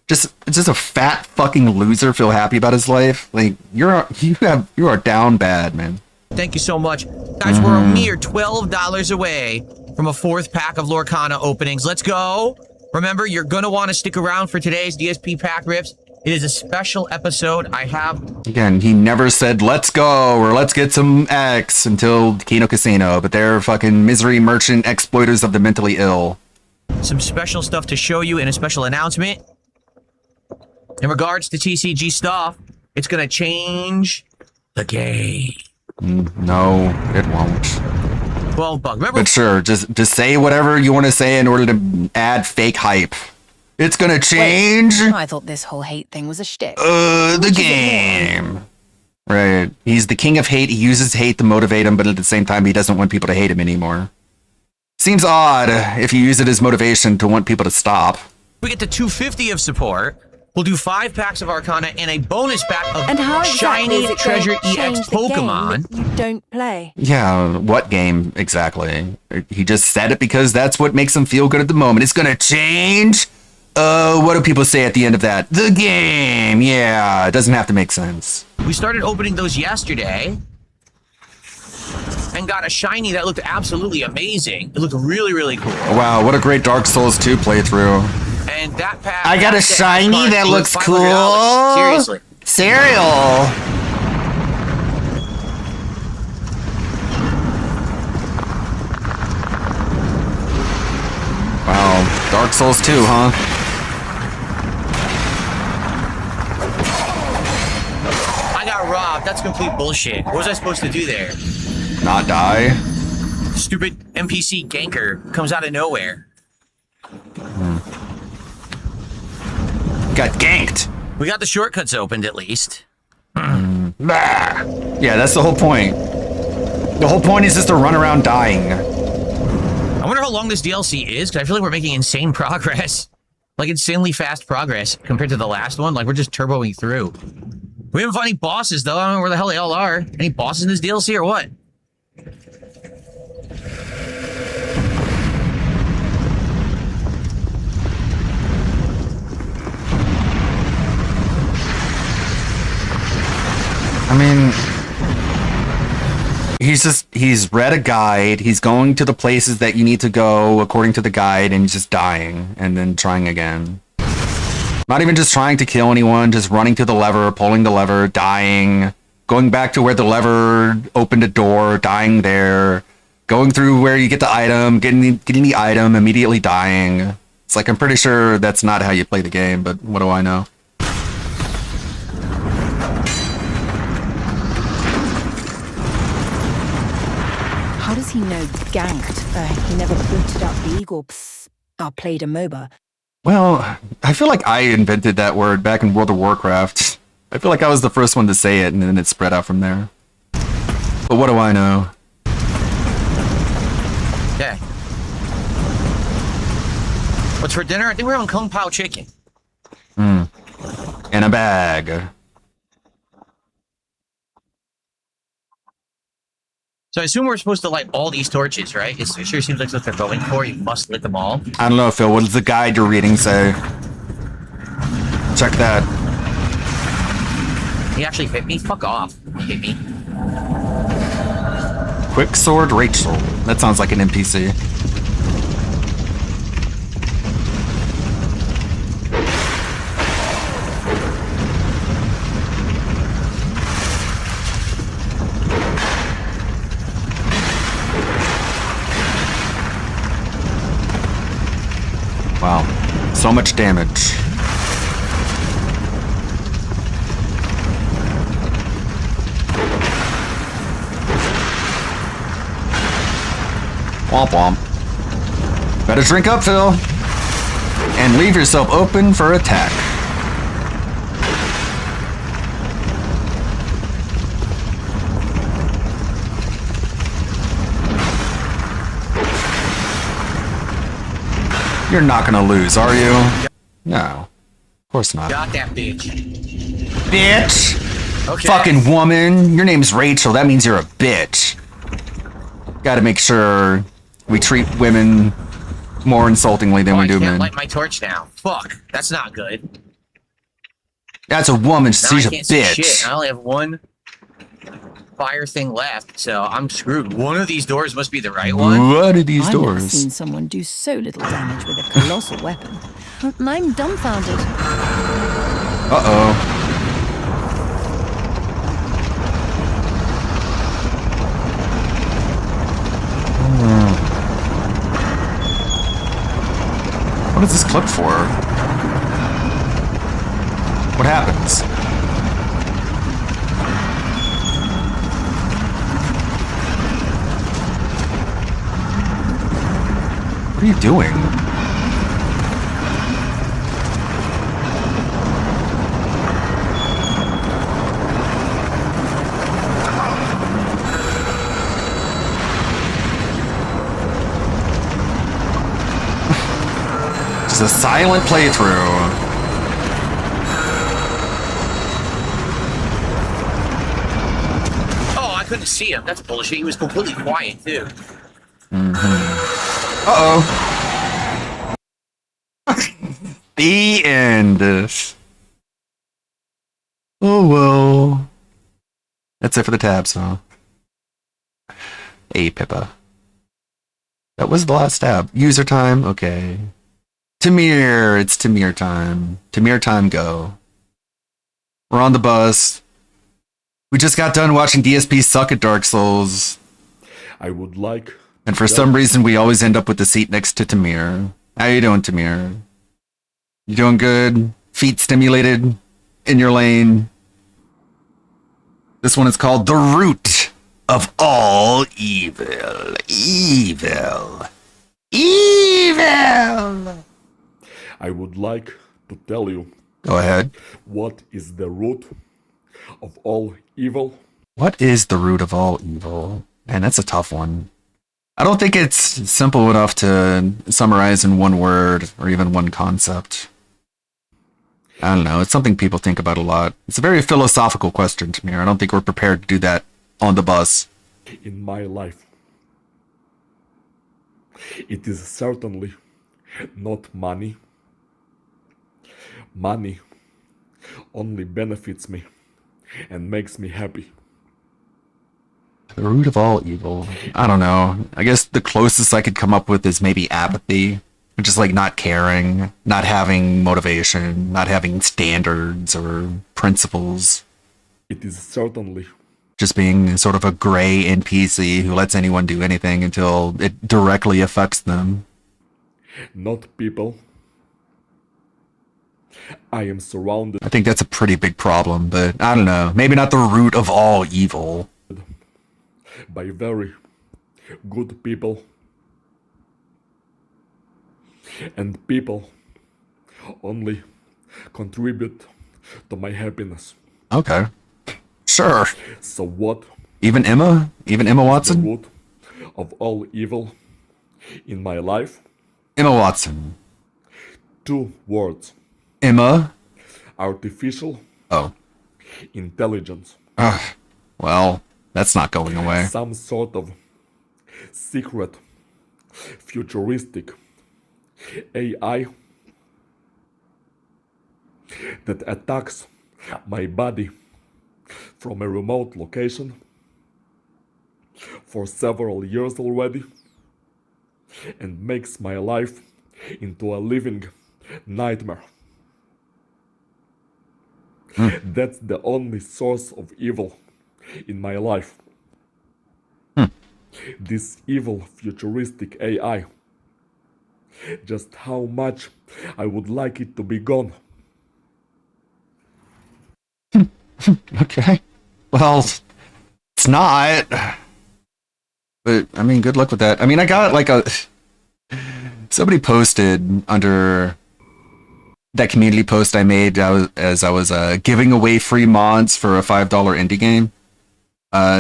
just a fat fucking loser feel happy about his life. Like you are down bad, man. thank you so much. Guys, we're a mere $12 away from a fourth pack of Lorcana openings. Let's go. Remember, you're going to want to stick around for today's DSP pack rips. It is a special episode. I have Again, he never said let's go or let's get some X until Kino Casino, but they're fucking misery merchant exploiters of the mentally ill. some special stuff to show you in a special announcement. In regards to TCG stuff, it's going to change the game. No, it won't. $12. Remember, But sure, just say whatever you want to say in order to add fake hype. It's gonna change Wait, I thought this whole hate thing was a shtick. the game. Right. He's the king of hate. He uses hate to motivate him, but at the same time, he doesn't want people to hate him anymore. Seems odd if you use it as motivation to want people to stop. we get to $250 of support. We'll do 5 packs of Arcana and a bonus pack of And how exactly Shiny is it Treasure going to change EX the game Pokemon. that you don't play? Yeah, what game exactly? He just said it because that's what makes him feel good at the moment. It's gonna change. What do people say at the end of that? The game. Yeah, it doesn't have to make sense. We started opening those yesterday and got a shiny that looked absolutely amazing. It looked really, really cool. Wow, what a great Dark Souls 2 playthrough. And that pack. I got a that set shiny cards that was looks $500. cool. Seriously. Cereal. Wow, Dark Souls 2, huh? I got robbed. That's complete bullshit. What was I supposed to do there? Not die? Stupid NPC ganker comes out of nowhere. Got ganked. We got the shortcuts opened at least. Bah. Yeah, that's the whole point. The whole point is just to run around dying. I wonder how long this DLC is, because I feel like we're making insane progress. Like, insanely fast progress compared to the last one. Like, we're just turboing through. We haven't found any bosses, though. I don't know where the hell they all are. Any bosses in this DLC or what? I mean, he's read a guide, he's going to the places that you need to go according to the guide, and he's just dying, and then trying again. Not even just trying to kill anyone, just running to the lever, pulling the lever, dying, going back to where the lever opened a door, dying there, going through where you get the item, getting the item, immediately dying. It's like, I'm pretty sure that's not how you play the game, but what do I know? How does he know ganked? He never booted up League or played a MOBA. Well, I feel like I invented that word back in World of Warcraft. I feel like I was the first one to say it, and then it spread out from there. But what do I know? Okay. What's for dinner? I think we're on Kung Pao chicken. In a bag. So I assume we're supposed to light all these torches, right? It sure seems like what they're going for. You must lit them all. I don't know, Phil. What does the guide you're reading say? Check that. He actually hit me? Fuck off. He hit me. Quicksword Rachel. That sounds like an NPC. Wow. So much damage. Womp womp. Better drink up, Phil. And leave yourself open for attack. You're not gonna lose, are you? No. Of course not. Got that bitch. Bitch! Okay. Fucking woman. Your name's Rachel. That means you're a bitch. Gotta make sure we treat women more insultingly than we do I can't men. light my torch now. Fuck. That's not good. That's a woman. Now She's I a can't see bitch. shit. I only have one fire thing left, so I'm screwed. One of these doors must be the right one. What are these I've never doors? seen someone do so little damage with a colossal weapon. I'm dumbfounded. Uh-oh. What is this clip for? What happens? What are you doing? Just a silent playthrough. Oh, I couldn't see him. That's bullshit. He was completely quiet, too. Uh-oh. The end. Oh, well. That's it for the tabs, huh? Hey, Pippa. That was the last tab. User time? Okay. Tamir. It's Tamir time. Tamir time, go. We're on the bus. We just got done watching DSP suck at Dark Souls. I would like... And for some reason, we always end up with the seat next to Tamir. How you doing, Tamir? You doing good? Feet stimulated? In your lane? This one is called The Root of All Evil. Evil. Evil! I would like to tell you... Go ahead. What is the root of all evil? What is the root of all evil? Man, that's a tough one. I don't think it's simple enough to summarize in one word or even one concept. I don't know. It's something people think about a lot. It's a very philosophical question to me. I don't think we're prepared to do that on the bus. In my life, it is certainly not money. Money only benefits me and makes me happy. The root of all evil. I don't know. I guess the closest I could come up with is maybe apathy. Just like not caring, not having motivation, not having standards or principles. It is certainly just being sort of a gray NPC who lets anyone do anything until it directly affects them. Not people. I am surrounded I think that's a pretty big problem, but I don't know. Maybe not the root of all evil. by very good people. And people only contribute to my happiness. Okay. Sure. So what? Even Emma? Even Emma Watson? The root of all evil in my life? Emma Watson. 2 words. Emma? Artificial. Oh. Intelligence. Well, that's not going away. Some sort of secret, futuristic AI that attacks my body from a remote location for several years already and makes my life into a living nightmare. That's the only source of evil in my life. This evil futuristic AI. Just how much I would like it to be gone. Okay. Well, it's not. But, I mean, good luck with that. I mean, I got like a... Somebody posted under that community post I made as I was giving away free mods for a $5 indie game.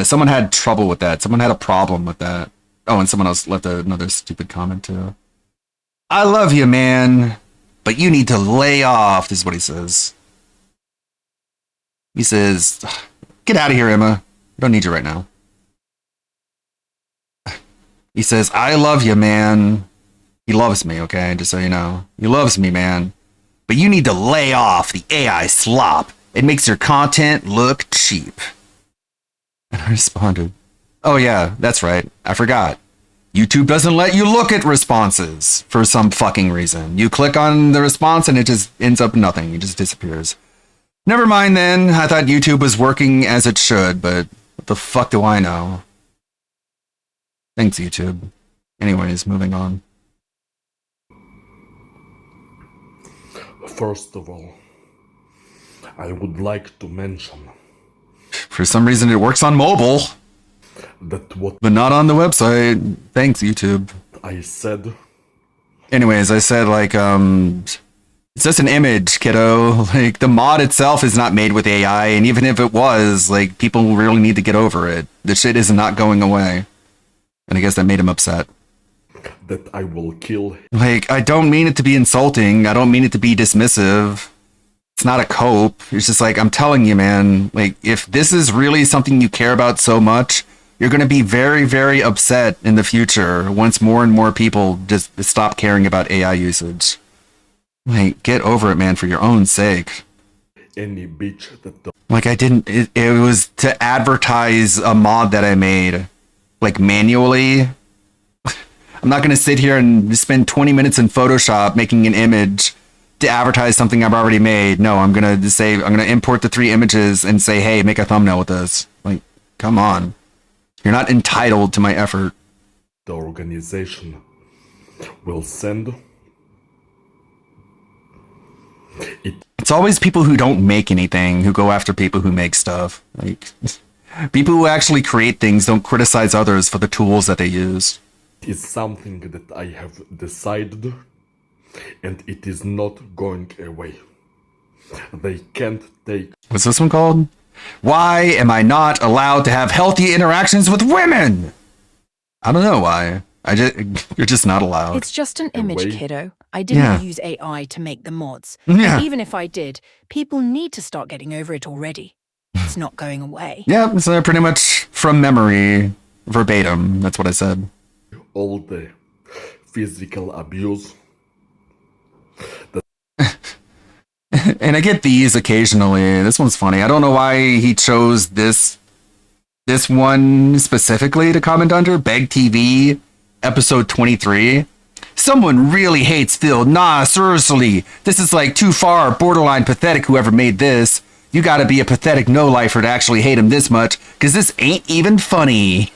Someone had trouble with that. Someone had a problem with that. Oh, and someone else left another stupid comment too. I love you, man, but you need to lay off, is what he says. He says, get out of here, Emma. I don't need you right now. He says, I love you, man. He loves me, okay? Just so you know. He loves me, man. But you need to lay off the AI slop. It makes your content look cheap. And I responded, oh yeah, that's right. I forgot. YouTube doesn't let you look at responses for some fucking reason. You click on the response and it just ends up nothing. It just disappears. Never mind then. I thought YouTube was working as it should, but what the fuck do I know? Thanks, YouTube. Anyways, moving on. First of all, I would like to mention for some reason it works on mobile. That what? But not on the website. Thanks, YouTube. I said. Anyways, I said like it's just an image, kiddo. Like the mod itself is not made with AI, and even if it was, like people really need to get over it. The shit is not going away. And I guess that made him upset. That I will kill. Like, I don't mean it to be insulting. I don't mean it to be dismissive. It's not a cope. It's just like, I'm telling you, man, like, if this is really something you care about so much, you're going to be very, very upset in the future once more and more people just stop caring about AI usage. Like, get over it, man, for your own sake. Any bitch that... Like, I didn't... It was to advertise a mod that I made, like, manually. I'm not going to sit here and spend 20 minutes in Photoshop making an image to advertise something I've already made. No, I'm going to say, I'm going to import the 3 images and say, hey, make a thumbnail with this. Like, come on. You're not entitled to my effort. The organization will send it. It's always people who don't make anything who go after people who make stuff. Like, people who actually create things don't criticize others for the tools that they use. It's something that I have decided, and it is not going away. They can't take... What's this one called? Why am I not allowed to have healthy interactions with women? I don't know why. You're just not allowed. It's just an image, kiddo. I didn't use AI to make the mods. Yeah. And even if I did, people need to start getting over it already. It's not going away. Yeah, it's pretty much from memory, verbatim. That's what I said. All the physical abuse. And I get these occasionally. This one's funny. I don't know why he chose this one specifically to comment under. Beg TV, episode 23. Someone really hates Phil. Nah, seriously. This is like too far, borderline pathetic, whoever made this. You gotta be a pathetic no-lifer to actually hate him this much, because this ain't even funny.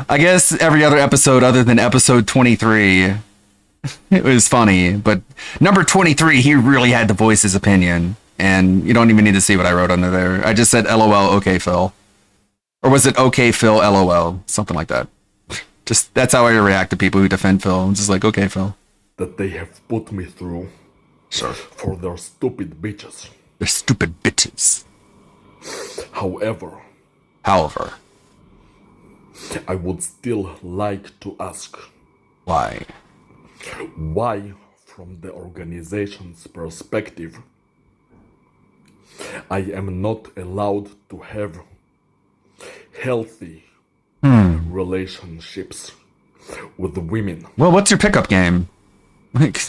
I guess every other episode other than episode 23, it was funny. But number 23, he really had to voice his opinion. And you don't even need to see what I wrote under there. I just said, LOL, okay, Phil. Or was it okay, Phil, LOL? Something like that. Just, that's how I react to people who defend Phil. I'm just like, okay, Phil. That they have put me through. Sure. For their stupid bitches. They're stupid bitches. However, I would still like to ask. Why? Why, from the organization's perspective, I am not allowed to have healthy relationships with women. Well, what's your pickup game? Like,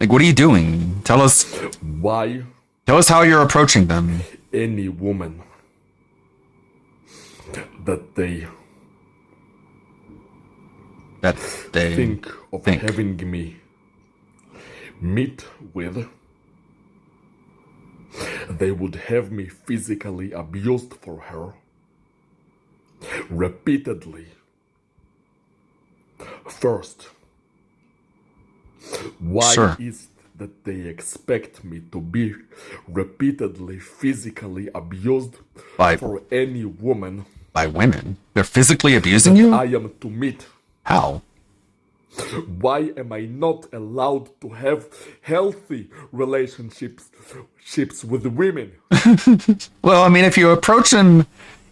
what are you doing? Tell us. Why? Tell us how you're approaching them. Any woman that they think of having me meet with, they would have me physically abused for her repeatedly. First, why is that they expect me to be repeatedly physically abused for any woman? By women? They're physically abusing you? I am to meet. How? Why am I not allowed to have healthy relationships with women? Well, I mean, if you approach them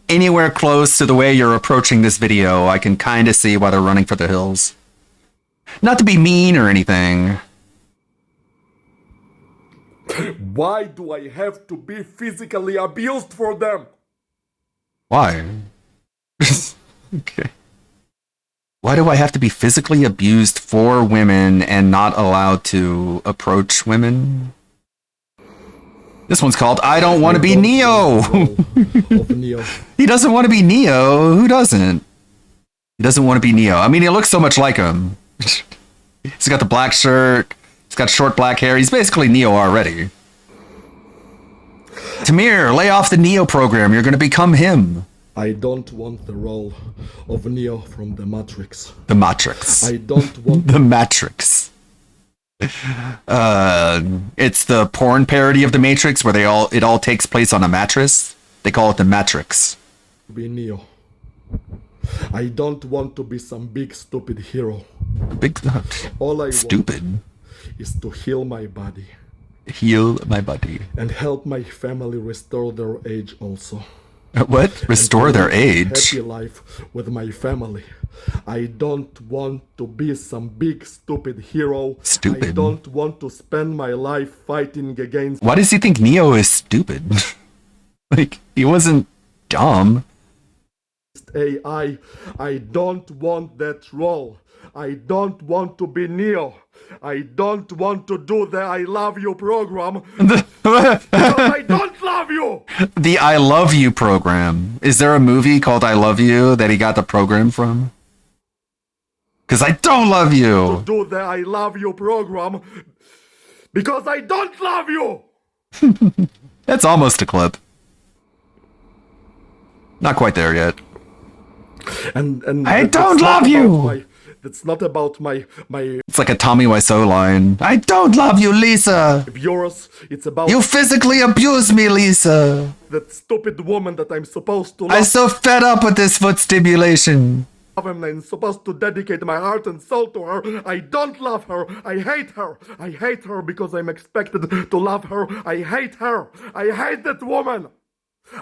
anywhere close to the way you're approaching this video, I can kind of see why they're running for the hills. Not to be mean or anything. Why do I have to be physically abused for them? Why? Okay. Why do I have to be physically abused for women and not allowed to approach women? This one's called I Don't Want to Be Neo. He doesn't want to be Neo. Who doesn't? He doesn't want to be Neo. I mean, he looks so much like him. He's got the black shirt. He's got short black hair. He's basically Neo already. Tamir, lay off the Neo program. You're going to become him. I don't want the role of Neo from The Matrix. The Matrix. I don't want The Matrix. It's the porn parody of The Matrix where it all takes place on a mattress. They call it The Matrix. to be Neo. I don't want to be some big stupid hero. All I want is to heal my body. Heal my body. And help my family restore their age also. What? Restore their age? Happy life with my family. I don't want to be some big stupid hero. Stupid? I don't want to spend my life fighting against... Why does he think Neo is stupid? Like, he wasn't dumb. AI. I don't want that role. I don't want to be Neo. I don't want to do the I Love You program. Because I don't love you! The I Love You program. Is there a movie called I Love You that he got the program from? Because I don't love you! To do the I Love You program. Because I don't love you! That's almost a clip. Not quite there yet. And I don't love you! It's not about my It's like a Tommy Wiseau line. I don't love you, Lisa! viewers. It's about You physically abuse me, Lisa! that stupid woman that I'm supposed to love. I'm so fed up with this foot stimulation. And I'm supposed to dedicate my heart and soul to her. I don't love her. I hate her. I hate her because I'm expected to love her. I hate her. I hate that woman.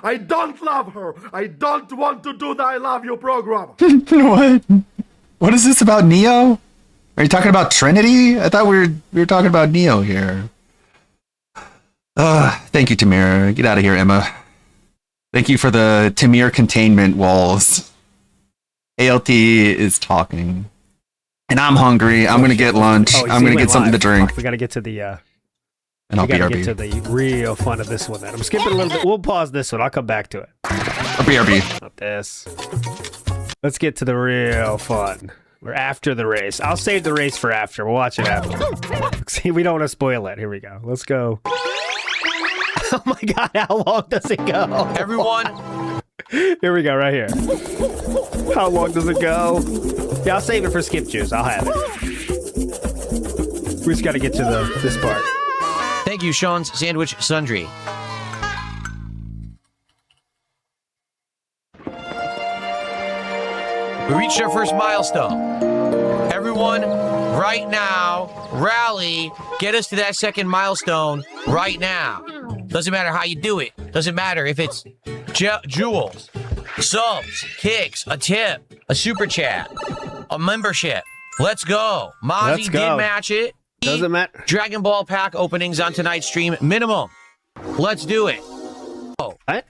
I don't love her. I don't want to do the I Love You program. What? What is this about Neo? Are you talking about Trinity? I thought we were talking about Neo here. Thank you, Tamir. Get out of here, Emma. Thank you for the Tamir containment walls. ALT is talking. And I'm hungry. I'm going to get lunch. I'm going to get something to drink. We got to get to the... And I'll we gotta BRB. get to the real fun of this one then. I'm skipping a little bit. We'll pause this one. I'll come back to it. I'll BRB. Not this. Let's get to the real fun. We're after the race. I'll save the race for after. We'll watch it after. See, we don't want to spoil it. Here we go. Let's go. Oh my god, how long does it go? Everyone. Here we go, right here. How long does it go? Yeah, I'll save it for Skip Juice. I'll have it. We just got to get to this part. Thank you, Sean's Sandwich Sundry. We reached our first milestone. Everyone, right now, rally, get us to that second milestone right now. Doesn't matter how you do it. Doesn't matter if it's jewels, subs, kicks, a tip, a super chat, a membership. Let's go. Mozzie did match it. Doesn't matter. Dragon Ball pack openings on tonight's stream, minimum. Let's do it.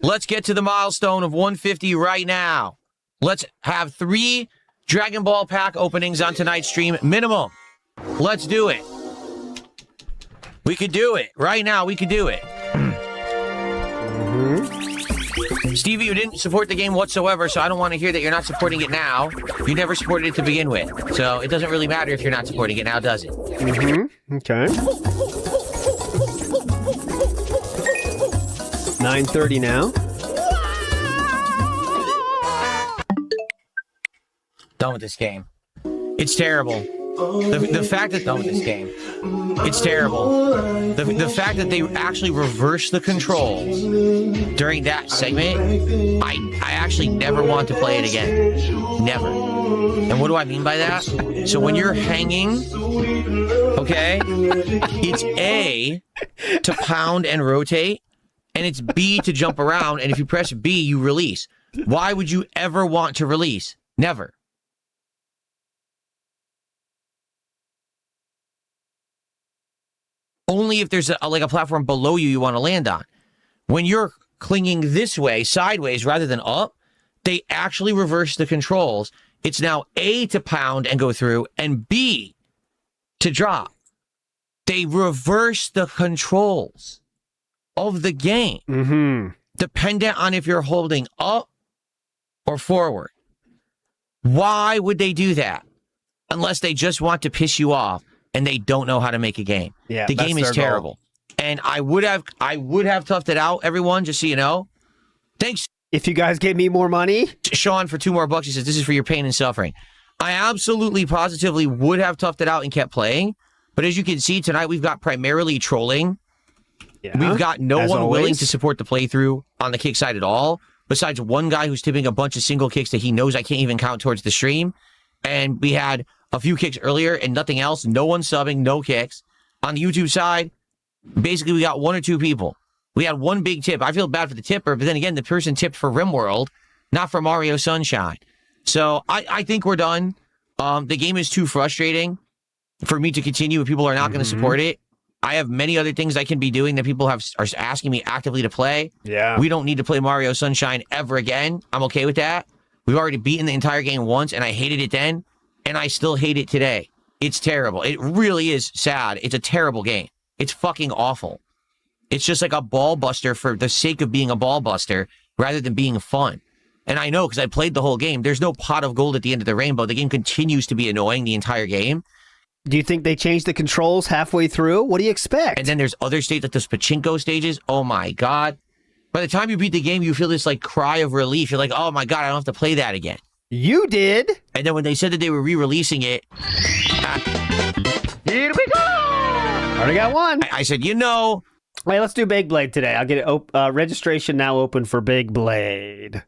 Let's get to the milestone of 150 right now. Let's have 3 Dragon Ball pack openings on tonight's stream, minimum. Let's do it. We could do it. Right now, we could do it. Stevie, you didn't support the game whatsoever, so I don't want to hear that you're not supporting it now. You never supported it to begin with. So it doesn't really matter if you're not supporting it now, does it? Okay. 9:30 now. Done with this game. It's terrible. The fact that done with this game. It's terrible. The fact that they actually reversed the controls during that segment, I actually never want to play it again. Never. And what do I mean by that? So when you're hanging, okay, it's A to pound and rotate, and it's B to jump around, and if you press B, you release. Why would you ever want to release? Never. Only if there's a platform below you want to land on. When you're clinging this way, sideways, rather than up, they actually reverse the controls. It's now A to pound and go through, and B to drop. They reverse the controls of the game, dependent on if you're holding up or forward. Why would they do that? Unless they just want to piss you off and they don't know how to make a game. Yeah, the game is terrible. And I would have toughed it out, everyone, just so you know. Thanks. If you guys gave me more money. Sean, for $2 more, he says, this is for your pain and suffering. I absolutely, positively would have toughed it out and kept playing. But as you can see, tonight we've got primarily trolling. Yeah, we've got no one willing to support the playthrough on the kick side at all, besides one guy who's tipping a bunch of single kicks that he knows I can't even count towards the stream. And we had a few kicks earlier and nothing else. No one subbing, no kicks. On the YouTube side, basically we got 1 or 2 people. We had one big tip. I feel bad for the tipper, but then again, the person tipped for RimWorld, not for Mario Sunshine. So I think we're done. The game is too frustrating for me to continue if people are not going to support it. I have many other things I can be doing that people are asking me actively to play. Yeah. We don't need to play Mario Sunshine ever again. I'm okay with that. We've already beaten the entire game once, and I hated it then, and I still hate it today. It's terrible. It really is sad. It's a terrible game. It's fucking awful. It's just like a ball buster for the sake of being a ball buster rather than being fun. And I know because I played the whole game. There's no pot of gold at the end of the rainbow. The game continues to be annoying the entire game. Do you think they changed the controls halfway through? What do you expect? And then there's other stages, like those pachinko stages. Oh my God. By the time you beat the game, you feel this like cry of relief. You're like, oh my God, I don't have to play that again. You did. And then when they said that they were re-releasing it. Here we go. Already got one. I said, you know. Wait, let's do Big Blade today. I'll get it. Registration now open for Big Blade.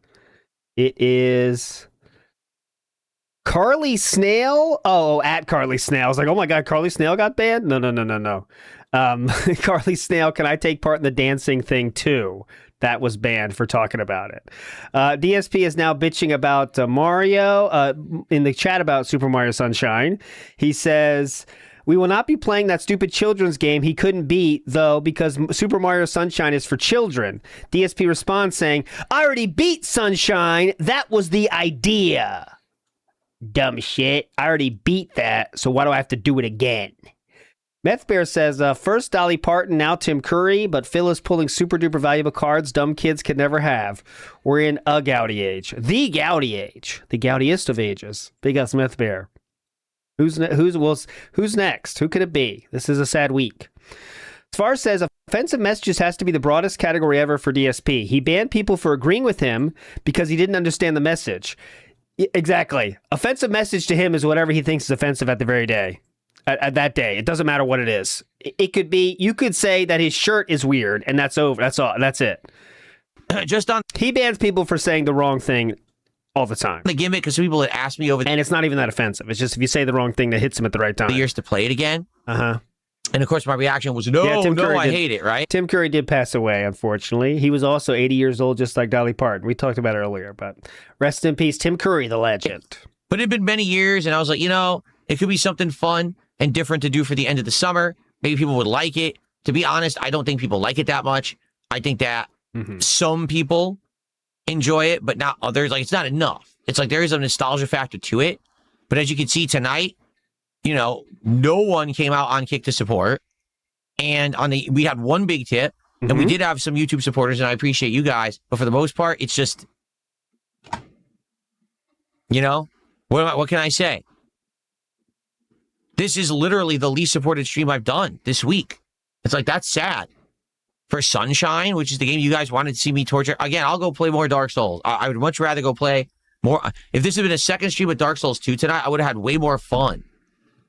It is Carly Snail. Oh, at Carly Snail. I was like, oh my God, Carly Snail got banned? No. Carly Snail, can I take part in the dancing thing too? That was banned for talking about it. DSP is now bitching about Mario in the chat about Super Mario Sunshine. He says, we will not be playing that stupid children's game he couldn't beat, though, because Super Mario Sunshine is for children. DSP responds saying, I already beat Sunshine. That was the idea. Dumb shit. I already beat that, so why do I have to do it again? Meth Bear says, first Dolly Parton, now Tim Curry, but Phil is pulling super duper valuable cards dumb kids could never have. We're in a Gouty age. The Gouty age. The Goutyest of ages. Big us Meth Bear. Who's next? Who could it be? This is a sad week. Sfar says offensive messages has to be the broadest category ever for DSP. He banned people for agreeing with him because he didn't understand the message. Exactly. Offensive message to him is whatever he thinks is offensive at the very day. At that day. It doesn't matter what it is. It could be, you could say that his shirt is weird and that's over. That's all. That's it. He bans people for saying the wrong thing all the time. The gimmick, because people had asked me over and it's not even that offensive. It's just if you say the wrong thing that hits him at the right time. the years to play it again. Uh-huh. And of course, my reaction was, no, I hate it, right? Tim Curry did pass away, unfortunately. He was also 80 years old, just like Dolly Parton. We talked about it earlier, but rest in peace, Tim Curry, the legend. But it had been many years, and I was like, it could be something fun and different to do for the end of the summer. Maybe people would like it. To be honest, I don't think people like it that much. I think that some people enjoy it, but not others. Like, it's not enough. It's like there is a nostalgia factor to it. But as you can see tonight, no one came out on Kick to support. And we had one big tip, and we did have some YouTube supporters, and I appreciate you guys. But for the most part, it's just, what can I say? This is literally the least supported stream I've done this week. It's like, that's sad. For Sunshine, which is the game you guys wanted to see me torture. Again, I'll go play more Dark Souls. I would much rather go play more. If this had been a second stream with Dark Souls 2 tonight, I would have had way more fun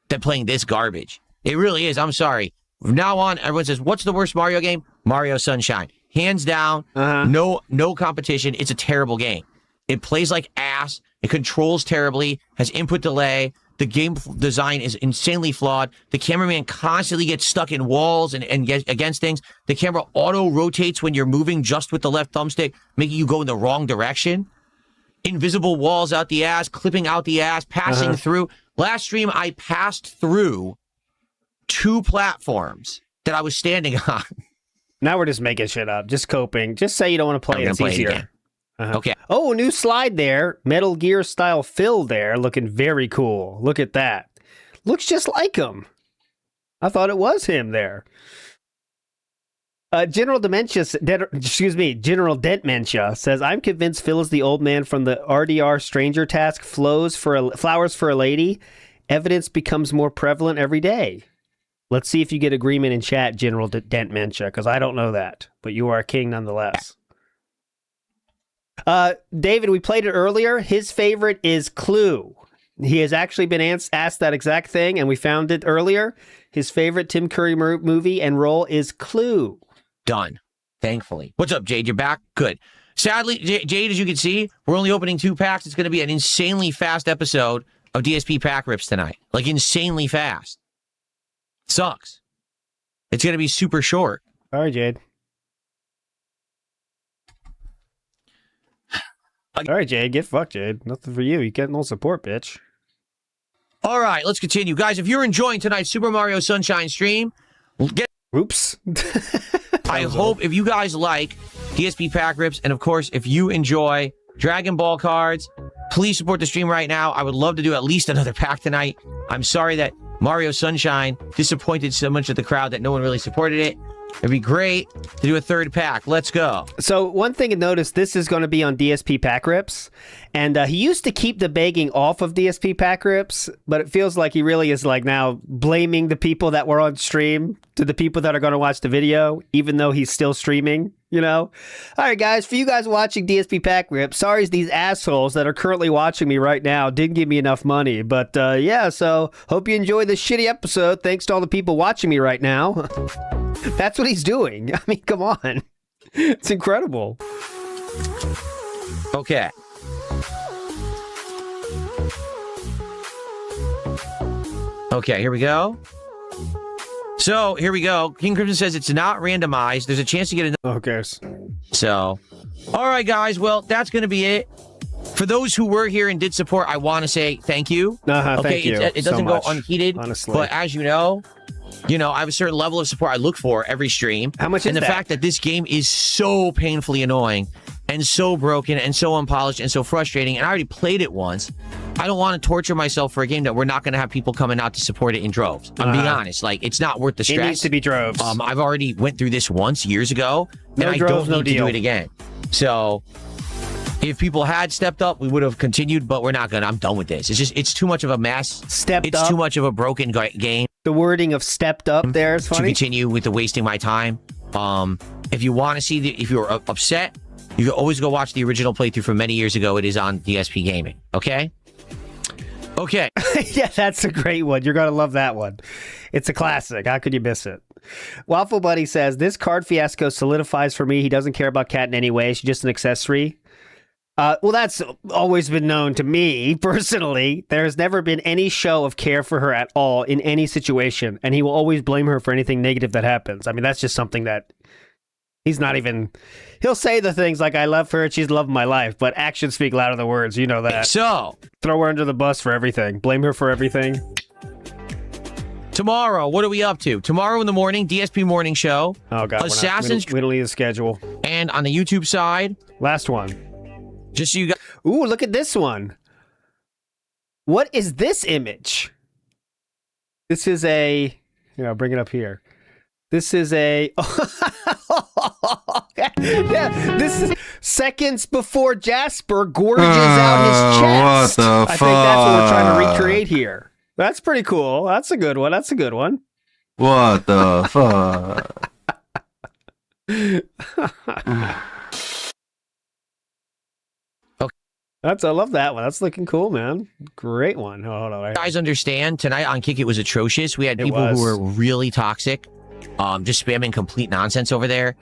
than playing this garbage. It really is. I'm sorry. From now on, everyone says, what's the worst Mario game? Mario Sunshine. Hands down, no competition. It's a terrible game. It plays like ass. It controls terribly, has input delay. The game design is insanely flawed. The cameraman constantly gets stuck in walls and gets against things. The camera auto-rotates when you're moving just with the left thumbstick, making you go in the wrong direction. Invisible walls out the ass, clipping out the ass, passing through. Last stream, I passed through 2 platforms that I was standing on. Now we're just making shit up, just coping. Just say you don't want to play it. It's easier. Okay. Oh, new slide there. Metal Gear style fill there. Looking very cool. Look at that. Looks just like him. I thought it was him there. General Dementia says, I'm convinced Phil is the old man from the RDR Stranger Task. Flowers for a lady. Evidence becomes more prevalent every day. Let's see if you get agreement in chat, General Dementia, because I don't know that. But you are a king nonetheless. David, we played it earlier. His favorite is Clue. He has actually been asked that exact thing, and we found it earlier. His favorite Tim Curry movie and role is Clue. Done. Thankfully. What's up, Jade? You're back? Good. Sadly, Jade, as you can see, we're only opening 2 packs. It's going to be an insanely fast episode of DSP Pack Rips tonight. Like, insanely fast. Sucks. It's going to be super short. All right, Jade. All right, Jade, get fucked, Jade. Nothing for you. You get no support, bitch. All right, let's continue. Guys, if you're enjoying tonight's Super Mario Sunshine stream, Oops. I hope if you guys like DSP Pack Rips, and of course, if you enjoy Dragon Ball cards, please support the stream right now. I would love to do at least another pack tonight. I'm sorry that Mario Sunshine disappointed so much of the crowd that no one really supported it. It'd be great to do a 3rd pack. Let's go. So one thing to notice, this is going to be on DSP Pack Rips. And he used to keep the begging off of DSP Pack Rips, but it feels like he really is like now blaming the people that were on stream to the people that are going to watch the video, even though he's still streaming, All right, guys, for you guys watching DSP Pack Rips, sorry these assholes that are currently watching me right now didn't give me enough money. But yeah, so hope you enjoy this shitty episode. Thanks to all the people watching me right now. That's what he's doing. I mean, come on. It's incredible. Okay. Okay, here we go. So, here we go. King Crimson says it's not randomized. There's a chance to get another. Who cares? So, all right, guys. Well, that's going to be it. For those who were here and did support, I want to say thank you. Okay, thank you. It doesn't so go unheeded. Honestly. But as you know, I have a certain level of support I look for every stream. How much is that? And the fact that this game is so painfully annoying and so broken and so unpolished and so frustrating, and I already played it once, I don't want to torture myself for a game that we're not going to have people coming out to support it in droves. I'm being honest. Like, it's not worth the stress. It needs to be droves. I've already went through this once years ago, and I don't need to do it again. So, If people had stepped up, we would have continued, but we're not gonna. I'm done with this. It's too much of a mess. It's too much of a broken game. The wording of stepped up there is to funny. continue with the wasting my time. If you want to see if you're upset, you can always go watch the original playthrough from many years ago. It is on DSP Gaming. Okay. Yeah, that's a great one. You're gonna love that one. It's a classic. How could you miss it? Waffle Buddy says this card fiasco solidifies for me. He doesn't care about Cat in any way. She's just an accessory. Well, that's always been known to me personally. There's never been any show of care for her at all in any situation, and he will always blame her for anything negative that happens. I mean, that's just something that he's not even. He'll say the things like, I love her, she's the love of my life, but actions speak louder than words. You know that. So, throw her under the bus for everything. Blame her for everything. Tomorrow, what are we up to? Tomorrow in the morning, DSP Morning Show. Oh, God. Assassin's We don't need a schedule. And on the YouTube side. Last one. Just so you guys. Ooh, look at this one. What is this image? This is a. Here, I'll bring it up here. This is a. Yeah, this is seconds before Jasper gorges out his chest. What the I think that's what we're trying to recreate here. That's pretty cool. That's a good one. That's a good one. What the fuck? I love that one. That's looking cool, man. Great one. Oh, hold on. You guys understand, tonight on Kick It was atrocious. We had people who were really toxic, just spamming complete nonsense over there.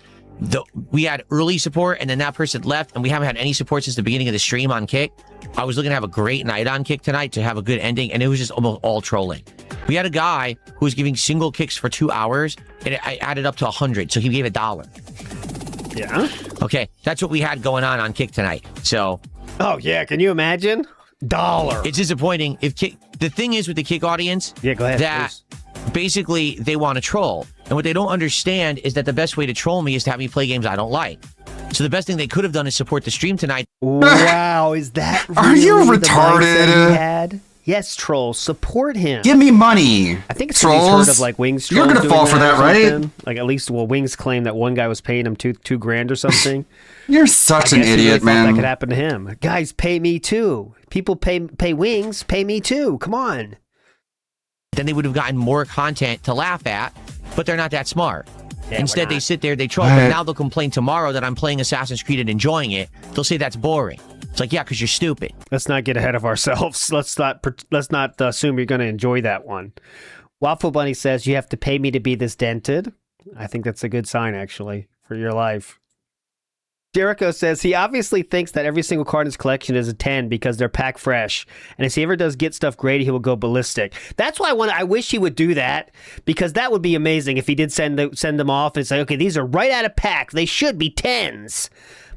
We had early support, and then that person left, and we haven't had any support since the beginning of the stream on Kick. I was looking to have a great night on Kick tonight to have a good ending, and it was just almost all trolling. We had a guy who was giving single kicks for 2 hours, and it added up to 100, so he gave $1. Yeah? Okay, that's what we had going on Kick tonight. So... Oh, yeah. Can you imagine? $1. It's disappointing. The thing is with the Kick audience, yeah, go ahead, that basically they want to troll. And what they don't understand is that the best way to troll me is to have me play games I don't like. So the best thing they could have done is support the stream tonight. Wow, is that really Are you the retarded? mindset he had? Yes, trolls, support him. Give me money. I think it's trolls. He's heard of like Wings. You're gonna fall for that, right? Like at least, well, Wings claimed that one guy was paying him $2,000 or something. You're such an idiot, man. That could happen to him. Guys, pay me too. People pay Wings, pay me too. Come on. Then they would have gotten more content to laugh at, but they're not that smart. Yeah, Instead, they sit there, they troll, but now they'll complain tomorrow that I'm playing Assassin's Creed and enjoying it. They'll say that's boring. It's like, yeah, because you're stupid. Let's not get ahead of ourselves. Let's not assume you're going to enjoy that one. Waffle Bunny says you have to pay me to be this dented. I think that's a good sign, actually, for your life. Jericho says he obviously thinks that every single card in his collection is a 10 because they're pack fresh. And if he ever does get stuff graded, he will go ballistic. That's why I wish he would do that, because that would be amazing if he did send them off and say, okay, these are right out of pack. They should be 10s.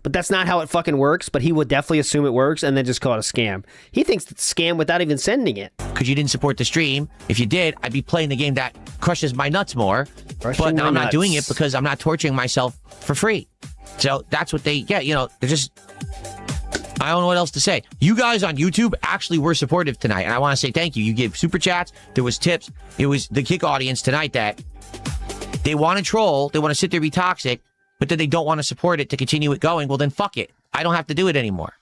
But that's not how it fucking works, but he would definitely assume it works and then just call it a scam. He thinks it's a scam without even sending it. Because you didn't support the stream. If you did, I'd be playing the game that crushes my nuts more. But now I'm not doing it because I'm not torturing myself for free. So that's what they get. You know, they're just... I don't know what else to say. You guys on YouTube actually were supportive tonight, and I want to say thank you. You gave super chats. There was tips. It was the Kick audience tonight that they want to troll. They want to sit there and be toxic, but then they don't want to support it to continue it going. Well, then fuck it. I don't have to do it anymore.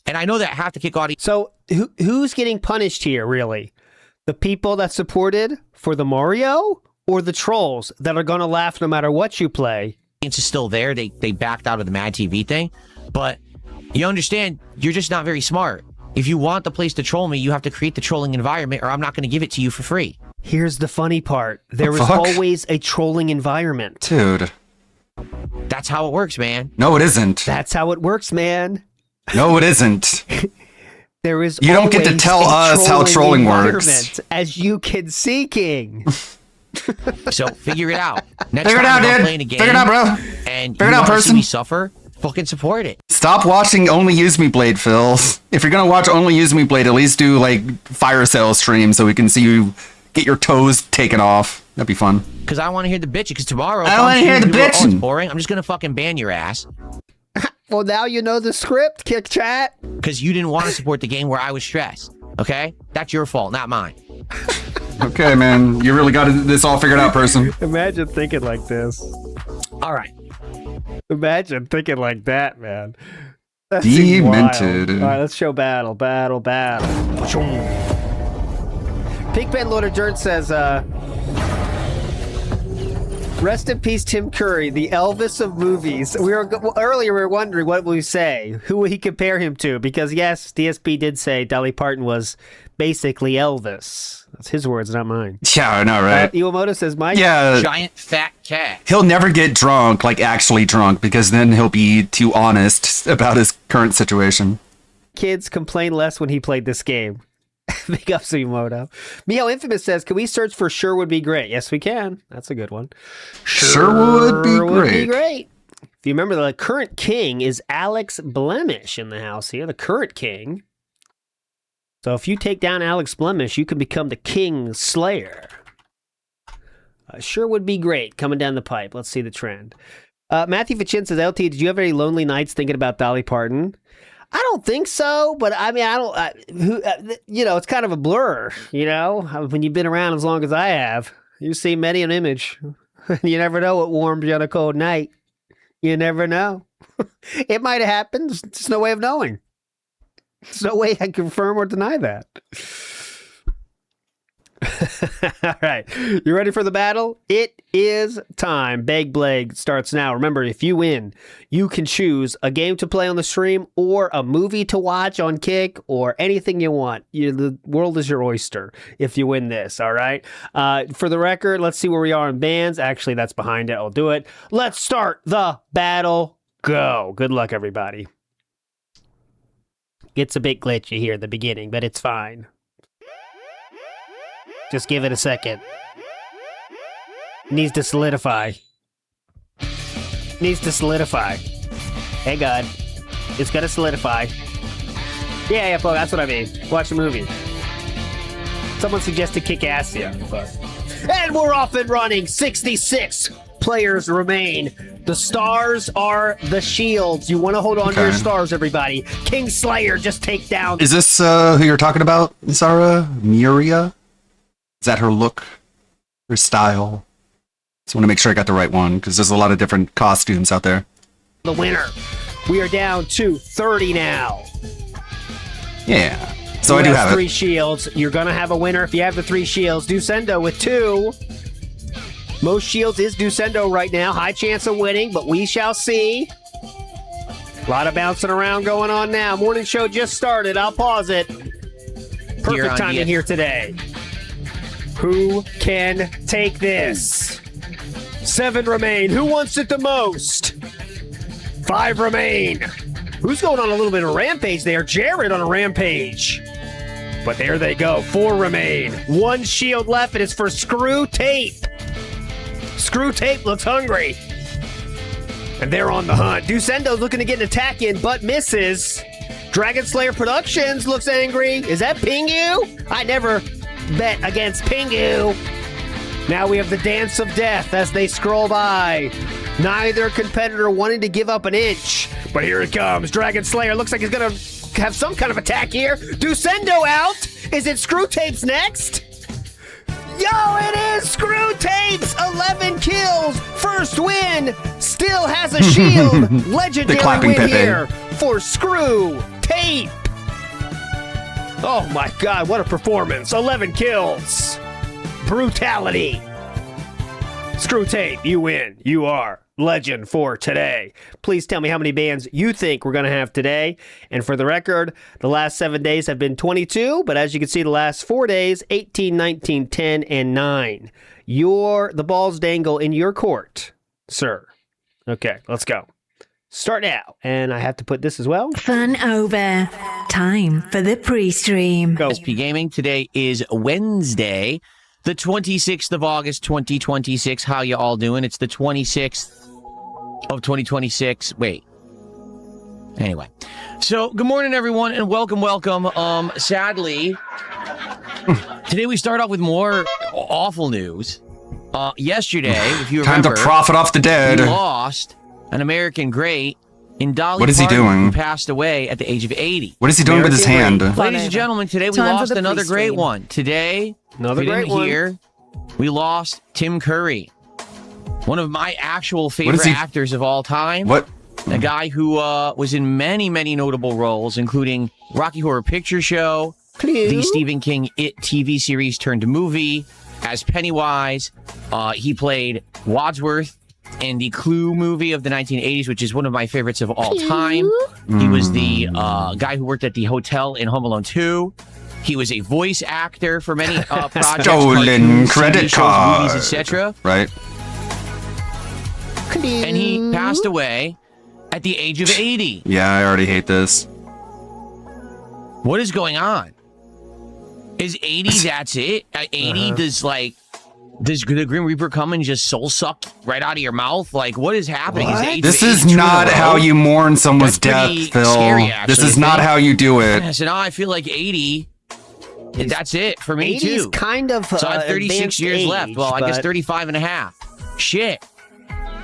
And I know that half the Kick audience... So who's getting punished here, really? The people that supported for the Mario, or the trolls that are going to laugh no matter what you play? It's still there. They backed out of the Mad TV thing. But you understand, you're just not very smart. If you want the place to troll me, you have to create the trolling environment, or I'm not going to give it to you for free. Here's the funny part. There is always a trolling environment. Dude. That's how it works, man. No, it isn't. That's how it works, man. No, it isn't. There is You don't get to tell us how trolling works. As you can see, King. So figure it out. Next Figure it time out, I'm dude. playing a game, Figure it out, bro. And Figure you it out, want to see person. me suffer, fucking support it. Stop watching Only Use Me Blade, Phil. If you're gonna watch Only Use Me Blade, at least do like fire sale stream so we can see you get your toes taken off. That'd be fun. Because I want to hear the bitching. Because tomorrow, I want to hear the people are, "Oh, it's bitching." boring. I'm just gonna fucking ban your ass. Well, now you know the script, Kick Chat. Because you didn't want to support the game where I was stressed. Okay, that's your fault, not mine. Okay, man. You really got this all figured out, person. Imagine thinking like this. All right. Imagine thinking like that, man. That seems wild. Demented. All right, let's show battle. Pigpen Lord of Dirt says, rest in peace, Tim Curry, the Elvis of movies. Earlier we were wondering what would we say? Who would he compare him to? Because yes, DSP did say Dolly Parton was basically Elvis. That's his words, not mine. Yeah, I know, right? Iwamoto says, Mike. Yeah. Giant fat cat. He'll never get drunk, like actually drunk, because then he'll be too honest about his current situation. Kids complain less when he played this game. Big up, Iwamoto. Mio Infamous says, can we search for Sure Would Be Great? Yes, we can. That's a good one. Sure would be great. If you remember, the current king is Alex Blemish in the house here, the current king. So if you take down Alex Blemish, you can become the King Slayer. Sure would be great coming down the pipe. Let's see the trend. Matthew Fachin says, LT, did you have any lonely nights thinking about Dolly Parton? I don't think so, but I mean, it's kind of a blur, when you've been around as long as I have. You see many an image. You never know what warms you on a cold night. You never know. It might have happened. There's no way of knowing. There's no way I can confirm or deny that. All right. You ready for the battle? It is time. Beg Blag starts now. Remember, if you win, you can choose a game to play on the stream or a movie to watch on Kick or anything you want. The world is your oyster if you win this, all right? For the record, let's see where we are in bands. Actually, that's behind it. I'll do it. Let's start the battle. Go. Good luck, everybody. It's a bit glitchy here at the beginning, but it's fine. Just give it a second. Needs to solidify. Hey, God. It's gonna solidify. Yeah, Paul, that's what I mean. Watch the movie. Someone suggested Kick-Ass here. And we're off and running. 66 players remain. The stars are the shields. You want to hold on to your stars, everybody. King Slayer, just take down. Is this who you're talking about, Zara? Miria? Is that her look? Her style? Just want to make sure I got the right one, because there's a lot of different costumes out there. The winner. We are down to 30 now. Yeah. So I do have 3 it. shields. You're going to have a winner if you have the 3 shields. Dusendo with 2. Most shields is Dusendo right now. High chance of winning, but we shall see. A lot of bouncing around going on now. Morning show just started. I'll pause it. Perfect timing here today. Who can take this? 7 remain. Who wants it the most? 5 remain. Who's going on a little bit of a rampage there? Jared on a rampage. But there they go. 4 remain. 1 shield left. It is for Screw Tape. Screw Tape looks hungry. And they're on the hunt. Dusendo's looking to get an attack in, but misses. Dragon Slayer Productions looks angry. Is that Pingu? I never bet against Pingu. Now we have the Dance of Death as they scroll by. Neither competitor wanting to give up an inch. But here it comes. Dragon Slayer looks like he's going to have some kind of attack here. Dusendo out. Is it Screw Tapes next? Yo, it is Screw Tapes. 11 kills. First win. Still has a shield. Legendary win here for Screw Tape. Oh my God, what a performance. 11 kills. Brutality. Screw Tape, you win. You are legend for today. Please tell me how many bands you think we're going to have today. And for the record, the last 7 days have been 22, but as you can see, the last 4 days, 18, 19, 10, and 9. The balls dangle in your court, sir. Okay, let's go. Start now. And I have to put this as well. Fun over. Time for the pre-stream. Go. SP Gaming. Today is Wednesday, the 26th of August, 2026. How you all doing? It's the 26th of 2026. Wait. Anyway. So, good morning, everyone, and welcome. Sadly, today we start off with more awful news. Yesterday, if you remember, time to profit off the dead. We lost an American great in Dolly What is he Parton, doing? who passed away at the age of 80. What is he doing with his hand? Ladies and gentlemen, today we lost another great one. Today, another great one. We lost Tim Curry, one of my actual favorite actors of all time. What A guy who was in many, many notable roles, including Rocky Horror Picture Show, the Stephen King It TV series turned movie as Pennywise. He played Wadsworth in the Clue movie of the 1980s, which is one of my favorites of all time. He was the guy who worked at the hotel in Home Alone 2. He was a voice actor for many projects, Stolen credit card, movies, etc. Right. And he passed away at the age of 80. Yeah, I already hate this. What is going on? Is 80, that's it? At 80, does the Grim Reaper come and just soul suck right out of your mouth? Like, what is happening? Is age This of is 82 not in a how row? you mourn someone's death, pretty Phil. scary, This actually, is I not think. how you do it. Yeah, so now I feel like 80, that's it for me 80 is too. kind of so I have 36 advanced years age, left. Well, I guess but- 35 and a half. Shit.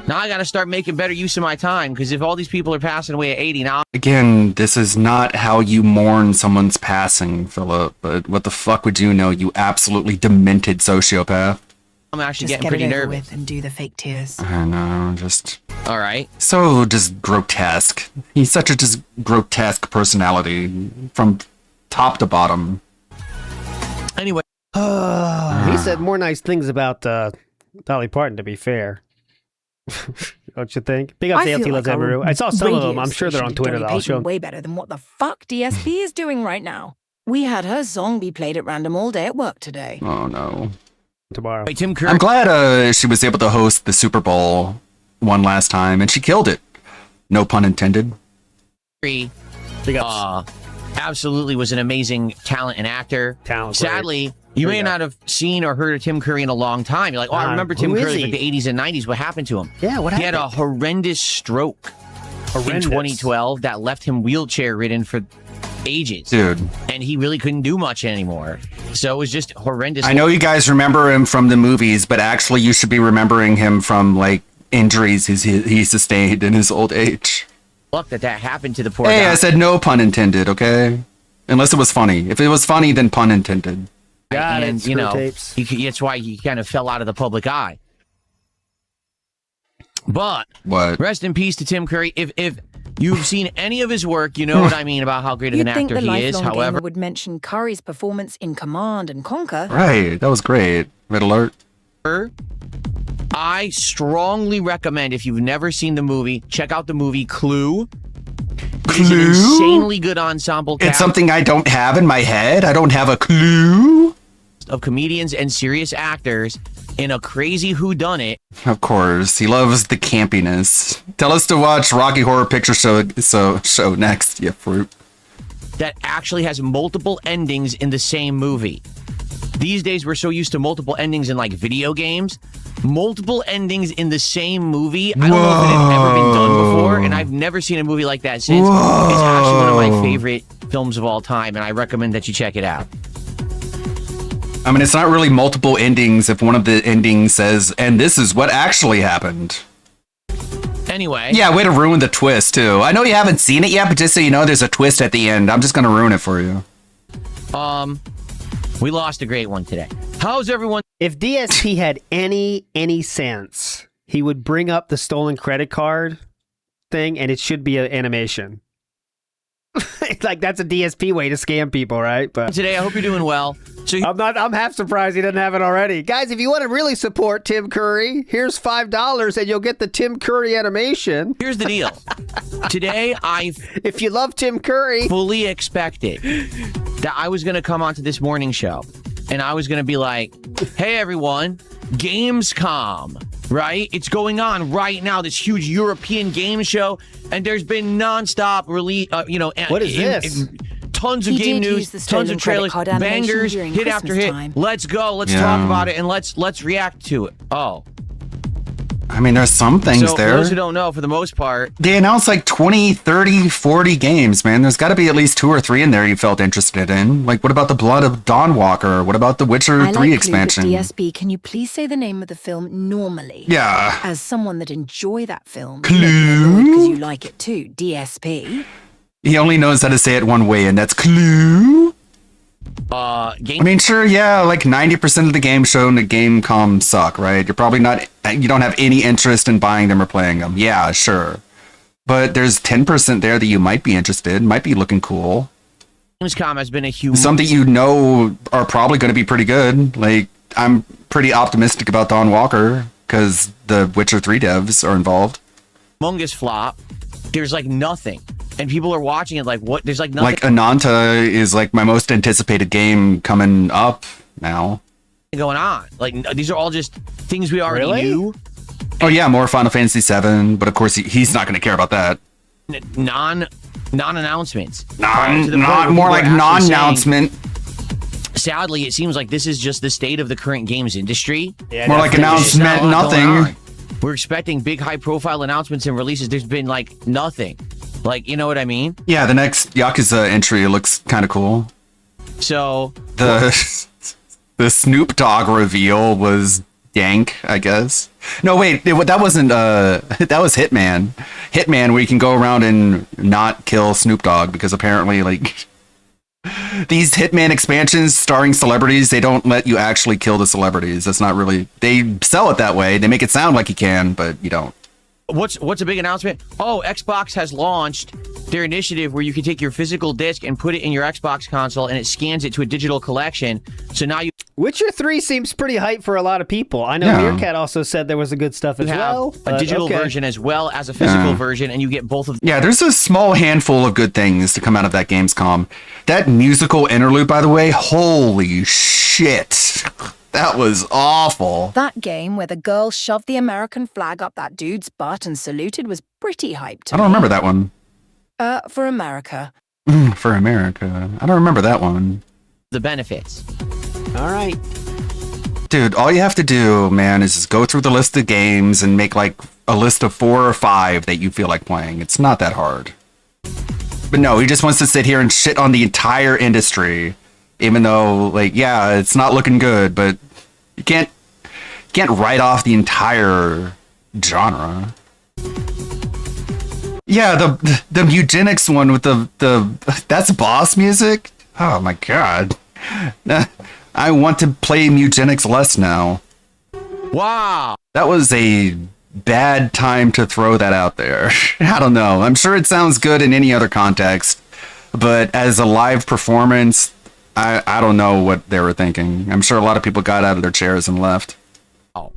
Now I got to start making better use of my time, because if all these people are passing away at 80 now, Again, this is not how you mourn someone's passing, Philip. But what the fuck would you know, you absolutely demented sociopath? I'm actually Just getting get pretty it over nervous. with and do the fake tears. I know, just All right. so just grotesque. He's such a just grotesque personality from top to bottom. Anyway. He said more nice things about Dolly Parton, to be fair. Don't you think? Big up to LT Loves Emeru. I saw some of them. I'm sure they're on Twitter, though. I'll show them. Way better than what the fuck DSP is doing right now. We had her song be played at random all day at work today. Oh no. Tomorrow. Wait, Tim Curry. I'm glad she was able to host the Super Bowl one last time, and she killed it. No pun intended. Absolutely was an amazing talent and actor. Sadly, you may not have seen or heard of Tim Curry in a long time. You're like, oh, I remember Tim who is Curry he? from the 80s and 90s. What happened to him? Yeah, what He had a happened? horrendous stroke in 2012 that left him wheelchair-ridden for ages. Dude. And he really couldn't do much anymore. So it was just horrendous. I know you guys remember him from the movies, but actually you should be remembering him from like injuries he sustained in his old age. Luck that happened to the poor Hey, guy. I said no pun intended, okay? Unless it was funny. If it was funny, then pun intended. And, you know, that's why he kind of fell out of the public eye. But what? Rest in peace to Tim Curry. If you've seen any of his work, you know what I mean about how great of You'd an think actor the he is. lifelong However, gamer would mention Curry's performance in Command and Conquer. Right, that was great. Red alert. I strongly recommend, if you've never seen the movie, check out the movie Clue. It's an insanely good ensemble cast It's something I don't have in my head. I don't have a clue. of comedians and serious actors in a crazy whodunit. Of course, he loves the campiness. Tell us to watch Rocky Horror Picture Show next, you fruit. That actually has multiple endings in the same movie. These days, we're so used to multiple endings in like video games. Multiple endings in the same movie. I don't know if it had ever been done before, and I've never seen a movie like that since. It's actually one of my favorite films of all time, and I recommend that you check it out. I mean, it's not really multiple endings if one of the endings says, and this is what actually happened. Anyway. Yeah, way to ruin the twist, too. I know you haven't seen it yet, but just so you know, there's a twist at the end. I'm just going to ruin it for you. We lost a great one today. How's everyone? If DSP had any sense, he would bring up the stolen credit card thing, and it should be an animation. It's like that's a DSP way to scam people, right? But today, I hope you're doing well. So I'm half surprised he doesn't have it already. Guys, if you want to really support Tim Curry, here's $5 and you'll get the Tim Curry animation. Here's the deal. Today, if you love Tim Curry, fully expected that I was going to come onto this morning show and I was going to be like, hey, everyone, Gamescom, right? It's going on right now, this huge European game show, and there's been nonstop release, what is this? Tons of He game did use news, the tons stolen of credit trailers, card animation bangers, during hit after Christmas hit. time. Let's go. Let's Yeah. talk about it, and let's react to it. Oh. I mean, there's some things So for there. those who don't know, for the most part, They announced like 20, 30, 40 games, man. There's got to be at least 2 or 3 in there you felt interested in. Like, what about the Blood of Dawnwalker? What about the Witcher I 3 like expansion? Clue, but DSP, can you please say the name of the film normally? Yeah. As someone that enjoy that film, Clue? because you like it too. DSP. He only knows how to say it one way, and that's Clue. I mean, sure, yeah, like 90% of the games shown at Gamescom suck, right? You're probably not, you don't have any interest in buying them or playing them. Yeah, sure. but there's 10% there that you might be interested, might be looking cool. Gamescom has been a huge Some that you know are probably going to be pretty good. Like, I'm pretty optimistic about Dawn Walker because the Witcher 3 devs are involved. humongous flop. There's like nothing. And people are watching it like, what? There's like nothing. Like, Ananta is like my most anticipated game coming up now. Going on. Like, these are all just things we already knew. Oh, yeah, more Final Fantasy 7, but of course he's not going to care about that. Non-announcements. More like non-announcement. Sadly, it seems like this is just the state of the current games industry. Yeah, more like announcement, nothing. We're expecting big, high-profile announcements and releases. There's been like nothing. Like, you know what I mean? Yeah, the next Yakuza entry looks kind of cool. So the Snoop Dogg reveal was dank, I guess. No, wait, that wasn't. That was Hitman. Hitman, where you can go around and not kill Snoop Dogg because apparently, like, these Hitman expansions starring celebrities, they don't let you actually kill the celebrities. That's not really. They sell it that way. They make it sound like you can, but you don't. What's a big announcement? Oh, Xbox has launched their initiative where you can take your physical disc and put it in your Xbox console and it scans it to a digital collection. So now you Witcher 3 seems pretty hype for a lot of people. I know Meerkat also said there was a good stuff as have well. a digital version as well as a physical version, and you get both of them. Yeah, there's a small handful of good things to come out of that Gamescom. That musical interlude, by the way, holy shit. That was awful. That game where the girl shoved the American flag up that dude's butt and saluted was pretty hyped to I don't remember that one. For America. For America. I don't remember that one. The benefits. All right. Dude, all you have to do, man, is just go through the list of games and make like a list of 4 or 5 that you feel like playing. It's not that hard. But no, he just wants to sit here and shit on the entire industry. Even though, like, yeah, it's not looking good, but you can't write off the entire genre. Yeah, the eugenics one with the that's boss music. Oh my god, I want to play eugenics less now. Wow, that was a bad time to throw that out there. I don't know. I'm sure it sounds good in any other context, but as a live performance, I don't know what they were thinking. I'm sure a lot of people got out of their chairs and left. Oh.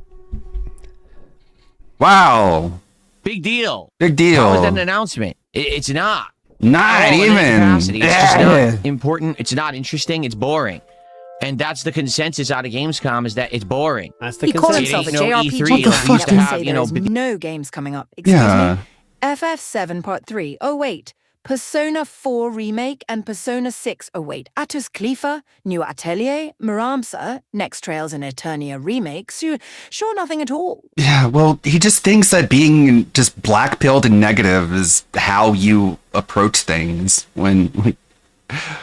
Wow. Big deal. Big deal. How is that an announcement? It's not. Not even. It's just not important. It's not interesting. It's boring. And that's the consensus out of Gamescom, is that it's boring. That's the He called consensus. himself a JRPG. E3, like, we used to have, there's no games coming up. Excuse me. FF7 Part 3. Oh, wait. Persona 4 Remake and Persona 6 await. Atus Klifa, New Atelier, Miramsa, Next Trails and Eternia remakes. Sure nothing at all. Yeah, well, he just thinks that being just black-pilled and negative is how you approach things. When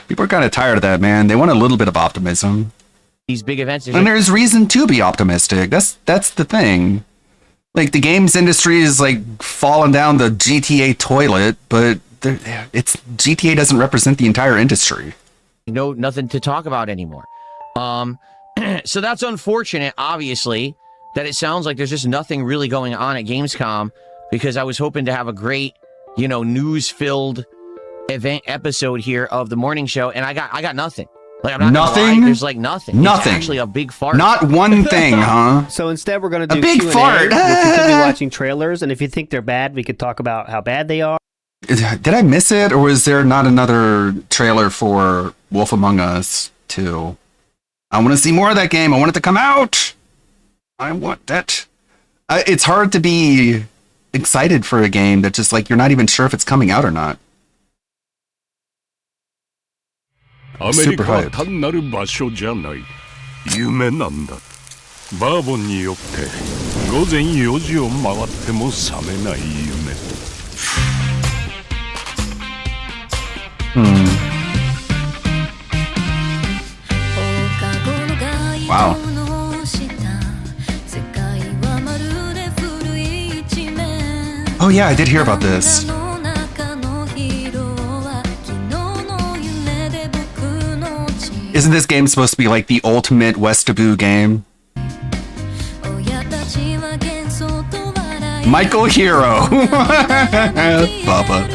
people are kind of tired of that, man. They want a little bit of optimism. These big events. And there's reason to be optimistic. That's the thing. Like, the games industry is like falling down the GTA toilet, but GTA doesn't represent the entire industry. Nothing to talk about anymore. So that's unfortunate, obviously, that it sounds like there's just nothing really going on at Gamescom, because I was hoping to have a great, news-filled event episode here of the morning show, and I got nothing. Like, I'm not gonna lie, there's like nothing. Nothing. It's actually a big fart. Not one thing, huh? So instead, we're going to do a big Q&A. fart. We could be watching trailers, and if you think they're bad, we could talk about how bad they are. Did I miss it, or was there not another trailer for Wolf Among Us 2? I want to see more of that game. I want it to come out. I want that. It's hard to be excited for a game that just like you're not even sure if it's coming out or not. アメリカは単なる場所じゃない。夢なんだ。バーボンによって午前4時を回っても覚めない夢。Wow. Oh yeah, I did hear about this. Isn't this game supposed to be like the ultimate Westaboo game? Michael Hero. Bubba.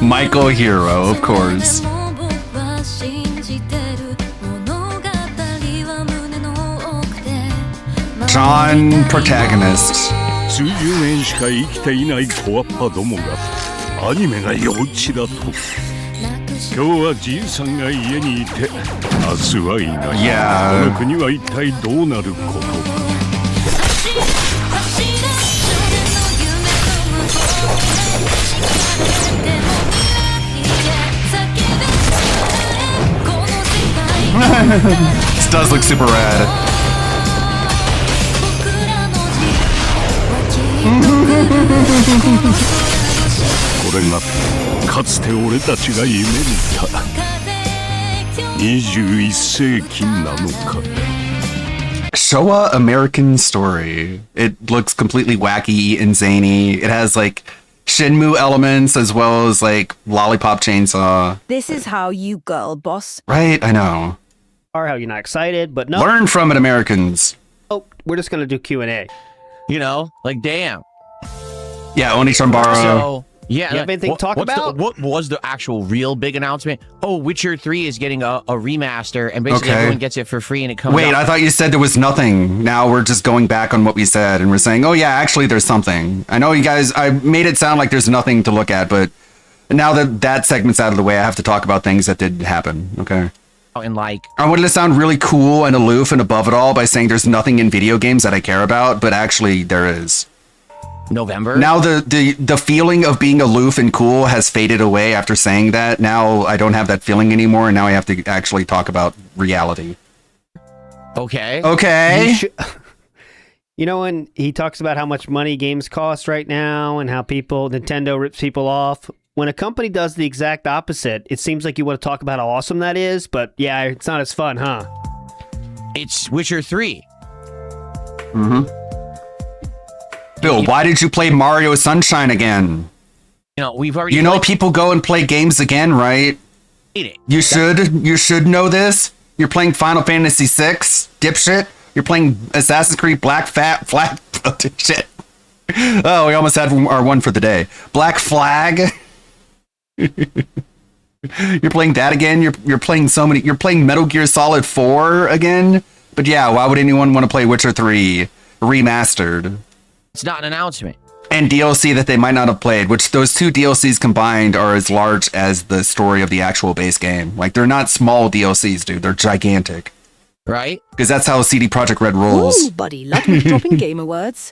Michael Hero, of course. John Protagonist. 数十年しか生きていない小アッパどもがアニメが幼稚だと。今日はじいさんが家にいて明日はいない。この国は一体どうなること。This does look super rad. Showa American Story. It looks completely wacky and zany. It has like Shenmue elements as well as like Lollipop Chainsaw. This is how you girl boss. Right, I know. Or how you're not excited, but no. Learn from it, Americans. Oh, we're just gonna do Q&A. You know, like damn. Yeah, Oni Shambara. So, yeah. You have anything to talk about? What was the actual real big announcement? Oh, Witcher 3 is getting a remaster, and basically everyone gets it for free, and it comes Wait, out. I thought you said there was nothing. Now we're just going back on what we said, and we're saying, oh yeah, actually there's something. I know you guys, I made it sound like there's nothing to look at, but now that that segment's out of the way, I have to talk about things that did happen, okay? And like, I wanted to sound really cool and aloof and above it all by saying there's nothing in video games that I care about, but actually there is. November? Now the feeling of being aloof and cool has faded away after saying that. Now I don't have that feeling anymore, and now I have to actually talk about reality. Okay. Okay. You know, when he talks about how much money games cost right now and how Nintendo rips people off, when a company does the exact opposite, it seems like you want to talk about how awesome that is, but yeah, it's not as fun, huh? It's Witcher 3. Mm-hmm. Bill, why did you play Mario Sunshine again? You know, we've already... You know people go and play games again, right? You should know this. You're playing Final Fantasy VI, dipshit. You're playing Assassin's Creed Black shit. Oh, we almost had our one for the day. Black Flag. You're playing that again. You're playing so many. You're playing Metal Gear Solid 4 again. But yeah, why would anyone want to play Witcher 3 remastered? It's not an announcement. And DLC that they might not have played, which those two DLCs combined are as large as the story of the actual base game. Like, they're not small DLCs, dude. They're gigantic. Right? Because that's how CD Projekt Red rolls. Ooh, buddy, love me dropping gamer words.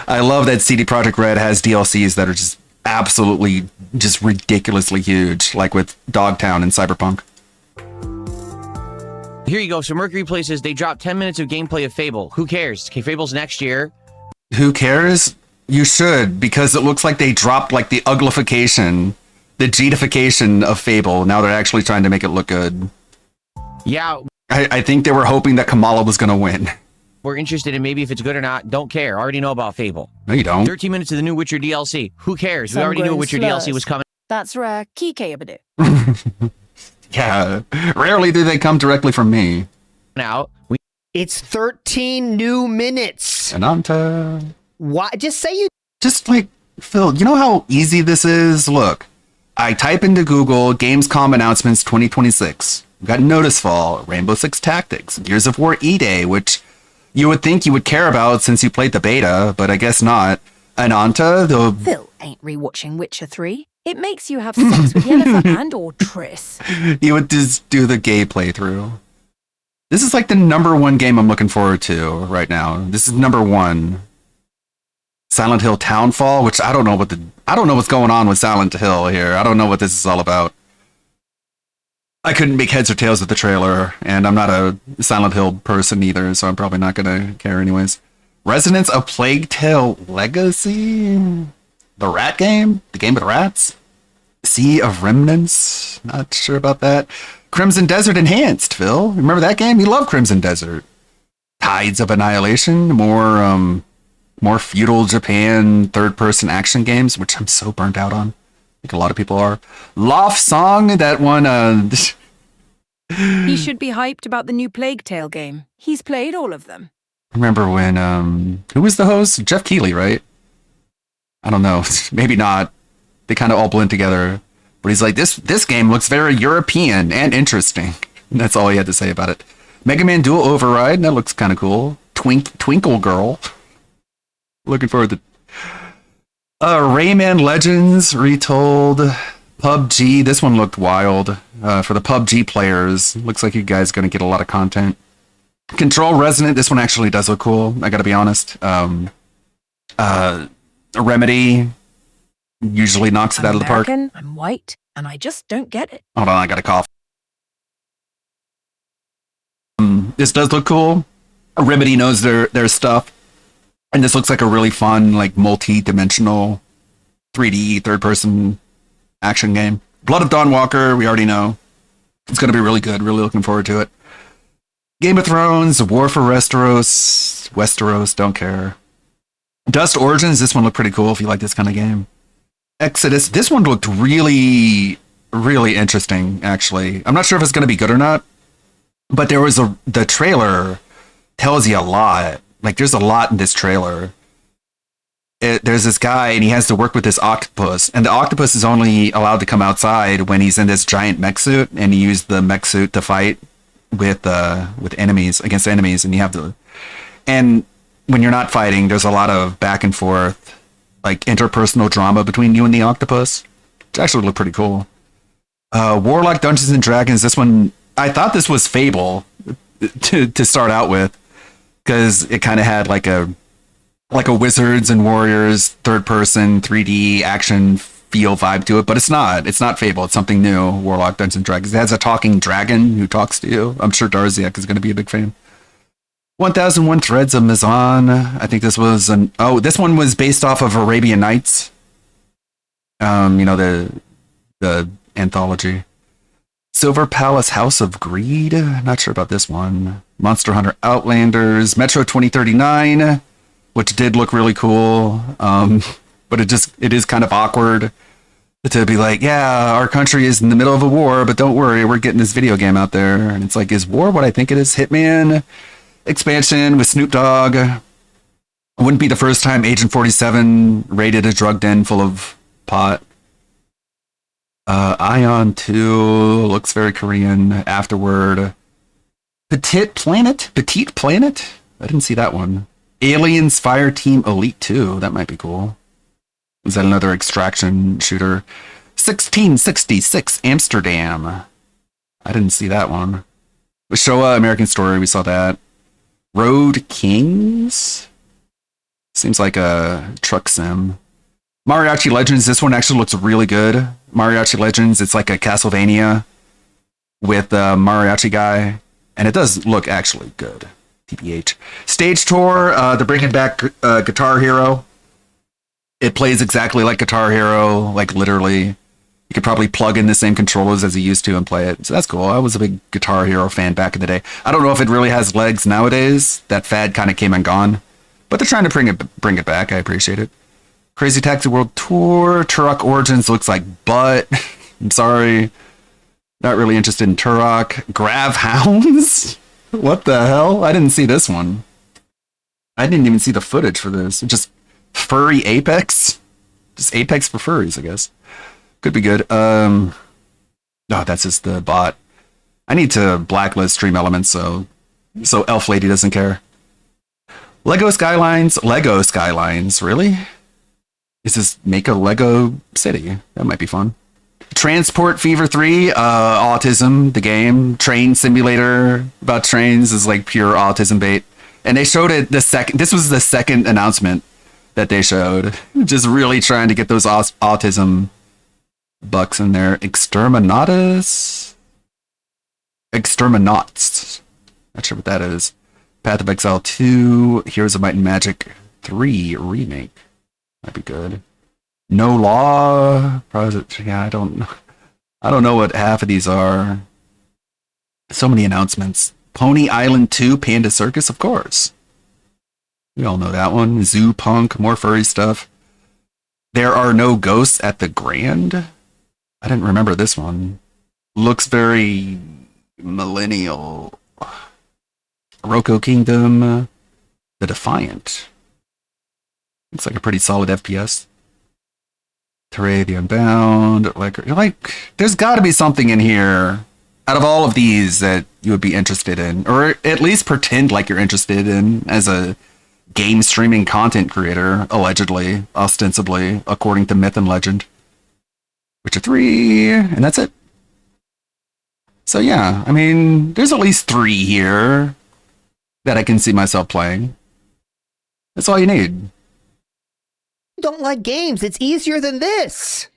I love that CD Projekt Red has DLCs that are just absolutely just ridiculously huge, like with Dogtown and Cyberpunk. Here you go. So Mercury places, they dropped 10 minutes of gameplay of Fable. Who cares? Okay, Fable's next year. Who cares? You should, because it looks like they dropped like the uglification, the G-ification of Fable. Now they're actually trying to make it look good. Yeah. I think they were hoping that Kamala was going to win. We're interested in maybe if it's good or not. Don't care. Already know about Fable. No, you don't. 13 minutes of the new Witcher DLC. Who cares? We already knew a Witcher DLC was coming. That's rare. Kike Abadu. Yeah. Rarely do they come directly from me. Now, it's 13 new minutes. Ananta. Why? Just say you. Just like, Phil, you know how easy this is? Look, I type into Google Gamescom announcements 2026. We've got Noticefall, Rainbow Six Tactics, Gears of War E-Day, which you would think you would care about since you played the beta, but I guess not. Ananta, the... Phil ain't rewatching Witcher 3. It makes you have sex with Yennefer and or Triss. You would just do the gay playthrough. This is like the #1 game I'm looking forward to right now. This is #1. Silent Hill Townfall, which I don't know what's going on with Silent Hill here. I don't know what this is all about. I couldn't make heads or tails of the trailer, and I'm not a Silent Hill person either, so I'm probably not gonna care anyways. Residents of Plague Tale Legacy? The rat game? The game with rats? Sea of Remnants? Not sure about that. Crimson Desert Enhanced, Phil. Remember that game? You love Crimson Desert. Tides of Annihilation? More feudal Japan third-person action games, which I'm so burnt out on. I think a lot of people are. Loft Song, that one, He should be hyped about the new Plague Tale game. He's played all of them. Remember when, who was the host? Jeff Keighley, right? I don't know. Maybe not. They kind of all blend together. But he's like, this game looks very European and interesting. And that's all he had to say about it. Mega Man Dual Override. That looks kind of cool. Twinkle Girl. Looking forward to Rayman Legends Retold. PUBG. This one looked wild. For the PUBG players, looks like you guys going to get a lot of content. Control Resonant. This one actually does look cool. I got to be honest. Remedy usually knocks it out of the park. I'm white, and I just don't get it. Hold on, I got a cough. This does look cool. Remedy knows their stuff. And this looks like a really fun, like, multi-dimensional 3D third-person action game. Blood of Dawnwalker, we already know. It's going to be really good. Really looking forward to it. Game of Thrones, War for Westeros, don't care. Dust Origins, this one looked pretty cool if you like this kind of game. Exodus, this one looked really, really interesting, actually. I'm not sure if it's going to be good or not, but the trailer tells you a lot. Like, there's a lot in this trailer. There's this guy, and he has to work with this octopus, and the octopus is only allowed to come outside when he's in this giant mech suit, and he used the mech suit to fight with enemies, against enemies, and you have to... And when you're not fighting, there's a lot of back and forth, like, interpersonal drama between you and the octopus, which actually looked pretty cool. Warlock Dungeons and Dragons, this one... I thought this was Fable to start out with, because it kind of had like a Wizards and Warriors third person 3D action feel vibe to it, but it's not Fable. It's something new. Warlock Dungeons and Dragons. It has a talking dragon who talks to you. I'm sure Darziak is going to be a big fan. 1001 Threads of Mizan. I think this was this one was based off of Arabian Nights. The anthology. Silver Palace House of Greed. Not sure about this one. Monster Hunter Outlanders. Metro 2039, which did look really cool. But it is kind of awkward to be like, yeah, our country is in the middle of a war, but don't worry, we're getting this video game out there. And it's like, is war what I think it is? Hitman expansion with Snoop Dogg. It wouldn't be the first time Agent 47 raided a drug den full of pot. Ion 2 looks very Korean. Afterward. Petite Planet? I didn't see that one. Aliens Fire Team Elite 2. That might be cool. Is that another extraction shooter? 1666 Amsterdam. I didn't see that one. Showa American Story, we saw that. Road Kings? Seems like a truck sim. Mariachi Legends, this one actually looks really good. Mariachi Legends, it's like a Castlevania with a mariachi guy. And it does look actually good. TBH. Stage Tour, they're bringing back Guitar Hero. It plays exactly like Guitar Hero, like literally. You could probably plug in the same controllers as you used to and play it. So that's cool. I was a big Guitar Hero fan back in the day. I don't know if it really has legs nowadays. That fad kind of came and gone. But they're trying to bring it back. I appreciate it. Crazy Taxi World Tour. Turok Origins looks like butt. I'm sorry. Not really interested in Turok. Grav Hounds? What the hell? I didn't see this one. I didn't even see the footage for this. Just Furry Apex? Just Apex for furries, I guess. Could be good. Oh, that's just the bot. I need to blacklist Stream Elements so Elf Lady doesn't care. Lego Skylines, really? Is this make a Lego city? That might be fun. Transport Fever 3, autism, the game. Train simulator about trains is like pure autism bait. And they showed it this was the second announcement that they showed. Just really trying to get those autism bucks in there. Exterminauts? Not sure what that is. Path of Exile 2, Heroes of Might and Magic 3 remake. Might be good. No Law. Yeah, I don't know what half of these are. So many announcements. Pony Island 2, Panda Circus, of course. We all know that one. Zoo Punk, more furry stuff. There Are No Ghosts at the Grand. I didn't remember this one. Looks very millennial. Roko Kingdom. The Defiant. Looks like a pretty solid FPS. Terraria the Unbound. Like, there's got to be something in here out of all of these that you would be interested in, or at least pretend like you're interested in as a game streaming content creator, allegedly, ostensibly, according to myth and legend. Witcher 3, and that's it. So yeah, I mean, there's at least 3 here that I can see myself playing. That's all you need. Don't like games. It's easier than this.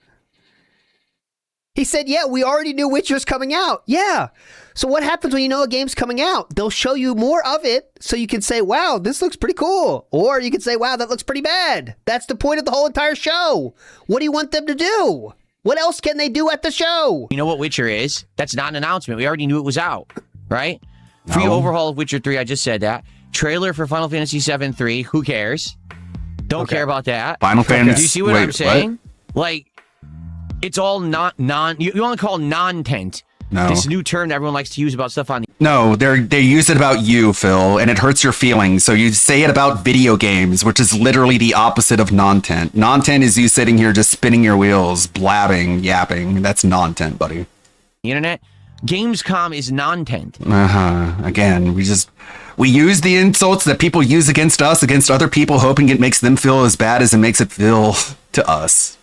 He said, yeah, we already knew Witcher's coming out. Yeah. So what happens when you know a game's coming out? They'll show you more of it so you can say, wow, this looks pretty cool. Or you can say, wow, that looks pretty bad. That's the point of the whole entire show. What do you want them to do? What else can they do at the show? You know what Witcher is? That's not an announcement. We already knew it was out, right? Free overhaul of Witcher 3, I just said that. Trailer for Final Fantasy VII 3, who cares? Don't care about that. Final Fantasy. Do you see what I'm saying? What? Like, it's all you want to call non-tent. No. This new term that everyone likes to use about stuff on. No, they use it about you, Phil, and it hurts your feelings. So you say it about video games, which is literally the opposite of non-tent. Non-tent is you sitting here just spinning your wheels, blabbing, yapping. That's non-tent, buddy. The internet? Gamescom is non-tent. Again, we use the insults that people use against us, against other people, hoping it makes them feel as bad as it makes it feel to us.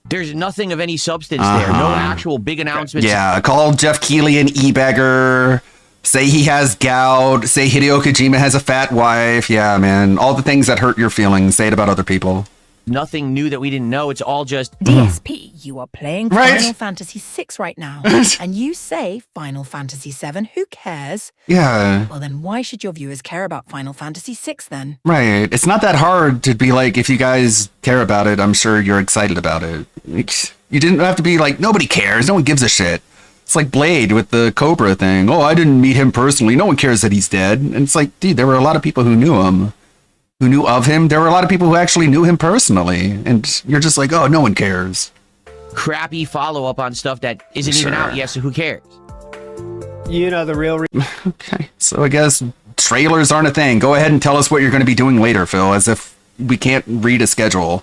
There's nothing of any substance there. No actual big announcements. Yeah, call Jeff Keighley an e-beggar. Say he has gout. Say Hideo Kojima has a fat wife. Yeah, man. All the things that hurt your feelings. Say it about other people. Nothing new that we didn't know. It's all just... DSP, you are playing Right. Final Fantasy VI right now. And you say Final Fantasy VII. Who cares? Yeah. Well, then why should your viewers care about Final Fantasy VI then? Right. It's not that hard to be like, if you guys care about it, I'm sure you're excited about it. You didn't have to be like, nobody cares. No one gives a shit. It's like Blade with the Cobra thing. Oh, I didn't meet him personally. No one cares that he's dead. And it's like, dude, there were a lot of people who knew him. Who knew of him. There were a lot of people who actually knew him personally. And you're just like, oh, no one cares. Crappy follow-up on stuff that isn't even out yet, so who cares? You know the real Okay, so I guess trailers aren't a thing. Go ahead and tell us what you're going to be doing later, Phil, as if we can't read a schedule.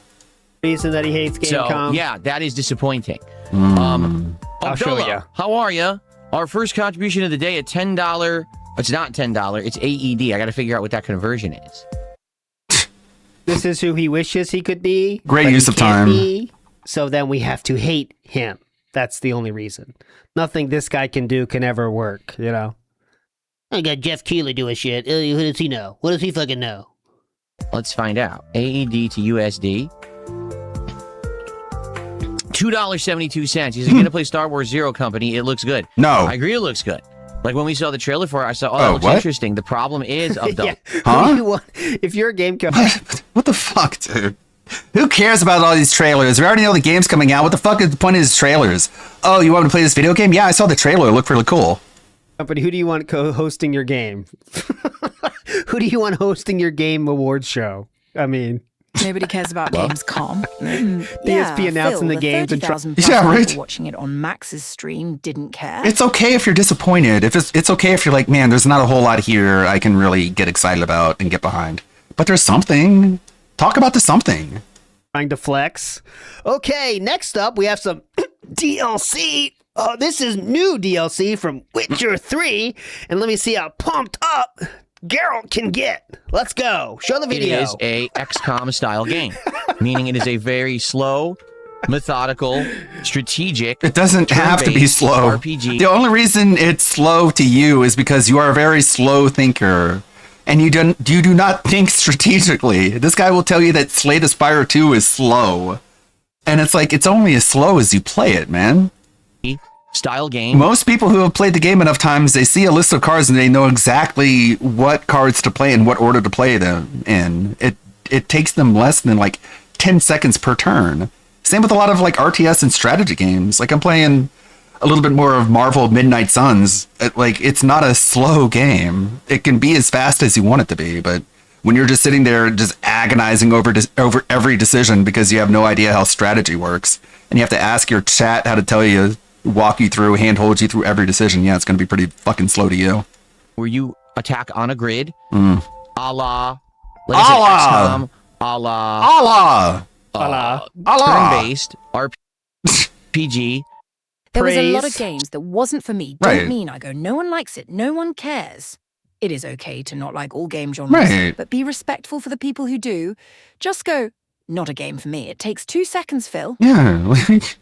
reason that he hates Gamescom. So, yeah, that is disappointing. I'll show Abdullah, ya. how are you? Our first contribution of the day at $10. It's not $10. It's AED. I got to figure out what that conversion is. This is who he wishes he could be. Great but use he of can't time. be, so then we have to hate him. That's the only reason. Nothing this guy can do can ever work, you know? I got Jeff Keighley doing shit. Who does he know? What does he fucking know? Let's find out. AED to USD. $2.72. He's going to play Star Wars Zero Company. It looks good. No. I agree it looks good. Like when we saw the trailer for it, I saw, that looks what? interesting. The problem is, Abdul. Huh? Who do you want? If you're a game company... What the fuck, dude? Who cares about all these trailers? We already know the game's coming out. What the fuck is the point of these trailers? Oh, you want me to play this video game? Yeah, I saw the trailer. It looked really cool. Company, who do you want hosting your game? Who do you want hosting your game awards show? I mean... Nobody cares about Well. Gamescom. DSP announcing the games and 30,000 Yeah, right. people watching it on Max's stream didn't care. It's okay if you're disappointed. If it's okay if you're like, man, there's not a whole lot here I can really get excited about and get behind. But there's something. Talk about the something. Trying to flex. Okay, next up we have some DLC. This is new DLC from Witcher 3, and let me see how pumped up Geralt can get. Let's go. Show the video. It is a XCOM style game, meaning it is a very slow, methodical, strategic. It doesn't have to be turn-based slow. RPG. The only reason it's slow to you is because you are a very slow thinker. And you do not think strategically. This guy will tell you that Slay the Spire 2 is slow. And it's like, it's only as slow as you play it, man. Style game. Most people who have played the game enough times, they see a list of cards and they know exactly what cards to play and what order to play them in. It takes them less than like 10 seconds per turn. Same with a lot of like RTS and strategy games. Like I'm playing a little bit more of Marvel Midnight Suns. It's not a slow game. It can be as fast as you want it to be, but when you're just sitting there just agonizing over every decision because you have no idea how strategy works, and you have to ask your chat how to tell you, walk you through, handhold you through every decision, yeah, it's going to be pretty fucking slow to you. Where you attack on a grid, a la, A la! XCOM, a la, Allah! turn-based RPG. There was a lot of games that wasn't for me. Don't Right. mean I go, no one likes it, no one cares. It is okay to not like all game genres, Right. but be respectful for the people who do. Just go, not a game for me. It takes 2 seconds, Phil. Yeah, like,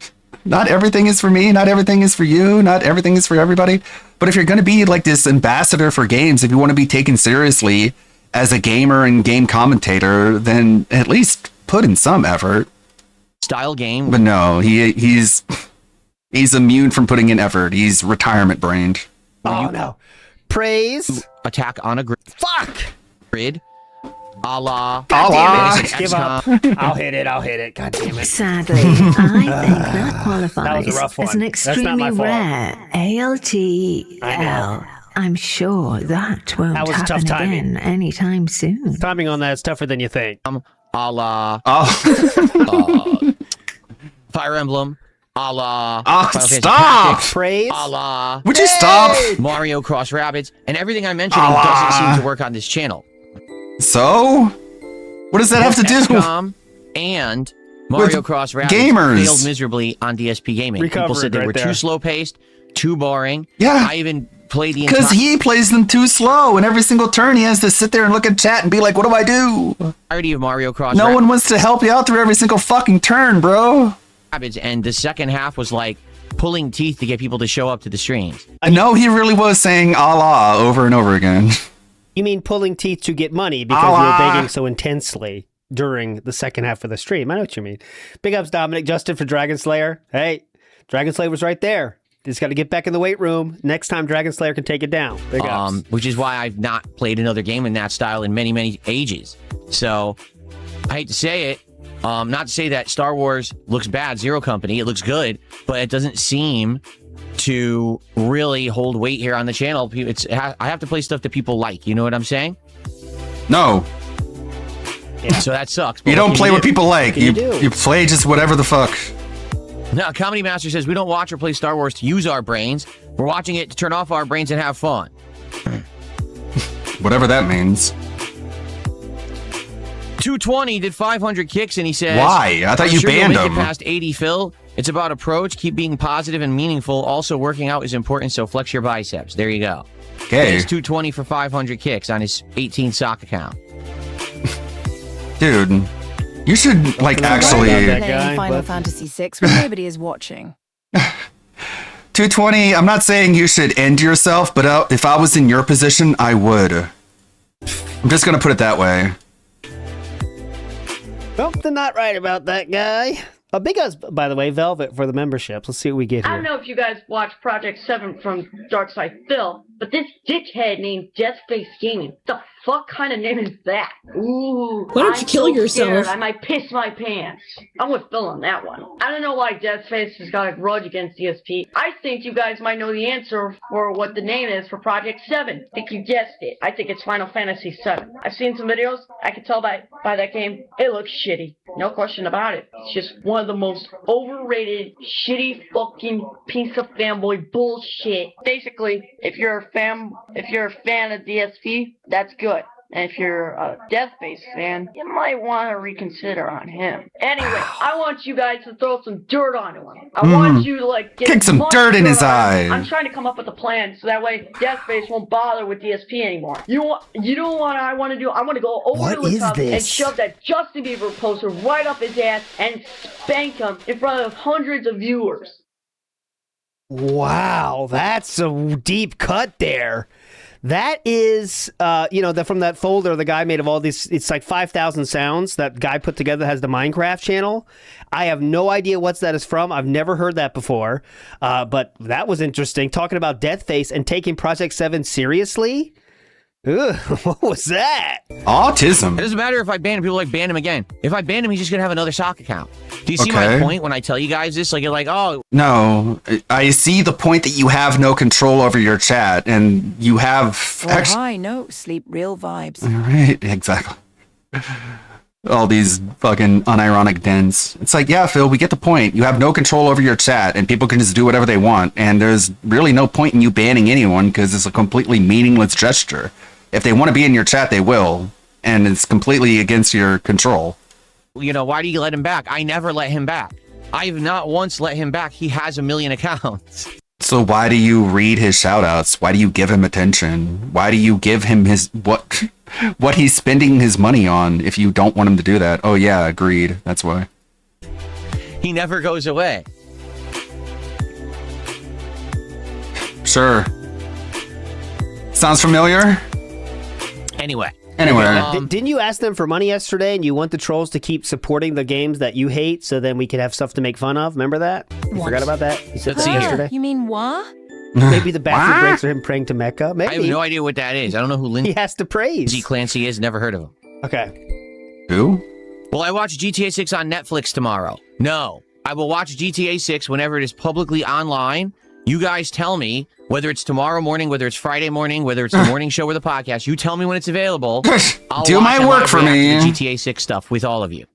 not everything is for me, not everything is for you, not everything is for everybody. But if you're going to be like this ambassador for games, if you want to be taken seriously as a gamer and game commentator, then at least put in some effort. Style game. But no, he's immune from putting in effort. He's retirement brained. Oh no. Praise. Attack on a grid. Fuck. Grid. A la. God damn it. XCOM. Give up. I'll hit it. God damn it. Sadly, I think that qualifies That was a rough one. as an That's not extremely my fault. rare ALTL. I'm sure that won't That was tough happen timing. again anytime soon. Timing on that is tougher than you think. A la. Fire Emblem. A la. Oh, Final Fantasy stop! Tactics, Praise. A la. Would you stop? Mario Cross Rabbids. And everything I'm mentioning A la. doesn't seem to work on this channel. So? What does that have to do? XCOM and Mario With Cross Rabbids gamers. failed miserably on DSP Gaming. People Recovered said they right were there. too slow-paced, too boring. Yeah. I even played the Because he plays them too slow, and every single turn he has to sit there and look at chat and be like, what do I do? entirety of Mario Cross No one wants to help you out through every single fucking turn, bro. Rabbids, and the second half was like pulling teeth to get people to show up to the streams. I know he really was saying Allah over and over again. You mean pulling teeth to get money because you were begging so intensely during the second half of the stream. I know what you mean. Big ups, Dominic. Justin for Dragon Slayer. Hey, Dragon Slayer was right there. Just got to get back in the weight room. Next time, Dragon Slayer can take it down. Big ups. Which is why I've not played another game in that style in many, many ages. So I hate to say it. Not to say that Star Wars looks bad, Zero Company. It looks good, but it doesn't seem to really hold weight here on the channel. I have to play stuff that people like. You know what I'm saying? No. Yeah. So that sucks. You don't play what people like. You play just whatever the fuck. No, Comedy Master says we don't watch or play Star Wars to use our brains. We're watching it to turn off our brains and have fun. Whatever that means. 220 did 500 kicks, and he says, Why? I thought you sure banned you'll make him. it past 80, Phil. It's about approach. Keep being positive and meaningful. Also, working out is important, so flex your biceps. There you go. Okay. It's 220 for 500 kicks on his 18 sock account. Dude, you should, like, actually... Playing Final Fantasy VI when nobody is watching. 220, I'm not saying you should end yourself, but if I was in your position, I would. I'm just gonna put it that way. Something not right about that guy. A big us, by the way, Velvet for the memberships. Let's see what we get I here. don't know if you guys watch Project 7 from Darkside Phil, but this dickhead named Deathface Gaming, the fuck kind of name is that? Ooh, Why don't you kill so yourself? scared I might piss my pants. I'm with Phil on that one. I don't know why Deathface has got a grudge against DSP. I think you guys might know the answer for what the name is for Project 7. I think you guessed it. I think it's Final Fantasy 7. I've seen some videos. I can tell by that game, it looks shitty. No question about it. It's just one of the most overrated, shitty fucking piece of fanboy bullshit. Basically, if you're a fan of DSP, that's good. And if you're a Deathface fan, you might want to reconsider on him. Anyway, I want you guys to throw some dirt on him. I want you to like get Kick some much dirt in his on him. eye. I'm trying to come up with a plan so that way Deathface won't bother with DSP anymore. You know what I want to do? I want to go over What to is his house and this? shove that Justin Bieber poster right up his ass and spank him in front of hundreds of viewers. Wow, that's a deep cut there. That is, from that folder the guy made of all these, it's like 5,000 sounds that guy put together, has the Minecraft channel. I have no idea what that is from. I've never heard that before, but that was interesting. Talking about Deathface and taking Project 7 seriously? Ugh, what was that? Autism. It doesn't matter if I ban him. People like ban him again. If I ban him, he's just gonna have another sock account. Do you see Okay. my point when I tell you guys this? Like you're like, oh, No, I see the point that you have no control over your chat, and you have... Oh, hi, no, sleep, real vibes. Right, exactly. All these fucking unironic dens. It's like, yeah, Phil, we get the point. You have no control over your chat, and people can just do whatever they want, and there's really no point in you banning anyone because it's a completely meaningless gesture. If they want to be in your chat, they will, and it's completely against your control. why do you let him back? I never let him back. I've not once let him back. He has 1 million accounts. So why do you read his shoutouts? Why do you give him attention? Why do you give him his what he's spending his money on if you don't want him to do that? Oh yeah, agreed. That's why. He never goes away. Sure. Sounds familiar? Anyway. Didn't you ask them for money yesterday and you want the trolls to keep supporting the games that you hate so then we could have stuff to make fun of? Remember that? You forgot about that? You said that yesterday? You mean what? Maybe the bathroom breaks are him praying to Mecca? Maybe. I have no idea what that is. I don't know who Lindsay He has to praise. G. Clancy is. Never heard of him. Okay. Who? Will I watch GTA 6 on Netflix tomorrow? No. I will watch GTA 6 whenever it is publicly online. You guys tell me whether it's tomorrow morning, whether it's Friday morning, whether it's the morning show or the podcast. You tell me when it's available. I'll Do watch my and work live for react me. to the GTA 6 stuff with all of you.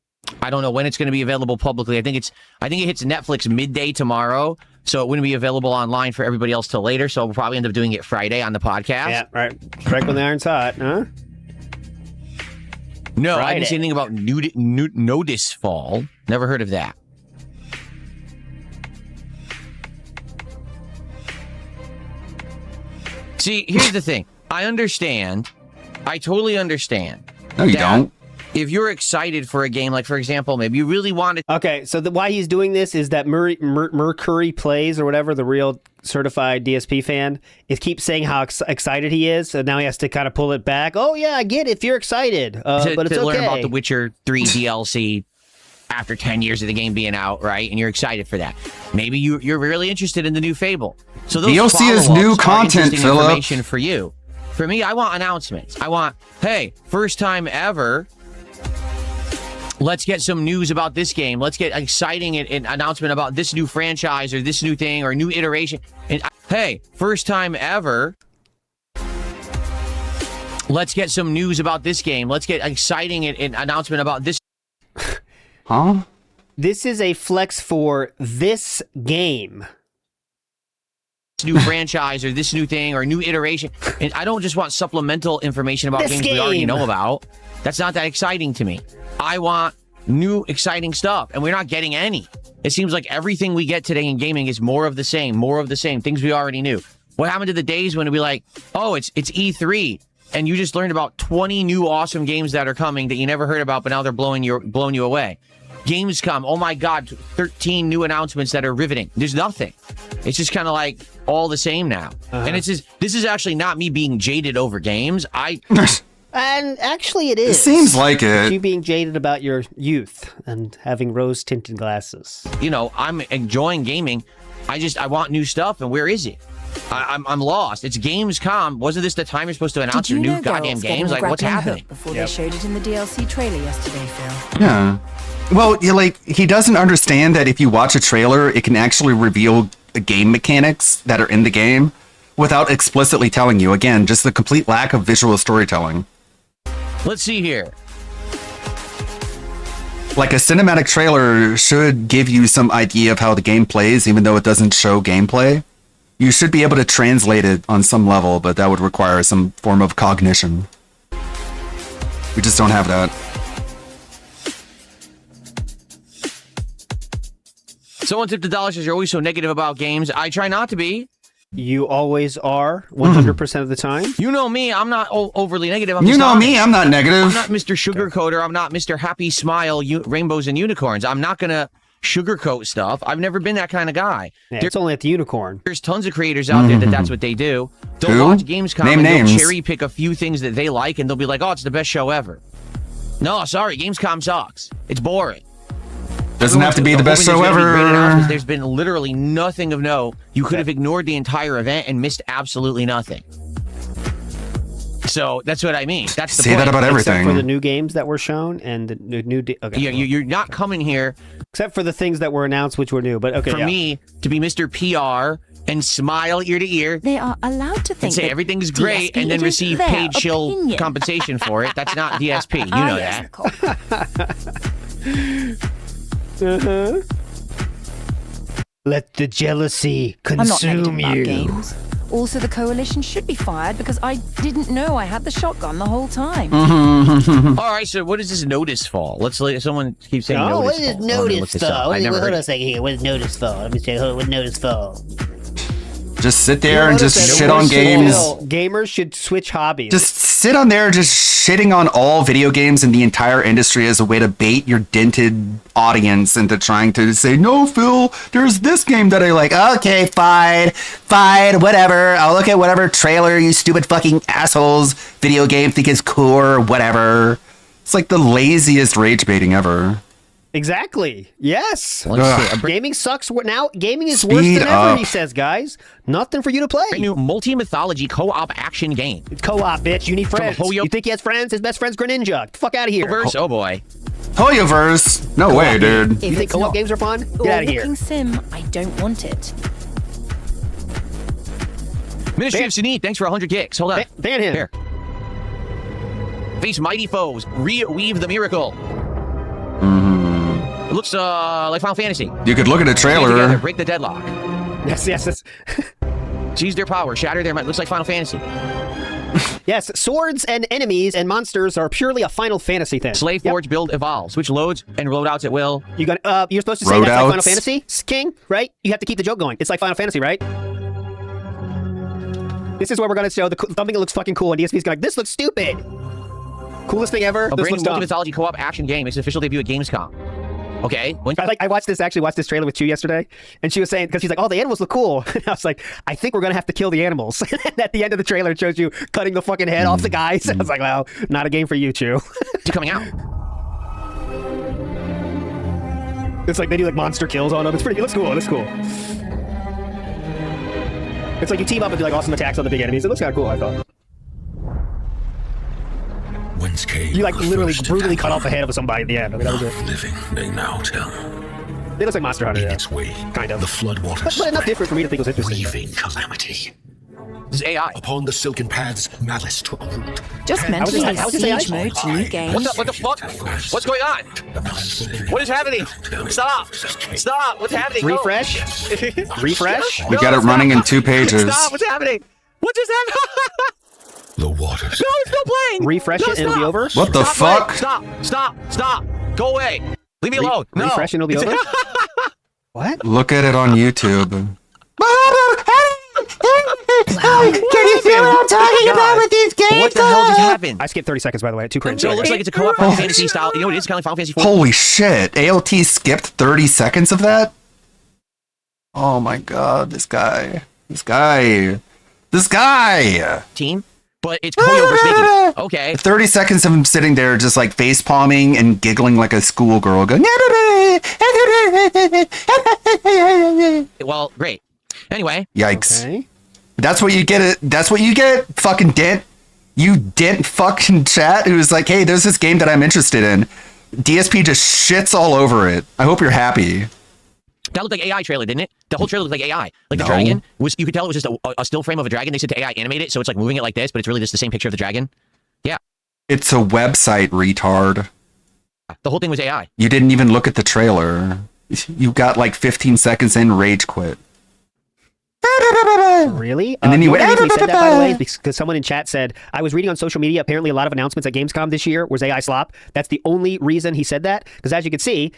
I don't know when it's going to be available publicly. I think it hits Netflix midday tomorrow, so it wouldn't be available online for everybody else till later. So we'll probably end up doing it Friday on the podcast. Yeah, right. Strike when the iron's hot, huh? No, I Friday. didn't see anything about Notice Fall. Never heard of that. See, here's the thing. I understand. I totally understand. No, you that don't. If you're excited for a game, like, for example, maybe you really wanted... Okay, so why he's doing this is that Mercury Plays, or whatever, the real certified DSP fan, keeps saying how excited he is, so now he has to kind of pull it back. Oh, yeah, I get it if you're excited, but it's to okay. learn about The Witcher 3 DLC after 10 years of the game being out, right? And you're excited for that. Maybe you're really interested in the new Fable. So those DLC is follow-ups new are content, interesting Philip. information for you. For me, I want announcements. I want, hey, first time ever, let's get some news about this game. Let's get exciting an announcement about this new franchise or this new thing or new iteration. And hey, first time ever, let's get some news about this game. Let's get exciting an announcement about this. Huh? This is a flex for this game. New franchise or this new thing or new iteration. And I don't just want supplemental information about This games we already game. know about. That's not that exciting to me. I want new exciting stuff, and we're not getting any. It seems like everything we get today in gaming is more of the same, things we already knew. What happened to the days when it'd be like, oh, it's E3, and you just learned about 20 new awesome games that are coming that you never heard about, but now they're blowing you away. Gamescom, oh my God, 13 new announcements that are riveting. There's nothing. It's just kind of like all the same now. And this is actually not me being jaded over games. And actually it is. It seems like it. You being jaded about your youth and having rose-tinted glasses. I'm enjoying gaming. I want new stuff, and where is it? I'm lost. It's Gamescom. Wasn't this the time you're supposed to announce your new goddamn games? Like, what's happening? Before they showed it in the DLC trailer yesterday, Phil. Yeah. Well, he doesn't understand that if you watch a trailer, it can actually reveal the game mechanics that are in the game without explicitly telling you. Again, just the complete lack of visual storytelling. Let's see here. Like, a cinematic trailer should give you some idea of how the game plays, even though it doesn't show gameplay. You should be able to translate it on some level, but that would require some form of cognition. We just don't have that. Someone tipped $1 says you're always so negative about games. I try not to be. You always are, 100% of the time. You know me. I'm not overly negative. You know me. I'm not negative. I'm not Mr. Sugarcoater. I'm not Mr. Happy Smile, rainbows and unicorns. I'm not going to sugarcoat stuff. I've never been that kind of guy. Yeah, it's only at the unicorn. There's tons of creators out there that's what they do. They'll Who? watch Gamescom Name and they'll names. cherry pick a few things that they like, and they'll be like, oh, it's the best show ever. No, sorry. Gamescom sucks. It's boring. Doesn't have to be the best show ever. There's been literally nothing of note. You could have ignored the entire event and missed absolutely nothing. So that's what I mean. That's the Say point. that about everything. Except for the new games that were shown and the new... Okay. You're not coming here... Except for the things that were announced, which were new. But okay, For me to be Mr. PR and smile ear to ear. They are allowed to think And say that everything's great DSP, and then it is receive their paid shill opinion. compensation for it. That's not DSP. You know that. Let the jealousy I'm not consume negative about you. games. Also, the coalition should be fired because I didn't know I had the shotgun the whole time. All right, so what is this notice fall? Let's let someone keep saying notice. What is fall. notice fall? I never Hold heard on a it. second here. What is notice fall? Let me say, what notice fall? Just sit there and just shit on games. Gamers should switch hobbies. Just sit on there just shitting on all video games and the entire industry as a way to bait your dented audience into trying to say, no, Phil, there's this game that I like. Okay, fine, whatever. I'll look at whatever trailer you stupid fucking assholes video game think is cool or whatever. It's like the laziest rage baiting ever. Exactly. Yes. Gaming sucks now. Gaming is worse Speed than ever, up. he says, guys. Nothing for you to play. New multi-mythology co-op action game. It's co-op, bitch. You need friends. You think he has friends? His best friend's Greninja. Get the fuck out of here. Oh boy. Hoyoverse. No way, dude. You think co-op games are fun? Get out of here. Walking sim, I don't want it. Ministry of Sunit, thanks for 100 gigs. Hold on. Ban him. Here. Face mighty foes. Reweave the miracle. It looks like Final Fantasy. You could look at a Together, trailer. break the deadlock. Yes. Seize their power. Shatter their might. Looks like Final Fantasy. Yes, swords and enemies and monsters are purely a Final Fantasy thing. Slave Forge build evolves, which loads and loadouts at will. You're supposed to say that's like Final Fantasy, King, right? You have to keep the joke going. It's like Final Fantasy, right? This is where we're gonna show something that looks fucking cool, and DSP's going, this looks stupid. Coolest thing ever. A This brand looks new dumb. multi-mythology co-op action game makes its official debut at Gamescom. Okay. I watched this trailer with Chu yesterday, and she was saying, because she's like, oh, the animals look cool. And I was like, I think we're going to have to kill the animals. And at the end of the trailer, it shows you cutting the fucking head off the guys. I was like, well, not a game for you, Chu. It's coming out. It's like they do like monster kills on them. It looks cool. It looks cool. It's like you team up and do like awesome attacks on the big enemies. It looks kind of cool, I thought. Whence came You like the literally first brutally attack cut off the head of somebody at the end. I mean, that was it. living, they now tell. It looks like Monster Hunter, yeah. Its way, kind of. the floodwaters But enough different for me to think it was interesting. weaving calamity. This is AI. Upon the silken paths, malice took root. Just mentally siege mode to new games. What the fuck? What's going on? What is happening? Stop! Stop! What's happening? No. Refresh? Refresh? We got it running in 2 pages. Stop! What's happening? What just happened? The waters. No, it's still playing. Refresh it and it'll be over? What the fuck? Stop! Go away! Leave me alone! No. Refresh and it'll be over? What? Look at it on YouTube. Can you see what I'm talking about with these games? What the hell just happened? I skipped 30 seconds, by the way. Too cringe. So it looks like it's a co-op Final Fantasy style. You know what it is? Kind of like Final Fantasy 4. Holy shit. AOT skipped 30 seconds of that? Oh my god, this guy. Team? But it's Koyoverse making it. Okay. 30 seconds of him sitting there just like face palming and giggling like a schoolgirl going. Well, great. Anyway. Yikes. Okay. That's what you get. That's what you get, fucking dent. You dent fucking chat who's like, hey, there's this game that I'm interested in. DSP just shits all over it. I hope you're happy. That looked like AI trailer, didn't it? The whole trailer looked like AI. Like the No. dragon was, you could tell it was just a still frame of a dragon. They said to AI animate it, so it's like moving it like this, but it's really just the same picture of the dragon. Yeah. It's a website, retard. The whole thing was AI. You didn't even look at the trailer. You got like 15 seconds in, rage quit. Really? And then you what went, reason he said that, by the way, is because someone in chat said, I was reading on social media, apparently a lot of announcements at Gamescom this year was AI slop. That's the only reason he said that, because as you can see,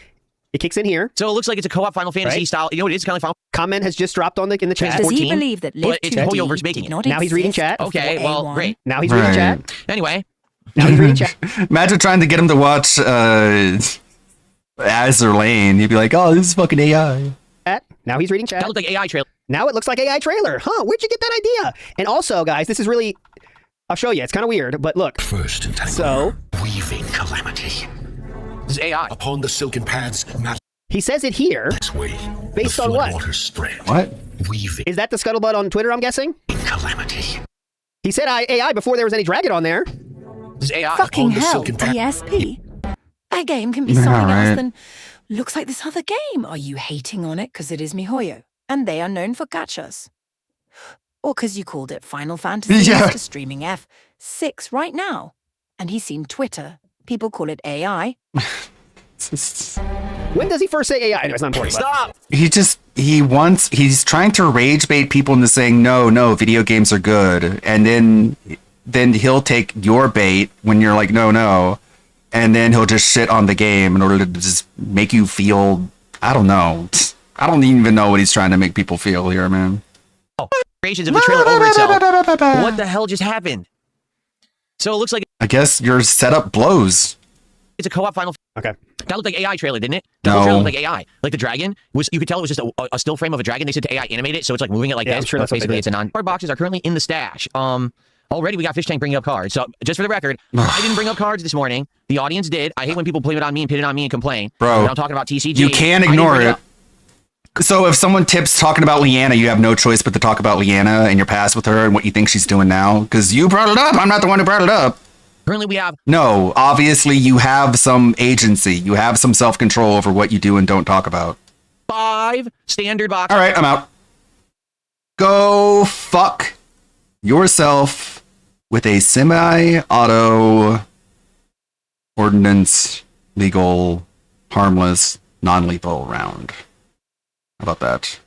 it kicks in here. So it looks like it's a co-op Final Fantasy style. You know what it is? Kind of Final Comment has just dropped in the chat. Does he believe that Live but it's 2D Hoyoverse making did it. not Now he's reading exist chat. Okay, before well, A1? great. Now he's reading chat. Anyway. Now he's reading chat. Imagine trying to get him to watch Azur Lane. He'd be like, oh, this is fucking AI. Now he's reading chat. That looked like AI trailer. Now it looks like AI trailer. Huh, where'd you get that idea? And also, guys, this is really... I'll show you. It's kind of weird, but look. First entanglement. So... Weaving calamity. This is AI. Upon the silken paths, he says it here. This way. Based the on what? floodwaters spread. What? Weaving Is that the scuttlebutt on Twitter, I'm guessing? calamity. He said AI before there was any dragon on there. This is AI. Fucking Upon the hell, silken path. ESP. A game can be Yeah, something right. else than looks like this other game. Are you hating on it because it is MiHoYo and they are known for gachas? Or because you called it Final Fantasy Yeah. after streaming F6 right now? And he's seen Twitter. People call it AI. When does he first say AI? Anyway, it's not important. Stop! He's trying to rage bait people into saying, no, video games are good. And then he'll take your bait when you're like, no. And then he'll just shit on the game in order to just make you feel, I don't know. I don't even know what he's trying to make people feel here, man. Creations of the trailer over itself. What the hell just happened? So it looks like I guess your setup blows. it's a co-op final. Okay. That looked like AI trailer, didn't it? No. The whole trailer looked like AI. Like the dragon was, you could tell it was just a still frame of a dragon. They said to AI animate it, so it's like moving it like Yeah, this. I'm sure that's basically, what they it's a card boxes are currently in the stash. Already we got Fish Tank bringing up cards. So just for the record, I didn't bring up cards this morning. The audience did. I hate when people blame it on me and pin it on me and complain. Bro, when I'm talking about TCG. You can't ignore it. So if someone tips talking about Leanna, you have no choice but to talk about Leanna and your past with her and what you think she's doing now. Because you brought it up. I'm not the one who brought it up. Currently we have... No, obviously you have some agency. You have some self-control over what you do and don't talk about. 5 standard boxes. All right, I'm out. Go fuck yourself with a semi-auto ordnance, legal, harmless, non-lethal round. How about that?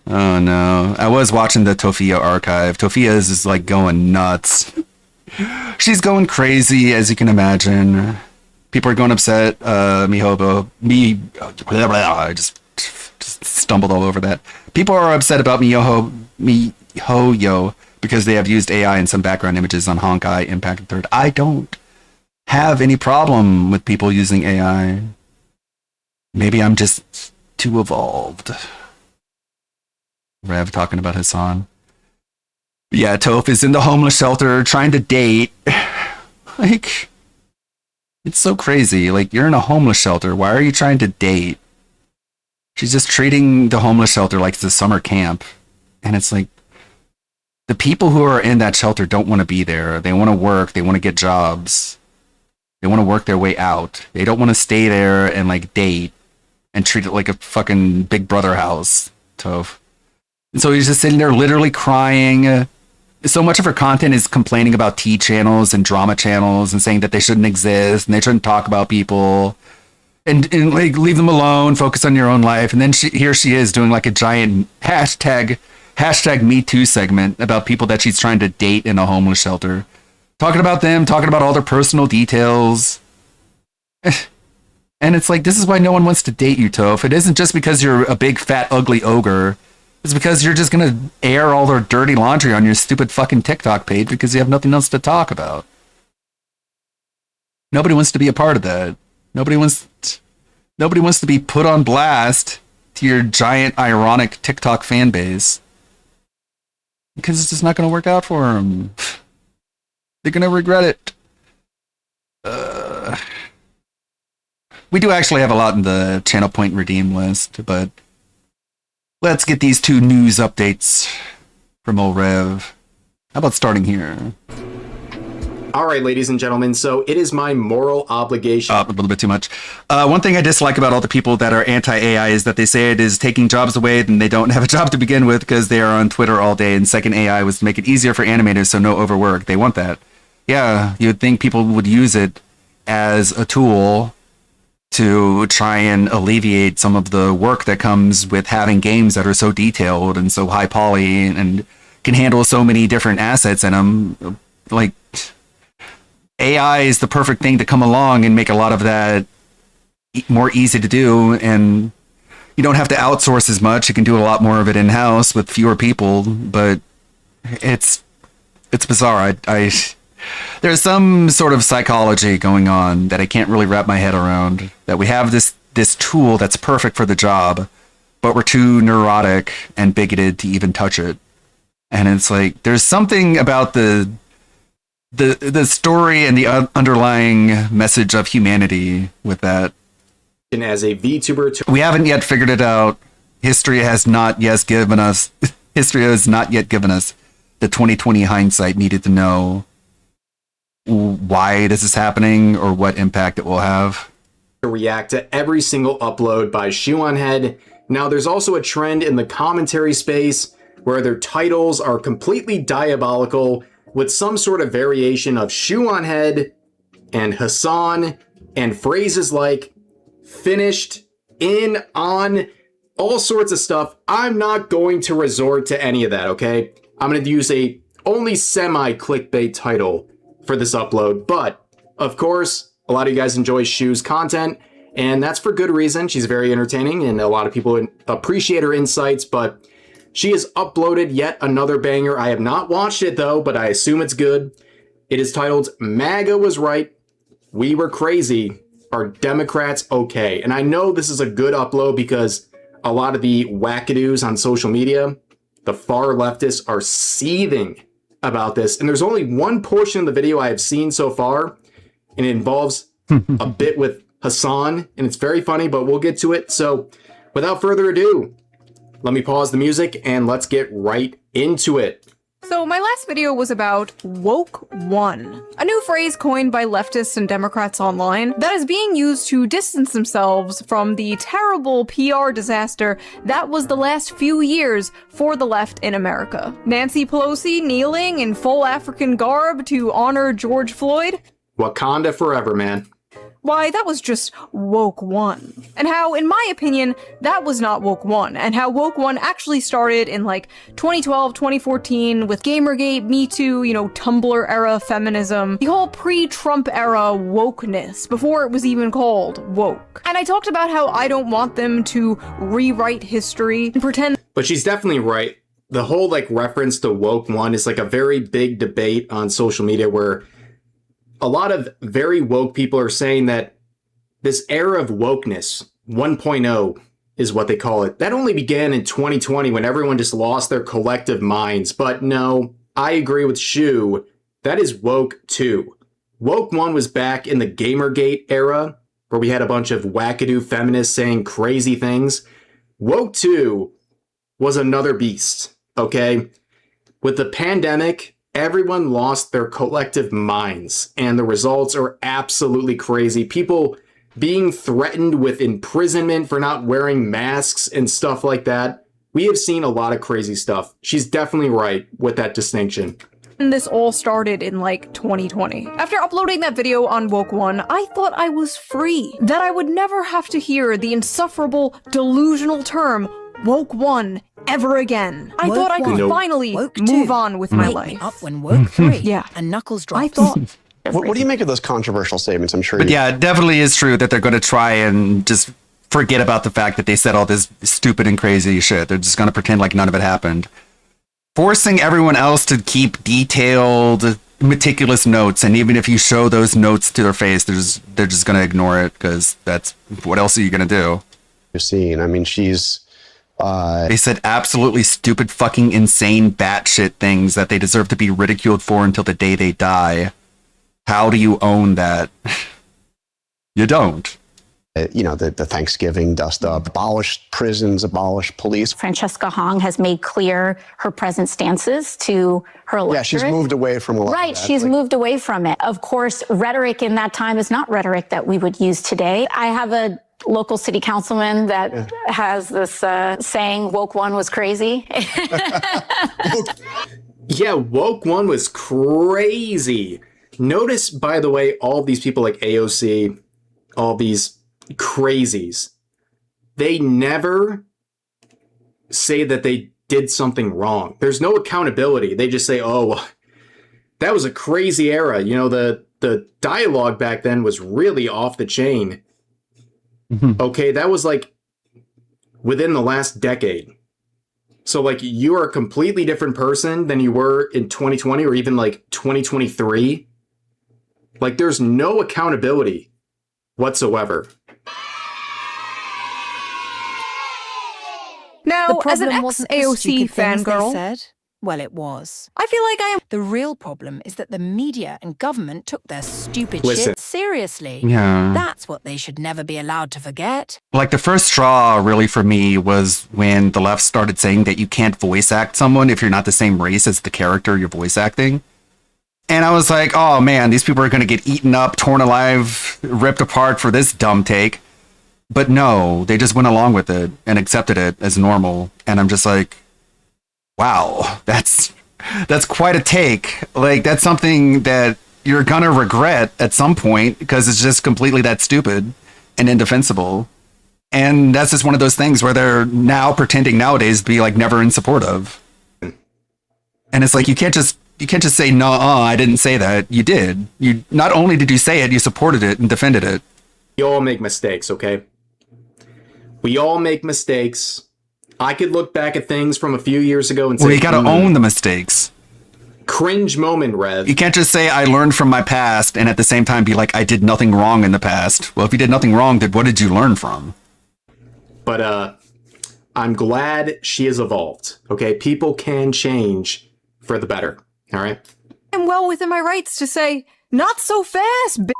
Oh no. I was watching the Tofia archive. Tofia is like going nuts. She's going crazy, as you can imagine. People are going upset. I just stumbled all over that. People are upset about MiHoYo because they have used AI in some background images on Honkai Impact and Third. I don't have any problem with people using AI. Maybe I'm just too evolved. Rev talking about Hassan. Yeah, Toph is in the homeless shelter trying to date. Like, it's so crazy. Like, you're in a homeless shelter. Why are you trying to date? She's just treating the homeless shelter like it's a summer camp. And it's like, the people who are in that shelter don't want to be there. They want to work. They want to get jobs. They want to work their way out. They don't want to stay there and, like, date and treat it like a fucking Big Brother house, Toph. And so he's just sitting there literally crying. So much of her content is complaining about tea channels and drama channels and saying that they shouldn't exist and they shouldn't talk about people and like leave them alone, focus on your own life. And then here she is doing like a giant hashtag Me Too segment about people that she's trying to date in a homeless shelter. Talking about them, talking about all their personal details. And it's like, this is why no one wants to date you, Toph. It isn't just because you're a big, fat, ugly ogre. It's because you're just going to air all their dirty laundry on your stupid fucking TikTok page because you have nothing else to talk about. Nobody wants to be a part of that. Nobody wants to be put on blast to your giant, ironic TikTok fan base. Because it's just not going to work out for them. They're going to regret it. We do actually have a lot in the Channel Point Redeem list, but let's get these 2 news updates from old Rev. How about starting here? All right, ladies and gentlemen, so it is my moral obligation. A little bit too much. One thing I dislike about all the people that are anti-AI is that they say it is taking jobs away and they don't have a job to begin with because they are on Twitter all day, and second AI was to make it easier for animators so no overwork. They want that. Yeah, you'd think people would use it as a tool to try and alleviate some of the work that comes with having games that are so detailed and so high poly and can handle so many different assets in them. Like, AI is the perfect thing to come along and make a lot of that more easy to do, and you don't have to outsource as much. You can do a lot more of it in-house with fewer people, but it's bizarre. There's some sort of psychology going on that I can't really wrap my head around, that we have this tool that's perfect for the job, but we're too neurotic and bigoted to even touch it. And it's like, there's something about the story and the underlying message of humanity with that. And as a VTuber, we haven't yet figured it out. History has not yet given us the 2020 hindsight needed to know why this is happening or what impact it will have. To react to every single upload by Shoe-on-Head. Now, there's also a trend in the commentary space where their titles are completely diabolical with some sort of variation of Shoe-on-Head and Hassan and phrases like, finished, in, on, all sorts of stuff. I'm not going to resort to any of that, okay? I'm going to use a only semi-clickbait title for this upload, but of course, a lot of you guys enjoy Shu's content, and that's for good reason. She's very entertaining, and a lot of people appreciate her insights, but she has uploaded yet another banger. I have not watched it, though, but I assume it's good. It is titled, MAGA Was Right, We Were Crazy, Are Democrats Okay? And I know this is a good upload because a lot of the wackadoos on social media, the far leftists, are seething about this. And there's only one portion of the video I have seen so far, and it involves a bit with Hassan, and it's very funny, but we'll get to it. So without further ado, let me pause the music and let's get right into it. So my last video was about Woke One, a new phrase coined by leftists and Democrats online that is being used to distance themselves from the terrible PR disaster that was the last few years for the left in America. Nancy Pelosi kneeling in full African garb to honor George Floyd. Wakanda forever, man. Why, that was just Woke One. And how, in my opinion, that was not Woke One, and how Woke One actually started in like 2012, 2014 with Gamergate, Me Too, Tumblr era feminism, the whole pre-Trump era wokeness, before it was even called woke. And I talked about how I don't want them to rewrite history and pretend. But she's definitely right. The whole reference to Woke One is a very big debate on social media where a lot of very woke people are saying that this era of wokeness, 1.0 is what they call it, that only began in 2020 when everyone just lost their collective minds. But no, I agree with Shu. That is Woke 2. Woke 1 was back in the Gamergate era, where we had a bunch of wackadoo feminists saying crazy things. Woke 2 was another beast, okay? With the pandemic, everyone lost their collective minds, and the results are absolutely crazy. People being threatened with imprisonment for not wearing masks and stuff like that. We have seen a lot of crazy stuff. She's definitely right with that distinction. And this all started in 2020. After uploading that video on Woke One, I thought I was free. That I would never have to hear the insufferable, delusional term Woke One ever again. I thought I could finally move on with my life. Up when Woke 3 yeah. and Knuckles drops. I thought. What do you make of those controversial statements? I'm sure. But yeah, it definitely is true that they're going to try and just forget about the fact that they said all this stupid and crazy shit. They're just going to pretend like none of it happened. Forcing everyone else to keep detailed, meticulous notes, and even if you show those notes to their face, they're just going to ignore it because that's what else are you going to do? You're seeing. I mean, she's. They said absolutely stupid, fucking insane, batshit things that they deserve to be ridiculed for until the day they die. How do you own that? You don't. The Thanksgiving dust up, abolish prisons, abolish police. Francesca Hong has made clear her present stances to her electorate. Yeah, she's moved away from a lot Right, of that. she's moved away from it. Of course, rhetoric in that time is not rhetoric that we would use today. I have a local city councilman that has this saying, Woke One was crazy. Yeah, Woke One was crazy. Notice, by the way, all these people like AOC, all these crazies, they never say that they did something wrong. There's no accountability. They just say, oh, that was a crazy era. The dialogue back then was really off the chain. Okay, that was within the last decade. So you are a completely different person than you were in 2020 or even 2023. There's no accountability whatsoever. Now, as an ex-AOC fangirl, said, well, it was. I feel like I am. The real problem is that the media and government took their stupid Listen. shit seriously. Yeah. That's what they should never be allowed to forget. The first straw really for me was when the left started saying that you can't voice act someone if you're not the same race as the character you're voice acting. And I was like, oh man, these people are going to get eaten up, torn alive, ripped apart for this dumb take. But no, they just went along with it and accepted it as normal. And I'm just like, wow, that's quite a take. That's something that you're going to regret at some point because it's just completely that stupid. and indefensible. And that's just one of those things where they're now pretending nowadays to be like never in support of. And it's like you can't just say no, I didn't say that. You did. You not only did you say it, you supported it and defended it. We all make mistakes, okay? We all make mistakes. I could look back at things from a few years ago and say, well, you gotta own the mistakes. Cringe moment, Rev. You can't just say I learned from my past and at the same time be like I did nothing wrong in the past. Well, if you did nothing wrong, then what did you learn from? But I'm glad she has evolved. Okay, people can change for the better. All right. I'm well within my rights to say, not so fast, bitch.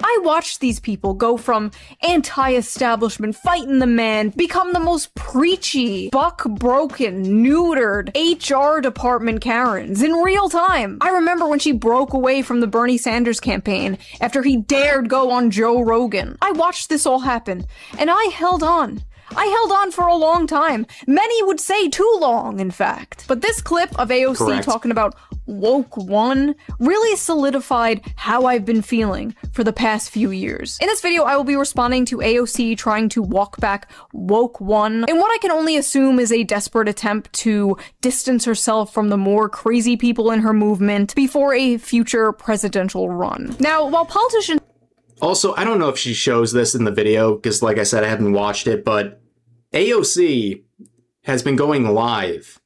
I watched these people go from anti-establishment, fighting the man, become the most preachy, buck-broken, neutered HR department Karens in real time. I remember when she broke away from the Bernie Sanders campaign after he dared go on Joe Rogan. I watched this all happen, and I held on. I held on for a long time. Many would say too long, in fact. But this clip of AOC Correct. talking about woke one really solidified how I've been feeling for the past few years. In this video, I will be responding to AOC trying to walk back woke one in what I can only assume is a desperate attempt to distance herself from the more crazy people in her movement before a future presidential run. Now, while politicians Also, I don't know if she shows this in the video, because like I said, I haven't watched it, but AOC has been going live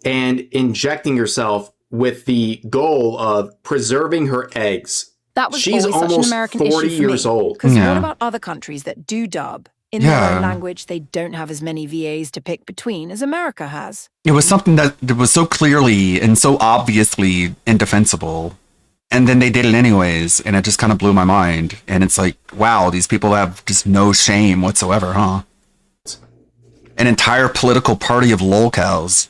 and injecting herself with the goal of preserving her eggs. That was She's always such an almost American 40 issue for years me. old. Because Yeah. what about other countries that do dub? In their own language, they don't have as many VAs to pick between as America has. It was something that was so clearly and so obviously indefensible. And then they did it anyways, and it just kind of blew my mind. And it's like, wow, these people have just no shame whatsoever, huh? An entire political party of lolcows.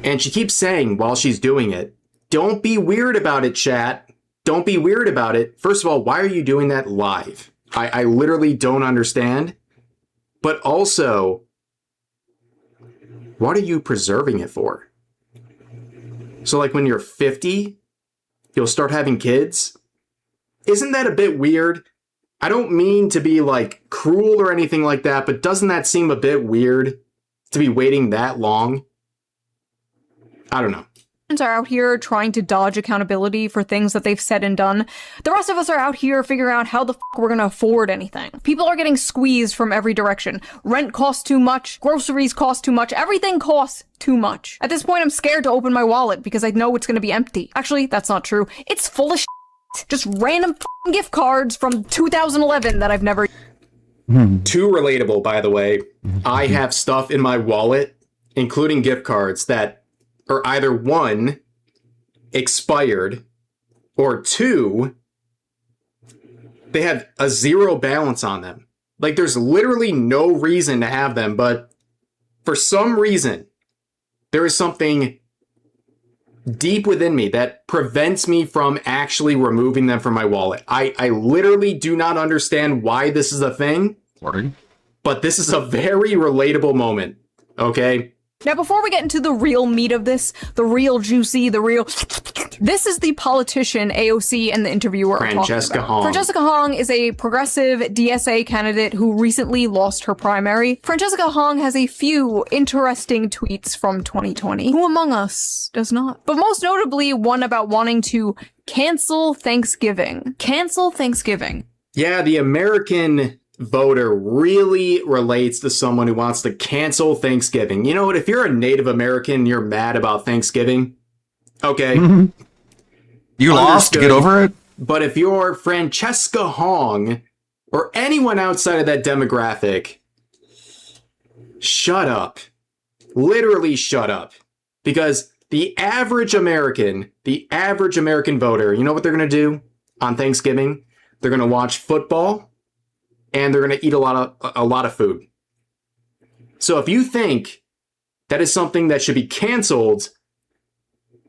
And she keeps saying while she's doing it, don't be weird about it, chat. Don't be weird about it. First of all, why are you doing that live? I literally don't understand. But also, what are you preserving it for? So like when you're 50, you'll start having kids? Isn't that a bit weird? I don't mean to be like cruel or anything like that, but doesn't that seem a bit weird to be waiting that long? I don't know. are out here trying to dodge accountability for things that they've said and done. The rest of us are out here figuring out how the fuck we're gonna afford anything. People are getting squeezed from every direction. Rent costs too much, groceries cost too much, everything costs too much. At this point, I'm scared to open my wallet because I know it's gonna be empty. Actually, that's not true. It's full of shit. Just random gift cards from 2011 that I've never... Too relatable, by the way. I have stuff in my wallet, including gift cards, that are either one, expired, or two, they have a zero balance on them. Like, there's literally no reason to have them, but for some reason, there is something deep within me that prevents me from actually removing them from my wallet. I literally do not understand why this is a thing, but this is a very relatable moment, okay? Now, before we get into the real meat of this, the real juicy, the real... This is the politician AOC and the interviewer are Francesca talking about. Hong. Francesca Hong is a progressive DSA candidate who recently lost her primary. Francesca Hong has a few interesting tweets from 2020. Who among us does not? But most notably, one about wanting to cancel Thanksgiving. Cancel Thanksgiving. Yeah, the American voter really relates to someone who wants to cancel Thanksgiving. You know what? If you're a Native American and you're mad about Thanksgiving, okay. You lost, get over it. But if you're Francesca Hong or anyone outside of that demographic, shut up. Literally shut up. Because the average American voter, you know what they're going to do on Thanksgiving? They're going to watch football and they're going to eat a lot of food. So if you think that is something that should be canceled,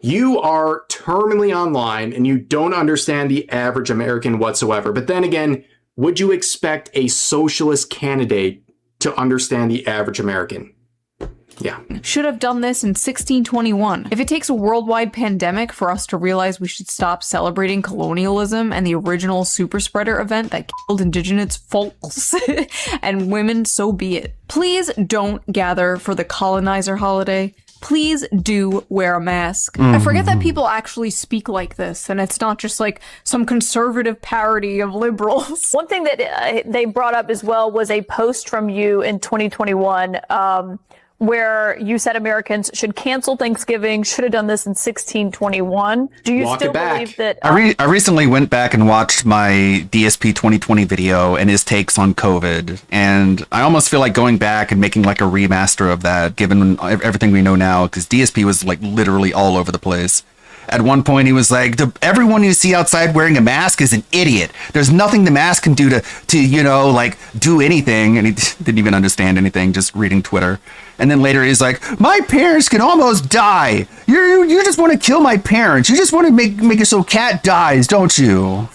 you are terminally online and you don't understand the average American whatsoever. But then again, would you expect a socialist candidate to understand the average American? Yeah. Should have done this in 1621. If it takes a worldwide pandemic for us to realize we should stop celebrating colonialism and the original super spreader event that killed indigenous folks and women, so be it. Please don't gather for the colonizer holiday. Please do wear a mask. I forget that people actually speak like this, and it's not just like some conservative parody of liberals. One thing that they brought up as well was a post from you in 2021 where you said Americans should cancel Thanksgiving, should have done this in 1621. Do you still believe that? I recently went back and watched my DSP 2020 video and his takes on COVID, and I almost feel like going back and making like a remaster of that, given everything we know now, because DSP was like literally all over the place. At one point, he was like, everyone you see outside wearing a mask is an idiot. There's nothing the mask can do to you know, like, do anything. And he didn't even understand anything, just reading Twitter. And then later he's like, my parents can almost die. You just want to kill my parents. You just want to make it so Cat dies, don't you?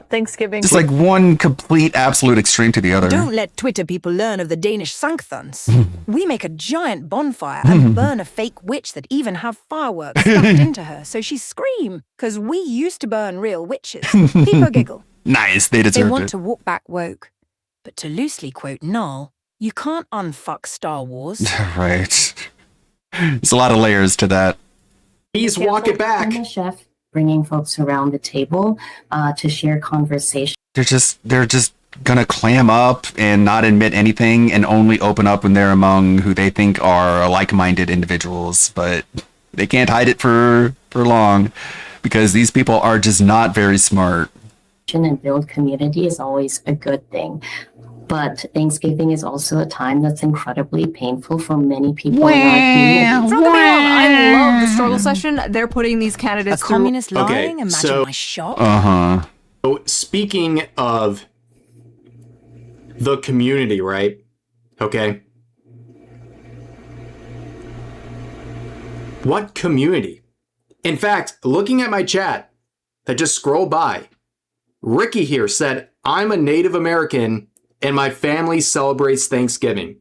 Thanksgiving. Just like one complete absolute extreme to the other. Don't let Twitter people learn of the Danish Sancthons. We make a giant bonfire and burn a fake witch that even have fireworks stuffed into her so she scream. Because we used to burn real witches. People giggle. Nice, they deserved They want it. to walk back woke. But to loosely quote Null, you can't unfuck Star Wars. Right. There's a lot of layers to that. Please walk it back. I'm a chef, bringing folks around the table to share conversation. They're just gonna clam up and not admit anything and only open up when they're among who they think are like-minded individuals, but they can't hide it for long because these people are just not very smart. And build community is always a good thing. But Thanksgiving is also a time that's incredibly painful for many people in our community. Don't get me wrong, I love the struggle session. They're putting these candidates A communist through. lying? Imagine my shock. So speaking of the community, right? Okay. What community? In fact, looking at my chat that just scrolled by, Ricky here said, I'm a Native American and my family celebrates Thanksgiving.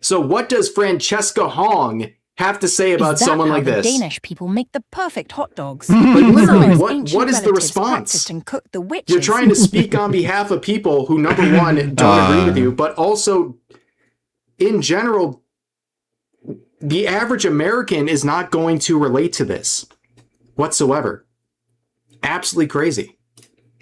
So what does Francesca Hong have to say about Is that someone how like the this? Danish people make the perfect hot dogs. But literally, Some what ancient is the relatives response? practiced and cooked the witches. You're trying to speak on behalf of people who, number one, don't agree with you, but also, in general, the average American is not going to relate to this whatsoever. Absolutely crazy.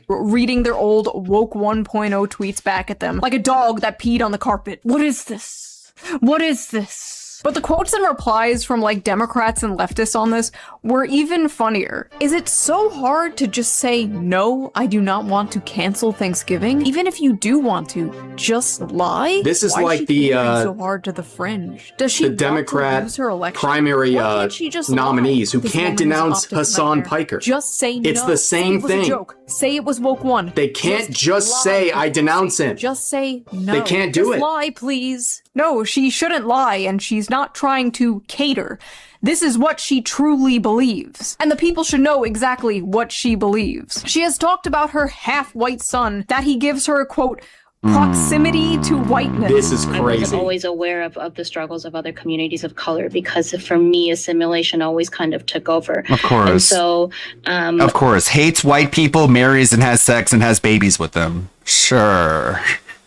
Reading their old woke 1.0 tweets back at them, like a dog that peed on the carpet. What is this? What is this? But the quotes and replies from like Democrats and leftists on this were even funnier. Is it so hard to just say, no, I do not want to cancel Thanksgiving? Even if you do want to, just lie? This is Why like is she the, camping so hard to the fringe? Does she The want to Democrat lose her election? primary Why can't she just nominees lie? who This can't woman is denounce up to Hassan nightmare. Piker. Just say no. It's the same Say it was a thing. joke. Say it was woke one. They can't just say, I denounce him. Just say no. They can't do Just it. lie, please. No, she shouldn't lie, and she's not trying to cater. This is what she truly believes. And the people should know exactly what she believes. She has talked about her half-white son, that he gives her, quote, proximity to whiteness. This is I was always aware of the struggles of other communities of color because for me, assimilation always kind of took over. Of course. And so, Of course. Hates white people, marries and has sex and has babies with them. Sure.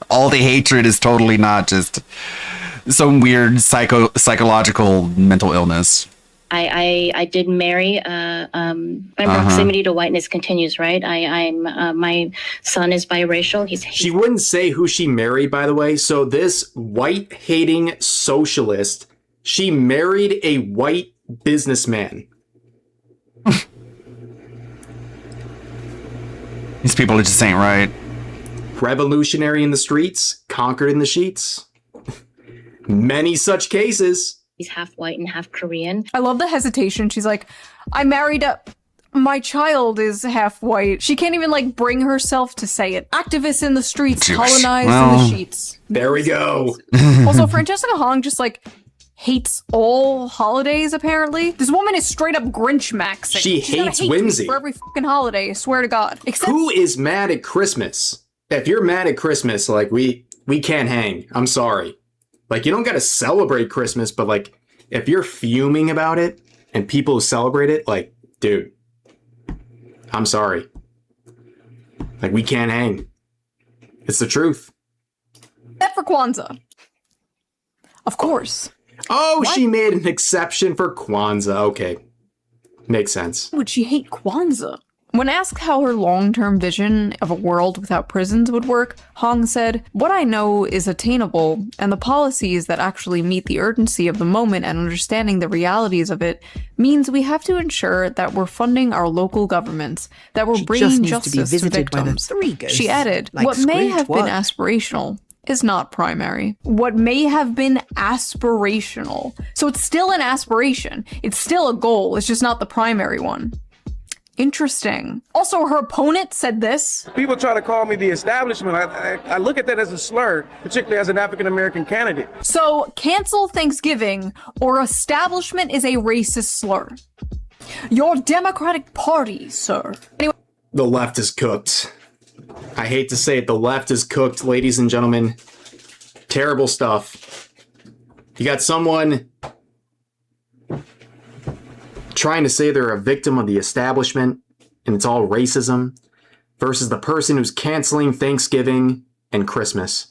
All the hatred is totally not just some weird psychological mental illness. I did marry. My proximity to whiteness continues, right? I'm my son is biracial. She wouldn't say who she married, by the way. So this white-hating socialist, she married a white businessman. These people just ain't right. Revolutionary in the streets, conquered in the sheets. Many such cases. He's half white and half Korean. I love the hesitation. She's like, I married a... My child is half white. She can't even like bring herself to say it. Activists in the streets, colonized in the sheets. There we go. Also, Francesca Hong just like hates all holidays, apparently. This woman is straight up Grinch maxing. She She's got a hates hate tweet whimsy. for every fucking holiday, I swear to God. Except Who is mad at Christmas? If you're mad at Christmas, like we can't hang. I'm sorry. Like, you don't got to celebrate Christmas, but like, if you're fuming about it and people who celebrate it, like, dude, I'm sorry. Like, we can't hang. It's the truth. Except for Kwanzaa. Of course. Oh, What? she made an exception for Kwanzaa. Okay. Makes sense. Would she hate Kwanzaa? When asked how her long-term vision of a world without prisons would work, Hong said, "What I know is attainable, and the policies that actually meet the urgency of the moment and understanding the realities of it means we have to ensure that we're funding our local governments, that we're She just bringing needs to be justice to visited by the victims." three ghosts, She added, like "What may Scrooge have been was." aspirational is not primary. What may have been aspirational. So it's still an aspiration. It's still a goal. It's just not the primary one." Interesting. Also, her opponent said this. People try to call me the establishment. I look at that as a slur, particularly as an African American candidate. So, cancel Thanksgiving or establishment is a racist slur. Your Democratic Party, sir. Anyway. The left is cooked. I hate to say it, the left is cooked, ladies and gentlemen. Terrible stuff. You got someone trying to say they're a victim of the establishment and it's all racism versus the person who's canceling Thanksgiving and Christmas.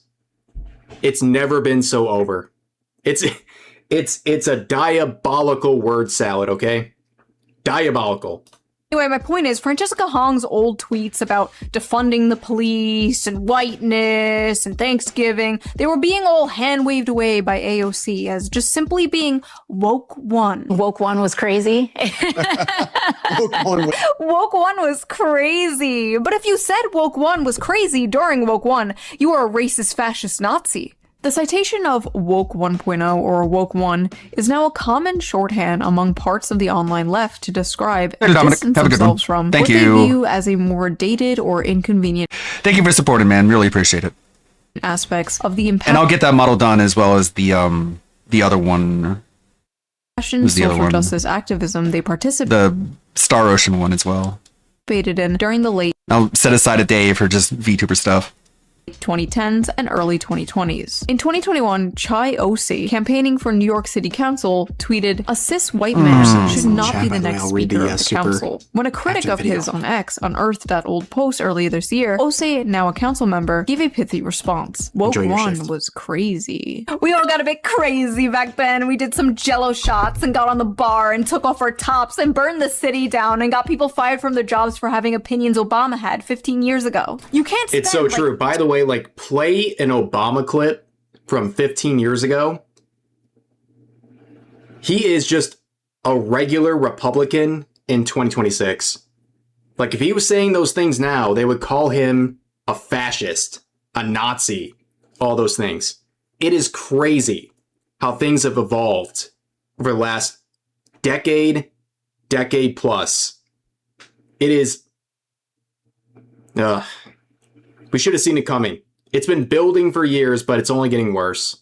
It's never been so over. It's a diabolical word salad, okay? Diabolical. Anyway, my point is, Francesca Hong's old tweets about defunding the police and whiteness and Thanksgiving, they were being all hand-waved away by AOC as just simply being woke one. Woke one was crazy. Woke one was crazy. But if you said woke one was crazy during woke one, you are a racist fascist Nazi. The citation of woke 1.0 or woke 1 is now a common shorthand among parts of the online left to describe and distance themselves from Thank what they you. view as a more dated or inconvenient Thank you for supporting, man. Really appreciate it. aspects of the And I'll get that model done as well as the other one, impassioned who's the other social one? justice activism they participated the Star Ocean one as well. in during the late I'll set aside a day for just VTuber stuff. 2010s and early 2020s. In 2021, Chai Osi, campaigning for New York City Council, tweeted, "A cis white man should not be the next speaker of the council." When a critic of his on X unearthed that old post earlier this year, Osi, now a council member, gave a pithy response. Woke Enjoy your one shift. was crazy. We all got a bit crazy back then. We did some jello shots and got on the bar and took off our tops and burned the city down and got people fired from their jobs for having opinions Obama had 15 years ago. You can't spend, It's so true. By the way, like, play an Obama clip from 15 years ago. He is just a regular Republican in 2026. Like, if he was saying those things now, they would call him a fascist, a Nazi, all those things. It is crazy how things have evolved over the last decade plus. It is... we should have seen it coming. It's been building for years, but it's only getting worse.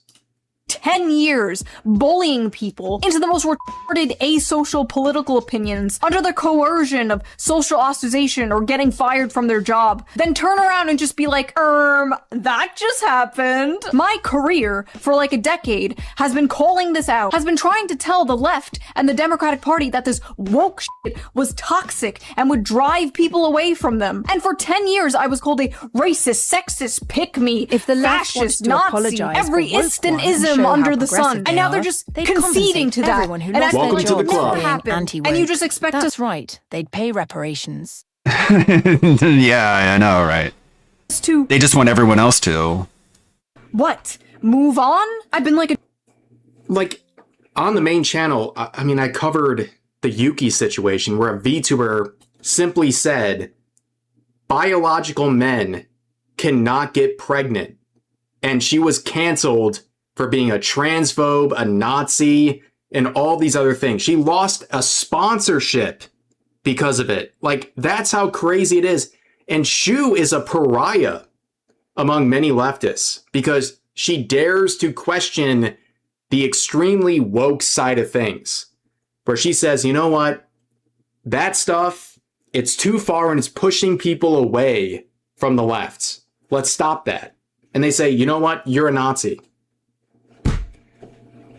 10 years bullying people into the most retarded asocial political opinions under the coercion of social ostracization or getting fired from their job, then turn around and just be like, that just happened. My career for like a decade has been calling this out, has been trying to tell the left and the Democratic Party that this woke shit was toxic and would drive people away from them. And for 10 years, I was called a racist, sexist, pick-me, If the left wants fascist, to Nazi, apologise every for woke instantism one and show under how the sun. progressive And they now they're are, just they'd conceding compensate to that. everyone who And lost acting their like jobs it never for being happened. anti-woke. And you just expect That's right. They'd pay reparations. Yeah, I know, right? To They just want everyone else to. what? Move on? I've been like On the main channel, I mean, I covered the Yuki situation where a VTuber simply said, biological men cannot get pregnant. And she was canceled for being a transphobe, a Nazi, and all these other things. She lost a sponsorship because of it. Like, that's how crazy it is. And Shu is a pariah among many leftists because she dares to question the extremely woke side of things, where she says, you know what? That stuff, it's too far and it's pushing people away from the left. Let's stop that. And they say, you know what? You're a Nazi.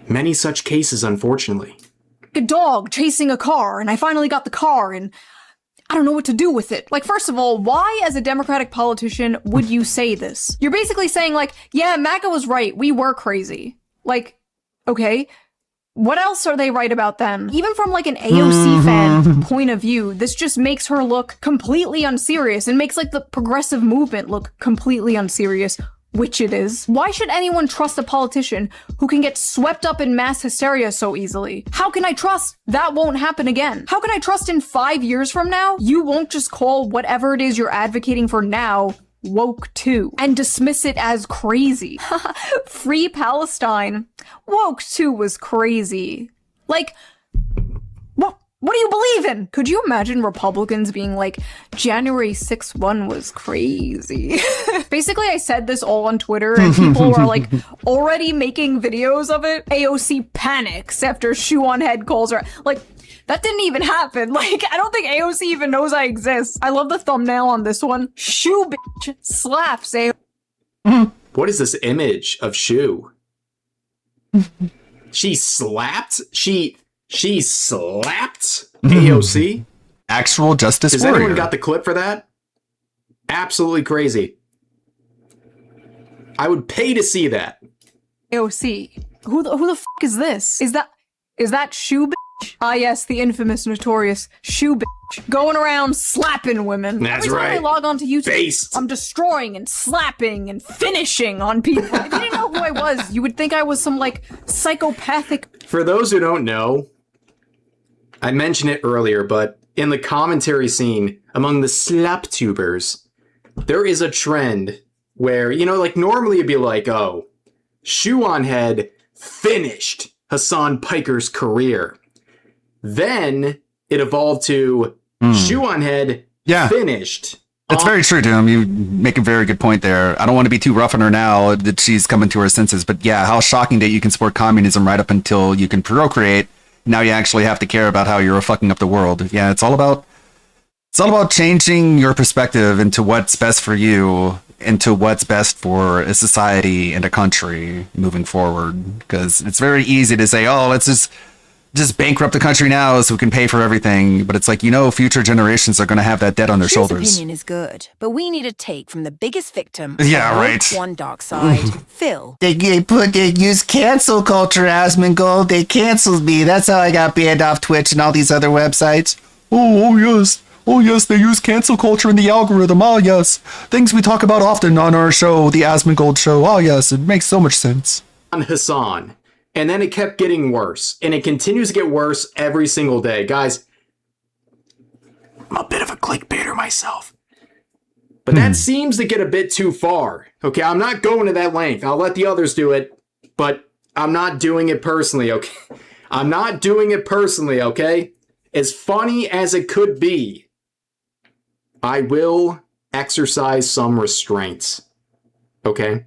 Many such cases, unfortunately. A dog chasing a car, and I finally got the car, and I don't know what to do with it. Like, first of all, why as a Democratic politician would you say this? You're basically saying, like, yeah, MAGA was right, we were crazy. Like, okay, what else are they right about then? Even from like an AOC fan point of view, this just makes her look completely unserious and makes like the progressive movement look completely unserious, which it is. Why should anyone trust a politician who can get swept up in mass hysteria so easily? How can I trust that won't happen again? How can I trust in 5 years from now, you won't just call whatever it is you're advocating for now woke too and dismiss it as crazy? Free Palestine. Woke too was crazy. Like, what do you believe in? Could you imagine Republicans being like, January 6th one was crazy? Basically, I said this all on Twitter and people are like already making videos of it. AOC panics after shoe on head calls her. Like, that didn't even happen. Like, I don't think AOC even knows I exist. I love the thumbnail on this one. Shoe bitch slaps AOC. What is this image of Shu? She slapped? She slapped AOC? Actual justice Has warrior. anyone got the clip for that? Absolutely crazy. I would pay to see that. AOC. Who the fuck is this? Is that Shoe bitch? Ah yes, the infamous, notorious Shoe bitch. Going around slapping women. That's Every time right. I log onto YouTube, Based. I'm destroying and slapping and finishing on people. If you didn't know who I was, you would think I was some like psychopathic. For those who don't know, I mentioned it earlier, but in the commentary scene among the slaptubers, there is a trend where, you know, like normally it'd be like, oh, Shoe on Head finished Hassan Piker's career. Then it evolved to Shoe on Head finished. It's very true, Doom. You make a very good point there. I don't want to be too rough on her now that she's coming to her senses, but yeah, how shocking that you can support communism right up until you can procreate. Now you actually have to care about how you're fucking up the world. Yeah, it's all about changing your perspective into what's best for you, into what's best for a society and a country moving forward. Because it's very easy to say, oh, let's just bankrupt the country now so we can pay for everything. But it's like, you know, future generations are going to have that debt on their Shu's shoulders. opinion is good, but we need a take from the biggest victim. Yeah, of right. One dark side, Phil. They use cancel culture, Asmongold. They canceled me. That's how I got banned off Twitch and all these other websites. Oh yes. Oh yes, they use cancel culture in the algorithm. Oh yes. Things we talk about often on our show, the Asmongold Show. Oh yes, it makes so much sense. On Hassan. And then it kept getting worse. And it continues to get worse every single day. Guys, I'm a bit of a clickbaiter myself. But that seems to get a bit too far. Okay, I'm not going to that length. I'll let the others do it. But I'm not doing it personally, okay? I'm not doing it personally, okay? As funny as it could be, I will exercise some restraints. Okay?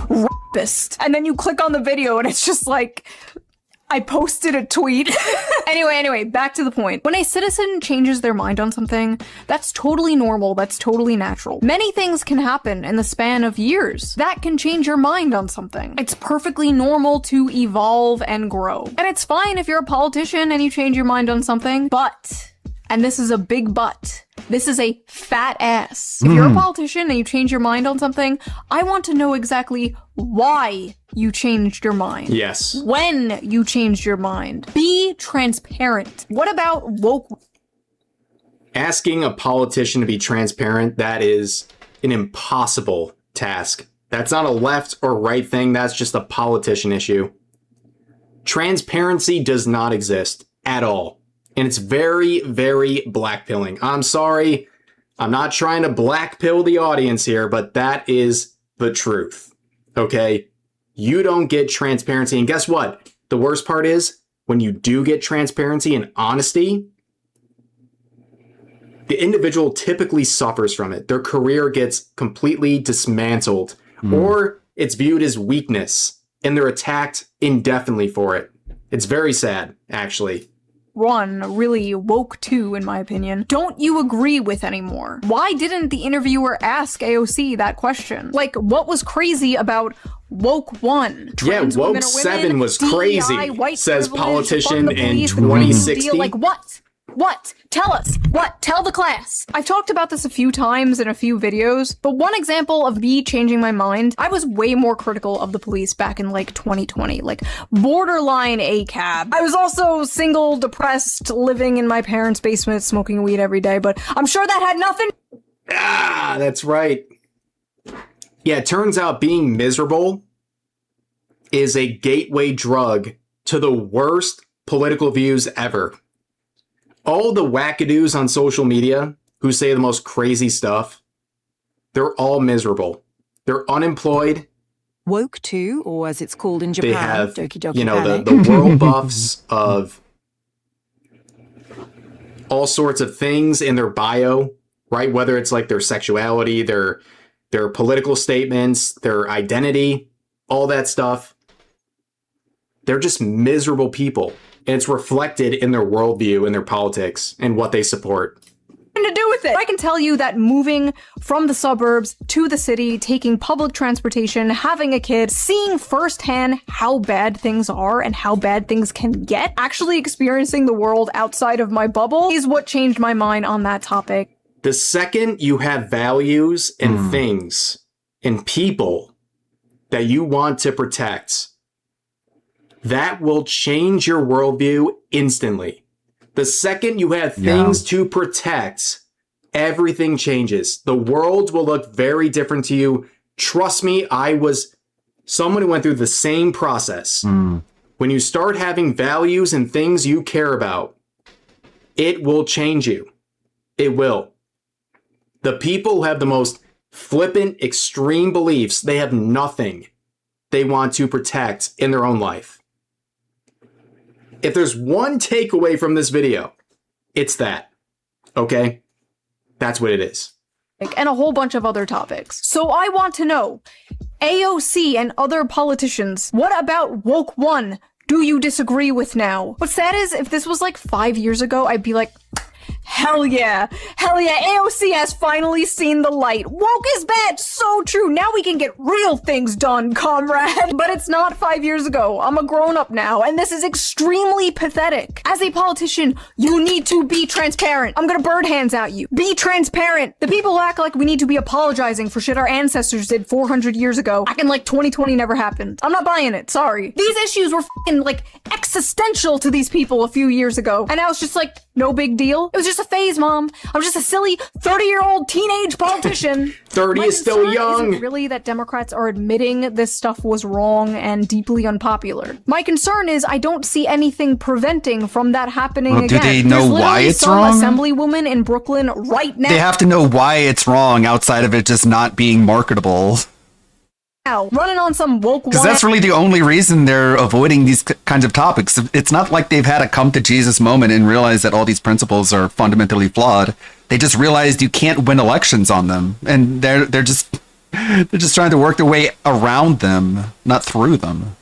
Rapist. And then you click on the video and it's just like, I posted a tweet. Anyway, back to the point. When a citizen changes their mind on something, that's totally normal, that's totally natural. Many things can happen in the span of years that can change your mind on something. It's perfectly normal to evolve and grow. And it's fine if you're a politician and you change your mind on something, but, and this is a big but, this is a fat ass. If you're a politician and you change your mind on something, I want to know exactly why you changed your mind. Yes. When you changed your mind. Be transparent. What about woke? Asking a politician to be transparent, that is an impossible task. That's not a left or right thing. That's just a politician issue. Transparency does not exist at all. And it's very, very blackpilling. I'm sorry. I'm not trying to blackpill the audience here, but that is the truth. Okay? You don't get transparency. And guess what? The worst part is, when you do get transparency and honesty, the individual typically suffers from it. Their career gets completely dismantled, or it's viewed as weakness, and they're attacked indefinitely for it. It's very sad, actually. 1, really woke 2 in my opinion, don't you agree with anymore? Why didn't the interviewer ask AOC that question? Like, what was crazy about woke 1? Yeah, woke 7 was crazy, says politician in 2016. Like, what? What? Tell us. What? Tell the class. I've talked about this a few times in a few videos, but one example of me changing my mind, I was way more critical of the police back in like 2020, like borderline ACAB. I was also single, depressed, living in my parents' basement, smoking weed every day, but I'm sure that had nothing. Ah, that's right. Yeah, it turns out being miserable is a gateway drug to the worst political views ever. All the wackadoos on social media who say the most crazy stuff, they're all miserable. They're unemployed. Woke 2, or as it's called in Japan, They have, Doki Doki you know, Panic. the world buffs of all sorts of things in their bio, right? Whether it's like their sexuality, their political statements, their identity, all that stuff. They're just miserable people. And it's reflected in their worldview, in their politics, and what they support. To do with it. I can tell you that moving from the suburbs to the city, taking public transportation, having a kid, seeing firsthand how bad things are and how bad things can get, actually experiencing the world outside of my bubble is what changed my mind on that topic. The second you have values and things and people that you want to protect, that will change your worldview instantly. The second you have things to protect, everything changes. The world will look very different to you. Trust me, I was someone who went through the same process. When you start having values and things you care about, it will change you. It will. The people who have the most flippant, extreme beliefs, they have nothing they want to protect in their own life. If there's one takeaway from this video, it's that. Okay? That's what it is. And a whole bunch of other topics. So I want to know, AOC and other politicians, what about woke 1 do you disagree with now? What's sad is, if this was like 5 years ago, I'd be like, hell yeah, AOC has finally seen the light. Woke is bad, so true. Now we can get real things done, comrade. But it's not 5 years ago. I'm a grown-up now, and this is extremely pathetic. As a politician, you need to be transparent. I'm gonna bird hands at you. Be transparent. The people who act like we need to be apologizing for shit our ancestors did 400 years ago, acting like 2020 never happened. I'm not buying it, sorry. These issues were f***ing, like, existential to these people a few years ago, and now it's just like, no big deal. It was just a phase, Mom. I'm just a silly 30-year-old teenage politician. 30 is still young. Isn't really that Democrats are admitting this stuff was wrong and deeply unpopular. My concern is I don't see anything preventing from that happening again. Do they know There's why it's some wrong? Assemblywoman in Brooklyn right now. They have to know why it's wrong outside of it just not being marketable. Running on some woke Because that's really the only reason they're avoiding these kinds of topics. It's not like they've had a come to Jesus moment and realized that all these principles are fundamentally flawed. They just realized you can't win elections on them, and they're just trying to work their way around them, not through them.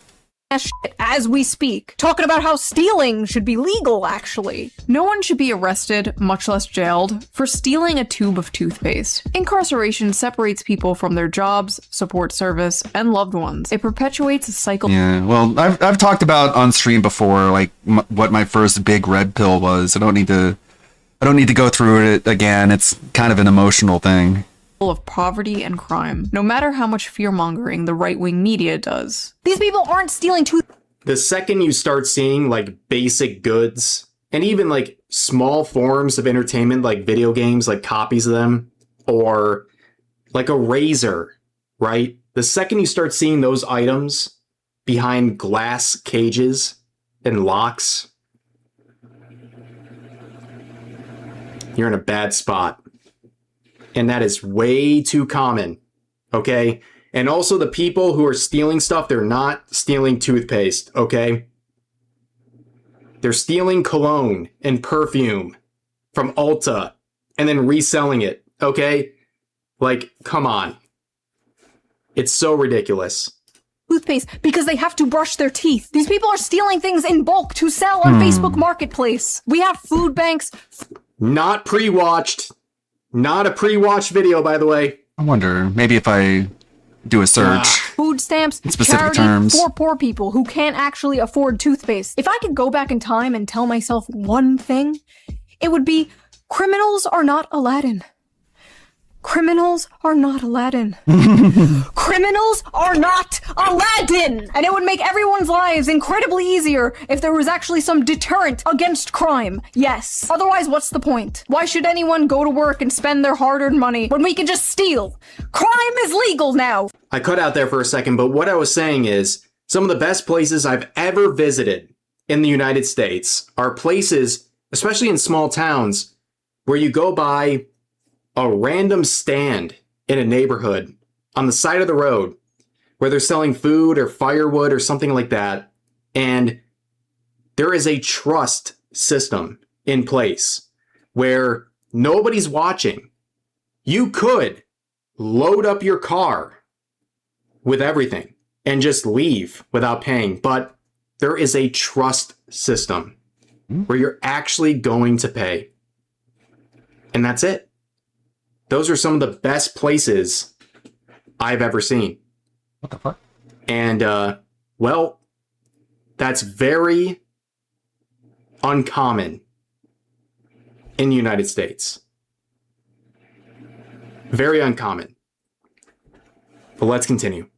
shit as we speak, talking about how stealing should be legal, actually. No one should be arrested, much less jailed, for stealing a tube of toothpaste. Incarceration separates people from their jobs, support service, and loved ones. It perpetuates a cycle. Yeah, well, I've talked about on stream before, like, what my first big red pill was. I don't need to go through it again. It's kind of an emotional thing. Of poverty and crime, no matter how much fear-mongering the right-wing media does. These people aren't stealing The second you start seeing like basic goods and even like small forms of entertainment like video games, like copies of them, or like a razor, right? The second you start seeing those items behind glass cages and locks, you're in a bad spot. And that is way too common, okay? And also the people who are stealing stuff, they're not stealing toothpaste, okay? They're stealing cologne and perfume from Ulta and then reselling it, okay? Like, come on. It's so ridiculous. toothpaste because they have to brush their teeth. These people are stealing things in bulk to sell on Facebook Marketplace. We have food banks. Not pre-watched. Not a pre-watched video, by the way. I wonder, maybe if I do a search. Food stamps, Specific charity terms. for poor people who can't actually afford toothpaste. If I could go back in time and tell myself one thing, it would be criminals are not Aladdin. Criminals are not Aladdin. Criminals are not Aladdin! And it would make everyone's lives incredibly easier if there was actually some deterrent against crime. Yes. Otherwise, what's the point? Why should anyone go to work and spend their hard-earned money when we can just steal? Crime is legal now! I cut out there for a second, but what I was saying is some of the best places I've ever visited in the United States are places, especially in small towns, where you go by a random stand in a neighborhood on the side of the road where they're selling food or firewood or something like that. And there is a trust system in place where nobody's watching. You could load up your car with everything and just leave without paying. But there is a trust system where you're actually going to pay. And that's it. Those are some of the best places I've ever seen. What the fuck? And, well, that's very uncommon in the United States. Very uncommon. But let's continue.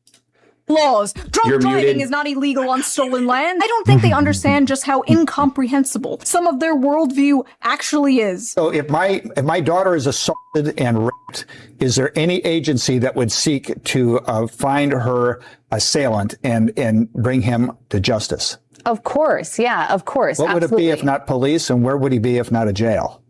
Laws. Drunk You're driving muted. is not illegal on stolen land. I don't think they understand just how incomprehensible some of their worldview actually is. So if my daughter is assaulted and raped, is there any agency that would seek to find her assailant and bring him to justice? Of course, yeah, of course. What would it be if not police, and where would he be if not a jail?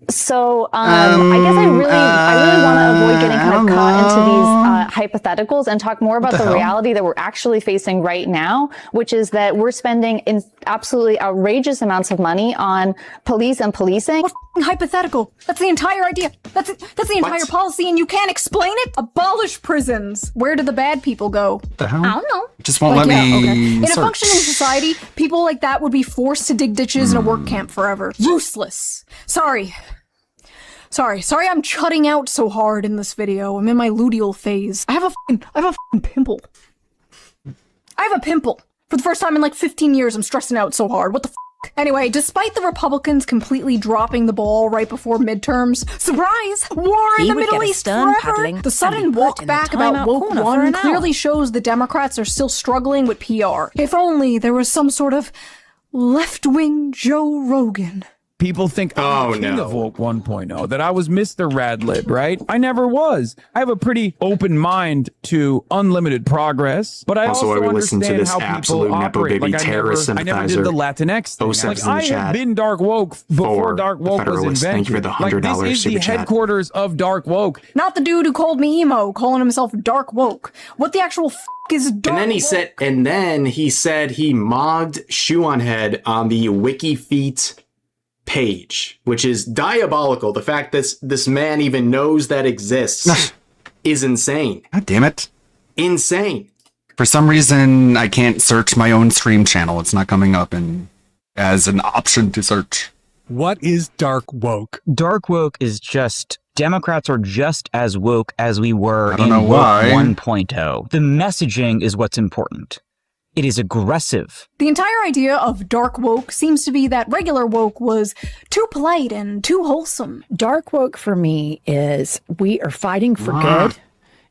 So I guess I really want to avoid getting kind of caught into these hypotheticals and talk more about the reality that we're actually facing right now, which is that we're spending in absolutely outrageous amounts of money on police and policing. What hypothetical? That's the entire idea. That's the entire policy, and you can't explain it? Abolish prisons. Where do the bad people go? The hell? I don't know. Just won't let me In a search. functioning society, people like that would be forced to dig ditches in a work camp forever. Useless. Sorry, I'm chutting out so hard in this video. I'm in my luteal phase. I have a fucking pimple. I have a pimple. For the first time in like 15 years, I'm stressing out so hard. What the f***? Anyway, despite the Republicans completely dropping the ball right before midterms, surprise! War in the Middle East forever! The sudden walk back about Woke One clearly shows the Democrats are still struggling with PR. If only there was some sort of left-wing Joe Rogan. People think I'm the king of Woke 1.0, that I was Mr. Radlib, right? I never was. I have a pretty open mind to unlimited progress, but I also while we listen to understand this how absolute people Nepo operate. Baby Like terrorist I never did sympathizer, the Latinx thing. Osef's Like in the I have chat. been Dark Woke before Dark Woke was Federalist, invented. thank you for the $100 like, this is the super chat. headquarters of Dark Woke. Not the dude who called me emo, calling himself Dark Woke. What the actual f*** is Dark And then he said he mogged Shoe on Head on the WikiFeet page, which is diabolical. The fact that this man even knows that exists is insane. God damn it. Insane. For some reason, I can't search my own stream channel. It's not coming up as an option to search. What is Dark Woke? Dark Woke is just Democrats are just as woke as we were in Woke 1.0. The messaging is what's important. It is aggressive. The entire idea of dark woke seems to be that regular woke was too polite and too wholesome. Dark woke for me is we are fighting for good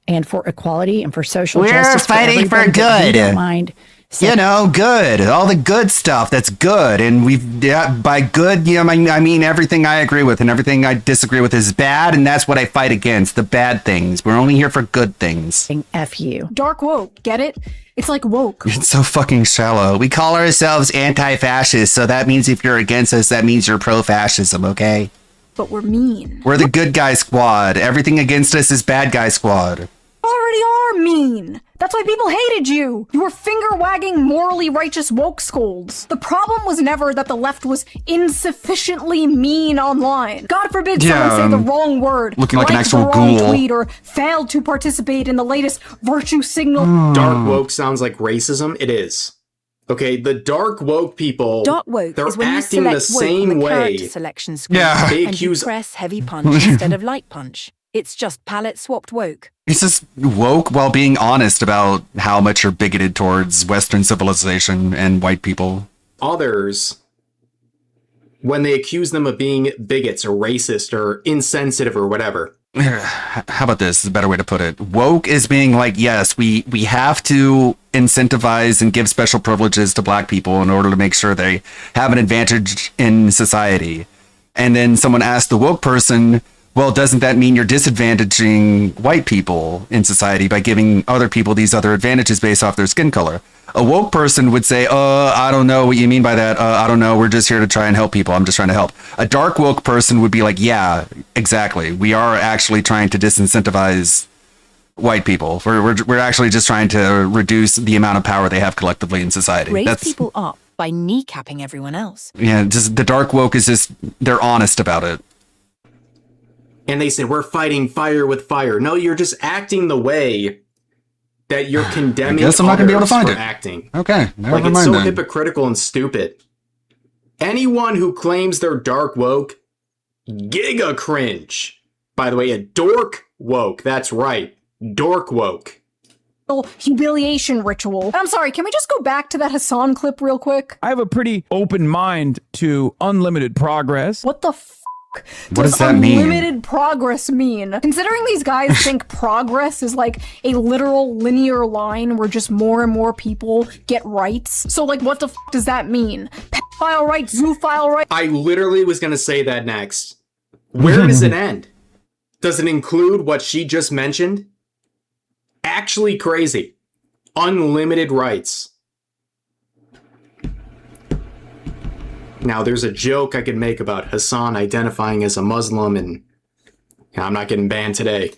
and for equality and for social justice. We're fighting for everybody, but we good. don't mind. You know, good. All the good stuff that's good. And by good, you know, I mean everything I agree with and everything I disagree with is bad. And that's what I fight against, the bad things. We're only here for good things. F you. Dark woke, get it? It's like woke. It's so fucking shallow. We call ourselves anti-fascist, so that means if you're against us, that means you're pro-fascism, okay? But we're mean. We're the good guy squad. Everything against us is bad guy squad. Already already are mean. That's why people hated you. You were finger-wagging, morally righteous woke scolds. The problem was never that the left was insufficiently mean online. God forbid someone say the wrong word, looking like an liked actual the wrong ghoul. tweet, or failed to participate in the latest virtue signal. Dark woke sounds like racism. It is. Okay, the dark woke people, Dark woke they're is when you acting the select woke on same the way. character selection screen They and you accuse press heavy punch instead of light punch. It's just palette swapped woke. It's just woke while being honest about how much you're bigoted towards Western civilization and white people. Others, when they accuse them of being bigots or racist or insensitive or whatever. How about this? Is a better way to put it. Woke is being like, yes, we have to incentivize and give special privileges to black people in order to make sure they have an advantage in society. And then someone asked the woke person, well, doesn't that mean you're disadvantaging white people in society by giving other people these other advantages based off their skin color? A woke person would say, I don't know what you mean by that. I don't know. We're just here to try and help people. I'm just trying to help. A dark woke person would be like, yeah, exactly. We are actually trying to disincentivize white people. We're actually just trying to reduce the amount of power they have collectively in society. Raise people up by kneecapping everyone else. Yeah, just the dark woke is just, they're honest about it. And they said, we're fighting fire with fire. No, you're just acting the way that you're condemning I guess I'm not gonna be able to find for it. acting. Okay, never Like, it's mind so then. hypocritical and stupid. Anyone who claims they're dark woke, giga cringe. By the way, a dork woke. That's right. Dork woke. Humiliation ritual. I'm sorry, can we just go back to that Hassan clip real quick? I have a pretty open mind to unlimited progress. What the What does that mean? Unlimited progress mean? Considering these guys think progress is like a literal linear line where just more and more people get rights. So like, what the does that mean? Pedophile rights, zoophile rights? I literally was going to say that next. Where does it end? Does it include what she just mentioned? Actually crazy. Unlimited rights. Now, there's a joke I could make about Hassan identifying as a Muslim, and I'm not getting banned today.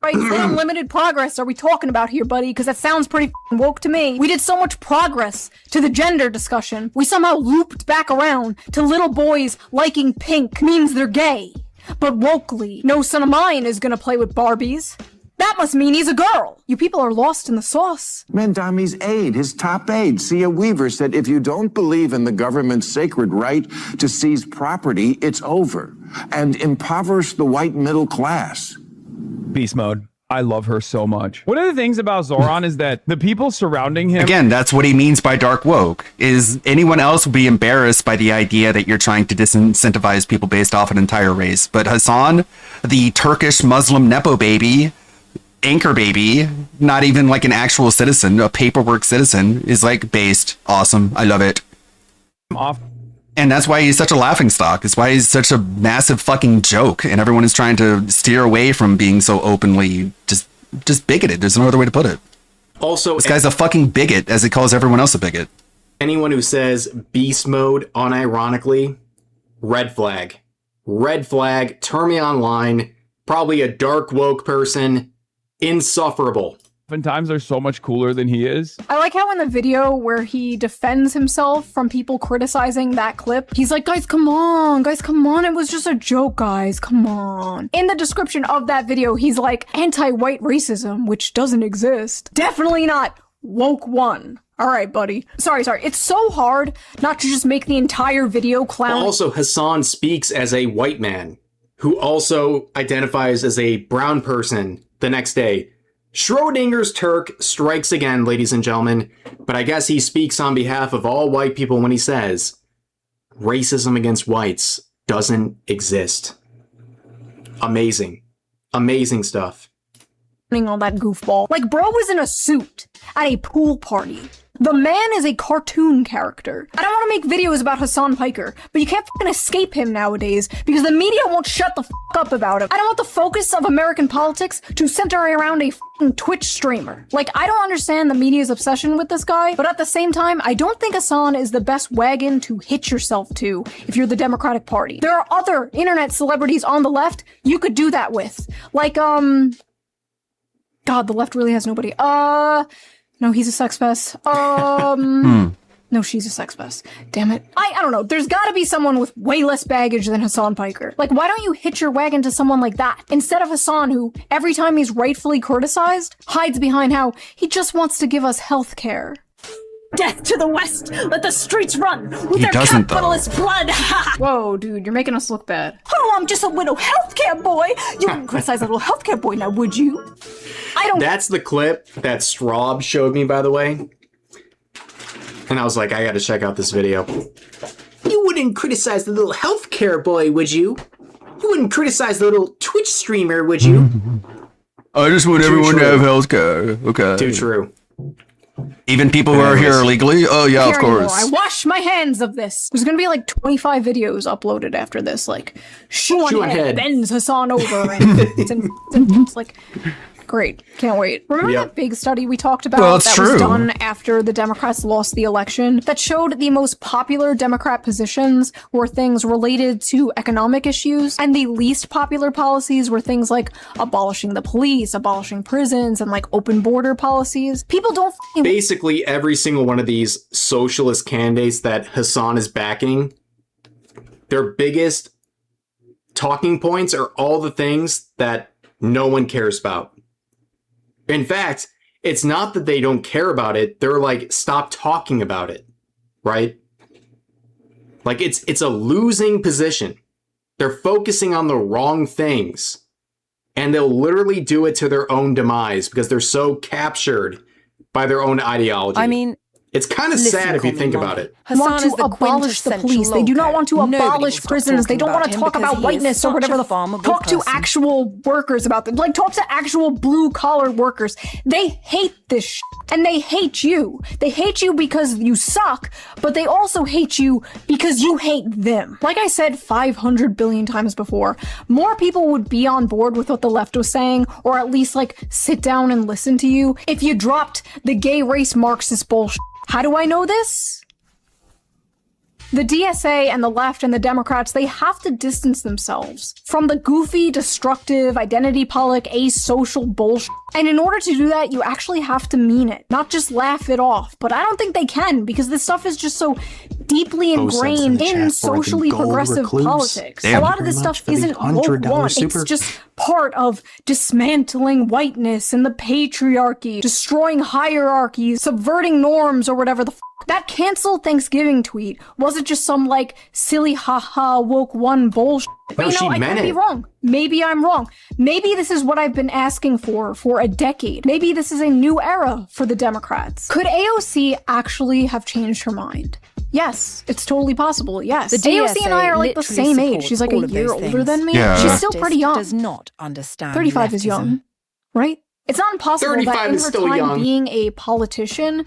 Right, what unlimited progress are we talking about here, buddy? Because that sounds pretty f***ing woke to me. We did so much progress to the gender discussion. We somehow looped back around to little boys liking pink means they're gay. But wokely, no son of mine is gonna play with Barbies. That must mean he's a girl. You people are lost in the sauce. Mandami's aide, his top aide, Sia Weaver, said if you don't believe in the government's sacred right to seize property, it's over. And impoverish the white middle class. Beast mode. I love her so much. One of the things about Zoran is that the people surrounding him... Again, that's what he means by dark woke. Is anyone else would be embarrassed by the idea that you're trying to disincentivize people based off an entire race. But Hassan, the Turkish Muslim Nepo baby, anchor baby, not even like an actual citizen, a paperwork citizen, is like based. Awesome. I love it. And that's why he's such a laughingstock. It's why he's such a massive fucking joke. And everyone is trying to steer away from being so openly just bigoted. There's no other way to put it. Also, this guy's a fucking bigot, as he calls everyone else a bigot. Anyone who says beast mode unironically, red flag. Red flag, turn me online, probably a dark woke person, insufferable. Oftentimes they're so much cooler than he is. I like how in the video where he defends himself from people criticizing that clip, he's like, guys, come on, it was just a joke, guys, come on. In the description of that video, he's like, anti-white racism, which doesn't exist. Definitely not woke one. All right, buddy. Sorry. It's so hard not to just make the entire video clown. Also, Hassan speaks as a white man who also identifies as a brown person the next day. Schrodinger's Turk strikes again, ladies and gentlemen, but I guess he speaks on behalf of all white people when he says racism against whites doesn't exist. Amazing. Amazing stuff. All that goofball. Like, bro was in a suit at a pool party. The man is a cartoon character. I don't want to make videos about Hassan Piker, but you can't fucking escape him nowadays because the media won't shut the up about him. I don't want the focus of American politics to center around a fucking Twitch streamer. Like, I don't understand the media's obsession with this guy, but at the same time, I don't think Hassan is the best wagon to hitch yourself to if you're the Democratic Party. There are other internet celebrities on the left you could do that with. Like, God, the left really has nobody. No, he's a sex pest. No, she's a sex pest. Damn it. I don't know. There's gotta be someone with way less baggage than Hassan Piker. Like, why don't you hitch your wagon to someone like that? Instead of Hassan, who, every time he's rightfully criticized, hides behind how he just wants to give us health care. Death to the West! Let the streets run with their capitalist blood! Whoa, dude, you're making us look bad. Oh, I'm just a little healthcare boy! You wouldn't criticize a little healthcare boy now, would you? I don't- That's the clip that Straub showed me, by the way. And I was like, I gotta check out this video. You wouldn't criticize the little healthcare boy, would you? You wouldn't criticize the little Twitch streamer, would you? I just want everyone to have healthcare. Okay. Too true. Even people who are here illegally? Oh, yeah, of Here anymore. course. I wash my hands of this. There's gonna be like 25 videos uploaded after this, like Shoe on head bends Hassan over, and it's like great. Can't wait. Remember that big study we talked about Well, it's that true. was done after the Democrats lost the election that showed the most popular Democrat positions were things related to economic issues, and the least popular policies were things like abolishing the police, abolishing prisons, and like open border policies. People don't Basically, every single one of these socialist candidates that Hassan is backing, their biggest talking points are all the things that no one cares about. In fact, it's not that they don't care about it, they're like, stop talking about it, right? Like, it's a losing position. They're focusing on the wrong things, and they'll literally do it to their own demise because they're so captured by their own ideology. I mean, it's kind of sad if you think about it. Want to abolish the police. They do not want to abolish prisons. They don't want to talk about whiteness or whatever the talk to actual workers about them. Like, talk to actual blue-collar workers. They hate this shit, and they hate you. They hate you because you suck, but they also hate you because you hate them. Like I said 500 billion times before, more people would be on board with what the left was saying, or at least, like, sit down and listen to you if you dropped the gay race Marxist bullshit. How do I know this? The DSA and the left and the Democrats, they have to distance themselves from the goofy, destructive, identity politics, asocial bullshit. And in order to do that, you actually have to mean it, not just laugh it off. But I don't think they can, because this stuff is just so deeply ingrained in socially progressive politics. A lot of this stuff isn't woke one. It's just part of dismantling whiteness and the patriarchy, destroying hierarchies, subverting norms, or whatever the that cancel Thanksgiving tweet wasn't just some like silly haha woke one bullshit. But you know, I could be wrong. Maybe I'm wrong. Maybe this is what I've been asking for a decade. Maybe this is a new era for the Democrats. Could AOC actually have changed her mind? Yes, it's totally possible. Yes. The AOC and I are like the same age. She's like a year older than me. Yeah. She's still pretty young. Does not understand 35 is young, right? It's not impossible that in her time being a politician,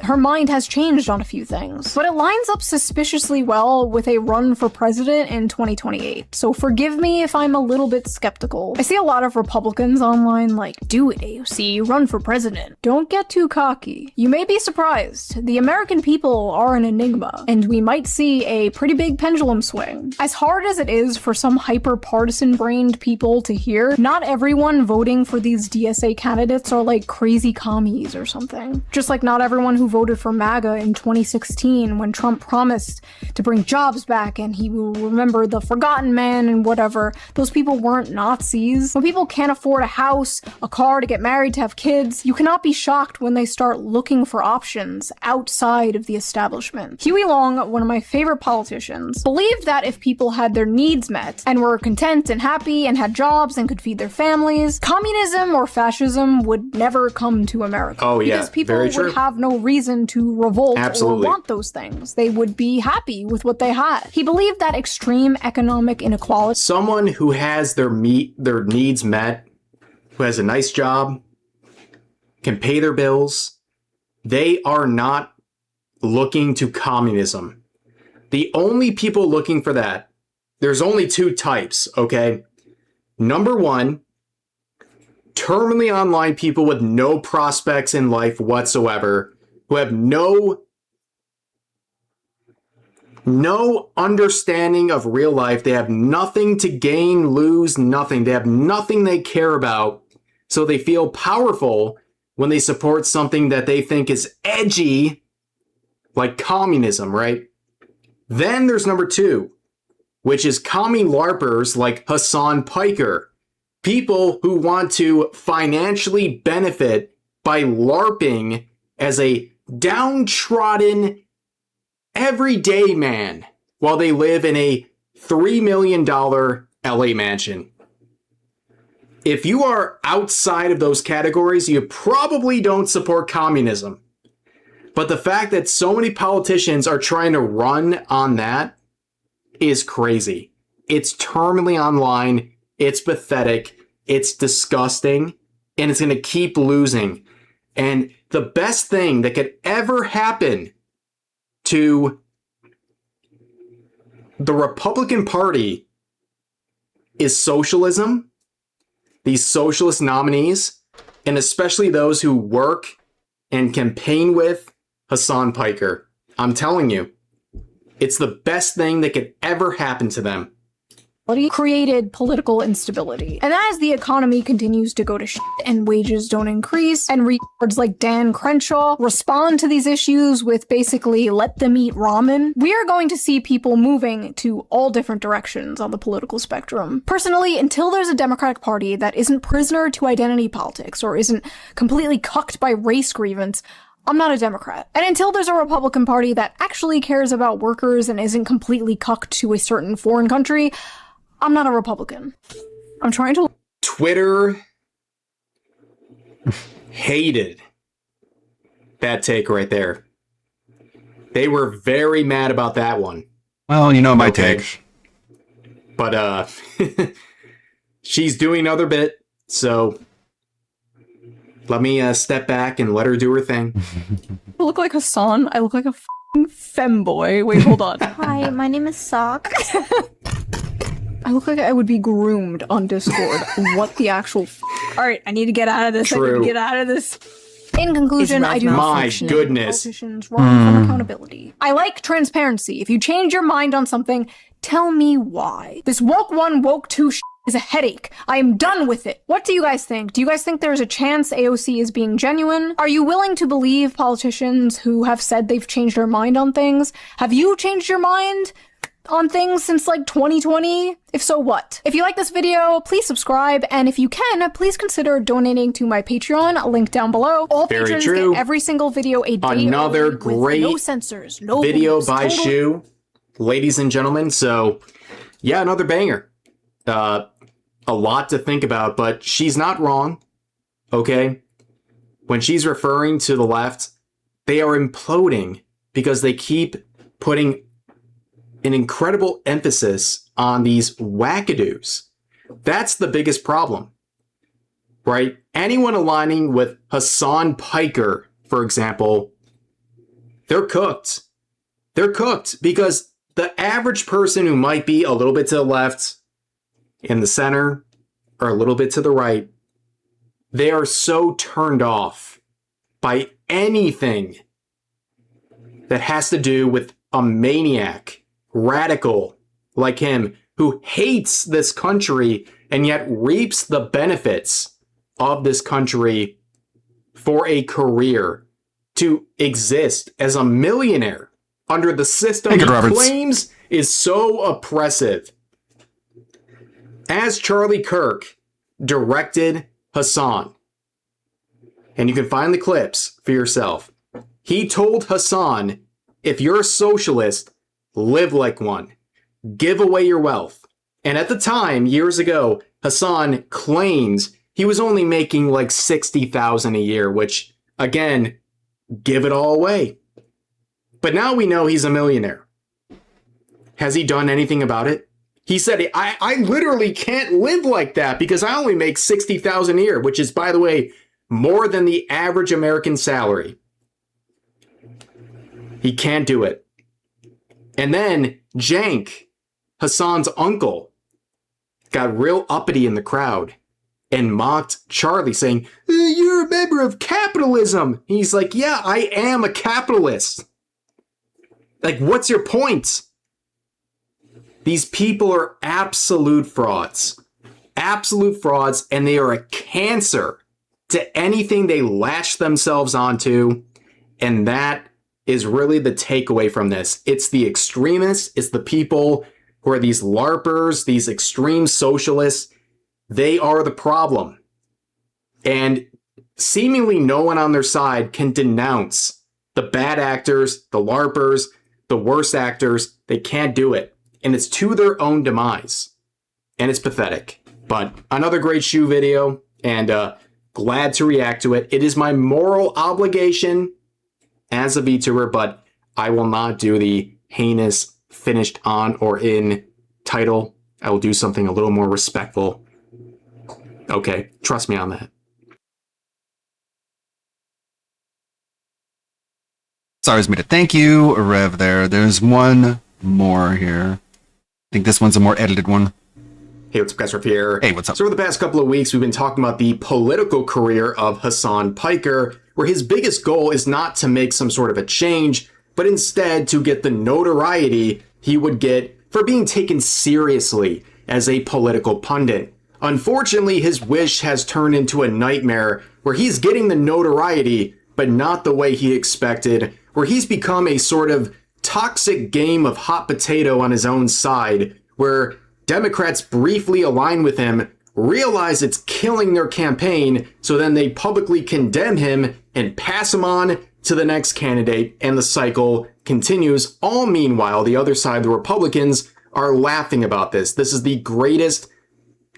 her mind has changed on a few things, but it lines up suspiciously well with a run for president in 2028. So forgive me if I'm a little bit skeptical. I see a lot of Republicans online like, do it, AOC, run for president. Don't get too cocky. You may be surprised. The American people are an enigma, and we might see a pretty big pendulum swing. As hard as it is for some hyper-partisan brained people to hear, not everyone voting for these DSA candidates are like crazy commies or something. Just like not everyone who voted for MAGA in 2016 when Trump promised to bring jobs back and he will remember the forgotten man and whatever. Those people weren't Nazis. When people can't afford a house, a car, to get married, to have kids, you cannot be shocked when they start looking for options outside of the establishment. Huey Long, one of my favorite politicians, believed that if people had their needs met and were content and happy and had jobs and could feed their families, communism or fascism would never come to America. Oh yeah, because people very true. would have no reason to revolt Absolutely. or want those things. They would be happy with what they had. He believed that extreme economic inequality. Someone who has their needs met, who has a nice job, can pay their bills, they are not looking to communism. The only people looking for that, there's only two types, okay? Number one, terminally online people with no prospects in life whatsoever, who have no understanding of real life. They have nothing to gain, lose, nothing. They have nothing they care about so they feel powerful when they support something that they think is edgy, like communism, right? Then there's number 2, which is commie LARPers like Hassan Piker. People who want to financially benefit by LARPing as a downtrodden everyday man while they live in a $3 million LA mansion. If you are outside of those categories, you probably don't support communism. But the fact that so many politicians are trying to run on that is crazy. It's terminally online. It's pathetic. It's disgusting. And it's going to keep losing. And the best thing that could ever happen to the Republican Party is socialism, these socialist nominees, and especially those who work and campaign with Hassan Piker. I'm telling you, it's the best thing that could ever happen to them. Created political instability. And as the economy continues to go to shit and wages don't increase, and retards like Dan Crenshaw respond to these issues with basically let them eat ramen, we are going to see people moving to all different directions on the political spectrum. Personally, until there's a Democratic Party that isn't prisoner to identity politics or isn't completely cucked by race grievance, I'm not a Democrat. And until there's a Republican Party that actually cares about workers and isn't completely cucked to a certain foreign country, I'm not a Republican. I'm trying to... Twitter hated that take right there. They were very mad about that one. Well, you know my take. But, she's doing another bit, so let me step back and let her do her thing. I look like Hassan. I look like a f***ing femboy. Wait, hold on. Hi, my name is Sock. I look like I would be groomed on Discord. What the actual Alright, I need to get out of this. True. I need to get out of this. In conclusion, I do not My function goodness. politicians run from accountability. I like transparency. If you change your mind on something, tell me why. This woke 1, woke 2 is a headache. I am done with it. What do you guys think? Do you guys think there's a chance AOC is being genuine? Are you willing to believe politicians who have said they've changed their mind on things? Have you changed your mind on things since like 2020? If so, what? If you like this video, please subscribe, and if you can, please consider donating to my Patreon, link down below. All Very patrons true. get every single video a day Another early with great no censors, no video boosts, by total- Shu, ladies and gentlemen. So, yeah, another banger. A lot to think about, but she's not wrong, okay? When she's referring to the left, they are imploding because they keep putting an incredible emphasis on these wackadoos. That's the biggest problem, right? Anyone aligning with Hassan Piker, for example, they're cooked. They're cooked because the average person who might be a little bit to the left, in the center, or a little bit to the right, they are so turned off by anything that has to do with a maniac, radical like him, who hates this country and yet reaps the benefits of this country for a career, to exist as a millionaire under the system he claims is so oppressive. As Charlie Kirk directed Hassan, and you can find the clips for yourself, he told Hassan, if you're a socialist, live like one. Give away your wealth. And at the time, years ago, Hassan claims he was only making like $60,000 a year, which, again, give it all away. But now we know he's a millionaire. Has he done anything about it? He said, I literally can't live like that because I only make $60,000 a year, which is, by the way, more than the average American salary. He can't do it. And then Jank, Hassan's uncle, got real uppity in the crowd and mocked Charlie, saying, you're a member of capitalism. He's like, yeah, I am a capitalist. Like, what's your point? These people are absolute frauds. Absolute frauds, and they are a cancer to anything they latch themselves onto. And that is really the takeaway from this. It's the extremists, it's the people who are these LARPers, these extreme socialists. They are the problem. And seemingly no one on their side can denounce the bad actors, the LARPers, the worst actors. They can't do it. And it's to their own demise. And it's pathetic. But another great shoe video, and glad to react to it. It is my moral obligation as a VTuber, but I will not do the heinous finished on or in title. I will do something a little more respectful. Okay, trust me on that. Sorry, me to thank you, Rev there. There's one more here. I think this one's a more edited one. Hey, what's up, guys? Rev here. Hey, what's up? So over the past couple of weeks, we've been talking about the political career of Hasan Piker, where his biggest goal is not to make some sort of a change, but instead to get the notoriety he would get for being taken seriously as a political pundit. Unfortunately, his wish has turned into a nightmare where he's getting the notoriety, but not the way he expected, where he's become a sort of toxic game of hot potato on his own side, where Democrats briefly align with him, realize it's killing their campaign, so then they publicly condemn him and pass him on to the next candidate, and the cycle continues. All meanwhile, the other side, the Republicans, are laughing about this. This is the greatest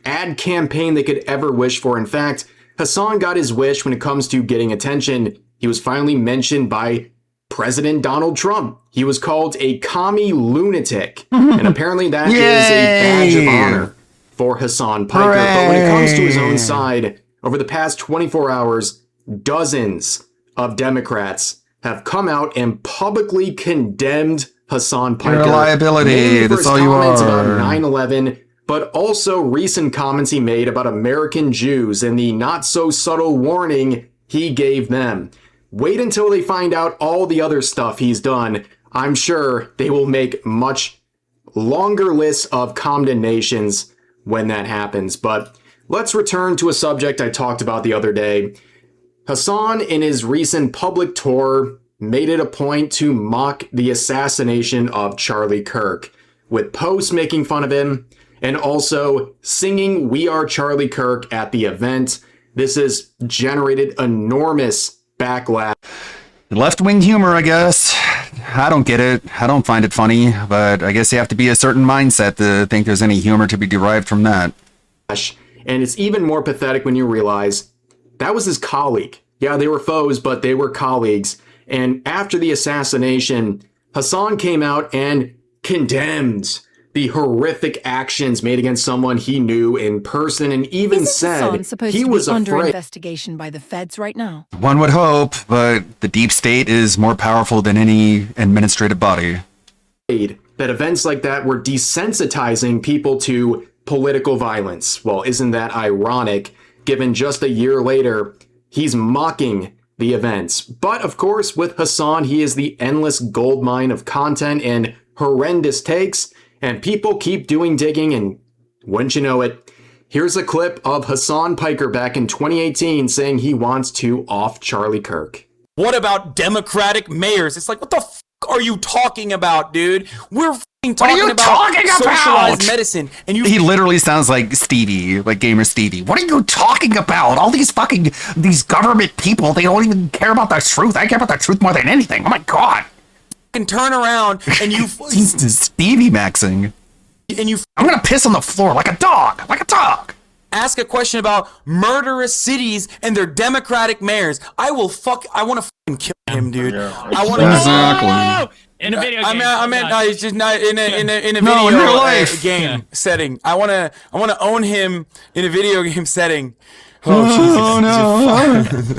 ad campaign they could ever wish for. In fact, Hasan got his wish when it comes to getting attention. He was finally mentioned by President Donald Trump. He was called a commie lunatic, and apparently that is a badge of honor for Hasan Piker. Hooray. But when it comes to his own side, over the past 24 hours, dozens of Democrats have come out and publicly condemned Hasan Piker. You're a liability. Mainly for That's his all you comments about are. 9/11, but also recent comments he made about American Jews and the not so subtle warning he gave them. Wait until they find out all the other stuff he's done. I'm sure they will make much longer lists of condemnations when that happens. But let's return to a subject I talked about the other day. Hasan, in his recent public tour, made it a point to mock the assassination of Charlie Kirk, with posts making fun of him and also singing "We Are Charlie Kirk" at the event. This has generated enormous backlash. Left-wing humor, I guess. I don't get it. I don't find it funny, but I guess you have to be a certain mindset to think there's any humor to be derived from that. And it's even more pathetic when you realize that was his colleague. Yeah, they were foes, but they were colleagues. And after the assassination, Hasan came out and condemned the horrific actions made against someone he knew in person, and even said Hasan supposed he to was be under afraid. investigation by the feds right now? One would hope, but the deep state is more powerful than any administrative body. That events like that were desensitizing people to political violence. Well, isn't that ironic, given just a year later, he's mocking the events. But of course, with Hasan, he is the endless goldmine of content and horrendous takes, and people keep doing digging, and wouldn't you know it, here's a clip of Hasan Piker back in 2018 saying he wants to off Charlie Kirk. What about Democratic mayors? It's like, what the f*** are you talking about, dude? We're f***ing talking about socialized medicine. And you He literally sounds like Stevie, like Gamer Stevie. What are you talking about? All these government people, they don't even care about the truth. I care about the truth more than anything. Oh my god. can turn around and you Stevie maxing. And you I'm gonna piss on the floor like a dog. Like a dog. Ask a question about murderous cities and their Democratic mayors. I want to fucking kill him, dude. I want to Exactly. In a video game. I meant no, it's just not in a video No, in real life. game setting. I wanna own him in a video game setting. Oh, Jesus.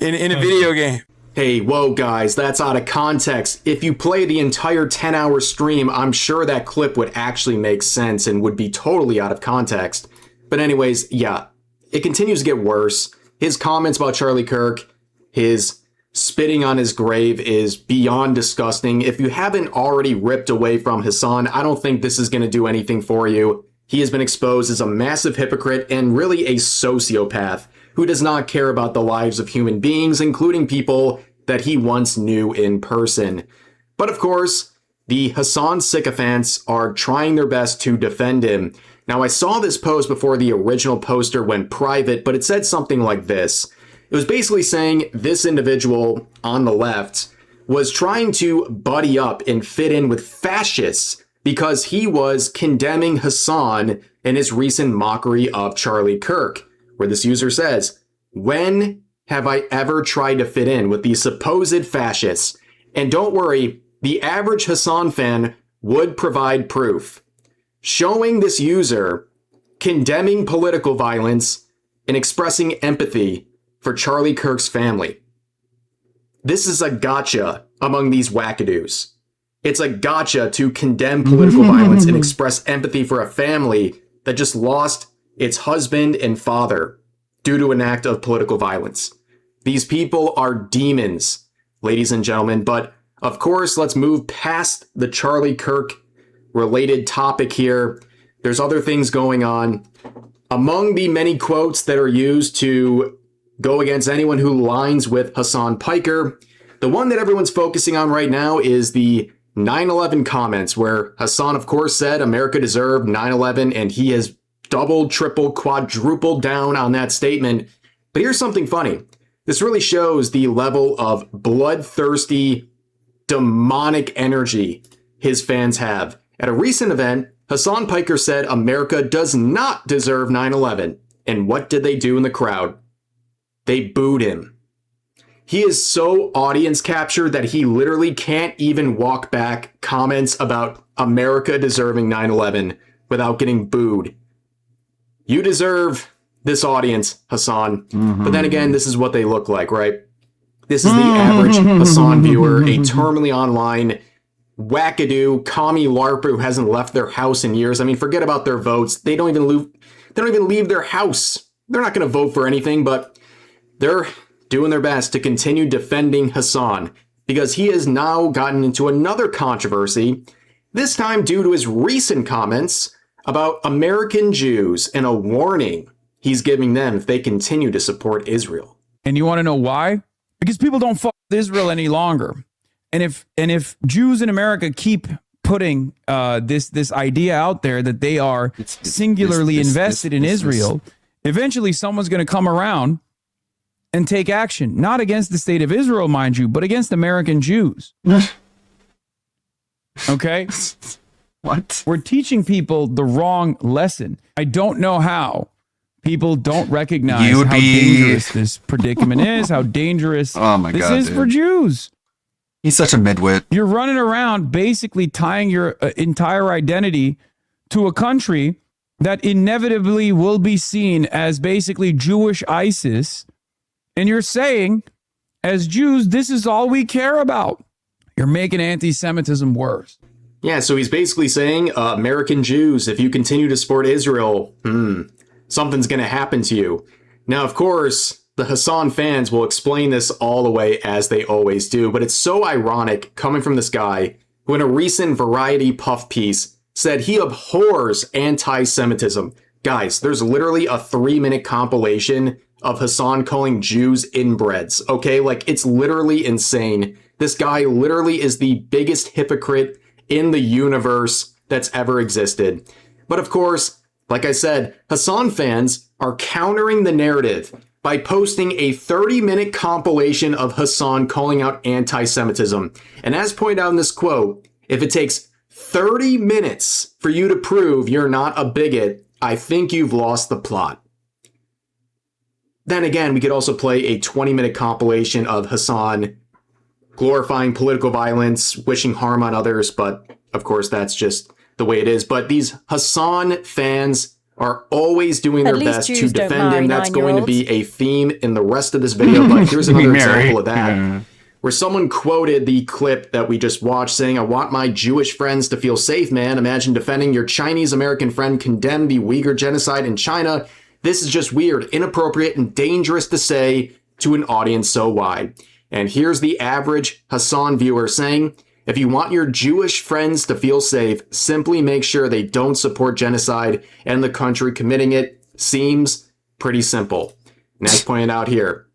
no. in a video game. Hey, whoa, guys, that's out of context. If you play the entire 10-hour stream, I'm sure that clip would actually make sense and would be totally out of context. But anyways, yeah, it continues to get worse. His comments about Charlie Kirk, his spitting on his grave is beyond disgusting. If you haven't already ripped away from Hasan, I don't think this is going to do anything for you. he has been exposed as a massive hypocrite and really a sociopath who does not care about the lives of human beings, including people that he once knew in person. But of course, the Hasan sycophants are trying their best to defend him. Now, I saw this post before the original poster went private, but it said something like this. It was basically saying this individual on the left was trying to buddy up and fit in with fascists because he was condemning Hasan in his recent mockery of Charlie Kirk, where this user says, "When have I ever tried to fit in with these supposed fascists?" And don't worry, the average Hasan fan would provide proof, showing this user condemning political violence and expressing empathy for Charlie Kirk's family. This is a gotcha among these wackadoos. It's a gotcha to condemn political violence and express empathy for a family that just lost its husband and father due to an act of political violence. These people are demons, ladies and gentlemen. But of course, let's move past the Charlie Kirk related topic here. There's other things going on. Among the many quotes that are used to go against anyone who aligns with Hasan Piker, the one that everyone's focusing on right now is the 9/11 comments, where Hasan, of course, said America deserved 9/11, and he has doubled, tripled, quadrupled down on that statement. But here's something funny. This really shows the level of bloodthirsty, demonic energy his fans have. At a recent event, Hasan Piker said America does not deserve 9/11. And what did they do in the crowd? They booed him. He is so audience captured that he literally can't even walk back comments about America deserving 9/11 without getting booed. You deserve this audience, Hasan. But then again, this is what they look like, right? This is the average Hasan viewer, a terminally online wackadoo, commie LARPer who hasn't left their house in years. I mean, forget about their votes. They don't even leave their house. They're not going to vote for anything, but they're doing their best to continue defending Hasan because he has now gotten into another controversy, this time due to his recent comments about American Jews and a warning he's giving them if they continue to support Israel. And you want to know why? Because people don't fuck with Israel any longer. And if Jews in America keep putting this idea out there that they are singularly invested in Israel, eventually someone's going to come around and take action, not against the state of Israel, mind you, but against American Jews. Okay? What? We're teaching people the wrong lesson. I don't know how people don't recognize how dangerous this predicament is, how dangerous this is for Jews. He's such a midwit. You're running around basically tying your entire identity to a country that inevitably will be seen as basically Jewish ISIS. And you're saying, as Jews, this is all we care about. You're making anti-Semitism worse. Yeah, so he's basically saying, American Jews, if you continue to support Israel, something's going to happen to you. Now, of course, the Hasan fans will explain this all the way as they always do, but it's so ironic coming from this guy who in a recent Variety Puff piece said he abhors anti-Semitism. Guys, there's literally a 3-minute compilation of Hasan calling Jews inbreds, okay? Like, it's literally insane. This guy literally is the biggest hypocrite in the universe that's ever existed. But of course, like I said, Hasan fans are countering the narrative by posting a 30-minute compilation of Hasan calling out anti-Semitism. And as pointed out in this quote, if it takes 30 minutes for you to prove you're not a bigot, I think you've lost the plot. Then again, we could also play a 20-minute compilation of Hasan glorifying political violence, wishing harm on others, but of course that's just the way it is. But these Hasan fans are always doing their best to defend him. That's going to be a theme in the rest of this video, but here's another example of that. Where someone quoted the clip that we just watched saying, "I want my Jewish friends to feel safe, man. Imagine defending your Chinese American friend condemned the Uyghur genocide in China. This is just weird, inappropriate, and dangerous to say to an audience so wide." And here's the average Hasan viewer saying, If you want your Jewish friends to feel safe, simply make sure they don't support genocide and the country committing it. Seems pretty simple. And as pointed out here,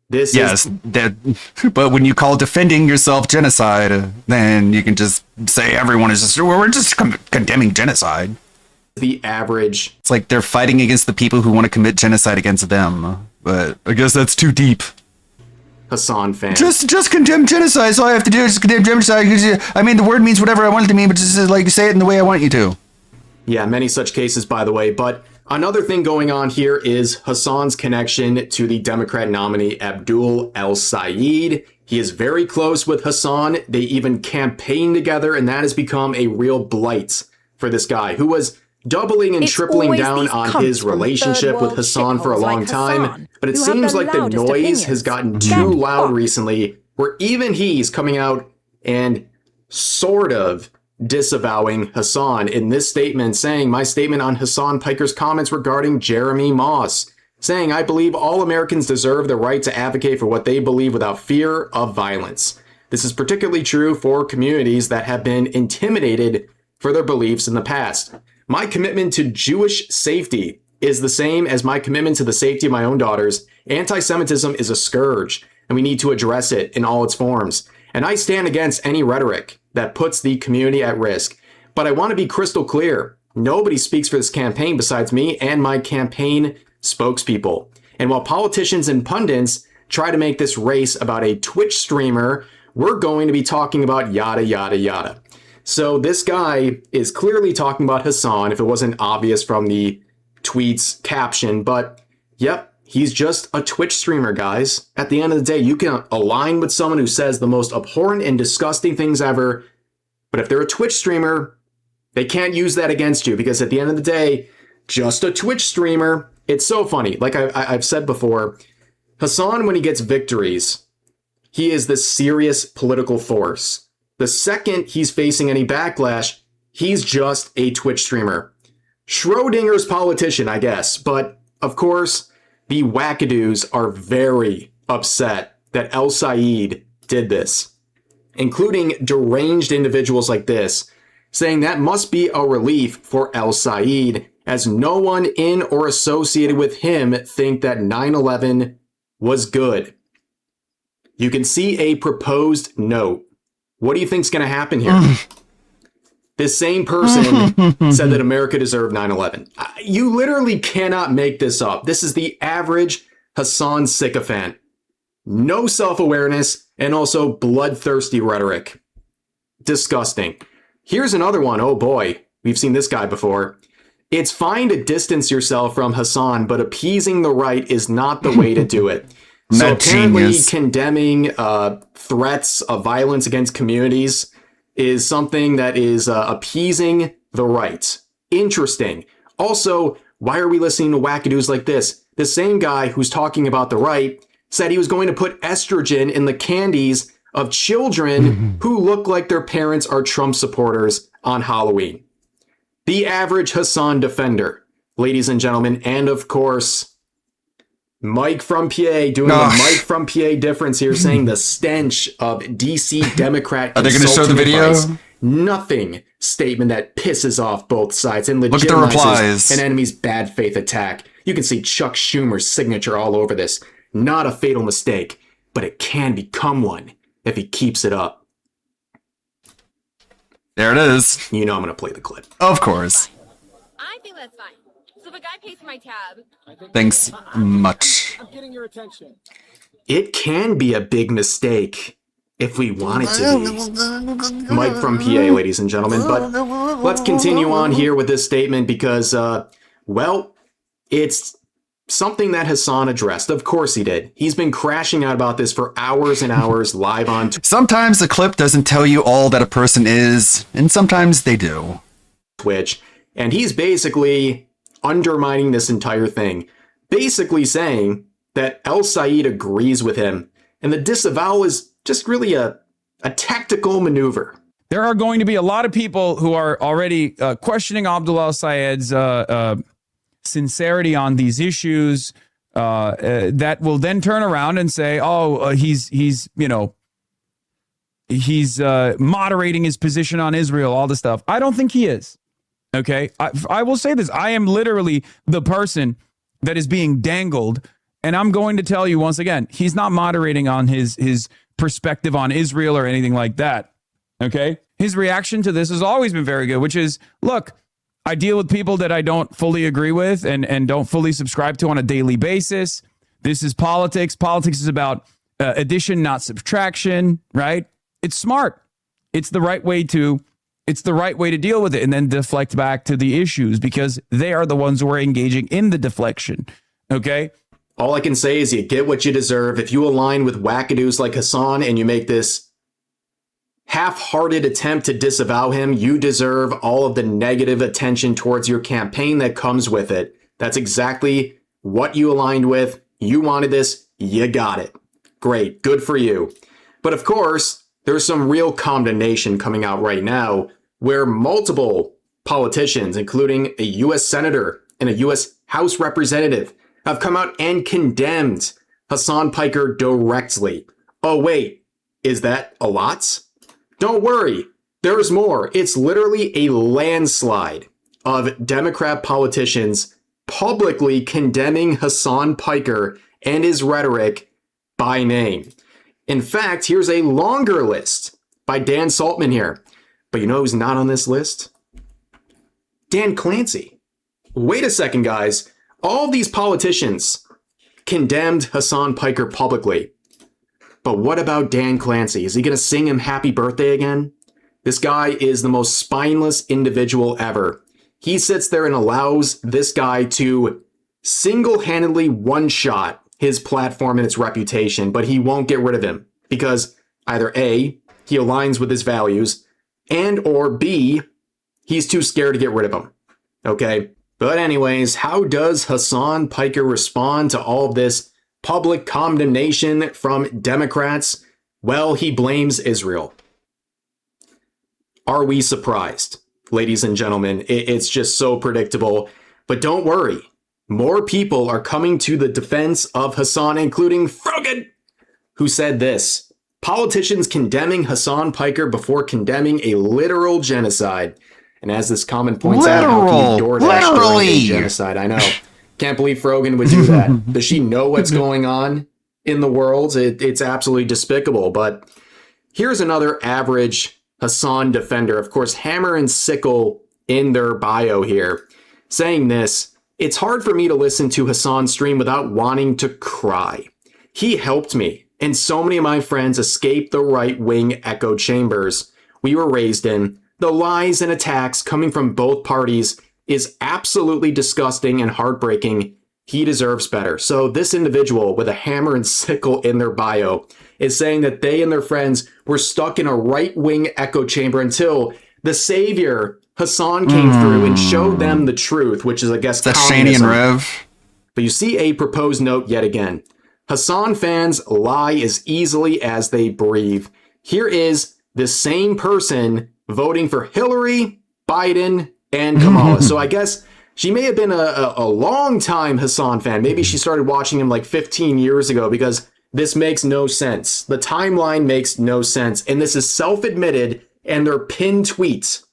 this is... but when you call defending yourself genocide, then you can just say everyone is just, we're just condemning genocide. The average... It's like they're fighting against the people who want to commit genocide against them. But I guess that's too deep. Hasan fan. Just condemn genocide. So all I have to do is condemn genocide. I mean, the word means whatever I want it to mean, but just like say it in the way I want you to. Yeah, many such cases, by the way. But another thing going on here is Hasan's connection to the Democrat nominee Abdul El-Sayed. He is very close with Hasan. They even campaigned together, and that has become a real blight for this guy who was doubling and tripling down on his relationship with Hasan for a long time. But it seems like the noise has gotten too loud recently, where even he's coming out and sort of disavowing Hasan in this statement, saying, my statement on Hasan Piker's comments regarding Jeremy Moss, saying, I believe all Americans deserve the right to advocate for what they believe without fear of violence. This is particularly true for communities that have been intimidated for their beliefs in the past. My commitment to Jewish safety is the same as my commitment to the safety of my own daughters. Anti-Semitism is a scourge, and we need to address it in all its forms. And I stand against any rhetoric that puts the community at risk. But I want to be crystal clear. Nobody speaks for this campaign besides me and my campaign spokespeople. And while politicians and pundits try to make this race about a Twitch streamer, we're going to be talking about yada, yada, yada. So this guy is clearly talking about Hasan, if it wasn't obvious from the tweet's caption. But, yep, he's just a Twitch streamer, guys. At the end of the day, you can align with someone who says the most abhorrent and disgusting things ever. But if they're a Twitch streamer, they can't use that against you. Because at the end of the day, just a Twitch streamer. It's so funny. Like I've said before, Hasan, when he gets victories, he is this serious political force. The second he's facing any backlash, he's just a Twitch streamer. Schrodinger's politician, I guess. But, of course, the wackadoos are very upset that El-Sayed did this, including deranged individuals like this, saying that must be a relief for El-Sayed, as no one in or associated with him think that 9/11 was good. You can see a proposed note. What do you think's going to happen here? This same person said that America deserved 9/11. You literally cannot make this up. This is the average Hasan sycophant. No self-awareness and also bloodthirsty rhetoric. Disgusting. Here's another one. Oh boy, we've seen this guy before. It's fine to distance yourself from Hasan, but appeasing the right is not the way to do it. So apparently condemning threats of violence against communities is something that is appeasing the right. Interesting. Also, why are we listening to wackadoos like this? The same guy who's talking about the right said he was going to put estrogen in the candies of children who look like their parents are Trump supporters on Halloween. The average Hasan defender, ladies and gentlemen, and of course, Mike from PA doing the Mike from PA difference here, saying the stench of DC Democrat. Are they going to show the video? Advice. Nothing statement that pisses off both sides and Look at the replies. An enemy's bad faith attack. You can see Chuck Schumer's signature all over this. Not a fatal mistake, but it can become one if he keeps it up. There it is. You know I'm going to play the clip. Of course. I think that's fine. So if a guy pays for my tab... Thanks much. I'm getting your attention. It can be a big mistake if we want it to be. Mike from PA, ladies and gentlemen. But let's continue on here with this statement because, well, it's something that Hasan addressed. Of course he did. He's been crashing out about this for hours and hours live on Sometimes the clip doesn't tell you all that a person is, and sometimes they do. Twitch. And he's basically undermining this entire thing. Basically saying that El-Sayed agrees with him. And the disavowal is just really a tactical maneuver. There are going to be a lot of people who are already questioning Abdul El-Sayed's sincerity on these issues that will then turn around and say, oh, he's you know, he's moderating his position on Israel, all this stuff. I don't think he is. Okay, I will say this. I am literally the person that is being dangled, and I'm going to tell you once again, he's not moderating on his perspective on Israel or anything like that. Okay, his reaction to this has always been very good, which is, look, I deal with people that I don't fully agree with and don't fully subscribe to on a daily basis. This is politics. Politics is about addition, not subtraction, right? It's smart. It's the right way to deal with it, and then deflect back to the issues, because they are the ones who are engaging in the deflection. Okay? All I can say is you get what you deserve. If you align with wackadoos like Hassan and you make this half-hearted attempt to disavow him, you deserve all of the negative attention towards your campaign that comes with it. That's exactly what you aligned with. You wanted this, you got it. Great, good for you. But of course, there's some real condemnation coming out right now where multiple politicians, including a U.S. Senator and a U.S. House Representative, have come out and condemned Hassan Piker directly. Oh wait, is that a lot? Don't worry, there's more. It's literally a landslide of Democrat politicians publicly condemning Hassan Piker and his rhetoric by name. In fact, here's a longer list by Dan Saltman here. But you know who's not on this list? Dan Clancy. Wait a second, guys. All these politicians condemned Hassan Piker publicly. But what about Dan Clancy? Is he going to sing him happy birthday again? This guy is the most spineless individual ever. He sits there and allows this guy to single-handedly one-shot his platform and its reputation, but he won't get rid of him because either A, he aligns with his values, and or B, he's too scared to get rid of him. Okay? But anyways, how does Hassan Piker respond to all of this public condemnation from Democrats? Well, he blames Israel. Are we surprised? Ladies and gentlemen, it's just so predictable. But don't worry, more people are coming to the defense of Hassan, including Frogan, who said this: politicians condemning Hassan Piker before condemning a literal genocide. And as this comment points out, how can you DoorDash during a genocide? I know. Can't believe Frogan would do that. Does she know what's going on in the world? It's absolutely despicable. But here's another average Hassan defender. Of course, hammer and sickle in their bio here, saying this: it's hard for me to listen to Hassan's stream without wanting to cry. He helped me and so many of my friends escape the right-wing echo chambers we were raised in. The lies and attacks coming from both parties is absolutely disgusting and heartbreaking. He deserves better. So this individual with a hammer and sickle in their bio is saying that they and their friends were stuck in a right-wing echo chamber until the savior Hassan came through and showed them the truth, which is, I guess, that's Shani and Rev. But you see a proposed note yet again. Hassan fans lie as easily as they breathe. Here is the same person voting for Hillary, Biden, and Kamala. So I guess she may have been a long time Hassan fan. Maybe she started watching him like 15 years ago, because this makes no sense. The timeline makes no sense. And this is self-admitted, and they're pinned tweets.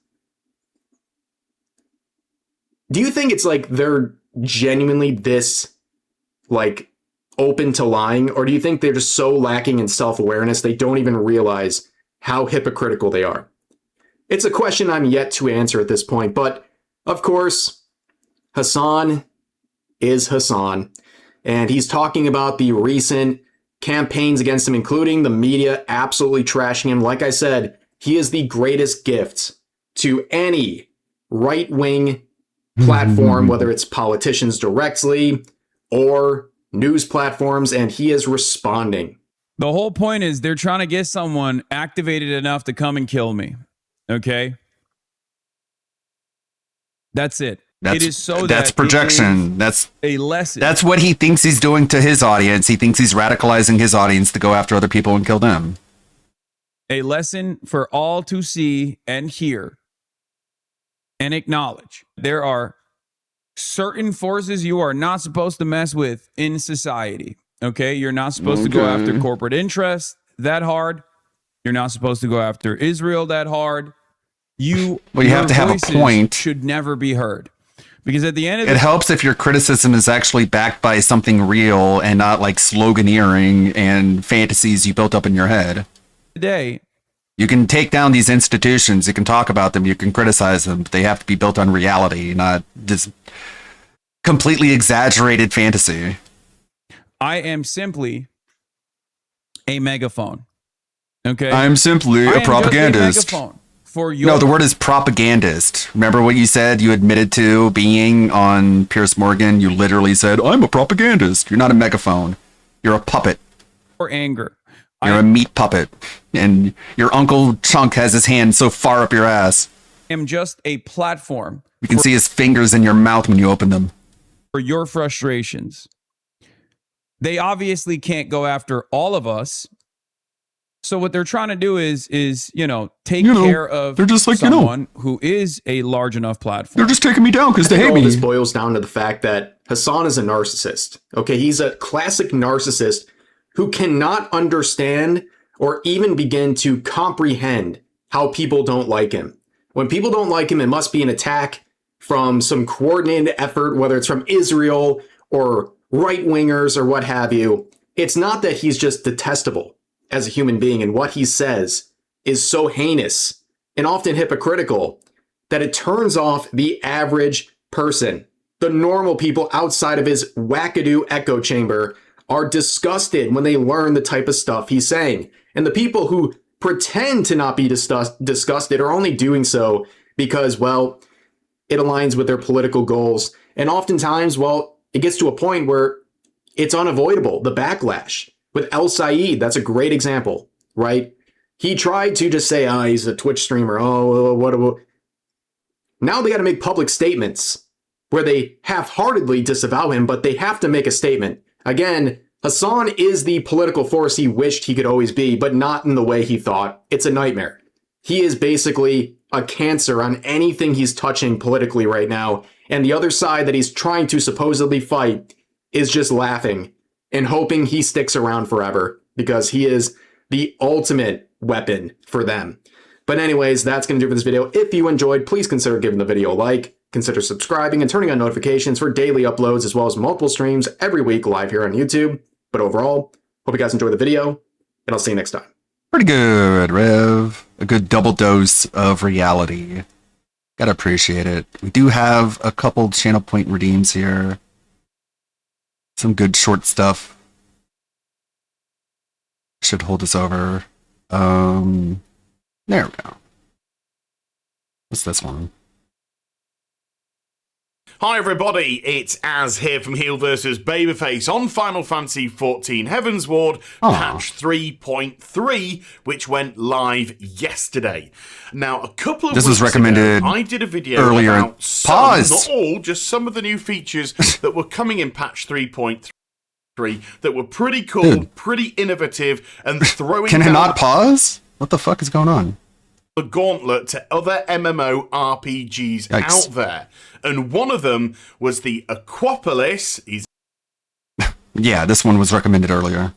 Do you think it's like they're genuinely this like open to lying? Or do you think they're just so lacking in self-awareness they don't even realize how hypocritical they are? It's a question I'm yet to answer at this point. But of course, Hassan is Hassan. And he's talking about the recent campaigns against him, including the media absolutely trashing him. Like I said, he is the greatest gift to any right-wing platform, whether it's politicians directly or news platforms, and he is responding. The whole point is they're trying to get someone activated enough to come and kill me. Okay? That's it. It is so that's projection. That's a lesson. That's what he thinks he's doing to his audience. He thinks he's radicalizing his audience to go after other people and kill them. A lesson for all to see and hear and acknowledge. There are certain forces you are not supposed to mess with in society. Okay? You're not supposed to go after corporate interests that hard. You're not supposed to go after Israel that hard. Well, you have to have a point. Should never be heard. Because at the end of it helps if your criticism is actually backed by something real and not like sloganeering and fantasies you built up in your head. Today, you can take down these institutions, you can talk about them, you can criticize them, but they have to be built on reality, not this completely exaggerated fantasy. I am simply a megaphone. Okay? I'm simply a propagandist. Just a megaphone for your No, the word is propagandist. Remember what you said you admitted to being on Piers Morgan? You literally said, I'm a propagandist. You're not a megaphone. You're a puppet. Or anger. You're a meat puppet. And your Uncle Chunk has his hand so far up your ass. I am just a platform. You can see his fingers in your mouth when you open them. For your frustrations. They obviously can't go after all of us. So what they're trying to do is take care of they're just like, someone who is a large enough platform. They're just taking me down because they hate me. All this boils down to the fact that Hassan is a narcissist. Okay, he's a classic narcissist who cannot understand or even begin to comprehend how people don't like him. When people don't like him, it must be an attack from some coordinated effort, whether it's from Israel or right-wingers or what have you. It's not that he's just detestable as a human being, and what he says is so heinous and often hypocritical that it turns off the average person. The normal people outside of his wackadoo echo chamber are disgusted when they learn the type of stuff he's saying. And the people who pretend to not be disgusted are only doing so because, well, it aligns with their political goals. And oftentimes, well, it gets to a point where it's unavoidable, the backlash. With El Said, that's a great example, right? He tried to just say, he's a Twitch streamer. What? Now they got to make public statements where they half-heartedly disavow him, but they have to make a statement. Again, Hassan is the political force he wished he could always be, but not in the way he thought. It's a nightmare. He is basically a cancer on anything he's touching politically right now, and the other side that he's trying to supposedly fight is just laughing and hoping he sticks around forever because he is the ultimate weapon for them. But anyways, that's going to do for this video. If you enjoyed, please consider giving the video a like, consider subscribing and turning on notifications for daily uploads as well as multiple streams every week live here on YouTube. But overall, hope you guys enjoy the video, and I'll see you next time. Pretty good, Rev. A good double dose of reality. Gotta appreciate it. We do have a couple channel point redeems here. Some good short stuff. Should hold us over. There we go. What's this one? Hi everybody, it's Az here from Heel vs Babyface on Final Fantasy XIV Heavensward patch 3.3, which went live yesterday. Now, a couple of this weeks was recommended ago, I did a video earlier. about some, not all, just some of the new features that were coming in patch 3.3 that were pretty cool, Dude. pretty innovative, and throwing Can I down not pause? What the fuck is going on? the gauntlet to other MMO RPGs Yikes. out there. And one of them was the Aquapolis, Yeah, this one was recommended earlier.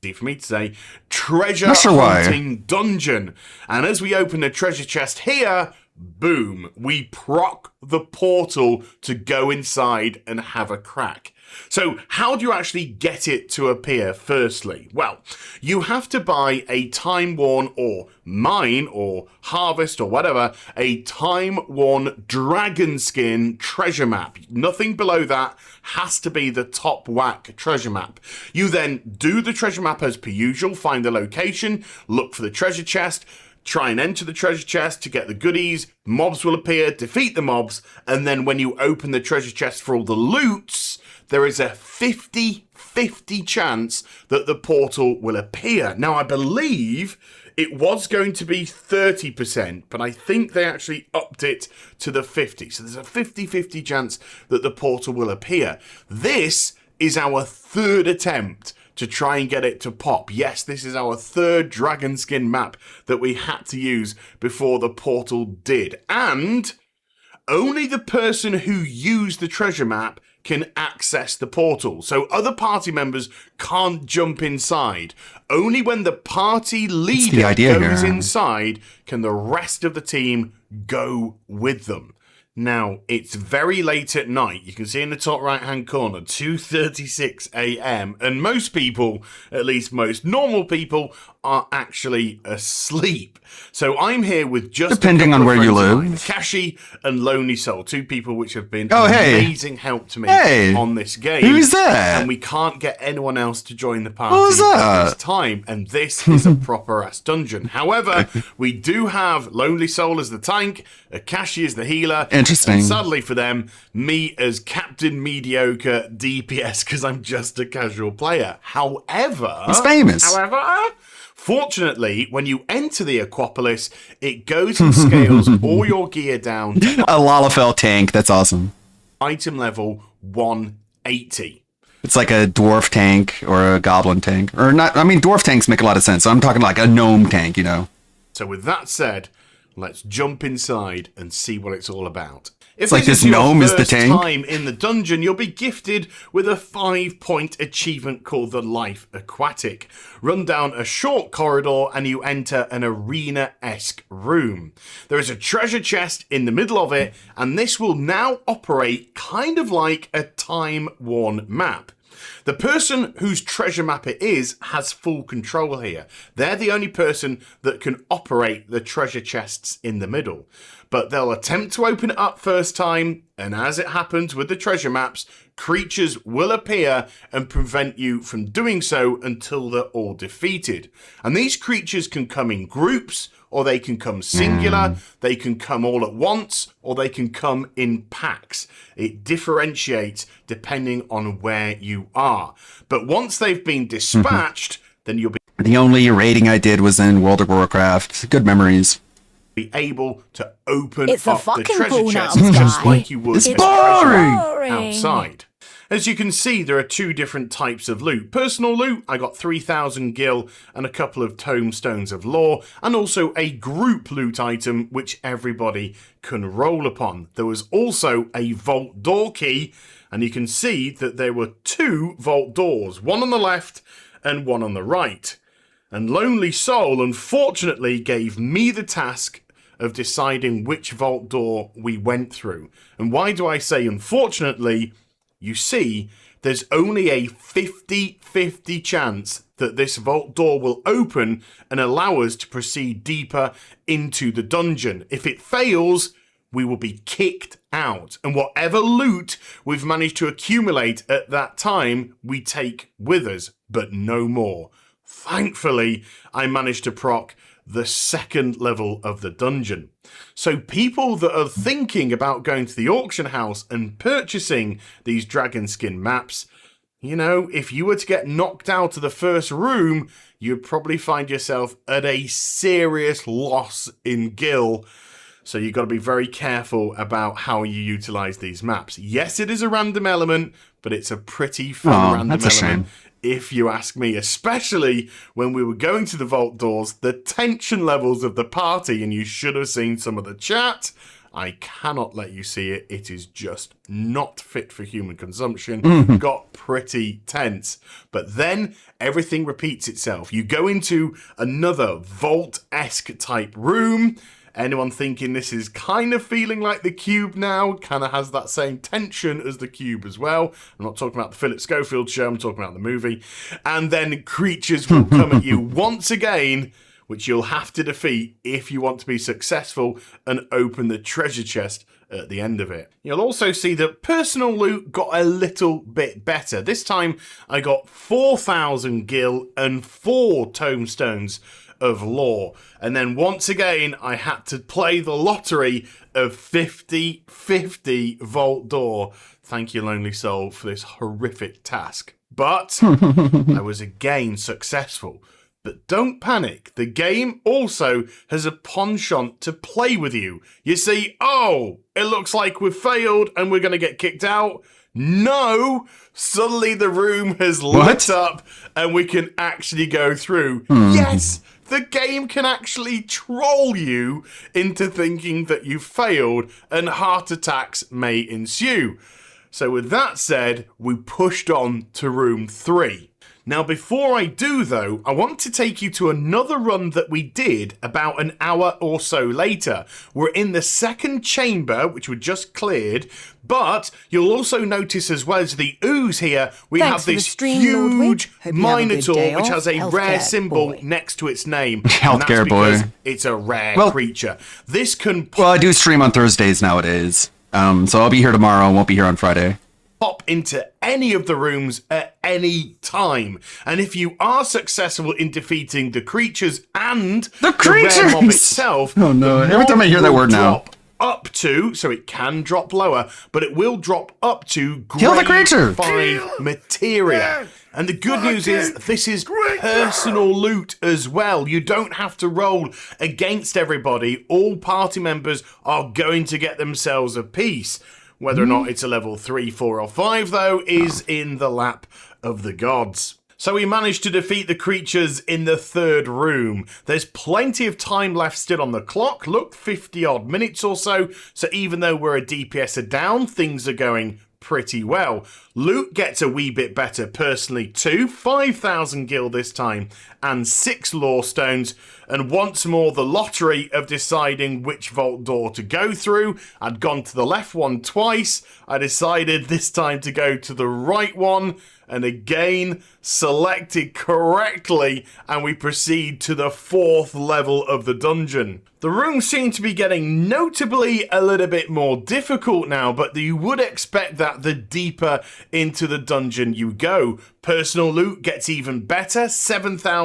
easy for me to say, treasure Not sure why. hunting dungeon. And as we open the treasure chest here, boom, we proc the portal to go inside and have a crack. So how do you actually get it to appear firstly? Well, you have to buy a time-worn or mine or harvest or whatever, a time-worn dragon skin treasure map. Nothing below that has to be the top whack treasure map. You then do the treasure map as per usual, find the location, look for the treasure chest, try and enter the treasure chest to get the goodies, mobs will appear, defeat the mobs, and then when you open the treasure chest for all the loots, there is a 50-50 chance that the portal will appear. Now, I believe it was going to be 30%, but I think they actually upped it to the 50. So there's a 50-50 chance that the portal will appear. This is our third attempt to try and get it to pop. Yes, this is our third dragon skin map that we had to use before the portal did. And only the person who used the treasure map can access the portal. So other party members can't jump inside. Only when the party leader goes inside can the rest of the team go with them. Now, it's very late at night. You can see in the top right-hand corner, 2:36 a.m. And most people, at least most normal people, are actually asleep. So I'm here with just depending on where you live, Kashi and Lonely Soul, two people which have been hey. amazing help to me Hey. on this game. Who's that? And we can't get anyone else to join the party Who's that? at this time. And this is a proper ass dungeon. However, we do have Lonely Soul as the tank, Kashi as the healer. Interesting. And sadly for them, me as Captain Mediocre DPS because I'm just a casual player. However, he's famous. Fortunately, when you enter the Aquapolis, it goes and scales all your gear down to a Lalafell tank. That's awesome. Item level 180. It's like a dwarf tank or a goblin tank. Or not. I mean, dwarf tanks make a lot of sense. So I'm talking like a gnome tank, you know. So with that said, let's jump inside and see what it's all about. It's like this gnome is the tank. Time in the dungeon, you'll be gifted with a 5-point achievement called the Life Aquatic. Run down a short corridor and you enter an arena-esque room. There is a treasure chest in the middle of it, and this will now operate kind of like a time-worn map. The person whose treasure map it is has full control here. They're the only person that can operate the treasure chests in the middle. But they'll attempt to open it up first time, and as it happens with the treasure maps, creatures will appear and prevent you from doing so until they're all defeated. And these creatures can come in groups, or they can come singular, they can come all at once, or they can come in packs. It differentiates depending on where you are. But once they've been dispatched, then you'll be... The only raiding I did was in World of Warcraft. Good memories. Be able to open It's a up the fucking treasure pool chest now, just guy. like you would It's a boring. treasure outside. As you can see, there are two different types of loot. Personal loot, I got 3,000 gil and a couple of tomestones of lore, and also a group loot item which everybody can roll upon. There was also a vault door key, and you can see that there were 2 vault doors, one on the left and one on the right. And Lonely Soul, unfortunately, gave me the task of deciding which vault door we went through. And why do I say unfortunately? You see, there's only a 50-50 chance that this vault door will open and allow us to proceed deeper into the dungeon. If it fails, we will be kicked out. And whatever loot we've managed to accumulate at that time, we take with us, but no more. Thankfully, I managed to proc the second level of the dungeon. So people that are thinking about going to the auction house and purchasing these dragon skin maps, you know, if you were to get knocked out of the first room, you'd probably find yourself at a serious loss in gil. So you've got to be very careful about how you utilize these maps. Yes, it is a random element, but it's a pretty fun random element. If you ask me, especially when we were going to the vault doors, the tension levels of the party, and you should have seen some of the chat. I cannot let you see it. It is just not fit for human consumption. Got pretty tense. But then everything repeats itself. You go into another vault-esque type room. Anyone thinking this is kind of feeling like the Cube now, kind of has that same tension as the Cube as well. I'm not talking about the Philip Schofield show, I'm talking about the movie. And then creatures will come at you once again, which you'll have to defeat if you want to be successful and open the treasure chest at the end of it. You'll also see that personal loot got a little bit better. This time I got 4,000 gil and 4 tomestones of lore. And then once again, I had to play the lottery of 50-50 vault door. Thank you, Lonely Soul, for this horrific task. But I was again successful. But don't panic. The game also has a penchant to play with you. You see, oh, it looks like we've failed and we're going to get kicked out. No! Suddenly the room has lit up and we can actually go through. Yes! The game can actually troll you into thinking that you've failed and heart attacks may ensue. So with that said, we pushed on to room 3. Now, before I do, though, I want to take you to another run that we did about an hour or so later. We're in the second chamber, which we just cleared, but you'll also notice as well as the ooze here, we Thanks have this for the stream, Lord huge Hope you have a good Minotaur, day which off. has a Healthcare rare symbol boy. next to its name. Healthcare and that's because boy. it's a rare Well- creature. This can Well, I do stream on Thursdays nowadays. So I'll be here tomorrow. I won't be here on Friday. pop into any of the rooms at any time. And if you are successful in defeating the creatures and the rare mob itself, Oh no! the Every time I hear that mob word will now. drop up to, so it can drop lower, but it will drop up to Kill the grade creature! 5 materia. And the good news is this is personal loot as well. You don't have to roll against everybody. All party members are going to get themselves a piece. Whether or not it's a level 3, 4, or 5, though, is in the lap of the gods. So we managed to defeat the creatures in the third room. There's plenty of time left still on the clock. Look, 50 odd minutes or so. So even though we're a DPS down, things are going pretty well. Loot gets a wee bit better personally too. 5,000 gil this time and 6 lore stones. And once more the lottery of deciding which vault door to go through. I'd gone to the left one twice. I decided this time to go to the right one. And again, selected correctly, and we proceed to the 4th level of the dungeon. The rooms seem to be getting notably a little bit more difficult now, but you would expect that the deeper into the dungeon you go. Personal loot gets even better,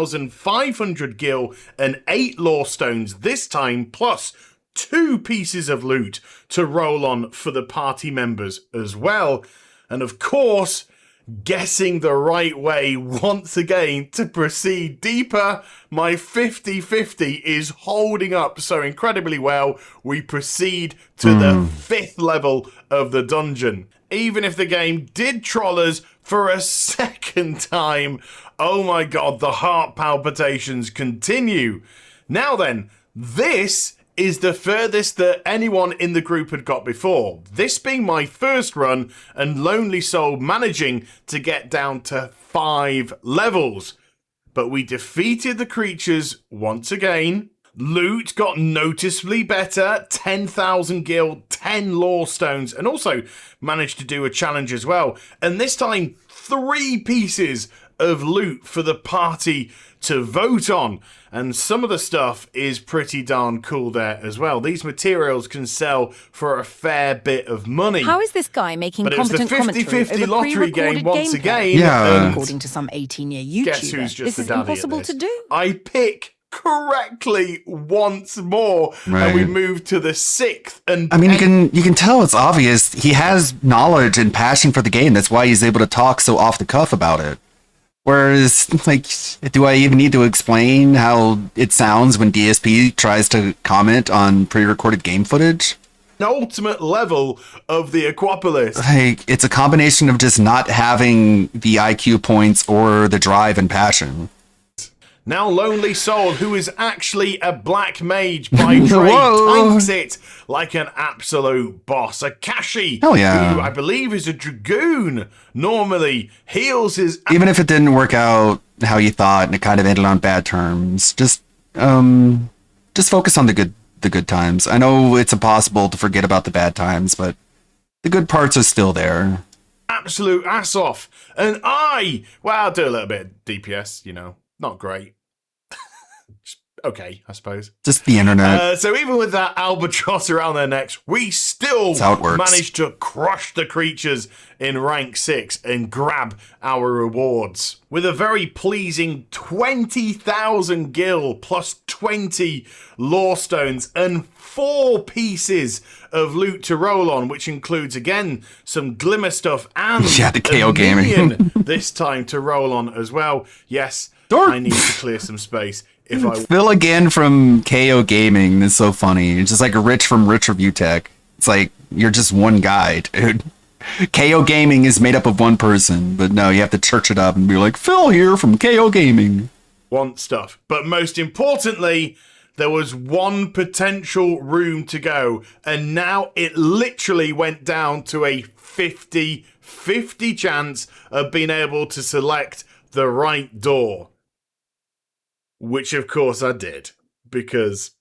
7,500 gil and 8 lore stones this time, plus 2 pieces of loot to roll on for the party members as well. And of course, guessing the right way once again to proceed deeper. My 50-50 is holding up so incredibly well. We proceed to the 5th level of the dungeon. Even if the game did troll us for a second time, oh my god, the heart palpitations continue. Now then, this is the furthest that anyone in the group had got before. This being my first run, and Lonely Soul managing to get down to 5 levels. But we defeated the creatures once again. Loot got noticeably better, 10,000 gil, 10 lore stones, and also managed to do a challenge as well. And this time, 3 pieces of loot for the party to vote on. And some of the stuff is pretty darn cool there as well. These materials can sell for a fair bit of money. How is this guy making But it was the competent commentary 50-50 over lottery pre-recorded game once gameplay? again. Yeah. and According to some 18-year YouTuber, guess who's just this the is daddy at impossible this? to do. I pick correctly once more, Right. and we move to the 6th. And I mean, you can tell it's obvious. He has knowledge and passion for the game. That's why he's able to talk so off the cuff about it. Whereas, like, do I even need to explain how it sounds when DSP tries to comment on pre-recorded game footage? an ultimate level of the Aquapolis. Like, it's a combination of just not having the IQ points or the drive and passion. Now Lonely Soul, who is actually a black mage by trade, Whoa. tanks it like an absolute boss. Akashi, Hell yeah. who I believe is a dragoon, normally heals his... Even if it didn't work out how you thought and it kind of ended on bad terms, just focus on the good times. I know it's impossible to forget about the bad times, but the good parts are still there. absolute ass off. And I'll do a little bit of DPS, you know, not great. Okay, I suppose. Just the internet. So even with that albatross around their necks, we still That's how it works. managed to crush the creatures in rank 6 and grab our rewards. With a very pleasing 20,000 gil plus 20 lore stones and 4 pieces of loot to roll on, which includes, again, some glimmer stuff and Yeah, the KO a gaming. minion this time to roll on as well. Yes, I need to clear some space. If I Phil again from KO Gaming is so funny. It's just like Rich from Rich Review Tech. It's like, you're just one guy, dude. KO Gaming is made up of one person, but no, you have to church it up and be like, Phil here from KO Gaming. want stuff. But most importantly, there was one potential room to go, and now it literally went down to a 50-50 chance of being able to select the right door. Which, of course, I did, because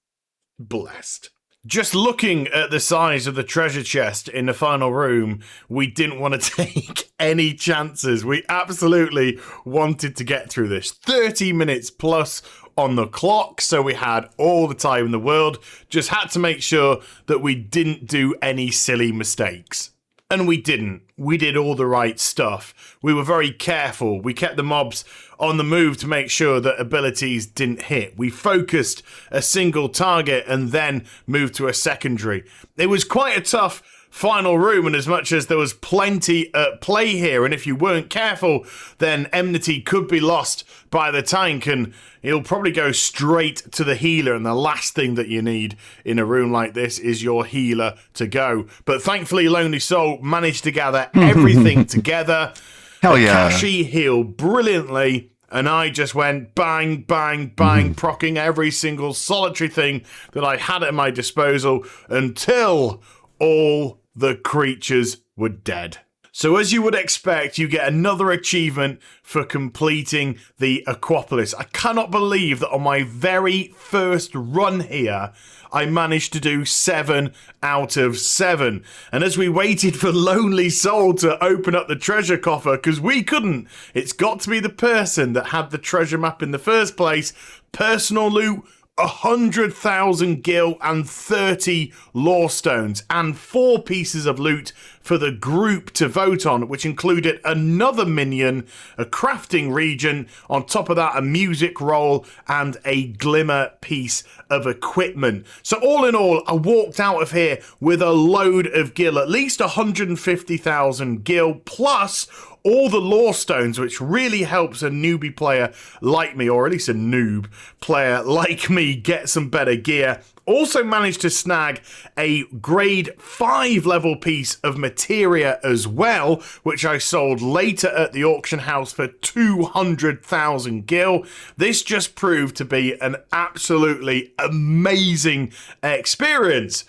blessed. Just looking at the size of the treasure chest in the final room, we didn't want to take any chances. We absolutely wanted to get through this. 30 minutes plus on the clock, so we had all the time in the world. Just had to make sure that we didn't do any silly mistakes. And we didn't. We did all the right stuff. We were very careful. We kept the mobs on the move to make sure that abilities didn't hit. We focused a single target and then moved to a secondary. It was quite a tough final room, and as much as there was plenty at play here, and if you weren't careful, then enmity could be lost by the tank, and he'll probably go straight to the healer, and the last thing that you need in a room like this is your healer to go. But thankfully, Lonely Soul managed to gather everything together. Hell yeah. Akashi healed brilliantly, and I just went bang, bang, bang, proccing every single solitary thing that I had at my disposal until all the creatures were dead. So as you would expect, you get another achievement for completing the Aquapolis. I cannot believe that on my very first run here, I managed to do 7 out of 7. And as we waited for Lonely Soul to open up the treasure coffer, because we couldn't, it's got to be the person that had the treasure map in the first place, personal loot, 100,000 gil and 30 lore stones, and 4 pieces of loot for the group to vote on, which included another minion, a crafting region, on top of that a music roll and a glimmer piece of equipment. So all in all, I walked out of here with a load of gil, at least 150,000 gil, plus all the lore stones, which really helps a newbie player like me, or at least a noob player like me, get some better gear. Also managed to snag a grade 5 level piece of materia as well, which I sold later at the auction house for 200,000 gil. This just proved to be an absolutely amazing experience,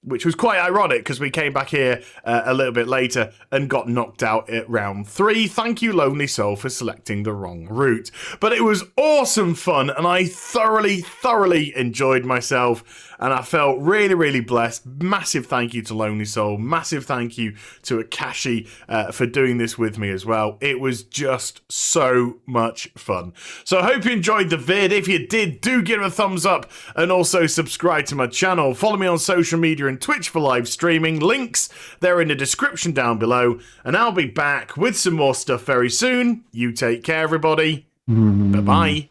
which was quite ironic because we came back here a little bit later and got knocked out at round 3. Thank you, Lonely Soul, for selecting the wrong route. But it was awesome fun, and I thoroughly enjoyed myself, and I felt really blessed. Massive thank you to Lonely Soul. Massive thank you to Akashi for doing this with me as well. It was just so much fun. So I hope you enjoyed the vid. If you did, do give it a thumbs up and also subscribe to my channel. Follow me on social media and Twitch for live streaming. Links, they're in the description down below. And I'll be back with some more stuff very soon. You take care, everybody. Bye-bye.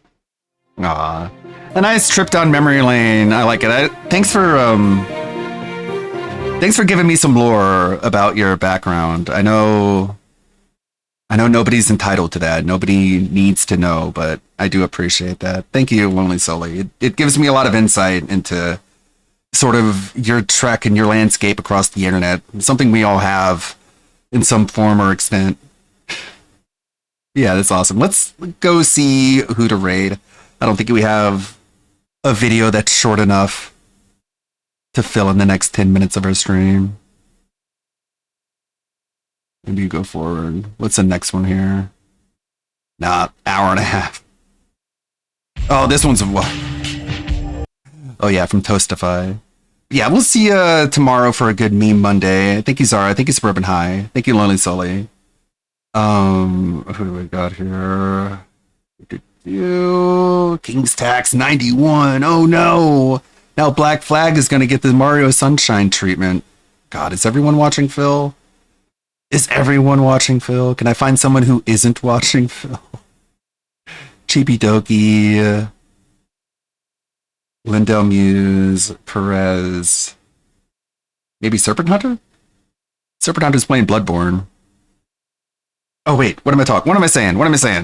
Aw, a nice trip down memory lane. I like it. Thanks for giving me some lore about your background. I know nobody's entitled to that. Nobody needs to know, but I do appreciate that. Thank you, Lonely Sully. It gives me a lot of insight into sort of your trek and your landscape across the internet. Something we all have in some form or extent. Yeah, that's awesome. Let's go see who to raid. I don't think we have a video that's short enough to fill in the next 10 minutes of our stream. Maybe you go forward. What's the next one here? Nah, hour and a half. Oh, this one's what? Oh yeah, from Toastify. Yeah, we'll see you tomorrow for a good meme Monday. Thank you, Zara. Thank you, Suburban High. Thank you, Lonely Sully. Who do we got here? King's Tax 91. Oh no! Now Black Flag is going to get the Mario Sunshine treatment. God, is everyone watching Phil? Is everyone watching Phil? Can I find someone who isn't watching Phil? Cheapy Doki, Lindell Muse, Perez, maybe Serpent Hunter? Serpent Hunter's playing Bloodborne. Oh wait, what am I talking? What am I saying?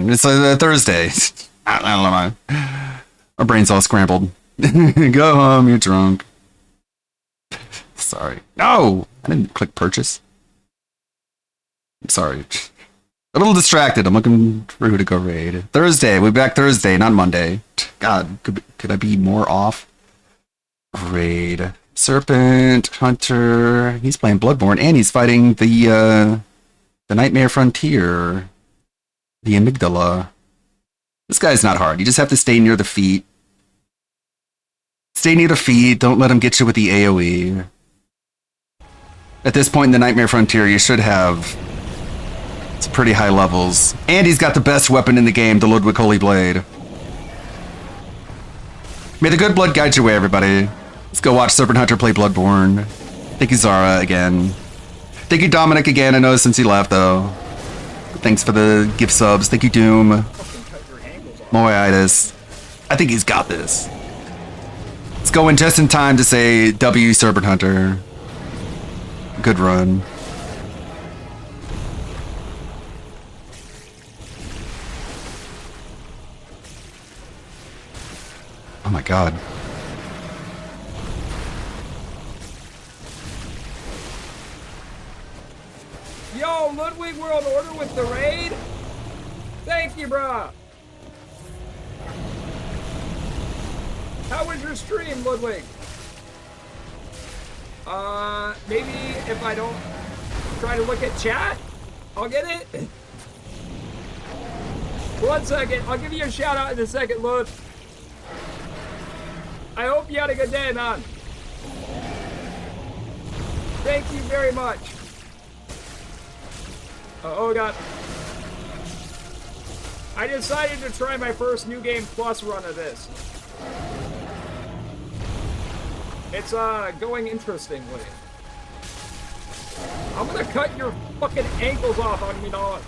It's Thursday. I don't know. My brain's all scrambled. Go home, you're drunk. Sorry. No! I didn't click purchase. I'm sorry. A little distracted. I'm looking for who to go raid. Thursday. We'll be back Thursday, not Monday. God, could I be more off? Raid. Serpent Hunter. He's playing Bloodborne, and he's fighting the Nightmare Frontier. The Amygdala. This guy's not hard. You just have to stay near the feet. Stay near the feet. Don't let him get you with the AoE. At this point in the Nightmare Frontier, you should have some pretty high levels. And he's got the best weapon in the game, the Ludwig Holy Blade. May the good blood guide your way, everybody. Let's go watch Serpent Hunter play Bloodborne. Thank you, Zara, again. Thank you, Dominic, again. I know since he left, though. Thanks for the gift subs. Thank you, Doom. Moiitis. I think he's got this. Let's go in just in time to say W Serpent Hunter. Good run. Oh my god. Yo, Ludwig World Order with the raid? Thank you, brah. How was your stream, Ludwig? Maybe if I don't try to look at chat, I'll get it. 1 second, I'll give you a shout out in a second, Lud. I hope you had a good day, man. Thank you very much. Oh god. I decided to try my first New Game Plus run of this. It's going interestingly. I'm gonna cut your fucking ankles off on me, dog.